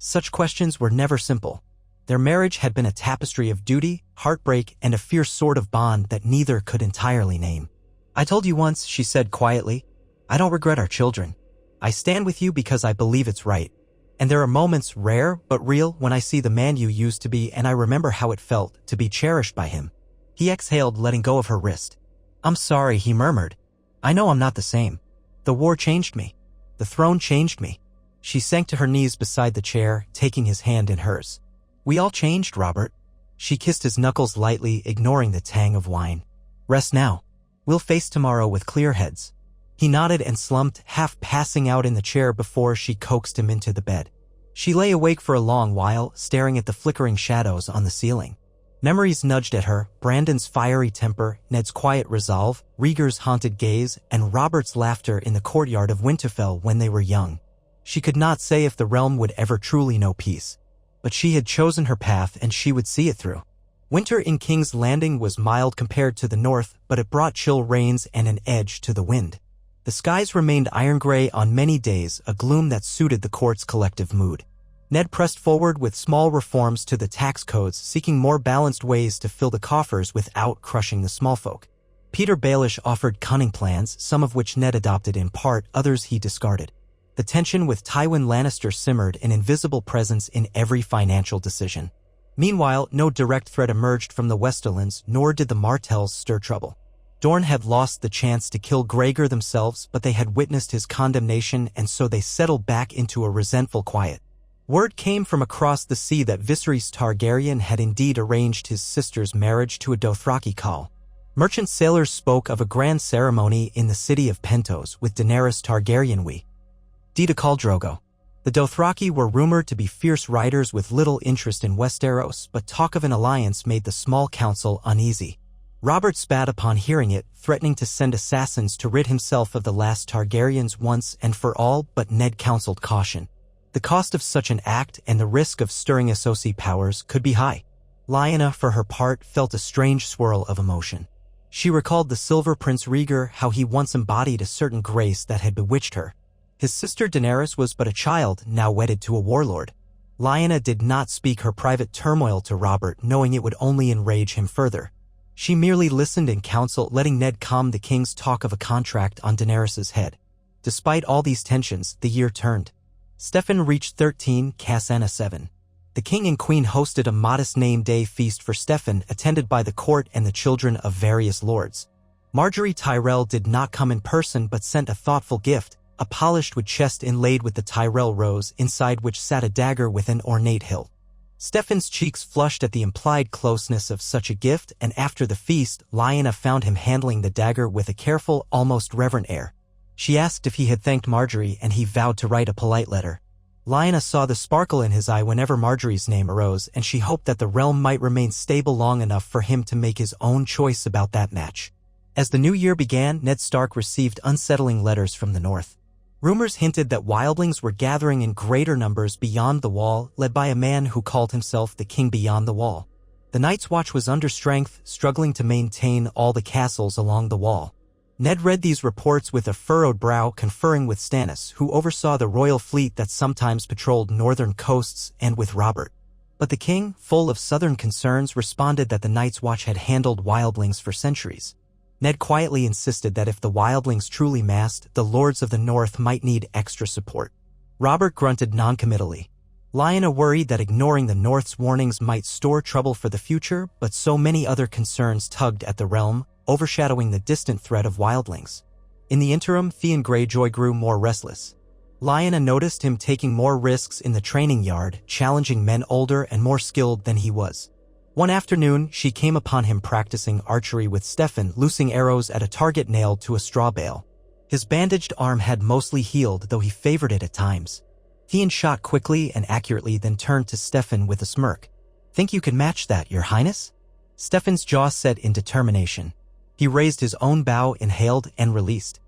Such questions were never simple. Their marriage had been a tapestry of duty, heartbreak, and a fierce sort of bond that neither could entirely name. "I told you once," she said quietly, "I don't regret our children. I stand with you because I believe it's right. And there are moments, rare but real, when I see the man you used to be and I remember how it felt to be cherished by him." He exhaled, letting go of her wrist. "I'm sorry," he murmured. "I know I'm not the same. The war changed me. The throne changed me." She sank to her knees beside the chair, taking his hand in hers. "We all changed, Robert." She kissed his knuckles lightly, ignoring the tang of wine. "Rest now. We'll face tomorrow with clear heads." He nodded and slumped, half passing out in the chair before she coaxed him into the bed. She lay awake for a long while, staring at the flickering shadows on the ceiling. Memories nudged at her, Brandon's fiery temper, Ned's quiet resolve, Rhaegar's haunted gaze, and Robert's laughter in the courtyard of Winterfell when they were young. She could not say if the realm would ever truly know peace. But she had chosen her path and she would see it through. Winter in King's Landing was mild compared to the north, but it brought chill rains and an edge to the wind. The skies remained iron-gray on many days, a gloom that suited the court's collective mood. Ned pressed forward with small reforms to the tax codes, seeking more balanced ways to fill the coffers without crushing the small folk. Peter Baelish offered cunning plans, some of which Ned adopted in part, others he discarded. The tension with Tywin Lannister simmered, an invisible presence in every financial decision. Meanwhile, no direct threat emerged from the Westerlands, nor did the Martells stir trouble. Dorne had lost the chance to kill Gregor themselves, but they had witnessed his condemnation, and so they settled back into a resentful quiet. Word came from across the sea that Viserys Targaryen had indeed arranged his sister's marriage to a Dothraki Khal. Merchant sailors spoke of a grand ceremony in the city of Pentos with Daenerys Targaryen to Khal Drogo. The Dothraki were rumored to be fierce riders with little interest in Westeros, but talk of an alliance made the small council uneasy. Robert spat upon hearing it, threatening to send assassins to rid himself of the last Targaryens once and for all, but Ned counseled caution. The cost of such an act and the risk of stirring associate powers could be high. Lyanna, for her part, felt a strange swirl of emotion. She recalled the Silver Prince Rhaegar, how he once embodied a certain grace that had bewitched her. His sister Daenerys was but a child, now wedded to a warlord. Lyanna did not speak her private turmoil to Robert, knowing it would only enrage him further. She merely listened in counsel, letting Ned calm the king's talk of a contract on Daenerys's head. Despite all these tensions, the year turned. Steffan reached 13, Cassana 7. The king and queen hosted a modest name day feast for Steffan, attended by the court and the children of various lords. Marjorie Tyrell did not come in person but sent a thoughtful gift, a polished wood chest inlaid with the Tyrell rose, inside which sat a dagger with an ornate hilt. Steffan's cheeks flushed at the implied closeness of such a gift, and after the feast, Lyanna found him handling the dagger with a careful, almost reverent air. She asked if he had thanked Marjorie, and he vowed to write a polite letter. Lyanna saw the sparkle in his eye whenever Marjorie's name arose, and she hoped that the realm might remain stable long enough for him to make his own choice about that match. As the new year began, Ned Stark received unsettling letters from the north. Rumors hinted that wildlings were gathering in greater numbers beyond the wall, led by a man who called himself the King Beyond the Wall. The Night's Watch was under strength, struggling to maintain all the castles along the wall. Ned read these reports with a furrowed brow, conferring with Stannis, who oversaw the royal fleet that sometimes patrolled northern coasts, and with Robert. But the king, full of southern concerns, responded that the Night's Watch had handled wildlings for centuries. Ned quietly insisted that if the wildlings truly massed, the lords of the north might need extra support. Robert grunted noncommittally. Lyanna worried that ignoring the north's warnings might store trouble for the future, but so many other concerns tugged at the realm, overshadowing the distant threat of wildlings. In the interim, Theon Greyjoy grew more restless. Lyanna noticed him taking more risks in the training yard, challenging men older and more skilled than he was. One afternoon, she came upon him practicing archery with Steffan, loosing arrows at a target nailed to a straw bale. His bandaged arm had mostly healed, though he favored it at times. Theon shot quickly and accurately, then turned to Steffan with a smirk. "Think you can match that, Your Highness?" Steffan's jaw set in determination. He raised his own bow, inhaled, and released.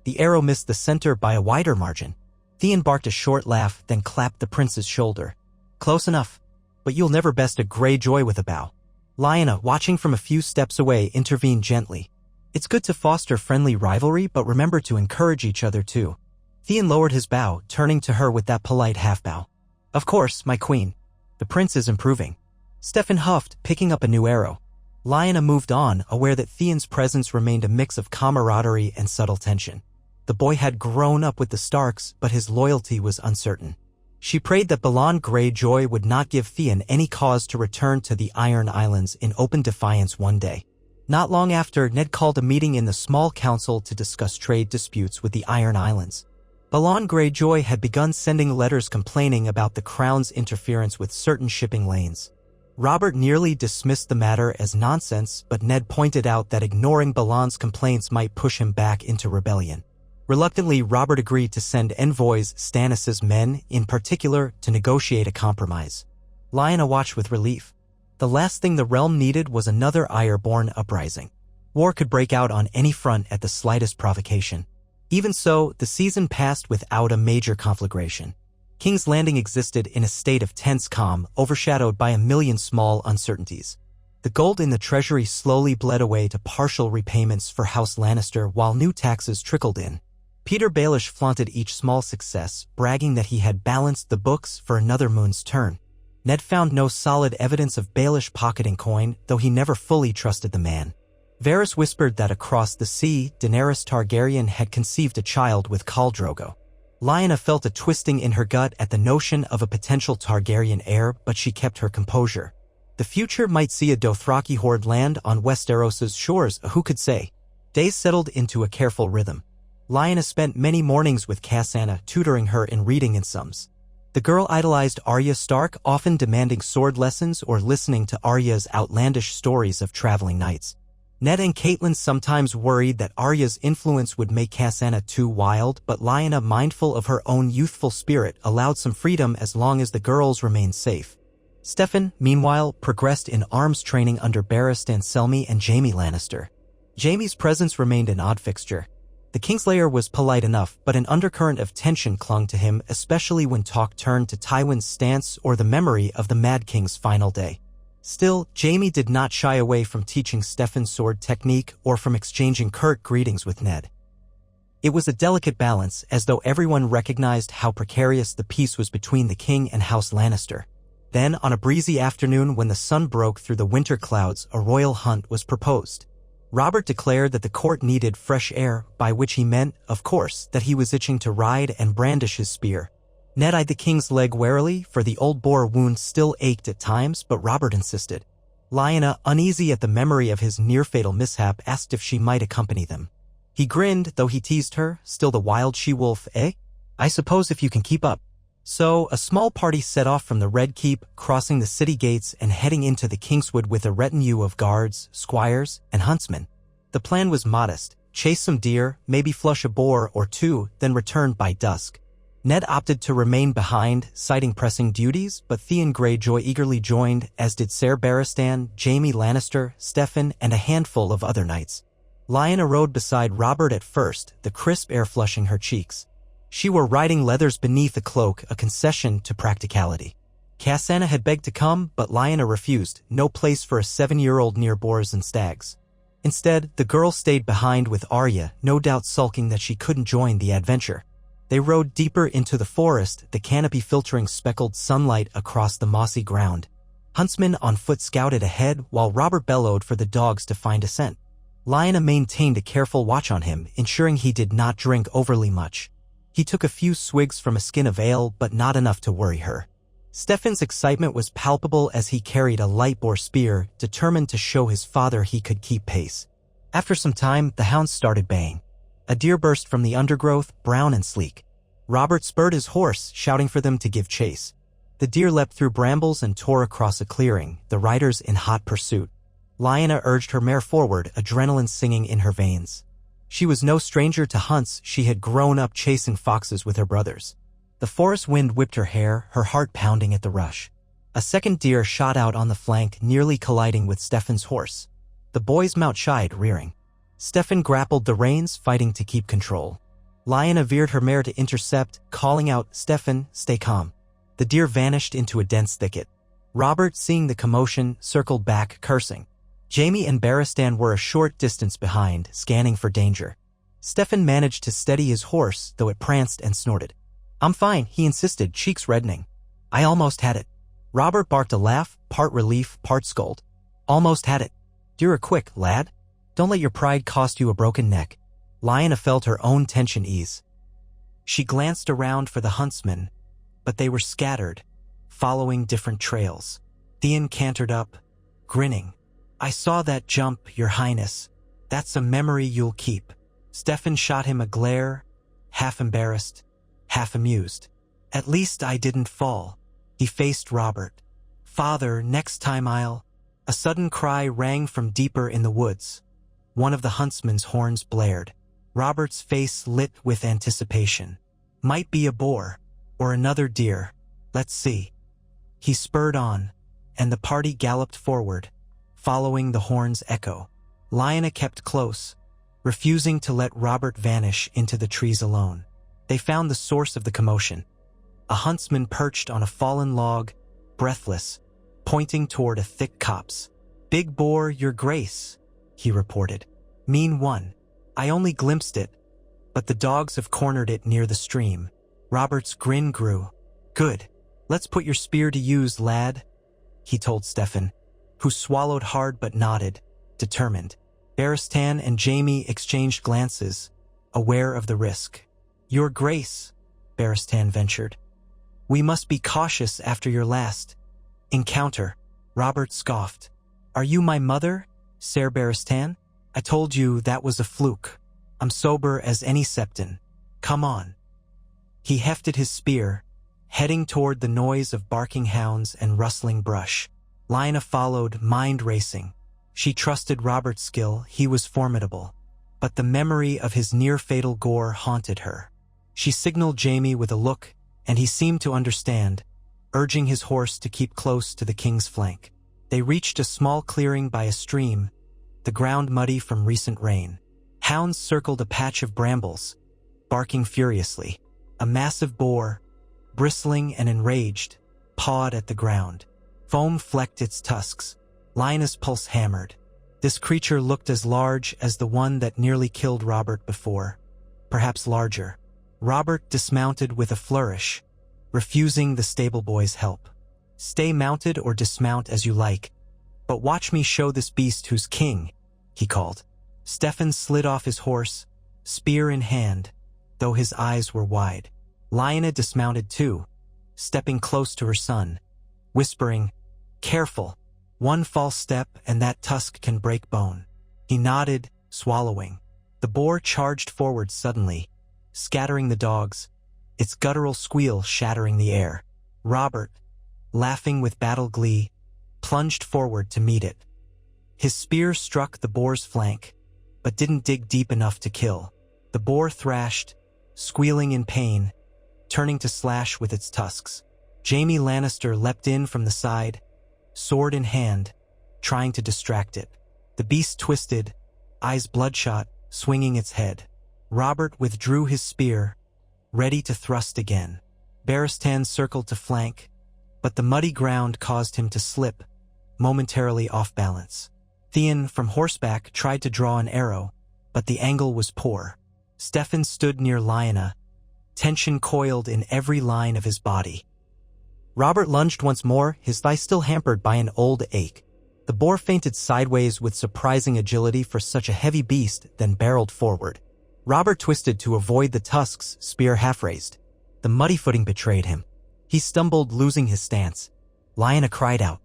The arrow missed the center by a wider margin. Theon barked a short laugh, then clapped the prince's shoulder. "Close enough. But you'll never best a Greyjoy with a bow." Lyanna, watching from a few steps away, intervened gently. "It's good to foster friendly rivalry, but remember to encourage each other too." Theon lowered his bow, turning to her with that polite half-bow. "Of course, my queen. The prince is improving." Steffan huffed, picking up a new arrow. Lyanna moved on, aware that Theon's presence remained a mix of camaraderie and subtle tension. The boy had grown up with the Starks, but his loyalty was uncertain. She prayed that Balon Greyjoy would not give Theon any cause to return to the Iron Islands in open defiance one day. Not long after, Ned called a meeting in the small council to discuss trade disputes with the Iron Islands. Balon Greyjoy had begun sending letters complaining about the Crown's interference with certain shipping lanes. Robert nearly dismissed the matter as nonsense, but Ned pointed out that ignoring Balon's complaints might push him back into rebellion. Reluctantly, Robert agreed to send envoys, Stannis' men in particular, to negotiate a compromise. Lyanna watched with relief. The last thing the realm needed was another Ironborn uprising. War could break out on any front at the slightest provocation. Even so, the season passed without a major conflagration. King's Landing existed in a state of tense calm, overshadowed by a million small uncertainties. The gold in the treasury slowly bled away to partial repayments for House Lannister while new taxes trickled in. Peter Baelish flaunted each small success, bragging that he had balanced the books for another moon's turn. Ned found no solid evidence of Baelish pocketing coin, though he never fully trusted the man. Varys whispered that across the sea, Daenerys Targaryen had conceived a child with Khal Drogo. Lyanna felt a twisting in her gut at the notion of a potential Targaryen heir, but she kept her composure. The future might see a Dothraki horde land on Westeros's shores, who could say? Days settled into a careful rhythm. Lyanna spent many mornings with Cassana, tutoring her in reading and sums. The girl idolized Arya Stark, often demanding sword lessons or listening to Arya's outlandish stories of traveling knights. Ned and Catelyn sometimes worried that Arya's influence would make Lyanna too wild, but Lyanna, mindful of her own youthful spirit, allowed some freedom as long as the girls remained safe. Steffan, meanwhile, progressed in arms training under Barristan Selmy and Jaime Lannister. Jaime's presence remained an odd fixture. The Kingslayer was polite enough, but an undercurrent of tension clung to him, especially when talk turned to Tywin's stance or the memory of the Mad King's final day. Still, Jaime did not shy away from teaching Steffan sword technique or from exchanging curt greetings with Ned. It was a delicate balance, as though everyone recognized how precarious the peace was between the king and House Lannister. Then, on a breezy afternoon when the sun broke through the winter clouds, a royal hunt was proposed. Robert declared that the court needed fresh air, by which he meant, of course, that he was itching to ride and brandish his spear. Ned eyed the king's leg warily, for the old boar wound still ached at times, but Robert insisted. Lyanna, uneasy at the memory of his near-fatal mishap, asked if she might accompany them. He grinned, though he teased her, still the wild she-wolf, eh? I suppose if you can keep up. So, a small party set off from the Red Keep, crossing the city gates and heading into the Kingswood with a retinue of guards, squires, and huntsmen. The plan was modest: chase some deer, maybe flush a boar or two, then return by dusk. Ned opted to remain behind, citing pressing duties, but Theon Greyjoy eagerly joined, as did Ser Barristan, Jaime Lannister, Steffan, and a handful of other knights. Lyanna rode beside Robert at first, the crisp air flushing her cheeks. She wore riding leathers beneath a cloak, a concession to practicality. Lyanna had begged to come, but Lyanna refused, no place for a 7-year-old near boars and stags. Instead, the girl stayed behind with Arya, no doubt sulking that she couldn't join the adventure. They rode deeper into the forest, the canopy filtering speckled sunlight across the mossy ground. Huntsmen on foot scouted ahead, while Robert bellowed for the dogs to find a scent. Lyanna maintained a careful watch on him, ensuring he did not drink overly much. He took a few swigs from a skin of ale, but not enough to worry her. Steffan's excitement was palpable as he carried a light boar spear, determined to show his father he could keep pace. After some time, the hounds started baying. A deer burst from the undergrowth, brown and sleek. Robert spurred his horse, shouting for them to give chase. The deer leapt through brambles and tore across a clearing, the riders in hot pursuit. Lyanna urged her mare forward, adrenaline singing in her veins. She was no stranger to hunts. She had grown up chasing foxes with her brothers. The forest wind whipped her hair, her heart pounding at the rush. A second deer shot out on the flank, nearly colliding with Steffan's horse. The boy's mount shied, rearing. Steffan grappled the reins, fighting to keep control. Lyanna veered her mare to intercept, calling out, "Steffan, stay calm." The deer vanished into a dense thicket. Robert, seeing the commotion, circled back, cursing. Jaime and Barristan were a short distance behind, scanning for danger. Steffan managed to steady his horse, though it pranced and snorted. "I'm fine," he insisted, cheeks reddening. "I almost had it." Robert barked a laugh, part relief, part scold. "Almost had it. You're a quick, lad. Don't let your pride cost you a broken neck." Lyanna felt her own tension ease. She glanced around for the huntsmen, but they were scattered, following different trails. Theon cantered up, grinning. "I saw that jump, Your Highness. That's a memory you'll keep." Steffan shot him a glare, half embarrassed, half amused. "At least I didn't fall." He faced Robert. "Father, next time I'll—" A sudden cry rang from deeper in the woods. One of the huntsmen's horns blared. Robert's face lit with anticipation. "Might be a boar, or another deer. Let's see." He spurred on, and the party galloped forward, following the horn's echo. Lyanna kept close, refusing to let Robert vanish into the trees alone. They found the source of the commotion. A huntsman perched on a fallen log, breathless, pointing toward a thick copse. "Big boar, Your Grace," he reported. "Mean one. I only glimpsed it, but the dogs have cornered it near the stream." Robert's grin grew. "Good. Let's put your spear to use, lad," he told Steffan, who swallowed hard but nodded, determined. Barristan and Jaime exchanged glances, aware of the risk. "Your Grace," Barristan ventured. "We must be cautious after your last encounter." Robert scoffed. "Are you my mother, Ser Barristan? I told you that was a fluke. I'm sober as any septon. Come on." He hefted his spear, heading toward the noise of barking hounds and rustling brush. Lyanna followed, mind racing. She trusted Robert's skill, he was formidable. But the memory of his near-fatal gore haunted her. She signaled Jaime with a look, and he seemed to understand, urging his horse to keep close to the king's flank. They reached a small clearing by a stream, the ground muddy from recent rain. Hounds circled a patch of brambles, barking furiously. A massive boar, bristling and enraged, pawed at the ground. Foam flecked its tusks. Lyanna's pulse hammered. This creature looked as large as the one that nearly killed Robert before, perhaps larger. Robert dismounted with a flourish, refusing the stable boy's help. "Stay mounted or dismount as you like, but watch me show this beast who's king," he called. Stefan slid off his horse, spear in hand, though his eyes were wide. Lyanna dismounted too, stepping close to her son, whispering, "Careful, one false step and that tusk can break bone." He nodded, swallowing. The boar charged forward suddenly, scattering the dogs, its guttural squeal shattering the air. Robert, laughing with battle glee, plunged forward to meet it. His spear struck the boar's flank, but didn't dig deep enough to kill. The boar thrashed, squealing in pain, turning to slash with its tusks. Jaime Lannister leapt in from the side, sword in hand, trying to distract it. The beast twisted, eyes bloodshot, swinging its head. Robert withdrew his spear, ready to thrust again. Baratheon circled to flank, but the muddy ground caused him to slip, momentarily off balance. Theon, from horseback, tried to draw an arrow, but the angle was poor. Stefan stood near Lyanna, tension coiled in every line of his body. Robert lunged once more, his thigh still hampered by an old ache. The boar feinted sideways with surprising agility for such a heavy beast, then barreled forward. Robert twisted to avoid the tusks, spear half-raised. The muddy footing betrayed him. He stumbled, losing his stance. Lyanna cried out.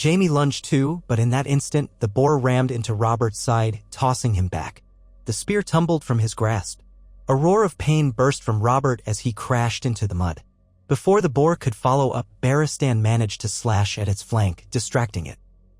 Jaime lunged too, but in that instant, the boar rammed into Robert's side, tossing him back. The spear tumbled from his grasp. A roar of pain burst from Robert as he crashed into the mud. Before the boar could follow up, Baratheon managed to slash at its flank, distracting it.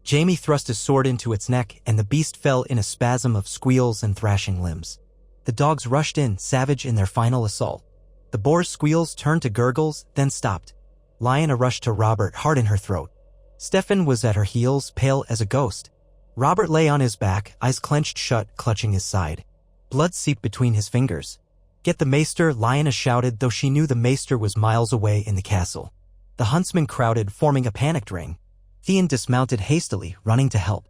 Jaime thrust his sword into its neck, and the beast fell in a spasm of squeals and thrashing limbs. The dogs rushed in, savage in their final assault. The boar's squeals turned to gurgles, then stopped. Lyanna rushed to Robert, heart in her throat. Stefan was at her heels, pale as a ghost. Robert lay on his back, eyes clenched shut, clutching his side. Blood seeped between his fingers. "Get the maester," Lyanna shouted, though she knew the maester was miles away in the castle. The huntsmen crowded, forming a panicked ring. Theon dismounted hastily, running to help.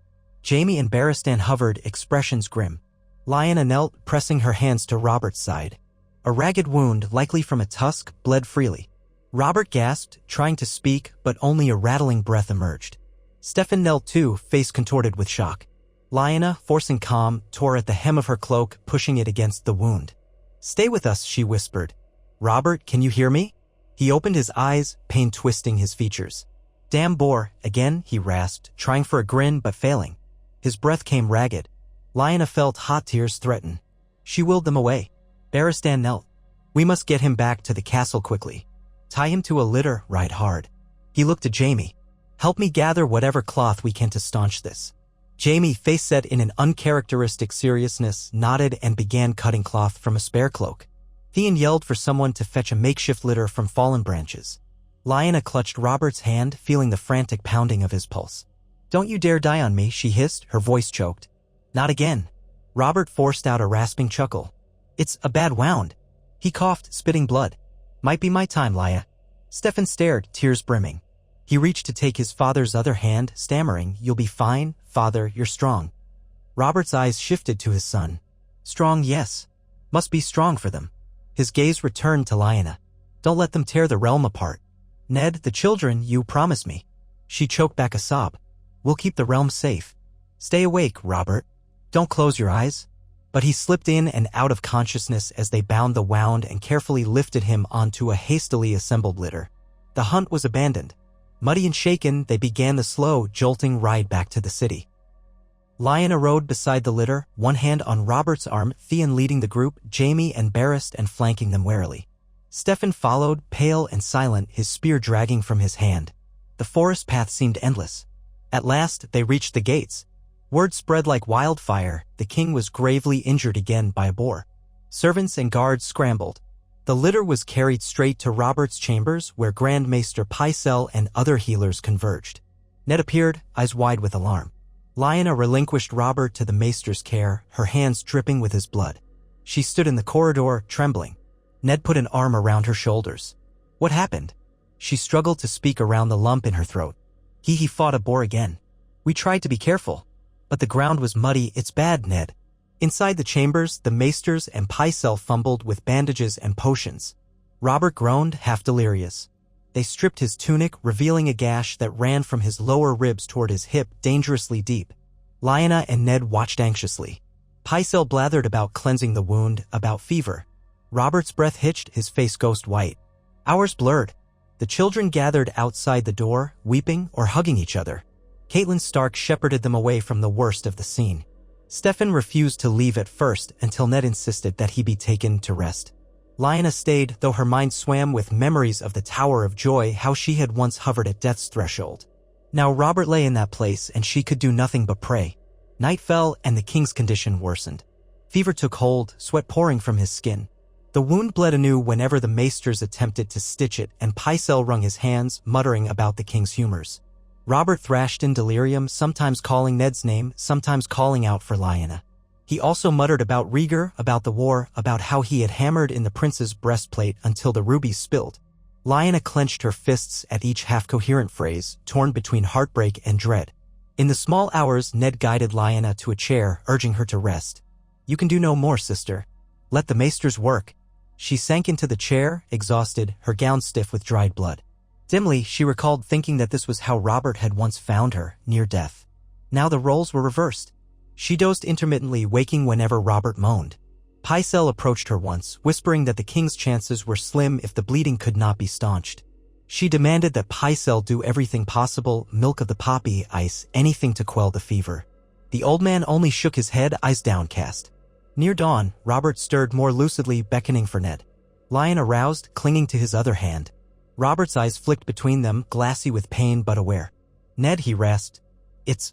Jaime and Baratheon hovered, expressions grim. Lyanna knelt, pressing her hands to Robert's side. A ragged wound, likely from a tusk, bled freely. Robert gasped, trying to speak, but only a rattling breath emerged. Stefan knelt too, face contorted with shock. Lyanna, forcing calm, tore at the hem of her cloak, pushing it against the wound. "Stay with us," she whispered. "Robert, can you hear me?" He opened his eyes, pain twisting his features. "Damn boar," again, he rasped, trying for a grin but failing. His breath came ragged. Lyanna felt hot tears threaten. She willed them away. Baratheon knelt. "We must get him back to the castle quickly. Tie him to a litter, ride hard." He looked at Jaime. "Help me gather whatever cloth we can to staunch this." Jaime, face set in an uncharacteristic seriousness, nodded and began cutting cloth from a spare cloak. Theon yelled for someone to fetch a makeshift litter from fallen branches. Lyanna clutched Robert's hand, feeling the frantic pounding of his pulse. "Don't you dare die on me," she hissed, her voice choked. "Not again." Robert forced out a rasping chuckle. "It's a bad wound." He coughed, spitting blood. "Might be my time, Lyanna." Stefan stared, tears brimming. He reached to take his father's other hand, stammering, "You'll be fine, father, you're strong." Robert's eyes shifted to his son. "Strong, yes. Must be strong for them." His gaze returned to Lyanna. "Don't let them tear the realm apart. Ned, the children, you promise me." She choked back a sob. "We'll keep the realm safe. Stay awake, Robert. Don't close your eyes." But he slipped in and out of consciousness as they bound the wound and carefully lifted him onto a hastily assembled litter. The hunt was abandoned. Muddy and shaken, they began the slow, jolting ride back to the city. Lyanna rode beside the litter, one hand on Robert's arm, Theon leading the group, Jaime and Barrist and flanking them warily. Stefan followed, pale and silent, his spear dragging from his hand. The forest path seemed endless. At last, they reached the gates. Word spread like wildfire, the king was gravely injured again by a boar. Servants and guards scrambled. The litter was carried straight to Robert's chambers, where Grand Maester Pycelle and other healers converged. Ned appeared, eyes wide with alarm. Lyanna relinquished Robert to the maester's care, her hands dripping with his blood. She stood in the corridor, trembling. Ned put an arm around her shoulders. What happened? She struggled to speak around the lump in her throat. He fought a boar again. We tried to be careful. But the ground was muddy. It's bad, Ned. Inside the chambers, the maesters and Pycelle fumbled with bandages and potions. Robert groaned, half delirious. They stripped his tunic, revealing a gash that ran from his lower ribs toward his hip, dangerously deep. Lyanna and Ned watched anxiously. Pycelle blathered about cleansing the wound, about fever. Robert's breath hitched, his face ghost white. Hours blurred. The children gathered outside the door, weeping or hugging each other. Catelyn Stark shepherded them away from the worst of the scene. Stefan refused to leave at first until Ned insisted that he be taken to rest. Lyanna stayed, though her mind swam with memories of the Tower of Joy, how she had once hovered at death's threshold. Now Robert lay in that place and she could do nothing but pray. Night fell and the king's condition worsened. Fever took hold, sweat pouring from his skin. The wound bled anew whenever the maesters attempted to stitch it, and Pycelle wrung his hands, muttering about the king's humors. Robert thrashed in delirium, sometimes calling Ned's name, sometimes calling out for Lyanna. He also muttered about Rhaegar, about the war, about how he had hammered in the prince's breastplate until the rubies spilled. Lyanna clenched her fists at each half-coherent phrase, torn between heartbreak and dread. In the small hours, Ned guided Lyanna to a chair, urging her to rest. You can do no more, sister. Let the maesters work. She sank into the chair, exhausted, her gown stiff with dried blood. Dimly, she recalled thinking that this was how Robert had once found her, near death. Now the roles were reversed. She dozed intermittently, waking whenever Robert moaned. Pycelle approached her once, whispering that the king's chances were slim if the bleeding could not be staunched. She demanded that Pycelle do everything possible, milk of the poppy, ice, anything to quell the fever. The old man only shook his head, eyes downcast. Near dawn, Robert stirred more lucidly, beckoning for Ned. Lyanna roused, clinging to his other hand. Robert's eyes flicked between them, glassy with pain but aware. Ned, he rasped.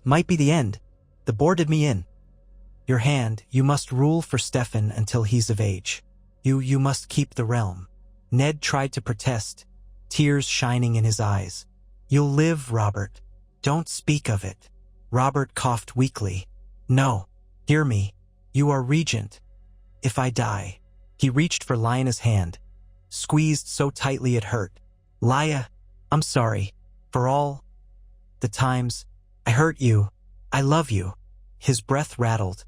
Might be the end. The boar did me in. Your hand, you must rule for Stefan until he's of age. You must keep the realm. Ned tried to protest, tears shining in his eyes. You'll live, Robert. Don't speak of it. Robert coughed weakly. No, hear me. You are regent. If I die. He reached for Lyanna's hand, squeezed so tightly it hurt. Lya, I'm sorry. For all the times I hurt you. I love you. His breath rattled,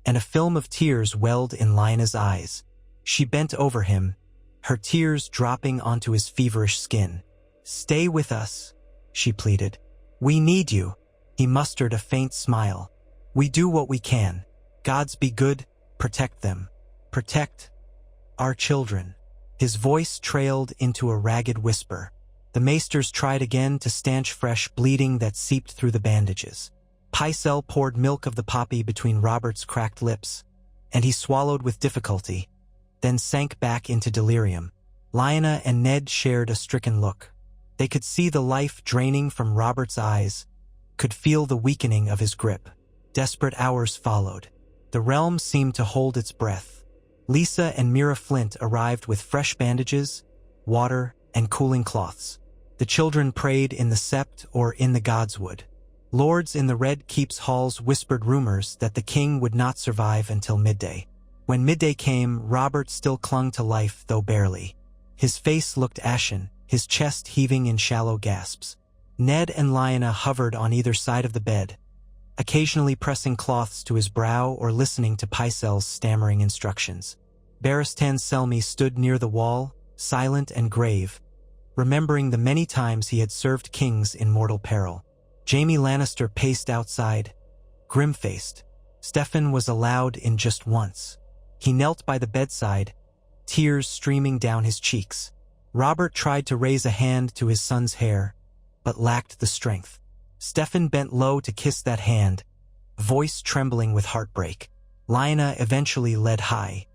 and a film of tears welled in Lyanna's eyes. She bent over him, her tears dropping onto his feverish skin. Stay with us, she pleaded. We need you. He mustered a faint smile. We do what we can. Gods be good, protect them. Protect our children. His voice trailed into a ragged whisper. The maesters tried again to stanch fresh bleeding that seeped through the bandages. Pycelle poured milk of the poppy between Robert's cracked lips, and he swallowed with difficulty, then sank back into delirium. Lyanna and Ned shared a stricken look. They could see the life draining from Robert's eyes, could feel the weakening of his grip. Desperate hours followed. The realm seemed to hold its breath. Lisa and Mira Flint arrived with fresh bandages, water, and cooling cloths. The children prayed in the sept or in the godswood. Lords in the Red Keep's halls whispered rumors that the king would not survive until midday. When midday came, Robert still clung to life, though barely. His face looked ashen, his chest heaving in shallow gasps. Ned and Lyanna hovered on either side of the bed, occasionally pressing cloths to his brow or listening to Pycelle's stammering instructions. Barristan Selmy stood near the wall, silent and grave, remembering the many times he had served kings in mortal peril. Jaime Lannister paced outside, grim-faced. Stefan was allowed in just once. He knelt by the bedside, tears streaming down his cheeks. Robert tried to raise a hand to his son's hair, but lacked the strength. Stefan bent low to kiss that hand, voice trembling with heartbreak. Lyanna eventually led high.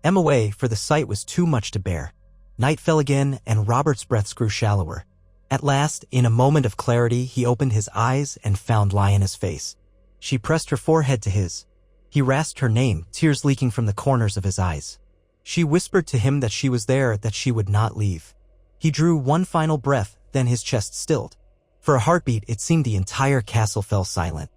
Away, for the sight was too much to bear. Night fell again, and Robert's breaths grew shallower. At last, in a moment of clarity, he opened his eyes and found Lyanna's face. She pressed her forehead to his. He rasped her name, tears leaking from the corners of his eyes. She whispered to him that she was there, that she would not leave. He drew one final breath, then his chest stilled. For a heartbeat, it seemed the entire castle fell silent.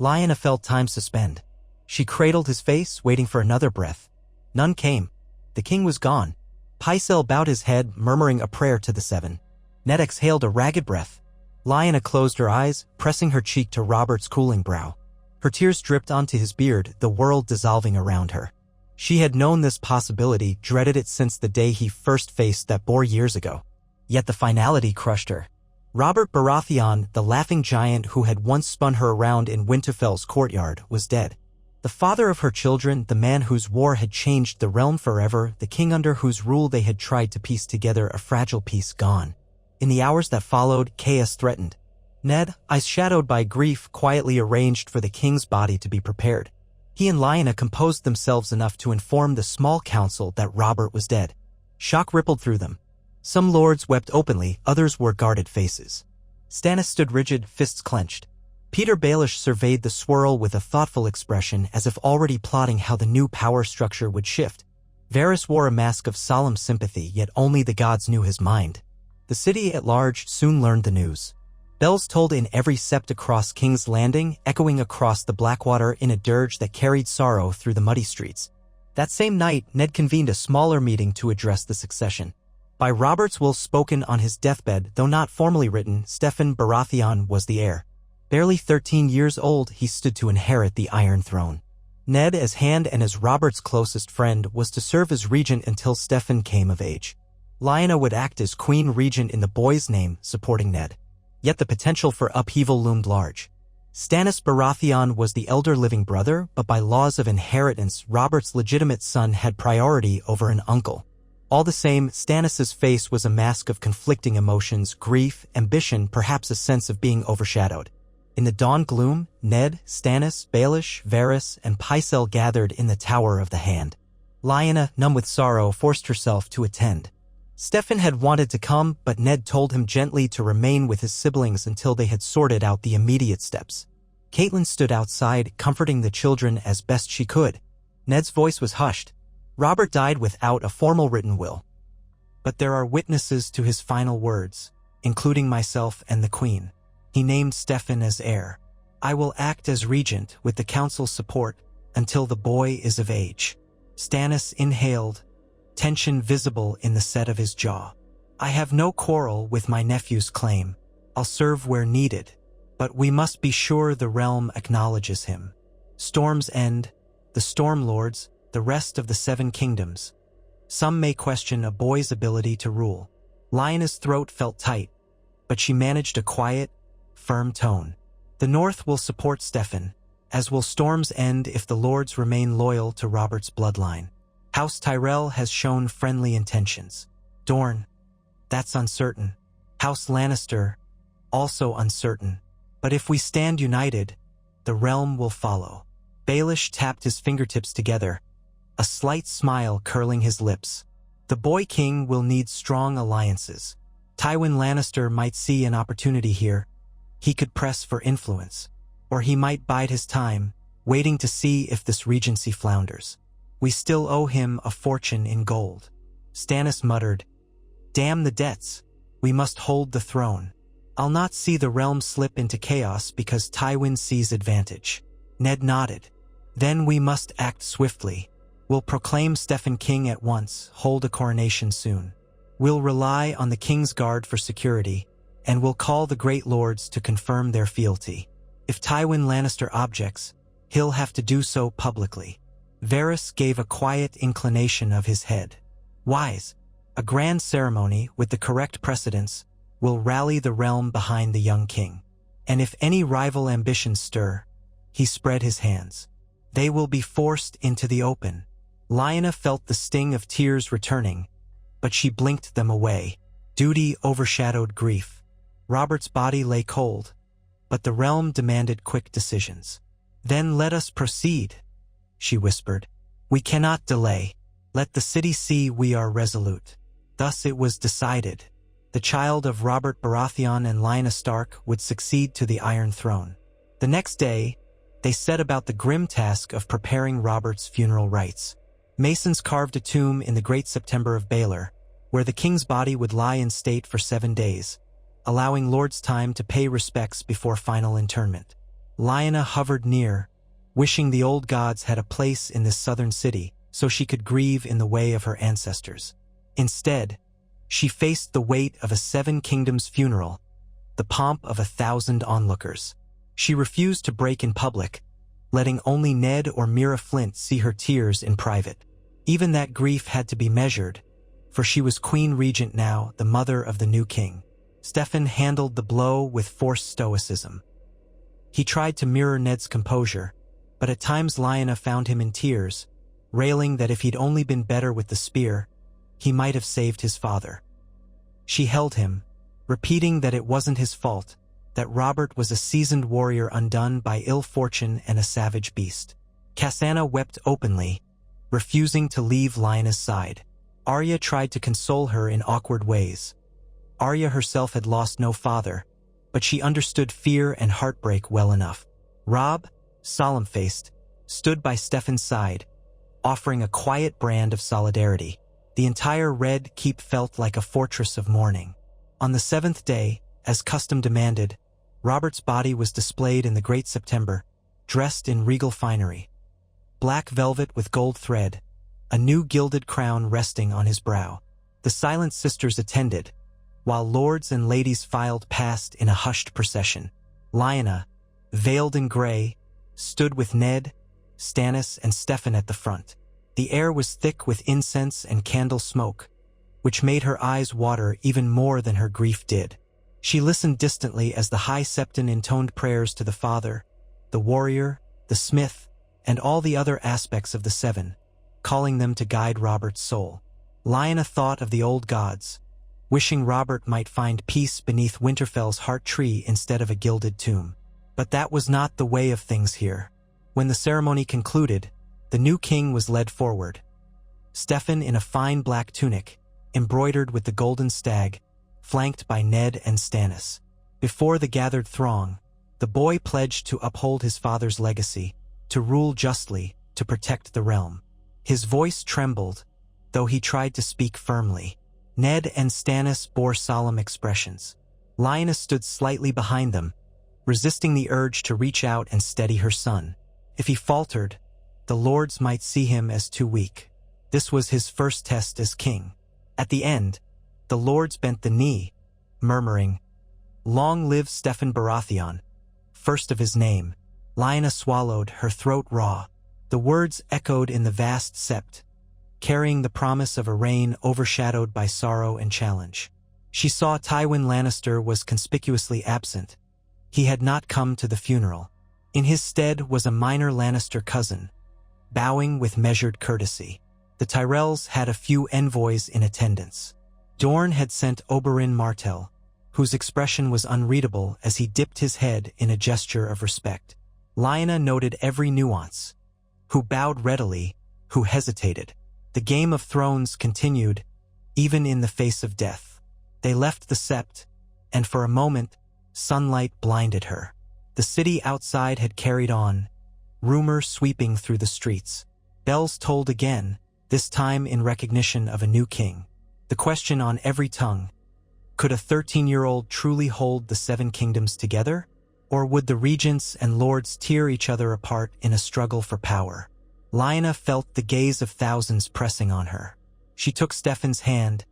Lyanna felt time suspend. She cradled his face, waiting for another breath. None came. The king was gone. Pycelle bowed his head, murmuring a prayer to the seven. Ned exhaled a ragged breath. Lyanna closed her eyes, pressing her cheek to Robert's cooling brow. Her tears dripped onto his beard, the world dissolving around her. She had known this possibility, dreaded it since the day he first faced that boar years ago. Yet the finality crushed her. Robert Baratheon, the laughing giant who had once spun her around in Winterfell's courtyard, was dead. The father of her children, the man whose war had changed the realm forever, the king under whose rule they had tried to piece together a fragile peace, gone. In the hours that followed, chaos threatened. Ned, eyes shadowed by grief, quietly arranged for the king's body to be prepared. He and Lyanna composed themselves enough to inform the small council that Robert was dead. Shock rippled through them. Some lords wept openly, others wore guarded faces. Stannis stood rigid, fists clenched. Peter Baelish surveyed the swirl with a thoughtful expression, as if already plotting how the new power structure would shift. Varys wore a mask of solemn sympathy, yet only the gods knew his mind. The city at large soon learned the news. Bells tolled in every sept across King's Landing, echoing across the Blackwater in a dirge that carried sorrow through the muddy streets. That same night, Ned convened a smaller meeting to address the succession. By Robert's will spoken on his deathbed, though not formally written, Steffon Baratheon was the heir. Barely 13 years old, he stood to inherit the Iron Throne. Ned, as hand and as Robert's closest friend, was to serve as regent until Steffon came of age. Lyanna would act as queen regent in the boy's name, supporting Ned. Yet the potential for upheaval loomed large. Stannis Baratheon was the elder living brother, but by laws of inheritance, Robert's legitimate son had priority over an uncle. All the same, Stannis's face was a mask of conflicting emotions, grief, ambition, perhaps a sense of being overshadowed. In the dawn gloom, Ned, Stannis, Baelish, Varys, and Pycelle gathered in the Tower of the Hand. Lyanna, numb with sorrow, forced herself to attend. Steffon had wanted to come, but Ned told him gently to remain with his siblings until they had sorted out the immediate steps. Catelyn stood outside, comforting the children as best she could. Ned's voice was hushed. Robert died without a formal written will. But there are witnesses to his final words, including myself and the Queen. He named Steffon as heir. I will act as regent with the council's support until the boy is of age. Stannis inhaled, tension visible in the set of his jaw. I have no quarrel with my nephew's claim. I'll serve where needed, but we must be sure the realm acknowledges him. Storm's End, the Storm Lords, the rest of the Seven Kingdoms. Some may question a boy's ability to rule. Lyanna's throat felt tight, but she managed a quiet, firm tone. The North will support Steffon, as will Storm's End if the lords remain loyal to Robert's bloodline. House Tyrell has shown friendly intentions. Dorne, that's uncertain. House Lannister, also uncertain. But if we stand united, the realm will follow. Baelish tapped his fingertips together, a slight smile curling his lips. The boy king will need strong alliances. Tywin Lannister might see an opportunity here. He could press for influence. Or he might bide his time, waiting to see if this regency flounders. We still owe him a fortune in gold. Stannis muttered, Damn the debts. We must hold the throne. I'll not see the realm slip into chaos because Tywin sees advantage. Ned nodded. Then we must act swiftly. We'll proclaim Steffon king at once, hold a coronation soon. We'll rely on the king's guard for security, and we'll call the great lords to confirm their fealty. If Tywin Lannister objects, he'll have to do so publicly. Varys gave a quiet inclination of his head. Wise. A grand ceremony, with the correct precedents, will rally the realm behind the young king. And if any rival ambitions stir, he spread his hands. They will be forced into the open. Lyanna felt the sting of tears returning, but she blinked them away. Duty overshadowed grief. Robert's body lay cold, but the realm demanded quick decisions. Then let us proceed, she whispered. We cannot delay. Let the city see we are resolute. Thus it was decided. The child of Robert Baratheon and Lyanna Stark would succeed to the Iron Throne. The next day, they set about the grim task of preparing Robert's funeral rites. Masons carved a tomb in the Great September of Baelor, where the king's body would lie in state for 7 days, allowing lords time to pay respects before final interment. Lyanna hovered near, wishing the old gods had a place in this southern city so she could grieve in the way of her ancestors. Instead, she faced the weight of a 7 kingdoms funeral, the pomp of 1,000 onlookers. She refused to break in public, letting only Ned or Mira Flint see her tears in private. Even that grief had to be measured, for she was Queen Regent now, the mother of the new king. Steffan handled the blow with forced stoicism. He tried to mirror Ned's composure, but at times Lyanna found him in tears, railing that if he'd only been better with the spear, he might have saved his father. She held him, repeating that it wasn't his fault, that Robert was a seasoned warrior undone by ill fortune and a savage beast. Cassandra wept openly, refusing to leave Lyanna's side. Arya tried to console her in awkward ways. Arya herself had lost no father, but she understood fear and heartbreak well enough. Robb, solemn-faced, stood by Steffan's side, offering a quiet brand of solidarity. The entire Red Keep felt like a fortress of mourning. On the 7th day, as custom demanded, Robert's body was displayed in the Great September, dressed in regal finery. Black velvet with gold thread, a new gilded crown resting on his brow. The Silent Sisters attended, while lords and ladies filed past in a hushed procession. Lyanna, veiled in gray, stood with Ned, Stannis, and Steffan at the front. The air was thick with incense and candle smoke, which made her eyes water even more than her grief did. She listened distantly as the High Septon intoned prayers to the Father, the Warrior, the Smith, and all the other aspects of the 7, calling them to guide Robert's soul. Lyanna thought of the old gods, wishing Robert might find peace beneath Winterfell's heart tree instead of a gilded tomb. But that was not the way of things here. When the ceremony concluded, the new king was led forward. Steffan in a fine black tunic, embroidered with the golden stag, flanked by Ned and Stannis. Before the gathered throng, the boy pledged to uphold his father's legacy, to rule justly, to protect the realm. His voice trembled, though he tried to speak firmly. Ned and Stannis bore solemn expressions. Lyanna stood slightly behind them, resisting the urge to reach out and steady her son. If he faltered, the lords might see him as too weak. This was his first test as king. At the end, the lords bent the knee, murmuring, "Long live Steffan Baratheon, first of his name." Lyanna swallowed, her throat raw. The words echoed in the vast sept, carrying the promise of a reign overshadowed by sorrow and challenge. She saw Tywin Lannister was conspicuously absent. He had not come to the funeral. In his stead was a minor Lannister cousin, bowing with measured courtesy. The Tyrells had a few envoys in attendance. Dorne had sent Oberyn Martell, whose expression was unreadable as he dipped his head in a gesture of respect. Lyanna noted every nuance, who bowed readily, who hesitated. The Game of Thrones continued, even in the face of death. They left the sept, and for a moment, sunlight blinded her. The city outside had carried on, rumor sweeping through the streets. Bells tolled again, this time in recognition of a new king. The question on every tongue, could a 13-year-old truly hold the 7 kingdoms together? Or would the regents and lords tear each other apart in a struggle for power? Lyanna felt the gaze of thousands pressing on her. She took Steffan's hand,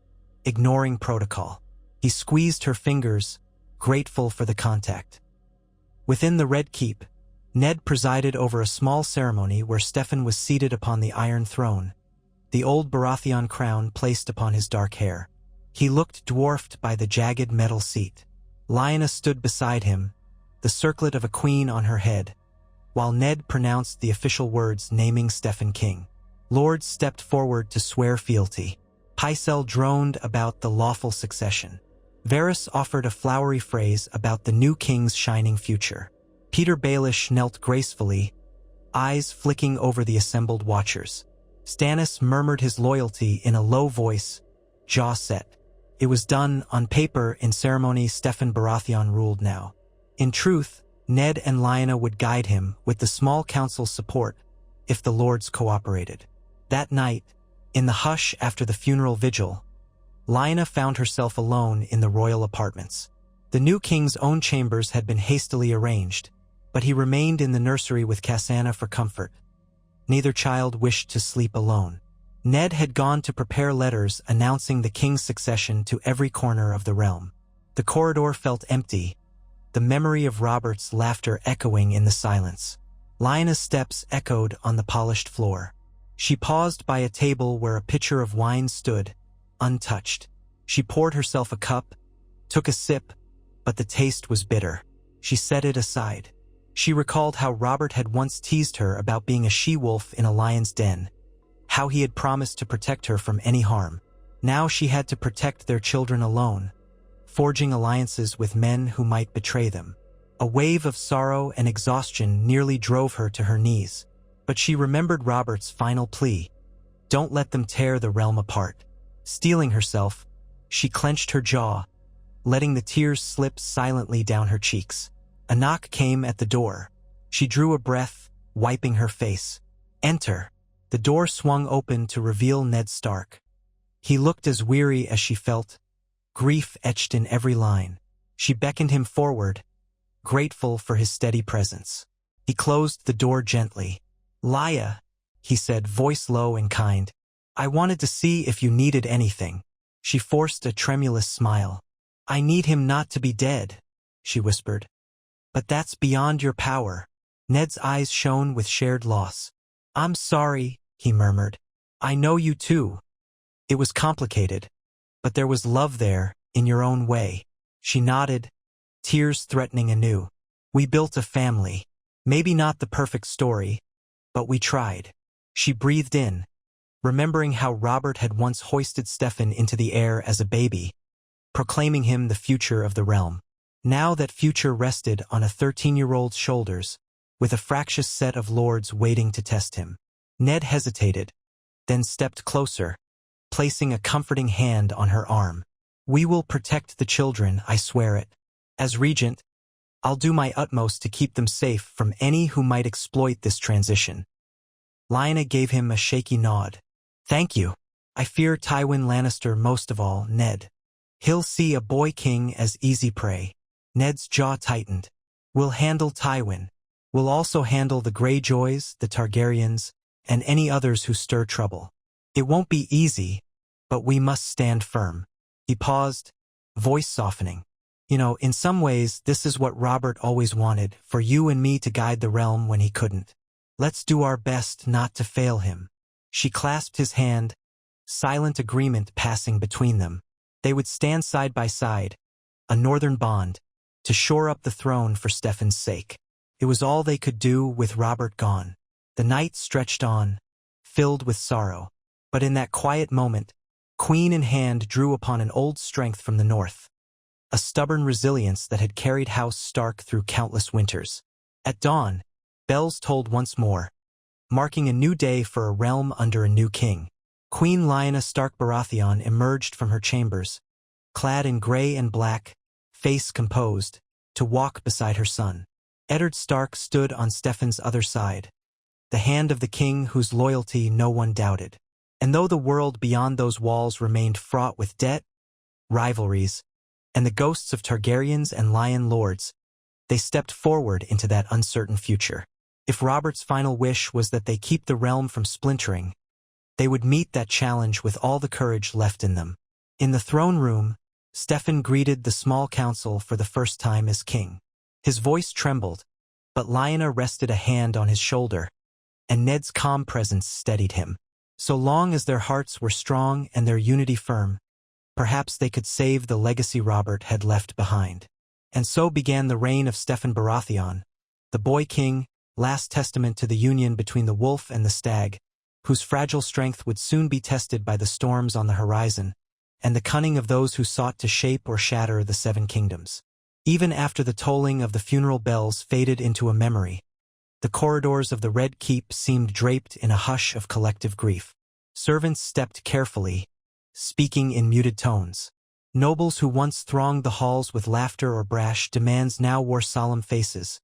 ignoring protocol. He squeezed her fingers, grateful for the contact. Within the Red Keep, Ned presided over a small ceremony where Steffan was seated upon the Iron Throne, the old Baratheon crown placed upon his dark hair. He looked dwarfed by the jagged metal seat. Lyanna stood beside him, the circlet of a queen on her head, while Ned pronounced the official words naming Steffan king. Lords stepped forward to swear fealty. Pycelle droned about the lawful succession. Varys offered a flowery phrase about the new king's shining future. Peter Baelish knelt gracefully, eyes flicking over the assembled watchers. Stannis murmured his loyalty in a low voice, jaw set. It was done, on paper, in ceremony. Stephen Baratheon ruled now. In truth, Ned and Lyanna would guide him, with the small council's support, if the lords cooperated. That night, in the hush after the funeral vigil, Lyanna found herself alone in the royal apartments. The new king's own chambers had been hastily arranged, but he remained in the nursery with Cassandra for comfort. Neither child wished to sleep alone. Ned had gone to prepare letters announcing the king's succession to every corner of the realm. The corridor felt empty, the memory of Robert's laughter echoing in the silence. Lyanna's steps echoed on the polished floor. She paused by a table where a pitcher of wine stood, untouched. She poured herself a cup, took a sip, but the taste was bitter. She set it aside. She recalled how Robert had once teased her about being a she-wolf in a lion's den, how he had promised to protect her from any harm. Now she had to protect their children alone, forging alliances with men who might betray them. A wave of sorrow and exhaustion nearly drove her to her knees, but she remembered Robert's final plea: don't let them tear the realm apart. Steeling herself, she clenched her jaw, letting the tears slip silently down her cheeks. A knock came at the door. She drew a breath, wiping her face. Enter. The door swung open to reveal Ned Stark. He looked as weary as she felt, grief etched in every line. She beckoned him forward, grateful for his steady presence. He closed the door gently. "Lya," he said, voice low and kind. "I wanted to see if you needed anything." She forced a tremulous smile. "I need him not to be dead," she whispered. "But that's beyond your power." Ned's eyes shone with shared loss. "I'm sorry," he murmured. "I know you too. It was complicated, but there was love there, in your own way." She nodded, tears threatening anew. "We built a family. Maybe not the perfect story, but we tried." She breathed in, remembering how Robert had once hoisted Stefan into the air as a baby, proclaiming him the future of the realm. Now that future rested on a 13-year-old's shoulders, with a fractious set of lords waiting to test him. Ned hesitated, then stepped closer, placing a comforting hand on her arm. "We will protect the children, I swear it. As regent, I'll do my utmost to keep them safe from any who might exploit this transition." Lyanna gave him a shaky nod. "Thank you. I fear Tywin Lannister most of all, Ned. He'll see a boy king as easy prey." Ned's jaw tightened. "We'll handle Tywin. We'll also handle the Greyjoys, the Targaryens, and any others who stir trouble. It won't be easy, but we must stand firm." He paused, voice softening. "You know, in some ways, this is what Robert always wanted, for you and me to guide the realm when he couldn't. Let's do our best not to fail him." She clasped his hand, silent agreement passing between them. They would stand side by side, a northern bond, to shore up the throne for Stefan's sake. It was all they could do with Robert gone. The night stretched on, filled with sorrow. But in that quiet moment, queen in hand drew upon an old strength from the north, a stubborn resilience that had carried House Stark through countless winters. At dawn, bells tolled once more, marking a new day for a realm under a new king. Queen Lyanna Stark Baratheon emerged from her chambers, clad in gray and black, face composed, to walk beside her son. Eddard Stark stood on Stefan's other side, the hand of the king whose loyalty no one doubted. And though the world beyond those walls remained fraught with debt, rivalries, and the ghosts of Targaryens and Lion lords, they stepped forward into that uncertain future. If Robert's final wish was that they keep the realm from splintering, they would meet that challenge with all the courage left in them. In the throne room, Stefan greeted the small council for the first time as king. His voice trembled, but Lyanna rested a hand on his shoulder, and Ned's calm presence steadied him. So long as their hearts were strong and their unity firm, perhaps they could save the legacy Robert had left behind. And so began the reign of Stefan Baratheon, the boy king, last testament to the union between the wolf and the stag, whose fragile strength would soon be tested by the storms on the horizon, and the cunning of those who sought to shape or shatter the Seven Kingdoms. Even after the tolling of the funeral bells faded into a memory, the corridors of the Red Keep seemed draped in a hush of collective grief. Servants stepped carefully, speaking in muted tones. Nobles who once thronged the halls with laughter or brash demands now wore solemn faces,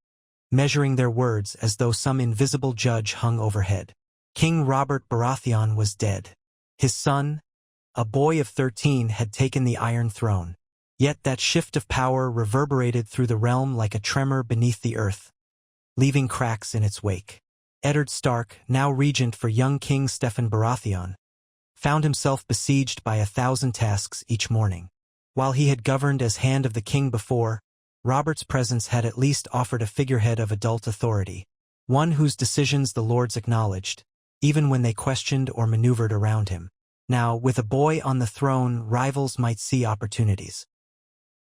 measuring their words as though some invisible judge hung overhead. King Robert Baratheon was dead. His son, a boy of 13, had taken the Iron Throne. Yet that shift of power reverberated through the realm like a tremor beneath the earth, leaving cracks in its wake. Eddard Stark, now regent for young King Steffon Baratheon, found himself besieged by 1,000 tasks each morning. While he had governed as Hand of the King before, Robert's presence had at least offered a figurehead of adult authority, one whose decisions the lords acknowledged, even when they questioned or maneuvered around him. Now, with a boy on the throne, rivals might see opportunities.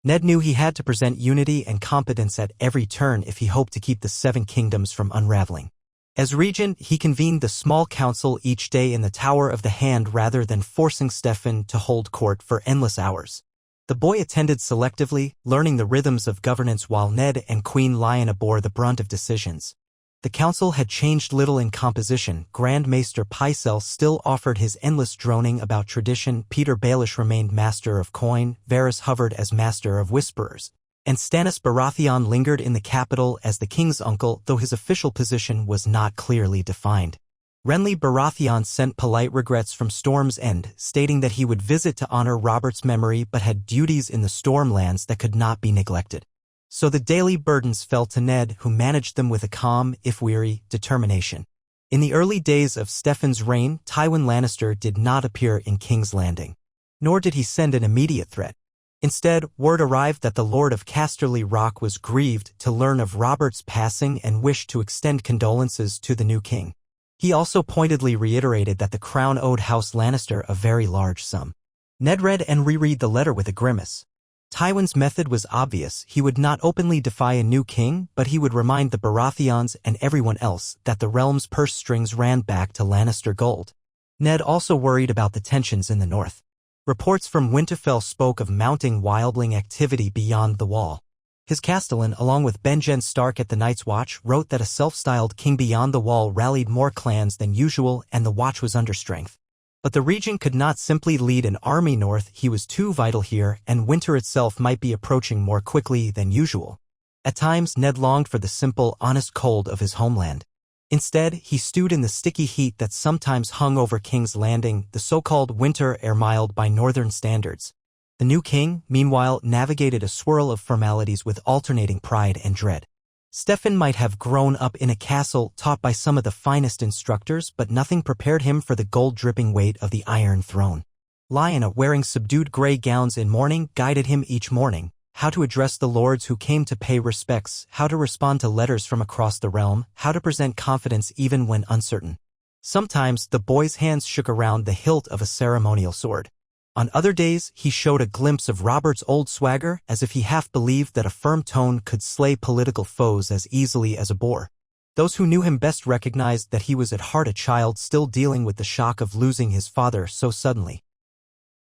Ned knew he had to present unity and competence at every turn if he hoped to keep the Seven Kingdoms from unraveling. As regent, he convened the small council each day in the Tower of the Hand rather than forcing Steffon to hold court for endless hours. The boy attended selectively, learning the rhythms of governance while Ned and Queen Lyanna bore the brunt of decisions. The council had changed little in composition. Grand Maester Pycelle still offered his endless droning about tradition, Peter Baelish remained Master of Coin, Varys hovered as Master of Whisperers, and Stannis Baratheon lingered in the capital as the king's uncle, though his official position was not clearly defined. Renly Baratheon sent polite regrets from Storm's End, stating that he would visit to honor Robert's memory but had duties in the Stormlands that could not be neglected. So the daily burdens fell to Ned, who managed them with a calm, if weary, determination. In the early days of Steffon's reign, Tywin Lannister did not appear in King's Landing. Nor did he send an immediate threat. Instead, word arrived that the Lord of Casterly Rock was grieved to learn of Robert's passing and wished to extend condolences to the new king. He also pointedly reiterated that the crown owed House Lannister a very large sum. Ned read and reread the letter with a grimace. Tywin's method was obvious. He would not openly defy a new king, but he would remind the Baratheons and everyone else that the realm's purse strings ran back to Lannister gold. Ned also worried about the tensions in the north. Reports from Winterfell spoke of mounting wildling activity beyond the wall. His castellan, along with Benjen Stark at the Night's Watch, wrote that a self-styled king beyond the wall rallied more clans than usual and the watch was under strength. But the regent could not simply lead an army north, he was too vital here, and winter itself might be approaching more quickly than usual. At times, Ned longed for the simple, honest cold of his homeland. Instead, he stewed in the sticky heat that sometimes hung over King's Landing, the so-called winter air mild by northern standards. The new king, meanwhile, navigated a swirl of formalities with alternating pride and dread. Steffon might have grown up in a castle taught by some of the finest instructors, but nothing prepared him for the gold-dripping weight of the Iron Throne. Lyanna, wearing subdued gray gowns in mourning, guided him each morning, how to address the lords who came to pay respects, how to respond to letters from across the realm, how to present confidence even when uncertain. Sometimes, the boy's hands shook around the hilt of a ceremonial sword. On other days, he showed a glimpse of Robert's old swagger, as if he half believed that a firm tone could slay political foes as easily as a boar. Those who knew him best recognized that he was at heart a child still dealing with the shock of losing his father so suddenly.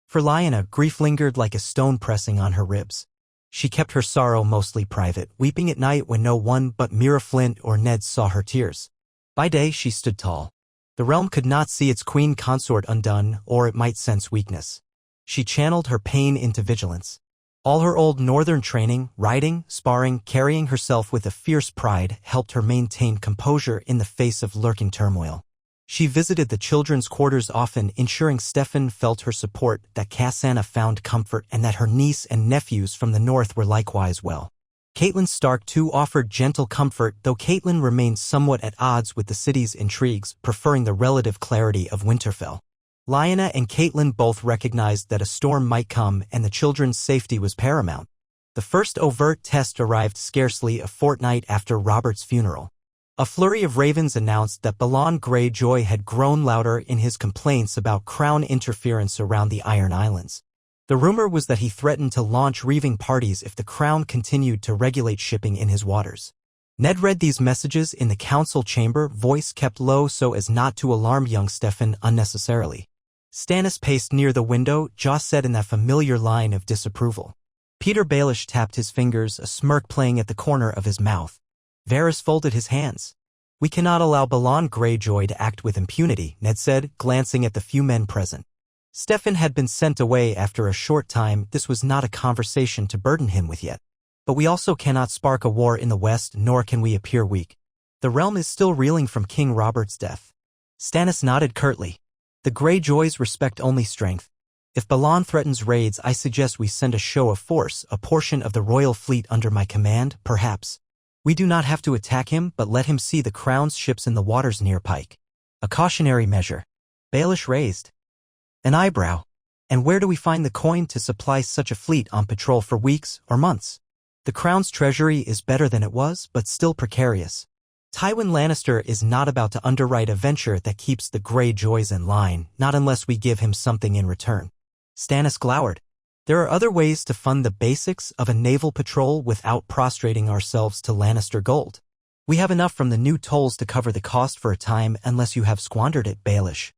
For Lyanna, grief lingered like a stone pressing on her ribs. She kept her sorrow mostly private, weeping at night when no one but Mira Flint or Ned saw her tears. By day, she stood tall. The realm could not see its queen consort undone, or it might sense weakness. She channeled her pain into vigilance. All her old northern training, riding, sparring, carrying herself with a fierce pride, helped her maintain composure in the face of lurking turmoil. She visited the children's quarters often, ensuring Steffon felt her support, that Cassandra found comfort, and that her niece and nephews from the north were likewise well. Catelyn Stark too offered gentle comfort, though Catelyn remained somewhat at odds with the city's intrigues, preferring the relative clarity of Winterfell. Lyanna and Catelyn both recognized that a storm might come and the children's safety was paramount. The first overt test arrived scarcely a fortnight after Robert's funeral. A flurry of ravens announced that Balon Greyjoy had grown louder in his complaints about crown interference around the Iron Islands. The rumor was that he threatened to launch reaving parties if the crown continued to regulate shipping in his waters. Ned read these messages in the council chamber, voice kept low so as not to alarm young Steffon unnecessarily. Stannis paced near the window, jaw set in that familiar line of disapproval. Peter Baelish tapped his fingers, a smirk playing at the corner of his mouth. Varys folded his hands. "We cannot allow Balon Greyjoy to act with impunity," Ned said, glancing at the few men present. Stefan had been sent away after a short time. This was not a conversation to burden him with yet. But we also cannot spark a war in the west, nor can we appear weak. The realm is still reeling from King Robert's death. Stannis nodded curtly. The Greyjoys respect only strength. If Balon threatens raids, I suggest we send a show of force, a portion of the royal fleet under my command, perhaps. We do not have to attack him, but let him see the crown's ships in the waters near Pike. A cautionary measure. Baelish raised an eyebrow. And where do we find the coin to supply such a fleet on patrol for weeks or months? The crown's treasury is better than it was, but still precarious. Tywin Lannister is not about to underwrite a venture that keeps the Greyjoys in line, not unless we give him something in return. Stannis glowered. There are other ways to fund the basics of a naval patrol without prostrating ourselves to Lannister gold. We have enough from the new tolls to cover the cost for a time unless you have squandered it, Baelish.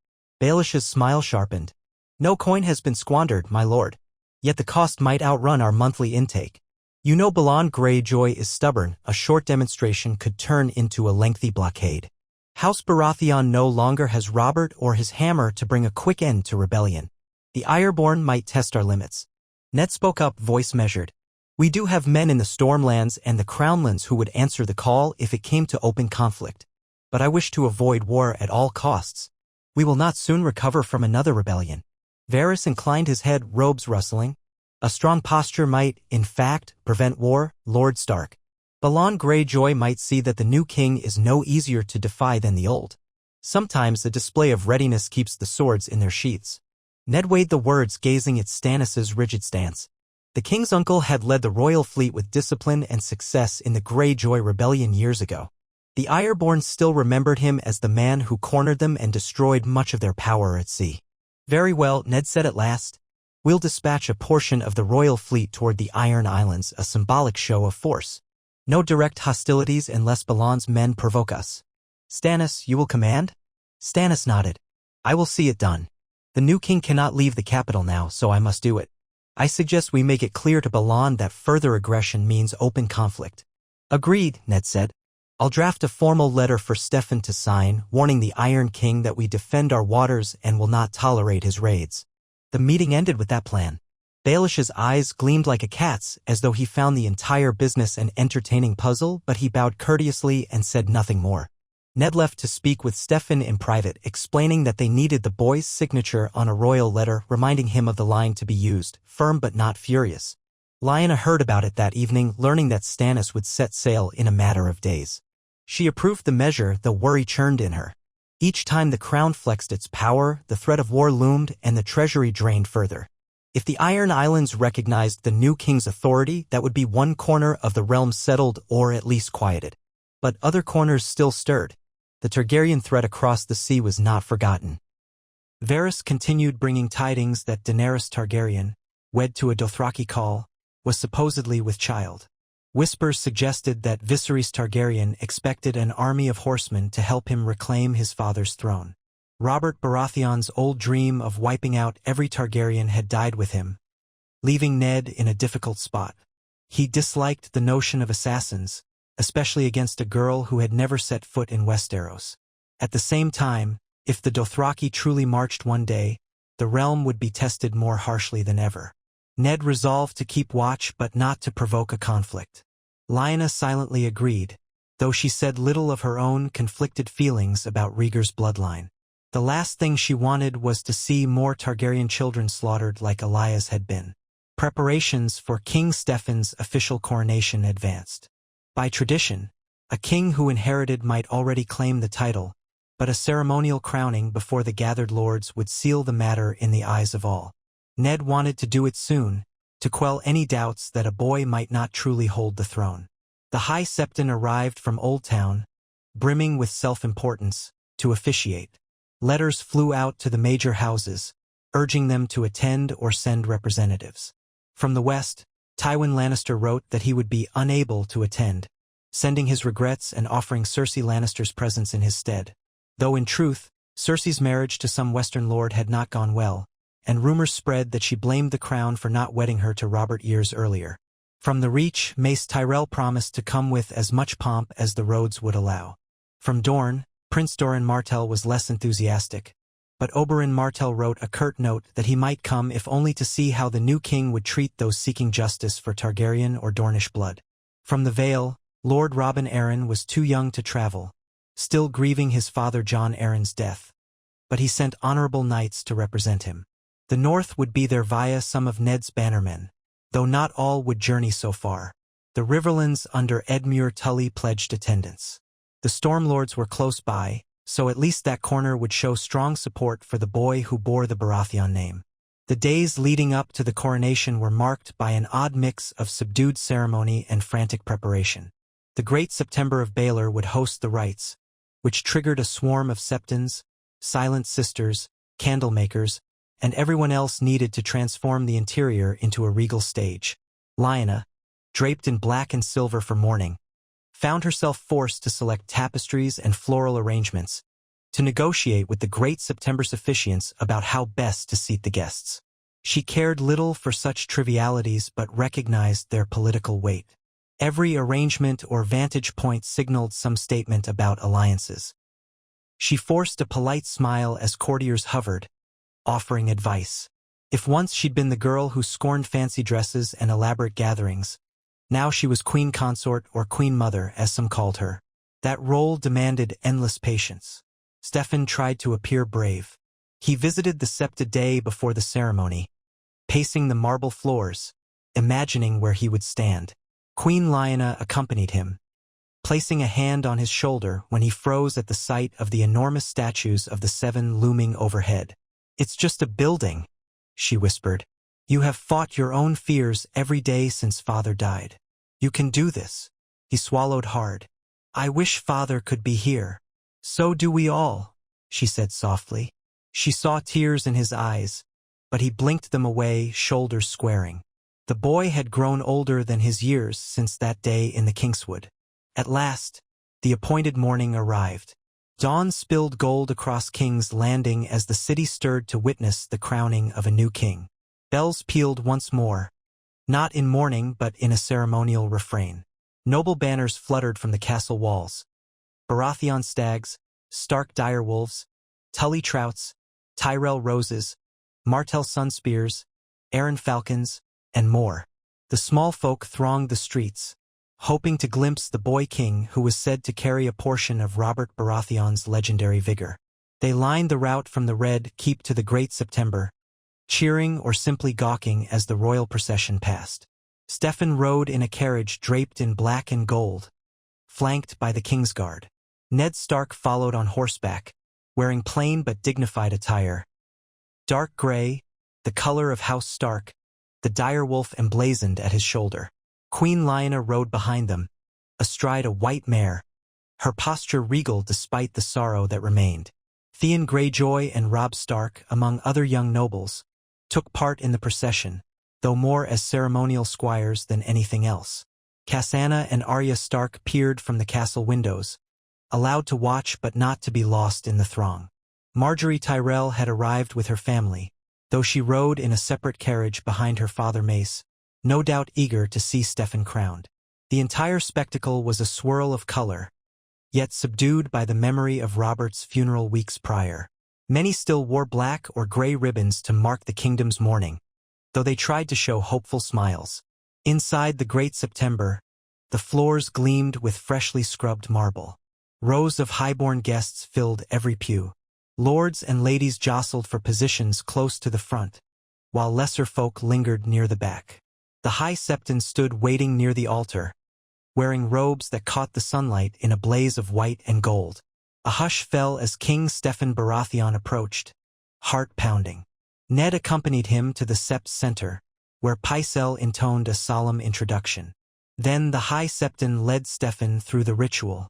Baelish's smile sharpened. No coin has been squandered, my lord. Yet the cost might outrun our monthly intake. You know Balon Greyjoy is stubborn. A short demonstration could turn into a lengthy blockade. House Baratheon no longer has Robert or his hammer to bring a quick end to rebellion. The Ironborn might test our limits. Ned spoke up, voice measured. We do have men in the Stormlands and the Crownlands who would answer the call if it came to open conflict. But I wish to avoid war at all costs. We will not soon recover from another rebellion. Varys inclined his head, robes rustling. A strong posture might, in fact, prevent war, Lord Stark. Balon Greyjoy might see that the new king is no easier to defy than the old. Sometimes the display of readiness keeps the swords in their sheaths. Ned weighed the words, gazing at Stannis's rigid stance. The king's uncle had led the royal fleet with discipline and success in the Greyjoy rebellion years ago. The Ironborn still remembered him as the man who cornered them and destroyed much of their power at sea. Very well, Ned said at last. We'll dispatch a portion of the royal fleet toward the Iron Islands, a symbolic show of force. No direct hostilities unless Balon's men provoke us. Stannis, you will command? Stannis nodded. I will see it done. The new king cannot leave the capital now, so I must do it. I suggest we make it clear to Balon that further aggression means open conflict. Agreed, Ned said. I'll draft a formal letter for Stefan to sign, warning the Iron King that we defend our waters and will not tolerate his raids. The meeting ended with that plan. Baelish's eyes gleamed like a cat's, as though he found the entire business an entertaining puzzle, but he bowed courteously and said nothing more. Ned left to speak with Stefan in private, explaining that they needed the boy's signature on a royal letter, reminding him of the line to be used, firm but not furious. Lyanna heard about it that evening, learning that Stannis would set sail in a matter of days. She approved the measure, though worry churned in her. Each time the crown flexed its power, the threat of war loomed and the treasury drained further. If the Iron Islands recognized the new king's authority, that would be one corner of the realm settled or at least quieted. But other corners still stirred. The Targaryen threat across the sea was not forgotten. Varys continued bringing tidings that Daenerys Targaryen, wed to a Dothraki Khal, was supposedly with child. Whispers suggested that Viserys Targaryen expected an army of horsemen to help him reclaim his father's throne. Robert Baratheon's old dream of wiping out every Targaryen had died with him, leaving Ned in a difficult spot. He disliked the notion of assassins, especially against a girl who had never set foot in Westeros. At the same time, if the Dothraki truly marched one day, the realm would be tested more harshly than ever. Ned resolved to keep watch but not to provoke a conflict. Lyanna silently agreed, though she said little of her own conflicted feelings about Rhaegar's bloodline. The last thing she wanted was to see more Targaryen children slaughtered like Elaya's had been. Preparations for King Stefan's official coronation advanced. By tradition, a king who inherited might already claim the title, but a ceremonial crowning before the gathered lords would seal the matter in the eyes of all. Ned wanted to do it soon, to quell any doubts that a boy might not truly hold the throne. The High Septon arrived from Old Town, brimming with self-importance, to officiate. Letters flew out to the major houses, urging them to attend or send representatives. From the west, Tywin Lannister wrote that he would be unable to attend, sending his regrets and offering Cersei Lannister's presence in his stead. Though in truth, Cersei's marriage to some western lord had not gone well, and rumors spread that she blamed the crown for not wedding her to Robert years earlier. From the Reach, Mace Tyrell promised to come with as much pomp as the roads would allow. From Dorne, Prince Doran Martell was less enthusiastic, but Oberyn Martell wrote a curt note that he might come if only to see how the new king would treat those seeking justice for Targaryen or Dornish blood. From the Vale, Lord Robin Arryn was too young to travel, still grieving his father Jon Arryn's death. But he sent honorable knights to represent him. The north would be there via some of Ned's bannermen, though not all would journey so far. The Riverlands under Edmure Tully pledged attendance. The Stormlords were close by, so at least that corner would show strong support for the boy who bore the Baratheon name. The days leading up to the coronation were marked by an odd mix of subdued ceremony and frantic preparation. The Great September of Baelor would host the rites, which triggered a swarm of septons, silent sisters, candlemakers, and everyone else needed to transform the interior into a regal stage. Lyanna, draped in black and silver for mourning, found herself forced to select tapestries and floral arrangements, to negotiate with the Great September's officiants about how best to seat the guests. She cared little for such trivialities but recognized their political weight. Every arrangement or vantage point signaled some statement about alliances. She forced a polite smile as courtiers hovered, offering advice. If once she'd been the girl who scorned fancy dresses and elaborate gatherings, now she was queen consort or queen mother, as some called her. That role demanded endless patience. Steffan tried to appear brave. He visited the Septa day before the ceremony, pacing the marble floors, imagining where he would stand. Queen Lyanna accompanied him, placing a hand on his shoulder when he froze at the sight of the enormous statues of the seven looming overhead. "It's just a building," she whispered. "You have fought your own fears every day since Father died. You can do this." He swallowed hard. "I wish Father could be here." "So do we all," she said softly. She saw tears in his eyes, but he blinked them away, shoulders squaring. The boy had grown older than his years since that day in the Kingswood. At last, the appointed morning arrived. Dawn spilled gold across King's Landing as the city stirred to witness the crowning of a new king. Bells pealed once more, not in mourning but in a ceremonial refrain. Noble banners fluttered from the castle walls. Baratheon stags, Stark direwolves, Tully trouts, Tyrell roses, Martell sunspears, Arryn falcons, and more. The small folk thronged the streets, hoping to glimpse the boy king who was said to carry a portion of Robert Baratheon's legendary vigor. They lined the route from the Red Keep to the Great September, cheering or simply gawking as the royal procession passed. Steffan rode in a carriage draped in black and gold, flanked by the Kingsguard. Ned Stark followed on horseback, wearing plain but dignified attire. Dark gray, the color of House Stark, the direwolf emblazoned at his shoulder. Queen Lyanna rode behind them, astride a white mare, her posture regal despite the sorrow that remained. Theon Greyjoy and Robb Stark, among other young nobles, took part in the procession, though more as ceremonial squires than anything else. Cassanna and Arya Stark peered from the castle windows, allowed to watch but not to be lost in the throng. Marjorie Tyrell had arrived with her family, though she rode in a separate carriage behind her father Mace, no doubt eager to see Steffan crowned. The entire spectacle was a swirl of color, yet subdued by the memory of Robert's funeral weeks prior. Many still wore black or gray ribbons to mark the kingdom's mourning, though they tried to show hopeful smiles. Inside the Great September, the floors gleamed with freshly scrubbed marble. Rows of highborn guests filled every pew. Lords and ladies jostled for positions close to the front, while lesser folk lingered near the back. The High Septon stood waiting near the altar, wearing robes that caught the sunlight in a blaze of white and gold. A hush fell as King Steffan Baratheon approached, heart-pounding. Ned accompanied him to the Sept's center, where Pycelle intoned a solemn introduction. Then the High Septon led Steffan through the ritual.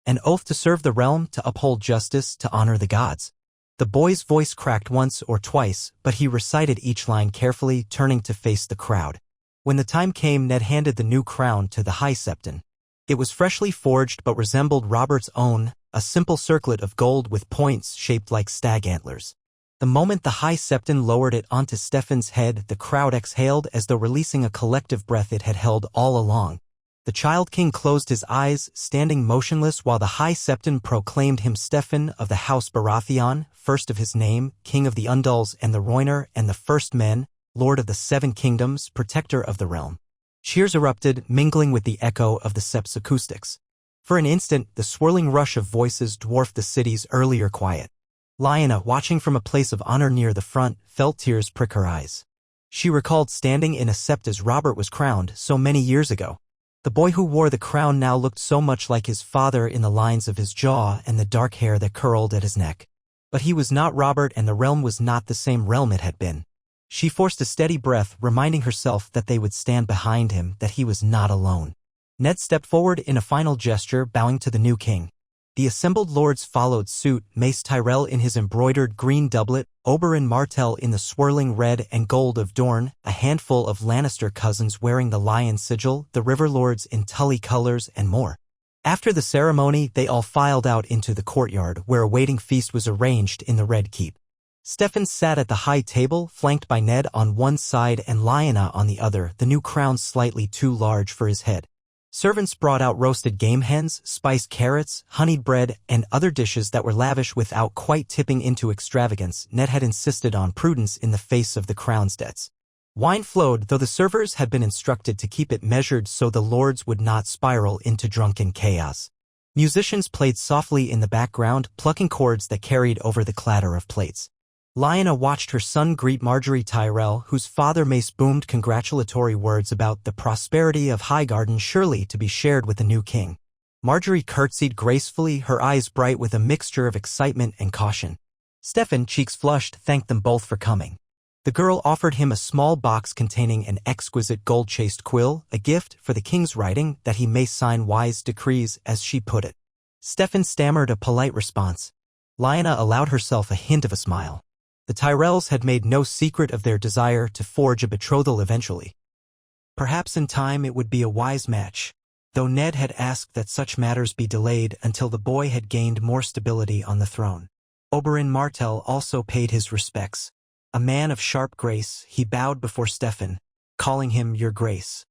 An oath to serve the realm, to uphold justice, to honor the gods. The boy's voice cracked once or twice, but he recited each line carefully, turning to face the crowd. When the time came, Ned handed the new crown to the High Septon. It was freshly forged but resembled Robert's own, a simple circlet of gold with points shaped like stag antlers. The moment the High Septon lowered it onto Steffan's head, the crowd exhaled as though releasing a collective breath it had held all along. The child king closed his eyes, standing motionless while the High Septon proclaimed him Stefan of the House Baratheon, first of his name, King of the Undulls and the Rhoynar and the First Men, Lord of the Seven Kingdoms, Protector of the Realm. Cheers erupted, mingling with the echo of the Sept's acoustics. For an instant, the swirling rush of voices dwarfed the city's earlier quiet. Lyanna, watching from a place of honor near the front, felt tears prick her eyes. She recalled standing in a sept as Robert was crowned so many years ago. The boy who wore the crown now looked so much like his father in the lines of his jaw and the dark hair that curled at his neck. But he was not Robert, and the realm was not the same realm it had been. She forced a steady breath, reminding herself that they would stand behind him, that he was not alone. Ned stepped forward in a final gesture, bowing to the new king. The assembled lords followed suit, Mace Tyrell in his embroidered green doublet, Oberyn Martell in the swirling red and gold of Dorne, a handful of Lannister cousins wearing the lion sigil, the river lords in Tully colors, and more. After the ceremony, they all filed out into the courtyard, where a waiting feast was arranged in the Red Keep. Stefan sat at the high table, flanked by Ned on one side and Lyanna on the other, the new crown slightly too large for his head. Servants brought out roasted game hens, spiced carrots, honeyed bread, and other dishes that were lavish without quite tipping into extravagance. Ned had insisted on prudence in the face of the crown's debts. Wine flowed, though the servers had been instructed to keep it measured so the lords would not spiral into drunken chaos. Musicians played softly in the background, plucking chords that carried over the clatter of plates. Lyanna watched her son greet Margaery Tyrell, whose father Mace boomed congratulatory words about the prosperity of Highgarden, surely to be shared with the new king. Margaery curtsied gracefully, her eyes bright with a mixture of excitement and caution. Stefan, cheeks flushed, thanked them both for coming. The girl offered him a small box containing an exquisite gold-chased quill, a gift for the king's writing, that he may sign wise decrees, as she put it. Stefan stammered a polite response. Lyanna allowed herself a hint of a smile. The Tyrells had made no secret of their desire to forge a betrothal eventually. Perhaps in time it would be a wise match, though Ned had asked that such matters be delayed until the boy had gained more stability on the throne. Oberyn Martell also paid his respects. A man of sharp grace, he bowed before Stefan, calling him Your Grace.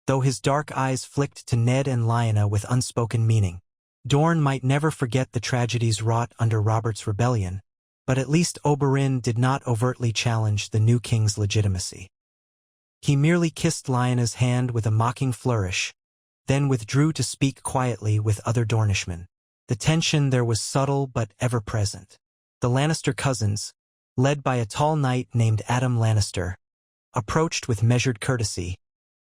Though his dark eyes flicked to Ned and Lyanna with unspoken meaning. Dorne might never forget the tragedies wrought under Robert's rebellion, but at least Oberyn did not overtly challenge the new king's legitimacy. He merely kissed Lyanna's hand with a mocking flourish, then withdrew to speak quietly with other Dornishmen. The tension there was subtle but ever-present. The Lannister cousins, led by a tall knight named Adam Lannister, approached with measured courtesy,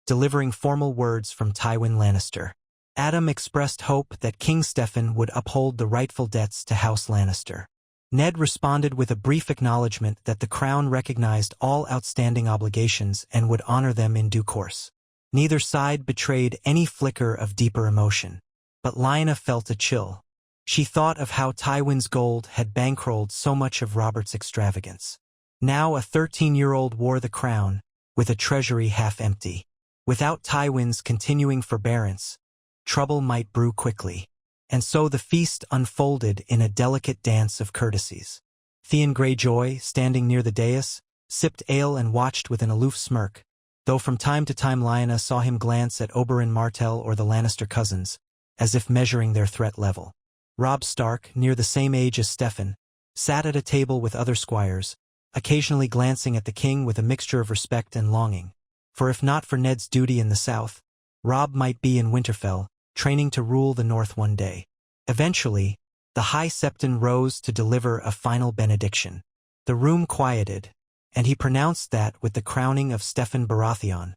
delivering formal words from Tywin Lannister. Adam expressed hope that King Stefan would uphold the rightful debts to House Lannister. Ned responded with a brief acknowledgement that the crown recognized all outstanding obligations and would honor them in due course. Neither side betrayed any flicker of deeper emotion. But Lyanna felt a chill. She thought of how Tywin's gold had bankrolled so much of Robert's extravagance. Now a 13-year-old wore the crown, with a treasury half empty. Without Tywin's continuing forbearance, trouble might brew quickly. And so the feast unfolded in a delicate dance of courtesies. Theon Greyjoy, standing near the dais, sipped ale and watched with an aloof smirk, though from time to time Lyanna saw him glance at Oberyn Martell or the Lannister cousins, as if measuring their threat level. Robb Stark, near the same age as Stefan, sat at a table with other squires, occasionally glancing at the king with a mixture of respect and longing. For if not for Ned's duty in the south, Robb might be in Winterfell, training to rule the north one day. Eventually, the High Septon rose to deliver a final benediction. The room quieted, and he pronounced that with the crowning of Stefan Baratheon,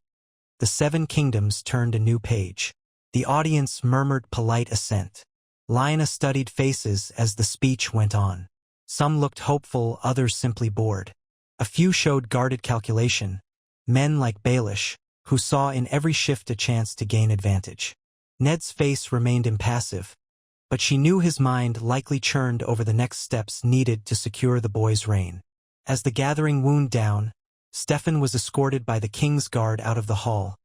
the Seven Kingdoms turned a new page. The audience murmured polite assent. Lyanna studied faces as the speech went on. Some looked hopeful, others simply bored. A few showed guarded calculation, men like Baelish, who saw in every shift a chance to gain advantage. Ned's face remained impassive, but she knew his mind likely churned over the next steps needed to secure the boy's reign. As the gathering wound down, Stefan was escorted by the king's guard out of the hall,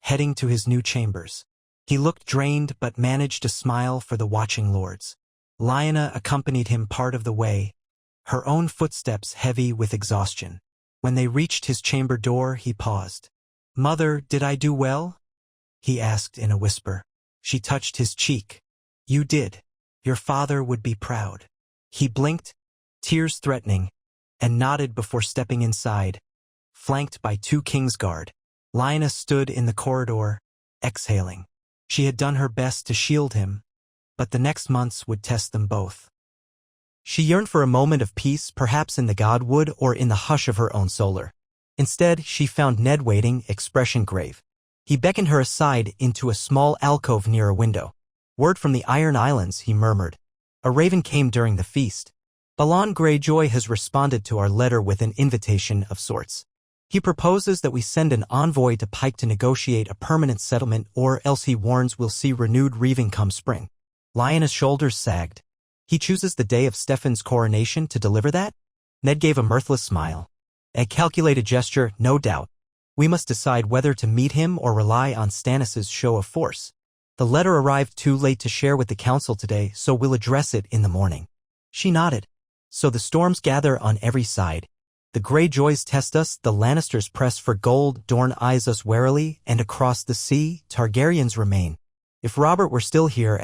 heading to his new chambers. He looked drained but managed to smile for the watching lords. Lyanna accompanied him part of the way, her own footsteps heavy with exhaustion. When they reached his chamber door, he paused. "Mother, did I do well?" he asked in a whisper. She touched his cheek. You did. Your father would be proud. He blinked, tears threatening, and nodded before stepping inside, flanked by 2 Kingsguard. Lyanna stood in the corridor, exhaling. She had done her best to shield him, but the next months would test them both. She yearned for a moment of peace, perhaps in the godwood or in the hush of her own solar. Instead, she found Ned waiting, expression grave. He beckoned her aside into a small alcove near a window. Word from the Iron Islands, he murmured. A raven came during the feast. Balon Greyjoy has responded to our letter with an invitation of sorts. He proposes that we send an envoy to Pike to negotiate a permanent settlement, or else he warns we'll see renewed reaving come spring. Lyanna's shoulders sagged. He chooses the day of Stefan's coronation to deliver that? Ned gave a mirthless smile. A calculated gesture, no doubt. We must decide whether to meet him or rely on Stannis's show of force. The letter arrived too late to share with the council today, so we'll address it in the morning. She nodded. So the storms gather on every side. The Greyjoys test us, the Lannisters press for gold, Dorne eyes us warily, and across the sea, Targaryens remain. If Robert were still here,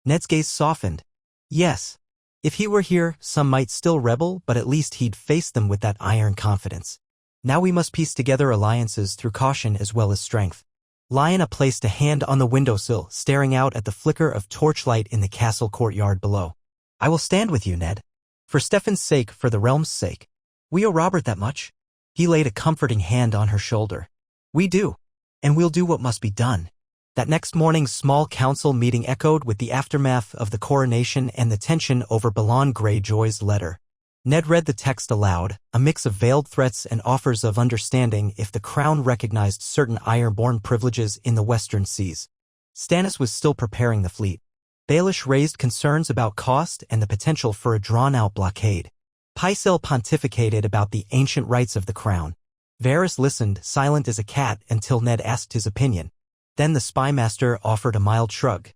Ned's gaze softened. Yes. If he were here, some might still rebel, but at least he'd face them with that iron confidence. Now we must piece together alliances through caution as well as strength. Lyanna placed a hand on the windowsill, staring out at the flicker of torchlight in the castle courtyard below. I will stand with you, Ned. For Stefan's sake, for the realm's sake. We owe Robert that much. He laid a comforting hand on her shoulder. We do. And we'll do what must be done. That next morning's small council meeting echoed with the aftermath of the coronation and the tension over Balon Greyjoy's letter. Ned read the text aloud, a mix of veiled threats and offers of understanding if the crown recognized certain Ironborn privileges in the western seas. Stannis was still preparing the fleet. Baelish raised concerns about cost and the potential for a drawn-out blockade. Pycelle pontificated about the ancient rights of the crown. Varys listened, silent as a cat, until Ned asked his opinion. Then the spymaster offered a mild shrug.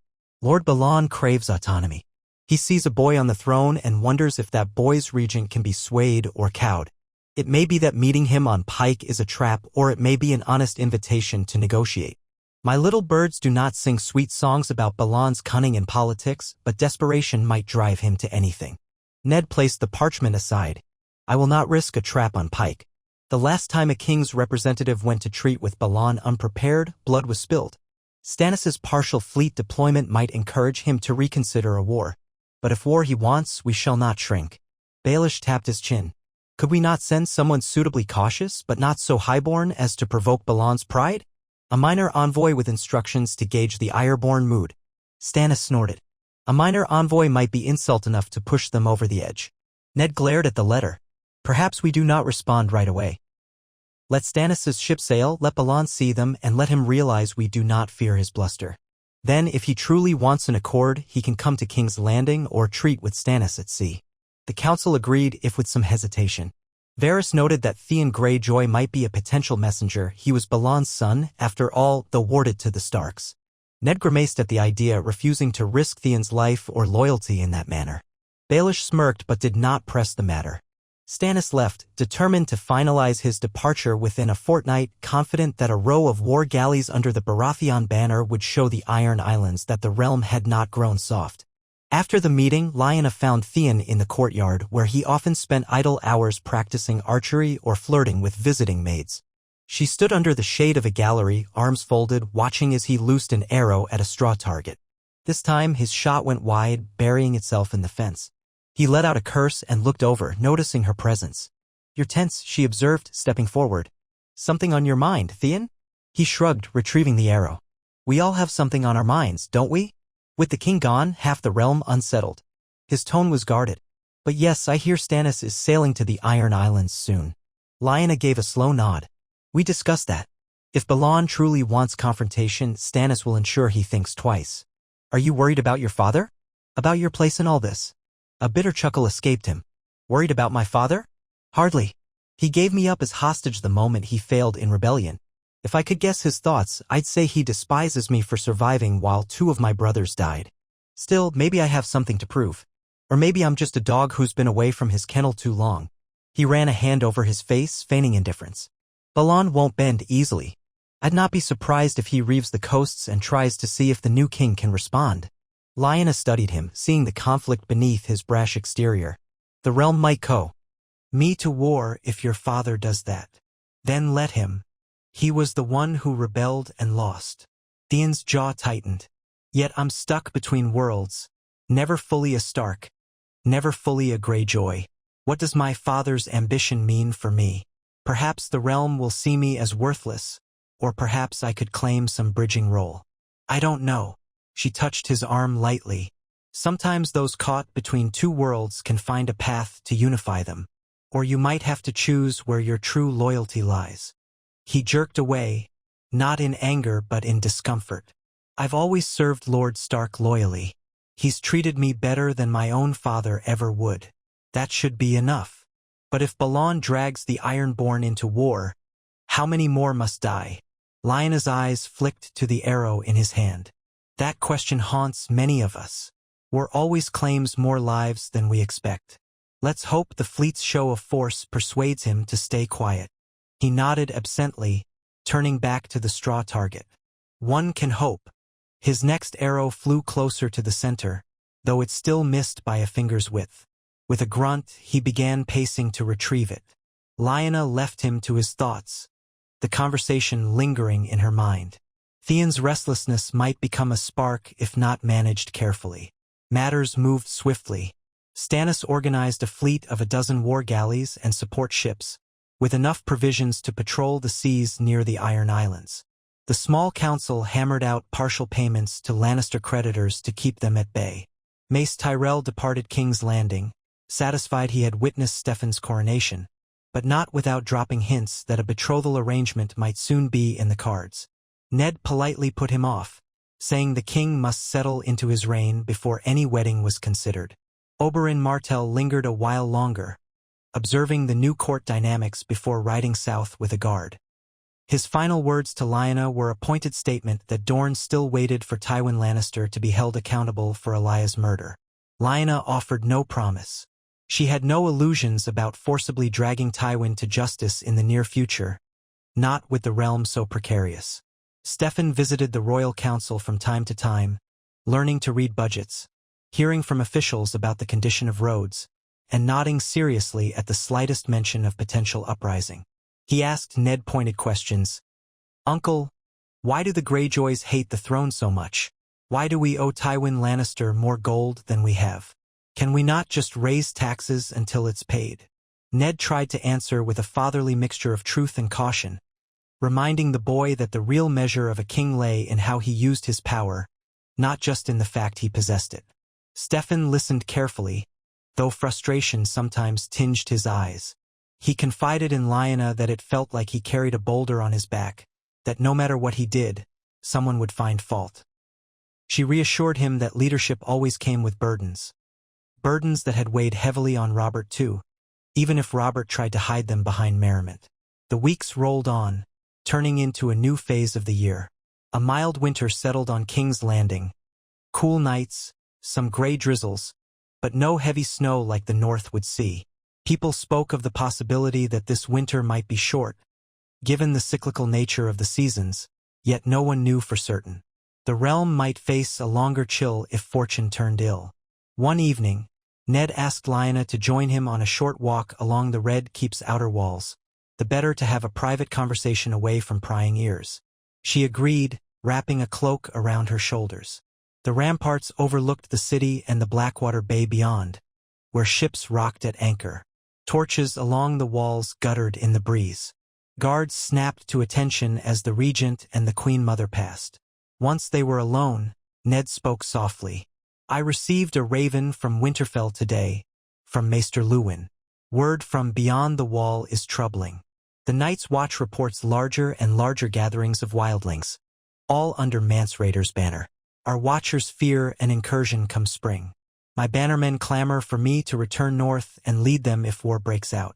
Lord Balon craves autonomy. He sees a boy on the throne and wonders if that boy's regent can be swayed or cowed. It may be that meeting him on Pike is a trap, or it may be an honest invitation to negotiate. My little birds do not sing sweet songs about Balon's cunning in politics, but desperation might drive him to anything. Ned placed the parchment aside. I will not risk a trap on Pike. The last time a king's representative went to treat with Balon unprepared, blood was spilled. Stannis's partial fleet deployment might encourage him to reconsider a war. But if war he wants, we shall not shrink. Baelish tapped his chin. Could we not send someone suitably cautious, but not so highborn as to provoke Balon's pride? A minor envoy with instructions to gauge the Ironborn mood. Stannis snorted. A minor envoy might be insult enough to push them over the edge. Ned glared at the letter. Perhaps we do not respond right away. Let Stannis' ship sail, let Balon see them, and let him realize we do not fear his bluster. Then, if he truly wants an accord, he can come to King's Landing or treat with Stannis at sea. The council agreed, if with some hesitation. Varys noted that Theon Greyjoy might be a potential messenger. He was Balon's son, after all, though warded to the Starks. Ned grimaced at the idea, refusing to risk Theon's life or loyalty in that manner. Baelish smirked but did not press the matter. Stannis left, determined to finalize his departure within a fortnight, confident that a row of war galleys under the Baratheon banner would show the Iron Islands that the realm had not grown soft. After the meeting, Lyanna found Theon in the courtyard, where he often spent idle hours practicing archery or flirting with visiting maids. She stood under the shade of a gallery, arms folded, watching as he loosed an arrow at a straw target. This time, his shot went wide, burying itself in the fence. He let out a curse and looked over, noticing her presence. You're tense, she observed, stepping forward. Something on your mind, Theon? He shrugged, retrieving the arrow. We all have something on our minds, don't we? With the king gone, half the realm unsettled. His tone was guarded. But yes, I hear Stannis is sailing to the Iron Islands soon. Lyanna gave a slow nod. We discussed that. If Balon truly wants confrontation, Stannis will ensure he thinks twice. Are you worried about your father? About your place in all this? A bitter chuckle escaped him. Worried about my father? Hardly. He gave me up as hostage the moment he failed in rebellion. If I could guess his thoughts, I'd say he despises me for surviving while 2 of my brothers died. Still, maybe I have something to prove. Or maybe I'm just a dog who's been away from his kennel too long. He ran a hand over his face, feigning indifference. Balon won't bend easily. I'd not be surprised if he reaves the coasts and tries to see if the new king can respond. Lyanna studied him, seeing the conflict beneath his brash exterior. The realm might go me to war if your father does that. Then let him. He was the one who rebelled and lost. Theon's jaw tightened. Yet I'm stuck between worlds. Never fully a Stark. Never fully a Greyjoy. What does my father's ambition mean for me? Perhaps the realm will see me as worthless, or perhaps I could claim some bridging role. I don't know. She touched his arm lightly. Sometimes those caught between two worlds can find a path to unify them, or you might have to choose where your true loyalty lies. He jerked away, not in anger but in discomfort. I've always served Lord Stark loyally. He's treated me better than my own father ever would. That should be enough. But if Balon drags the Ironborn into war, how many more must die? Lyanna's eyes flicked to the arrow in his hand. That question haunts many of us. War always claims more lives than we expect. Let's hope the fleet's show of force persuades him to stay quiet. He nodded absently, turning back to the straw target. One can hope. His next arrow flew closer to the center, though it still missed by a finger's width. With a grunt, he began pacing to retrieve it. Lyanna left him to his thoughts, the conversation lingering in her mind. Theon's restlessness might become a spark if not managed carefully. Matters moved swiftly. Stannis organized a fleet of 12 war galleys and support ships, with enough provisions to patrol the seas near the Iron Islands. The small council hammered out partial payments to Lannister creditors to keep them at bay. Mace Tyrell departed King's Landing, satisfied he had witnessed Stefan's coronation, but not without dropping hints that a betrothal arrangement might soon be in the cards. Ned politely put him off, saying the king must settle into his reign before any wedding was considered. Oberyn Martell lingered a while longer, observing the new court dynamics before riding south with a guard. His final words to Lyanna were a pointed statement that Dorne still waited for Tywin Lannister to be held accountable for Elaya's murder. Lyanna offered no promise. She had no illusions about forcibly dragging Tywin to justice in the near future, not with the realm so precarious. Stefan visited the royal council from time to time, learning to read budgets, hearing from officials about the condition of roads, and nodding seriously at the slightest mention of potential uprising. He asked Ned pointed questions. Uncle, why do the Greyjoys hate the throne so much? Why do we owe Tywin Lannister more gold than we have? Can we not just raise taxes until it's paid? Ned tried to answer with a fatherly mixture of truth and caution, reminding the boy that the real measure of a king lay in how he used his power, not just in the fact he possessed it. Stefan listened carefully, though frustration sometimes tinged his eyes. He confided in Lyanna that it felt like he carried a boulder on his back, that no matter what he did, someone would find fault. She reassured him that leadership always came with burdens. Burdens that had weighed heavily on Robert too, even if Robert tried to hide them behind merriment. The weeks rolled on, turning into a new phase of the year. A mild winter settled on King's Landing. Cool nights, some gray drizzles, but no heavy snow like the north would see. People spoke of the possibility that this winter might be short, given the cyclical nature of the seasons, yet no one knew for certain. The realm might face a longer chill if fortune turned ill. One evening, Ned asked Lyanna to join him on a short walk along the Red Keep's outer walls, the better to have a private conversation away from prying ears. She agreed, wrapping a cloak around her shoulders. The ramparts overlooked the city and the Blackwater Bay beyond, where ships rocked at anchor. Torches along the walls guttered in the breeze. Guards snapped to attention as the regent and the queen mother passed. Once they were alone, Ned spoke softly. I received a raven from Winterfell today, from Maester Luwin. Word from beyond the wall is troubling. The Night's Watch reports larger and larger gatherings of wildlings, all under Mance Raider's banner. Our watchers fear an incursion come spring. My bannermen clamor for me to return north and lead them if war breaks out.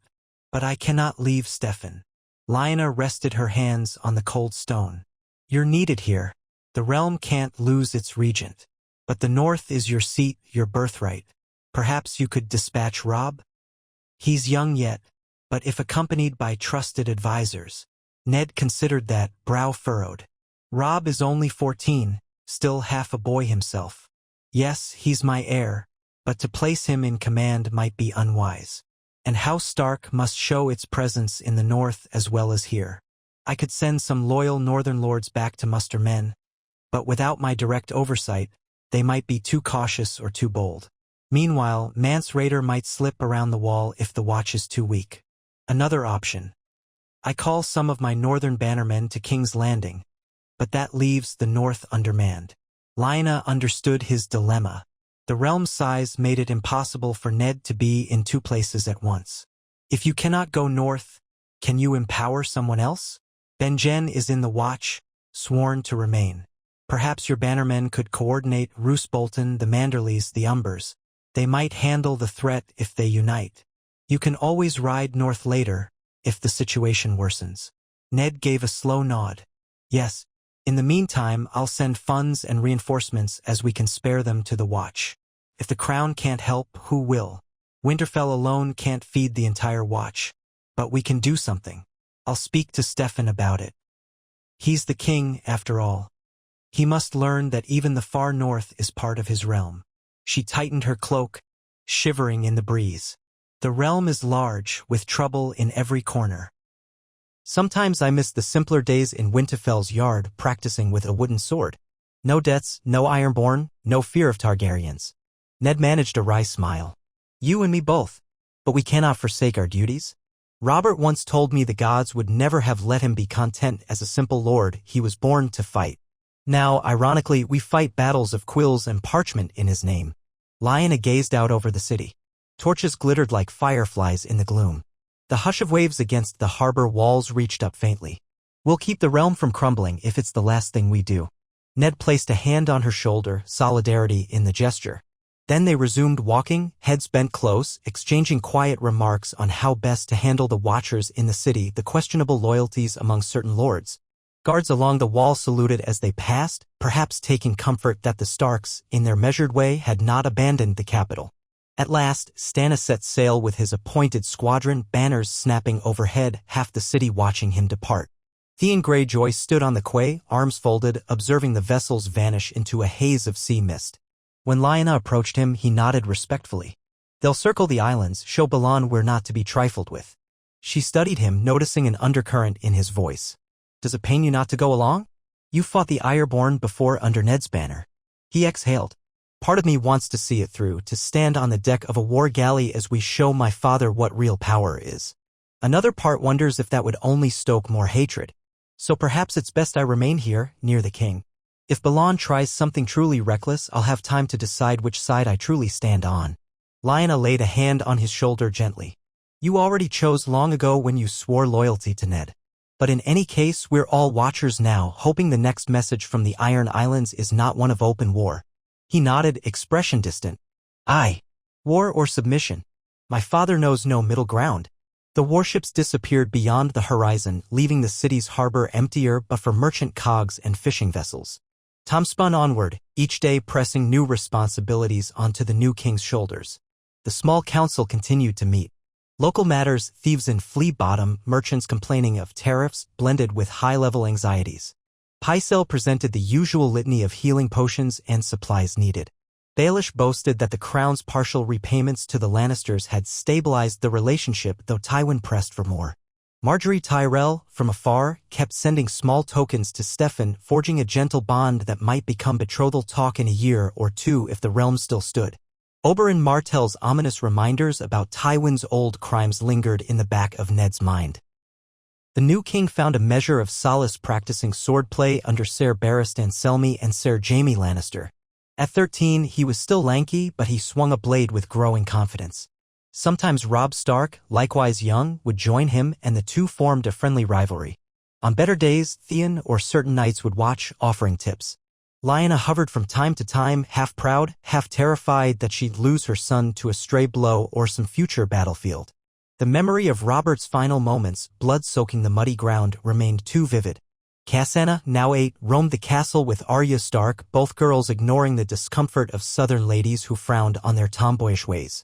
But I cannot leave Stefan. Lyanna rested her hands on the cold stone. You're needed here. The realm can't lose its regent. But the north is your seat, your birthright. Perhaps you could dispatch Robb? He's young yet, but if accompanied by trusted advisors, Ned considered that, brow furrowed. Robb is only 14, still half a boy himself. Yes, he's my heir, but to place him in command might be unwise. And House Stark must show its presence in the north as well as here. I could send some loyal northern lords back to muster men, but without my direct oversight, they might be too cautious or too bold. Meanwhile, Mance Rayder might slip around the wall if the watch is too weak. Another option. I call some of my northern bannermen to King's Landing, but that leaves the north undermanned. Lyanna understood his dilemma. The realm's size made it impossible for Ned to be in two places at once. If you cannot go north, can you empower someone else? Benjen is in the watch, sworn to remain. Perhaps your bannermen could coordinate Roose Bolton, the Manderleys, the Umbers. They might handle the threat if they unite. You can always ride north later, if the situation worsens. Ned gave a slow nod. Yes. In the meantime, I'll send funds and reinforcements as we can spare them to the watch. If the crown can't help, who will? Winterfell alone can't feed the entire watch. But we can do something. I'll speak to Steffan about it. He's the king, after all. He must learn that even the far north is part of his realm. She tightened her cloak, shivering in the breeze. The realm is large, with trouble in every corner. Sometimes I miss the simpler days in Winterfell's yard practicing with a wooden sword. No debts, no Ironborn, no fear of Targaryens. Ned managed a wry smile. You and me both. But we cannot forsake our duties. Robert once told me the gods would never have let him be content as a simple lord. He was born to fight. Now, ironically, we fight battles of quills and parchment in his name. Lyanna gazed out over the city. Torches glittered like fireflies in the gloom. The hush of waves against the harbor walls reached up faintly. We'll keep the realm from crumbling if it's the last thing we do. Ned placed a hand on her shoulder, solidarity in the gesture. Then they resumed walking, heads bent close, exchanging quiet remarks on how best to handle the watchers in the city, the questionable loyalties among certain lords. Guards along the wall saluted as they passed, perhaps taking comfort that the Starks, in their measured way, had not abandoned the capital. At last, Stannis set sail with his appointed squadron, banners snapping overhead, half the city watching him depart. Theon Greyjoy stood on the quay, arms folded, observing the vessels vanish into a haze of sea mist. When Lyanna approached him, he nodded respectfully. They'll circle the islands, show Balon we're not to be trifled with. She studied him, noticing an undercurrent in his voice. Does it pain you not to go along? You fought the Ironborn before under Ned's banner. He exhaled. Part of me wants to see it through, to stand on the deck of a war galley as we show my father what real power is. Another part wonders if that would only stoke more hatred. So perhaps it's best I remain here, near the king. If Balon tries something truly reckless, I'll have time to decide which side I truly stand on. Lyanna laid a hand on his shoulder gently. You already chose long ago when you swore loyalty to Ned. But in any case, we're all watchers now, hoping the next message from the Iron Islands is not one of open war. He nodded, expression distant. Aye. War or submission. My father knows no middle ground. The warships disappeared beyond the horizon, leaving the city's harbor emptier but for merchant cogs and fishing vessels. Tom spun onward, each day pressing new responsibilities onto the new king's shoulders. The small council continued to meet. Local matters, thieves in Flea Bottom, merchants complaining of tariffs, blended with high-level anxieties. Pycelle presented the usual litany of healing potions and supplies needed. Baelish boasted that the crown's partial repayments to the Lannisters had stabilized the relationship, though Tywin pressed for more. Marjorie Tyrell, from afar, kept sending small tokens to Steffan, forging a gentle bond that might become betrothal talk in a year or two if the realm still stood. Oberyn Martell's ominous reminders about Tywin's old crimes lingered in the back of Ned's mind. The new king found a measure of solace practicing swordplay under Ser Barristan Selmy and Ser Jaime Lannister. At 13, he was still lanky, but he swung a blade with growing confidence. Sometimes Robb Stark, likewise young, would join him, and the two formed a friendly rivalry. On better days, Theon or certain knights would watch, offering tips. Lyanna hovered from time to time, half proud, half terrified that she'd lose her son to a stray blow or some future battlefield. The memory of Robert's final moments, blood soaking the muddy ground, remained too vivid. Cassanna, now 8, roamed the castle with Arya Stark, both girls ignoring the discomfort of southern ladies who frowned on their tomboyish ways.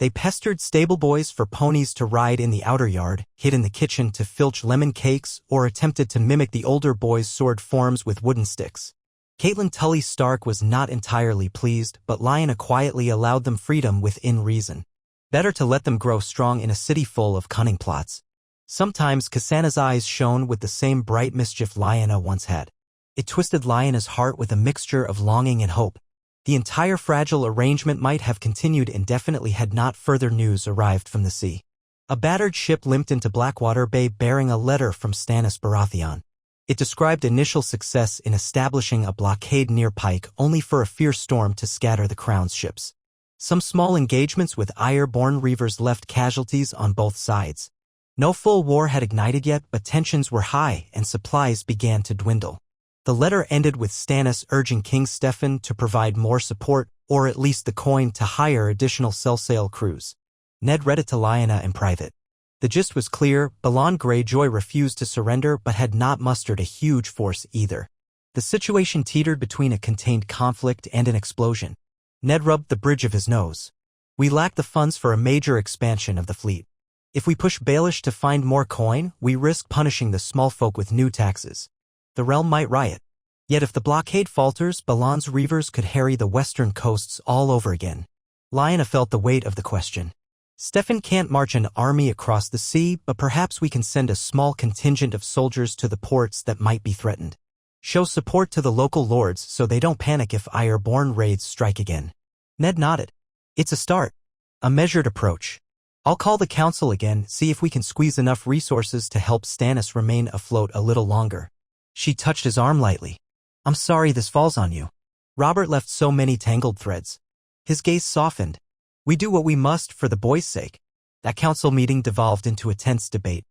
They pestered stableboys for ponies to ride in the outer yard, hid in the kitchen to filch lemon cakes, or attempted to mimic the older boys' sword forms with wooden sticks. Catelyn Tully Stark was not entirely pleased, but Lyanna quietly allowed them freedom within reason. Better to let them grow strong in a city full of cunning plots. Sometimes Cassandra's eyes shone with the same bright mischief Lyanna once had. It twisted Lyanna's heart with a mixture of longing and hope. The entire fragile arrangement might have continued indefinitely had not further news arrived from the sea. A battered ship limped into Blackwater Bay bearing a letter from Stannis Baratheon. It described initial success in establishing a blockade near Pike only for a fierce storm to scatter the Crown's ships. Some small engagements with Iron-born reavers left casualties on both sides. No full war had ignited yet, but tensions were high and supplies began to dwindle. The letter ended with Stannis urging King Steffan to provide more support, or at least the coin to hire additional sail crews. Ned read it to Lyanna in private. The gist was clear: Balon Greyjoy refused to surrender but had not mustered a huge force either. The situation teetered between a contained conflict and an explosion. Ned rubbed the bridge of his nose. We lack the funds for a major expansion of the fleet. If we push Baelish to find more coin, we risk punishing the small folk with new taxes. The realm might riot. Yet if the blockade falters, Balon's reavers could harry the western coasts all over again. Lyanna felt the weight of the question. Steffan can't march an army across the sea, but perhaps we can send a small contingent of soldiers to the ports that might be threatened. Show support to the local lords so they don't panic if Iron-born raids strike again. Ned nodded. It's a start. A measured approach. I'll call the council again, see if we can squeeze enough resources to help Stannis remain afloat a little longer. She touched his arm lightly. I'm sorry this falls on you. Robert left so many tangled threads. His gaze softened. We do what we must for the boys' sake. That council meeting devolved into a tense debate.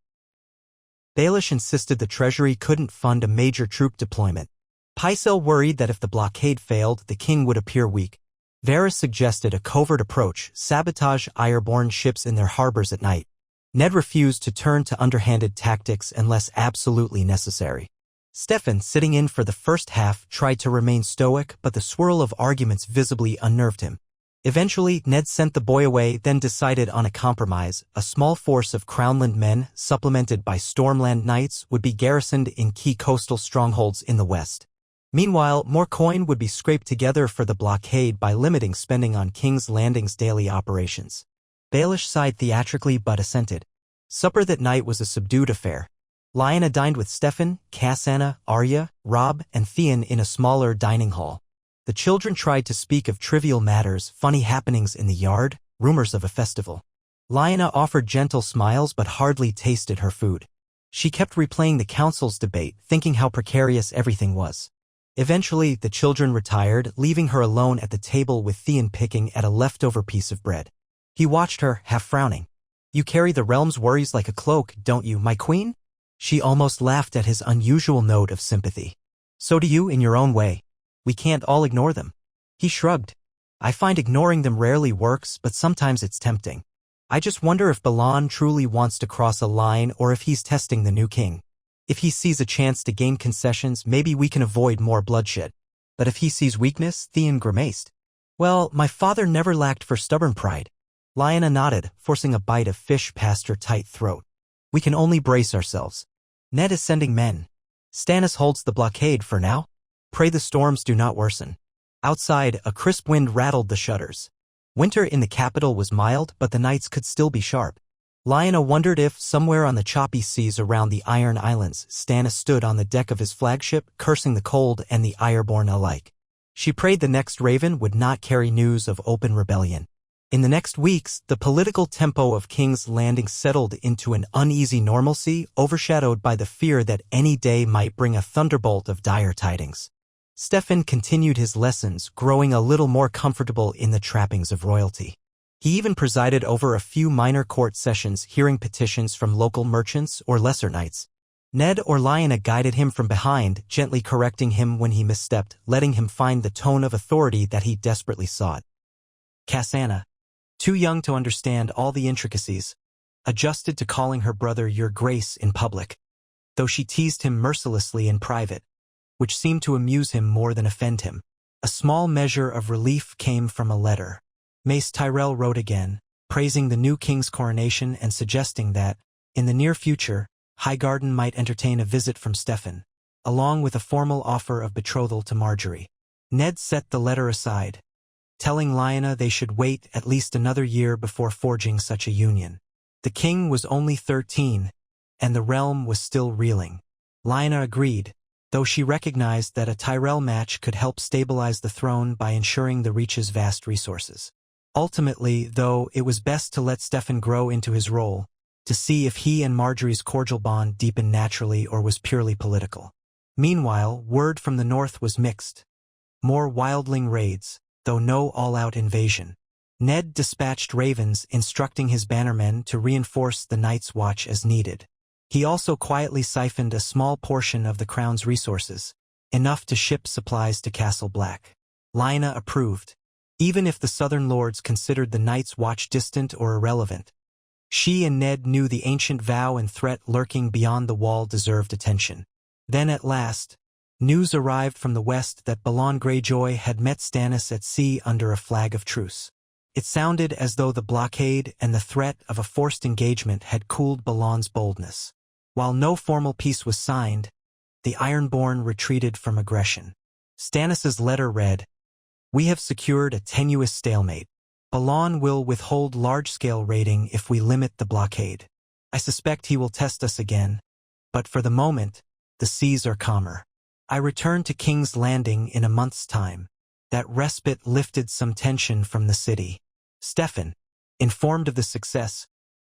Baelish insisted the treasury couldn't fund a major troop deployment. Pycelle worried that if the blockade failed, the king would appear weak. Varys suggested a covert approach: sabotage Iron-born ships in their harbors at night. Ned refused to turn to underhanded tactics unless absolutely necessary. Steffan, sitting in for the first half, tried to remain stoic, but the swirl of arguments visibly unnerved him. Eventually, Ned sent the boy away, then decided on a compromise. A small force of Crownland men, supplemented by Stormland Knights, would be garrisoned in key coastal strongholds in the west. Meanwhile, more coin would be scraped together for the blockade by limiting spending on King's Landing's daily operations. Baelish sighed theatrically but assented. Supper that night was a subdued affair. Lyanna dined with Steffan, Cassandra, Arya, Robb, and Theon in a smaller dining hall. The children tried to speak of trivial matters, funny happenings in the yard, rumors of a festival. Lyanna offered gentle smiles but hardly tasted her food. She kept replaying the council's debate, thinking how precarious everything was. Eventually, the children retired, leaving her alone at the table with Theon picking at a leftover piece of bread. He watched her, half frowning. You carry the realm's worries like a cloak, don't you, my queen? She almost laughed at his unusual note of sympathy. So do you in your own way. We can't all ignore them. He shrugged. I find ignoring them rarely works, but sometimes it's tempting. I just wonder if Balon truly wants to cross a line or if he's testing the new king. If he sees a chance to gain concessions, maybe we can avoid more bloodshed. But if he sees weakness, Theon grimaced. Well, my father never lacked for stubborn pride. Lyanna nodded, forcing a bite of fish past her tight throat. We can only brace ourselves. Ned is sending men. Stannis holds the blockade for now. Pray the storms do not worsen. Outside, a crisp wind rattled the shutters. Winter in the capital was mild, but the nights could still be sharp. Lyanna wondered if, somewhere on the choppy seas around the Iron Islands, Stannis stood on the deck of his flagship, cursing the cold and the Ironborn alike. She prayed the next raven would not carry news of open rebellion. In the next weeks, the political tempo of King's Landing settled into an uneasy normalcy, overshadowed by the fear that any day might bring a thunderbolt of dire tidings. Steffan continued his lessons, growing a little more comfortable in the trappings of royalty. He even presided over a few minor court sessions, hearing petitions from local merchants or lesser knights. Ned or Lyanna guided him from behind, gently correcting him when he misstepped, letting him find the tone of authority that he desperately sought. Cassandra, too young to understand all the intricacies, adjusted to calling her brother Your Grace in public, though she teased him mercilessly in private, which seemed to amuse him more than offend him. A small measure of relief came from a letter. Mace Tyrell wrote again, praising the new king's coronation and suggesting that, in the near future, Highgarden might entertain a visit from Steffan, along with a formal offer of betrothal to Marjorie. Ned set the letter aside, telling Lyanna they should wait at least another year before forging such a union. The king was only 13, and the realm was still reeling. Lyanna agreed, though she recognized that a Tyrell match could help stabilize the throne by ensuring the Reach's vast resources. Ultimately, though, it was best to let Steffan grow into his role, to see if he and Marjorie's cordial bond deepened naturally or was purely political. Meanwhile, word from the north was mixed. More wildling raids, though no all-out invasion. Ned dispatched ravens instructing his bannermen to reinforce the Night's Watch as needed. He also quietly siphoned a small portion of the crown's resources, enough to ship supplies to Castle Black. Lyanna approved, even if the southern lords considered the Night's Watch distant or irrelevant. She and Ned knew the ancient vow and threat lurking beyond the wall deserved attention. Then at last, news arrived from the west that Balon Greyjoy had met Stannis at sea under a flag of truce. It sounded as though the blockade and the threat of a forced engagement had cooled Balon's boldness. While no formal peace was signed, the Ironborn retreated from aggression. Stannis's letter read, "We have secured a tenuous stalemate. Balon will withhold large-scale raiding if we limit the blockade. I suspect he will test us again, but for the moment, the seas are calmer. I return to King's Landing in a month's time." That respite lifted some tension from the city. Steffan, informed of the success,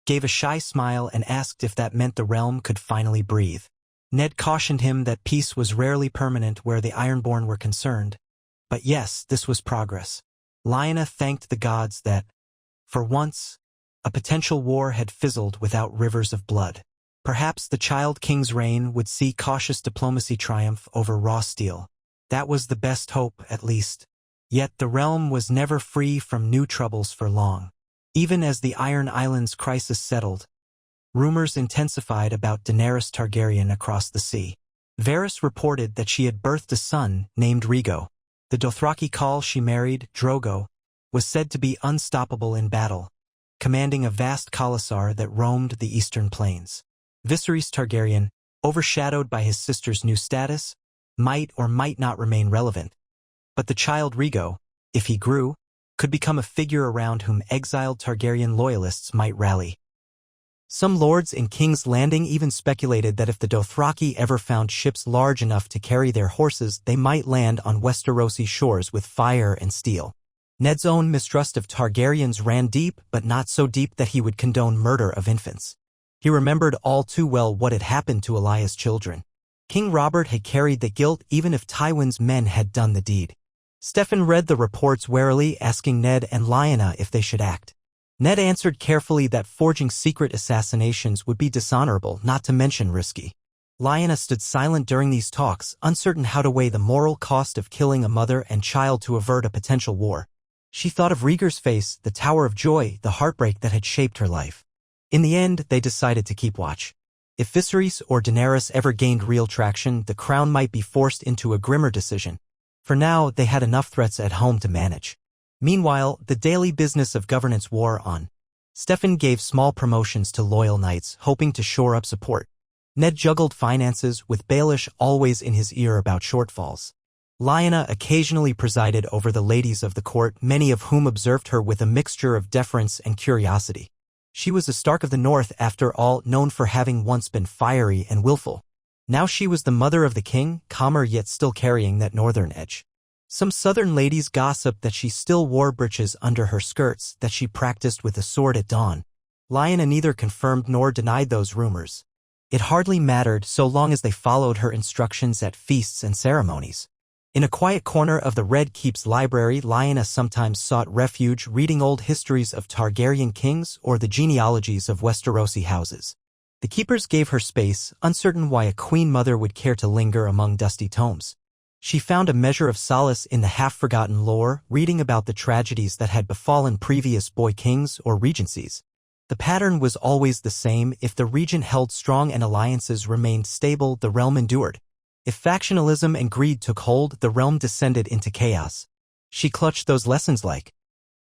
gave a shy smile and asked if that meant the realm could finally breathe. Ned cautioned him that peace was rarely permanent where the Ironborn were concerned. But yes, this was progress. Lyanna thanked the gods that, for once, a potential war had fizzled without rivers of blood. Perhaps the Child King's reign would see cautious diplomacy triumph over raw steel. That was the best hope, at least. Yet the realm was never free from new troubles for long. Even as the Iron Islands crisis settled, rumors intensified about Daenerys Targaryen across the sea. Varys reported that she had birthed a son named Rhaego. The Dothraki Khal she married, Drogo, was said to be unstoppable in battle, commanding a vast khalasar that roamed the eastern plains. Viserys Targaryen, overshadowed by his sister's new status, might or might not remain relevant. But the child Rhaego, if he grew, could become a figure around whom exiled Targaryen loyalists might rally. Some lords in King's Landing even speculated that if the Dothraki ever found ships large enough to carry their horses, they might land on Westerosi shores with fire and steel. Ned's own mistrust of Targaryens ran deep, but not so deep that he would condone murder of infants. He remembered all too well what had happened to Elaya's children. King Robert had carried the guilt even if Tywin's men had done the deed. Steffan read the reports warily, asking Ned and Lyanna if they should act. Ned answered carefully that forging secret assassinations would be dishonorable, not to mention risky. Lyanna stood silent during these talks, uncertain how to weigh the moral cost of killing a mother and child to avert a potential war. She thought of Rhaegar's face, the Tower of Joy, the heartbreak that had shaped her life. In the end, they decided to keep watch. If Viserys or Daenerys ever gained real traction, the crown might be forced into a grimmer decision. For now, they had enough threats at home to manage. Meanwhile, the daily business of governance wore on. Steffan gave small promotions to loyal knights, hoping to shore up support. Ned juggled finances, with Baelish always in his ear about shortfalls. Lyanna occasionally presided over the ladies of the court, many of whom observed her with a mixture of deference and curiosity. She was a Stark of the North, after all, known for having once been fiery and willful. Now she was the mother of the king, calmer yet still carrying that northern edge. Some southern ladies gossiped that she still wore breeches under her skirts, that she practiced with a sword at dawn. Lyanna neither confirmed nor denied those rumors. It hardly mattered so long as they followed her instructions at feasts and ceremonies. In a quiet corner of the Red Keep's library, Lyanna sometimes sought refuge reading old histories of Targaryen kings or the genealogies of Westerosi houses. The keepers gave her space, uncertain why a queen mother would care to linger among dusty tomes. She found a measure of solace in the half-forgotten lore, reading about the tragedies that had befallen previous boy kings or regencies. The pattern was always the same: if the regent held strong and alliances remained stable, the realm endured. If factionalism and greed took hold, the realm descended into chaos. She clutched those lessons like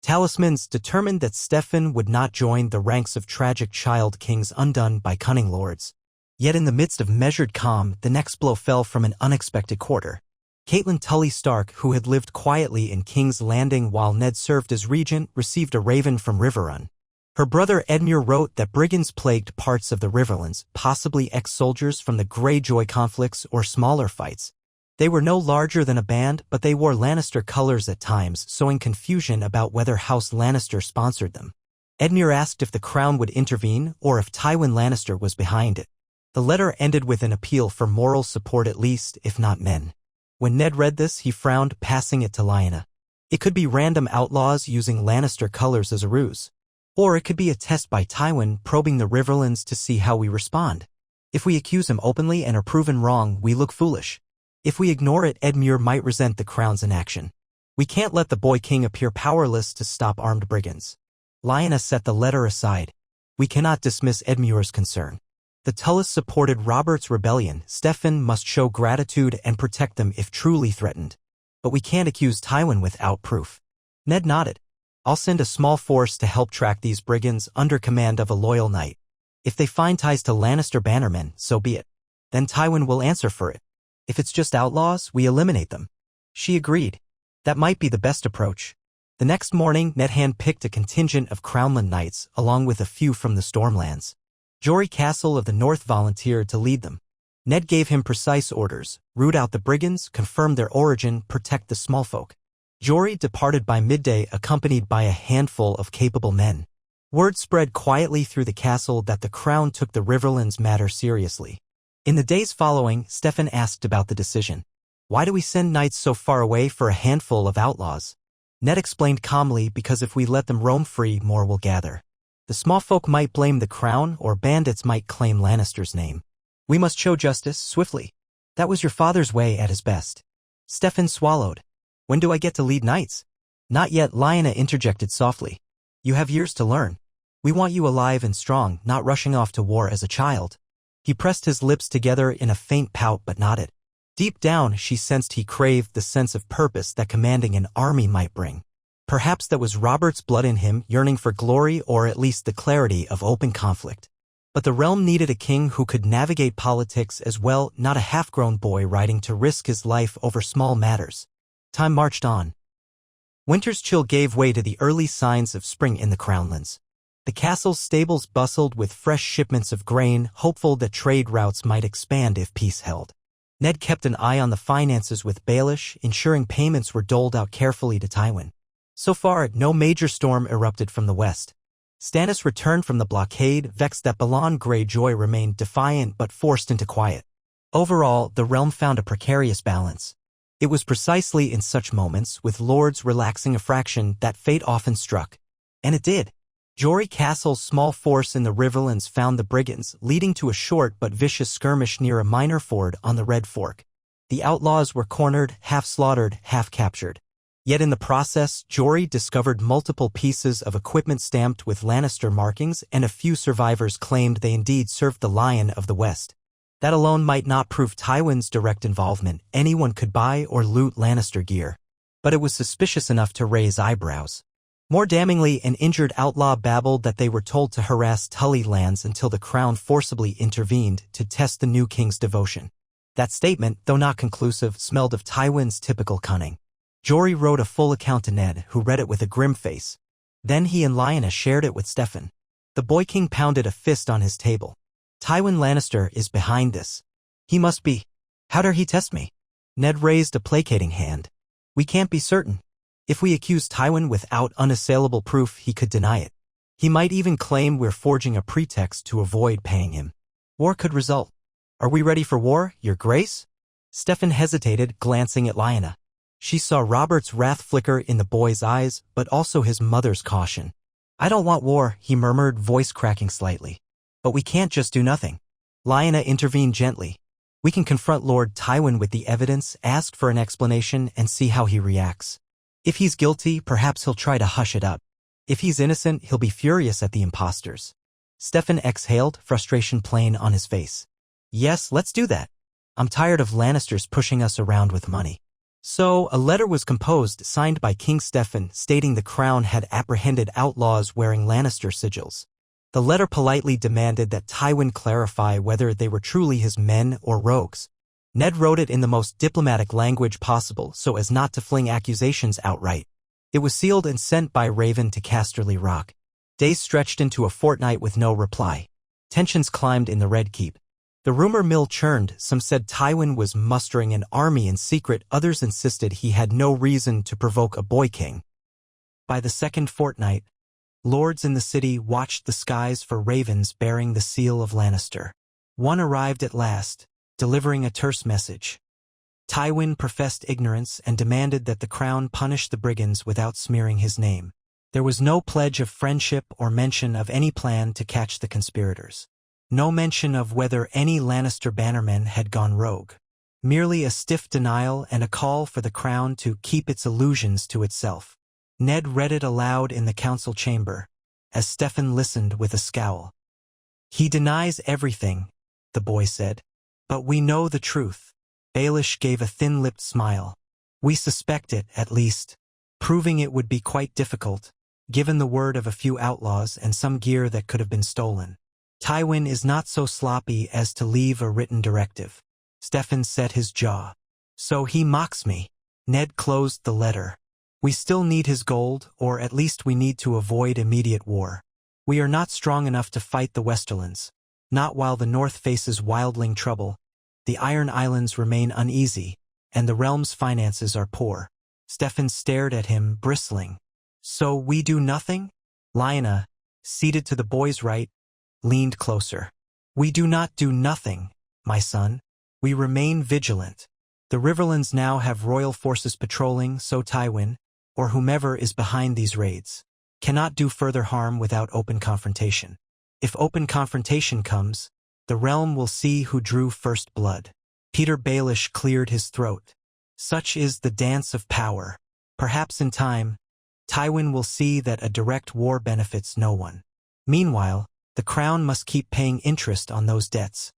Talismans determined that Stefan would not join the ranks of tragic child kings undone by cunning lords. Yet in the midst of measured calm, the next blow fell from an unexpected quarter. Catelyn Tully Stark, who had lived quietly in King's Landing while Ned served as regent, received a raven from Riverrun. Her brother Edmure wrote that brigands plagued parts of the Riverlands, possibly ex-soldiers from the Greyjoy conflicts or smaller fights. They were no larger than a band, but they wore Lannister colors at times, sowing confusion about whether House Lannister sponsored them. Edmure asked if the crown would intervene or if Tywin Lannister was behind it. The letter ended with an appeal for moral support at least, if not men. When Ned read this, he frowned, passing it to Lyanna. It could be random outlaws using Lannister colors as a ruse. Or it could be a test by Tywin probing the Riverlands to see how we respond. If we accuse him openly and are proven wrong, we look foolish. If we ignore it, Edmure might resent the crown's inaction. We can't let the boy king appear powerless to stop armed brigands. Lyanna set the letter aside. We cannot dismiss Edmure's concern. The Tullys supported Robert's rebellion. Stefan must show gratitude and protect them if truly threatened. But we can't accuse Tywin without proof. Ned nodded. I'll send a small force to help track these brigands under command of a loyal knight. If they find ties to Lannister bannermen, so be it. Then Tywin will answer for it. If it's just outlaws, we eliminate them. She agreed. That might be the best approach. The next morning, Ned handpicked a contingent of Crownland knights, along with a few from the Stormlands. Jory Castle of the North volunteered to lead them. Ned gave him precise orders: root out the brigands, confirm their origin, protect the small folk. Jory departed by midday, accompanied by a handful of capable men. Word spread quietly through the castle that the crown took the Riverlands matter seriously. In the days following, Stefan asked about the decision. Why do we send knights so far away for a handful of outlaws? Ned explained calmly, because if we let them roam free, more will gather. The small folk might blame the crown, or bandits might claim Lannister's name. We must show justice swiftly. That was your father's way at his best. Stefan swallowed. When do I get to lead knights? Not yet, Lyanna interjected softly. You have years to learn. We want you alive and strong, not rushing off to war as a child. He pressed his lips together in a faint pout but nodded. Deep down, she sensed he craved the sense of purpose that commanding an army might bring. Perhaps that was Robert's blood in him, yearning for glory or at least the clarity of open conflict. But the realm needed a king who could navigate politics as well, not a half-grown boy riding to risk his life over small matters. Time marched on. Winter's chill gave way to the early signs of spring in the Crownlands. The castle's stables bustled with fresh shipments of grain, hopeful that trade routes might expand if peace held. Ned kept an eye on the finances with Baelish, ensuring payments were doled out carefully to Tywin. So far, no major storm erupted from the west. Stannis returned from the blockade, vexed that Balon Greyjoy remained defiant but forced into quiet. Overall, the realm found a precarious balance. It was precisely in such moments, with lords relaxing a fraction, that fate often struck. And it did. Jory Castle's small force in the Riverlands found the brigands, leading to a short but vicious skirmish near a minor ford on the Red Fork. The outlaws were cornered, half slaughtered, half captured. Yet in the process, Jory discovered multiple pieces of equipment stamped with Lannister markings, and a few survivors claimed they indeed served the Lion of the West. That alone might not prove Tywin's direct involvement. Anyone could buy or loot Lannister gear. But it was suspicious enough to raise eyebrows. More damningly, an injured outlaw babbled that they were told to harass Tully lands until the crown forcibly intervened to test the new king's devotion. That statement, though not conclusive, smelled of Tywin's typical cunning. Jory wrote a full account to Ned, who read it with a grim face. Then he and Lyanna shared it with Stefan. The boy king pounded a fist on his table. Tywin Lannister is behind this. He must be. How dare he test me? Ned raised a placating hand. We can't be certain. If we accuse Tywin without unassailable proof, he could deny it. He might even claim we're forging a pretext to avoid paying him. War could result. Are we ready for war, Your Grace? Stefan hesitated, glancing at Lyanna. She saw Robert's wrath flicker in the boy's eyes, but also his mother's caution. I don't want war, he murmured, voice cracking slightly. But we can't just do nothing. Lyanna intervened gently. We can confront Lord Tywin with the evidence, ask for an explanation, and see how he reacts. If he's guilty, perhaps he'll try to hush it up. If he's innocent, he'll be furious at the imposters. Stefan exhaled, frustration plain on his face. Yes, let's do that. I'm tired of Lannisters pushing us around with money. So, a letter was composed, signed by King Stefan, stating the crown had apprehended outlaws wearing Lannister sigils. The letter politely demanded that Tywin clarify whether they were truly his men or rogues. Ned wrote it in the most diplomatic language possible so as not to fling accusations outright. It was sealed and sent by Raven to Casterly Rock. Days stretched into a fortnight with no reply. Tensions climbed in the Red Keep. The rumor mill churned. Some said Tywin was mustering an army in secret, others insisted he had no reason to provoke a boy king. By the second fortnight, lords in the city watched the skies for ravens bearing the seal of Lannister. One arrived at last, delivering a terse message. Tywin professed ignorance and demanded that the crown punish the brigands without smearing his name. There was no pledge of friendship or mention of any plan to catch the conspirators. No mention of whether any Lannister bannermen had gone rogue. Merely a stiff denial and a call for the crown to keep its illusions to itself. Ned read it aloud in the council chamber, as Stefan listened with a scowl. "He denies everything," the boy said. "But we know the truth." Baelish gave a thin-lipped smile. "We suspect it, at least. Proving it would be quite difficult, given the word of a few outlaws and some gear that could have been stolen. Tywin is not so sloppy as to leave a written directive." Stefan set his jaw. "So he mocks me." Ned closed the letter. "We still need his gold, or at least we need to avoid immediate war. We are not strong enough to fight the Westerlands. Not while the North faces wildling trouble. The Iron Islands remain uneasy, and the realm's finances are poor." Stefan stared at him, bristling. "So we do nothing?" Lyanna, seated to the boy's right, leaned closer. "We do not do nothing, my son. We remain vigilant. The Riverlands now have royal forces patrolling, so Tywin, or whomever is behind these raids, cannot do further harm without open confrontation. If open confrontation comes, the realm will see who drew first blood." Peter Baelish cleared his throat. "Such is the dance of power. Perhaps in time, Tywin will see that a direct war benefits no one. Meanwhile, the crown must keep paying interest on those debts,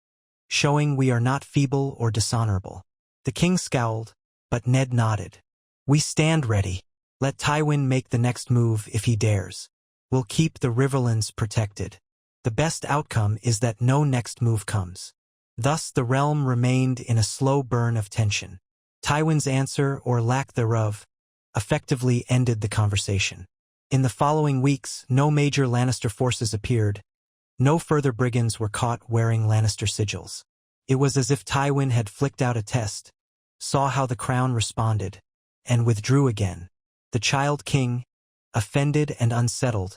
showing we are not feeble or dishonorable." The king scowled, but Ned nodded. "We stand ready. Let Tywin make the next move if he dares. We'll keep the Riverlands protected. The best outcome is that no next move comes." Thus the realm remained in a slow burn of tension. Tywin's answer, or lack thereof, effectively ended the conversation. In the following weeks, no major Lannister forces appeared. No further brigands were caught wearing Lannister sigils. It was as if Tywin had flicked out a test, saw how the crown responded, and withdrew again. The child king, offended and unsettled,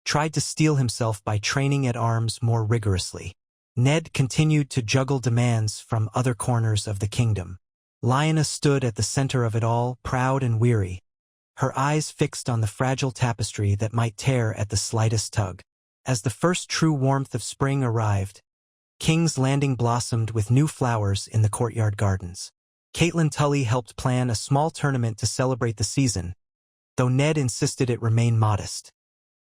tried to steel himself by training at arms more rigorously. Ned continued to juggle demands from other corners of the kingdom. Lyanna stood at the center of it all, proud and weary, her eyes fixed on the fragile tapestry that might tear at the slightest tug. As the first true warmth of spring arrived, King's Landing blossomed with new flowers in the courtyard gardens. Caitlin Tully helped plan a small tournament to celebrate the season, though Ned insisted it remain modest.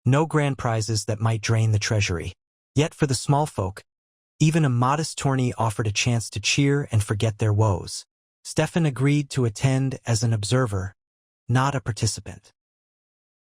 No grand prizes that might drain the treasury. Yet for the small folk, even a modest tourney offered a chance to cheer and forget their woes. Stefan agreed to attend as an observer, not a participant.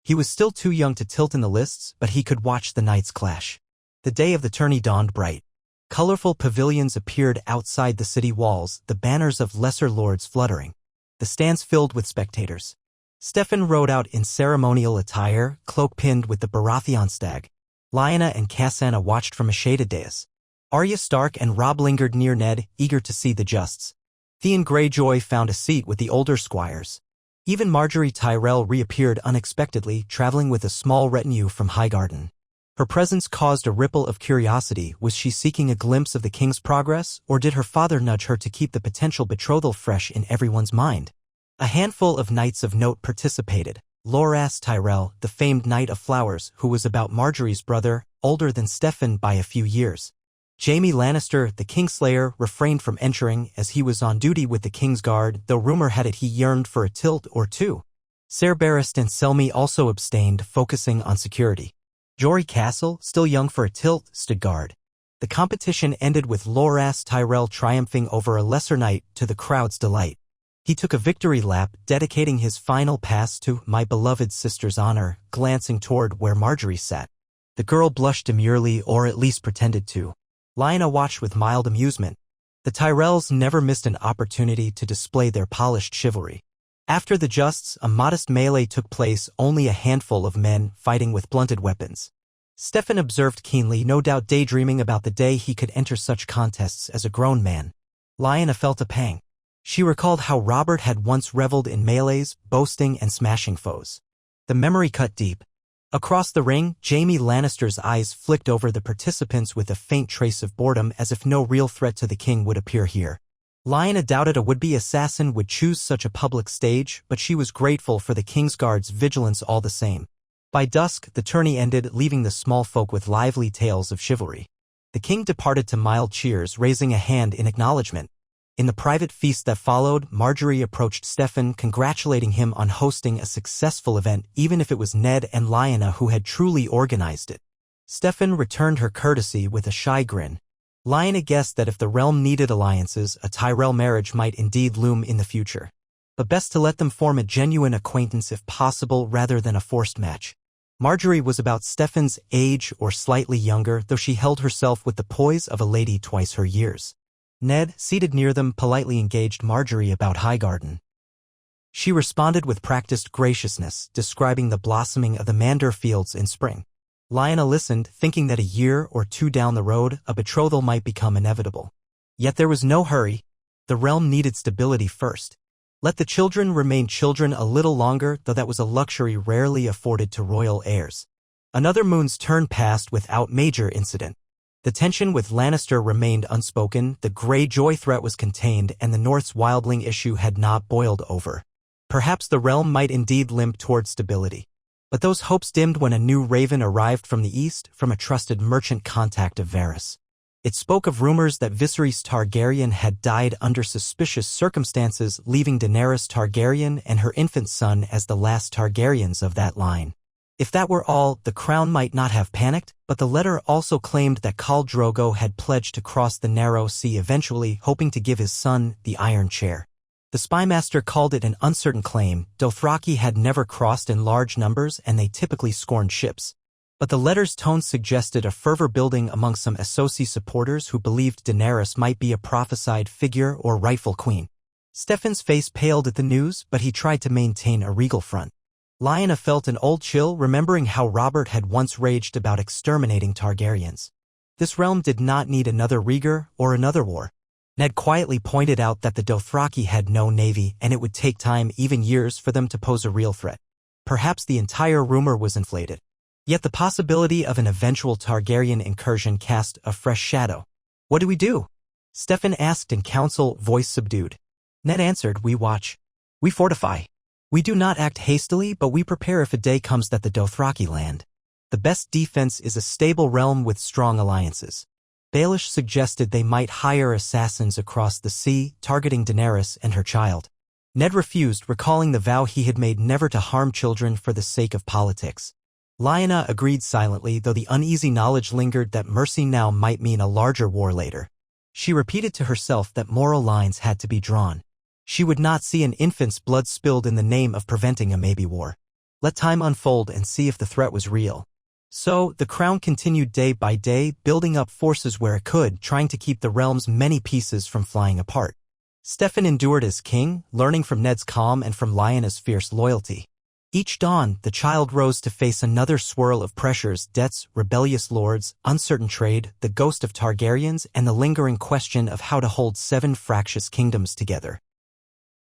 He was still too young to tilt in the lists, but he could watch the knights clash. The day of the tourney dawned bright. Colorful pavilions appeared outside the city walls, the banners of lesser lords fluttering. The stands filled with spectators. Stefan rode out in ceremonial attire, cloak pinned with the Baratheon stag. Lyanna and Cassanna watched from a shaded dais. Arya Stark and Robb lingered near Ned, eager to see the justs. Theon Greyjoy found a seat with the older squires. Even Marjorie Tyrell reappeared unexpectedly, traveling with a small retinue from Highgarden. Her presence caused a ripple of curiosity. Was she seeking a glimpse of the king's progress, or did her father nudge her to keep the potential betrothal fresh in everyone's mind? A handful of knights of note participated. Loras Tyrell, the famed Knight of Flowers, who was about Marjorie's brother, older than Stefan by a few years. Jaime Lannister, the Kingslayer, refrained from entering as he was on duty with the King's Guard, though rumor had it he yearned for a tilt or two. Ser Barristan and Selmy also abstained, focusing on security. Jory Castle, still young for a tilt, stood guard. The competition ended with Loras Tyrell triumphing over a lesser knight to the crowd's delight. He took a victory lap, dedicating his final pass to my beloved sister's honor, glancing toward where Marjorie sat. The girl blushed demurely, or at least pretended to. Lyanna watched with mild amusement. The Tyrells never missed an opportunity to display their polished chivalry. After the justs, a modest melee took place, only a handful of men fighting with blunted weapons. Stefan observed keenly, no doubt daydreaming about the day he could enter such contests as a grown man. Lyanna felt a pang. She recalled how Robert had once reveled in melees, boasting and smashing foes. The memory cut deep. Across the ring, Jaime Lannister's eyes flicked over the participants with a faint trace of boredom, as if no real threat to the king would appear here. Lyanna doubted a would-be assassin would choose such a public stage, but she was grateful for the Kingsguard's vigilance all the same. By dusk, the tourney ended, leaving the small folk with lively tales of chivalry. The king departed to mild cheers, raising a hand in acknowledgement. In the private feast that followed, Marjorie approached Stefan, congratulating him on hosting a successful event, even if it was Ned and Lyanna who had truly organized it. Stefan returned her courtesy with a shy grin. Lyanna guessed that if the realm needed alliances, a Tyrell marriage might indeed loom in the future. But best to let them form a genuine acquaintance if possible, rather than a forced match. Marjorie was about Stefan's age or slightly younger, though she held herself with the poise of a lady twice her years. Ned, seated near them, politely engaged Marjorie about Highgarden. She responded with practiced graciousness, describing the blossoming of the Mandor fields in spring. Lyanna listened, thinking that a year or two down the road, a betrothal might become inevitable. Yet there was no hurry. The realm needed stability first. Let the children remain children a little longer, though that was a luxury rarely afforded to royal heirs. Another moon's turn passed without major incident. The tension with Lannister remained unspoken, the Greyjoy threat was contained, and the North's wildling issue had not boiled over. Perhaps the realm might indeed limp toward stability. But those hopes dimmed when a new raven arrived from the east, from a trusted merchant contact of Varys. It spoke of rumors that Viserys Targaryen had died under suspicious circumstances, leaving Daenerys Targaryen and her infant son as the last Targaryens of that line. If that were all, the crown might not have panicked, but the letter also claimed that Khal Drogo had pledged to cross the narrow sea eventually, hoping to give his son the Iron Chair. The spymaster called it an uncertain claim. Dothraki had never crossed in large numbers, and they typically scorned ships. But the letter's tone suggested a fervor building among some Essosi supporters who believed Daenerys might be a prophesied figure or rightful queen. Stefan's face paled at the news, but he tried to maintain a regal front. Lyanna felt an old chill, remembering how Robert had once raged about exterminating Targaryens. This realm did not need another Rhaegar or another war. Ned quietly pointed out that the Dothraki had no navy, and it would take time, even years, for them to pose a real threat. Perhaps the entire rumor was inflated. Yet the possibility of an eventual Targaryen incursion cast a fresh shadow. "What do we do?" Stefan asked in council, voice subdued. Ned answered, "We watch. We fortify. We do not act hastily, but we prepare if a day comes that the Dothraki land. The best defense is a stable realm with strong alliances." Baelish suggested they might hire assassins across the sea, targeting Daenerys and her child. Ned refused, recalling the vow he had made never to harm children for the sake of politics. Lyanna agreed silently, though the uneasy knowledge lingered that mercy now might mean a larger war later. She repeated to herself that moral lines had to be drawn. She would not see an infant's blood spilled in the name of preventing a maybe war. Let time unfold and see if the threat was real. So, the crown continued day by day, building up forces where it could, trying to keep the realm's many pieces from flying apart. Stefan endured as king, learning from Ned's calm and from Lyanna's fierce loyalty. Each dawn, the child rose to face another swirl of pressures: debts, rebellious lords, uncertain trade, the ghost of Targaryens, and the lingering question of how to hold 7 fractious kingdoms together.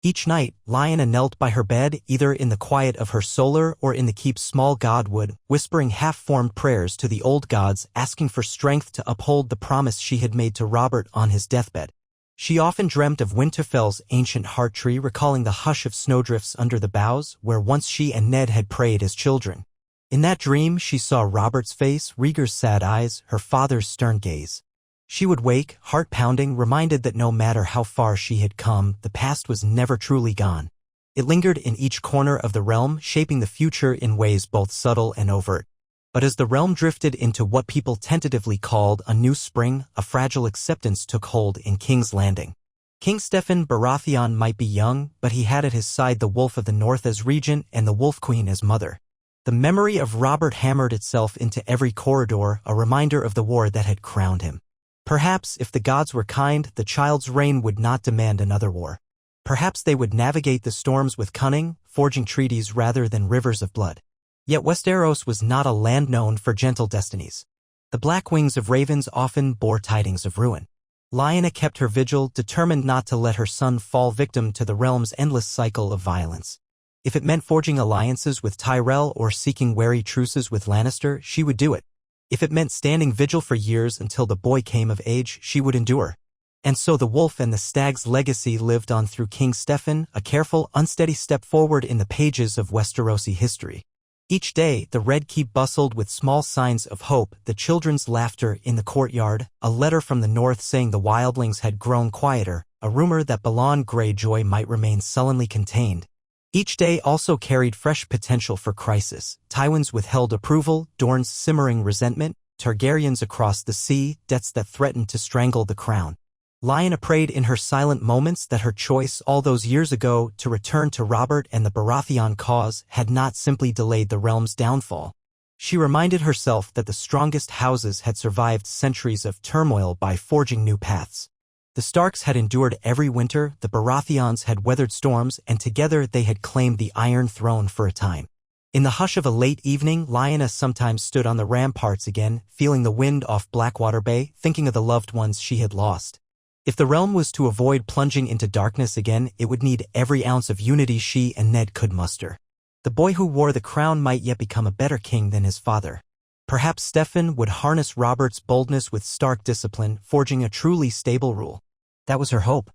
Each night, Lyanna knelt by her bed, either in the quiet of her solar or in the keep's small godwood, whispering half-formed prayers to the old gods, asking for strength to uphold the promise she had made to Robert on his deathbed. She often dreamt of Winterfell's ancient heart tree, recalling the hush of snowdrifts under the boughs, where once she and Ned had prayed as children. In that dream, she saw Robert's face, Rhaegar's sad eyes, her father's stern gaze. She would wake, heart pounding, reminded that no matter how far she had come, the past was never truly gone. It lingered in each corner of the realm, shaping the future in ways both subtle and overt. But as the realm drifted into what people tentatively called a new spring, a fragile acceptance took hold in King's Landing. King Stefan Baratheon might be young, but he had at his side the Wolf of the North as regent and the Wolf Queen as mother. The memory of Robert hammered itself into every corridor, a reminder of the war that had crowned him. Perhaps, if the gods were kind, the child's reign would not demand another war. Perhaps they would navigate the storms with cunning, forging treaties rather than rivers of blood. Yet Westeros was not a land known for gentle destinies. The black wings of ravens often bore tidings of ruin. Lyanna kept her vigil, determined not to let her son fall victim to the realm's endless cycle of violence. If it meant forging alliances with Tyrell or seeking wary truces with Lannister, she would do it. If it meant standing vigil for years until the boy came of age, she would endure. And so the wolf and the stag's legacy lived on through King Stefan, a careful, unsteady step forward in the pages of Westerosi history. Each day, the Red Keep bustled with small signs of hope, the children's laughter in the courtyard, a letter from the north saying the wildlings had grown quieter, a rumor that Balon Greyjoy might remain sullenly contained. Each day also carried fresh potential for crisis, Tywin's withheld approval, Dorne's simmering resentment, Targaryens across the sea, debts that threatened to strangle the crown. Lyanna prayed in her silent moments that her choice all those years ago to return to Robert and the Baratheon cause had not simply delayed the realm's downfall. She reminded herself that the strongest houses had survived centuries of turmoil by forging new paths. The Starks had endured every winter, the Baratheons had weathered storms, and together they had claimed the Iron Throne for a time. In the hush of a late evening, Lyanna sometimes stood on the ramparts again, feeling the wind off Blackwater Bay, thinking of the loved ones she had lost. If the realm was to avoid plunging into darkness again, it would need every ounce of unity she and Ned could muster. The boy who wore the crown might yet become a better king than his father. Perhaps Stefan would harness Robert's boldness with Stark discipline, forging a truly stable rule. That was her hope.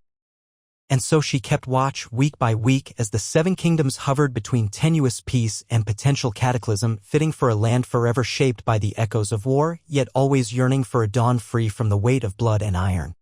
And so she kept watch week by week as the Seven Kingdoms hovered between tenuous peace and potential cataclysm, fitting for a land forever shaped by the echoes of war, yet always yearning for a dawn free from the weight of blood and iron.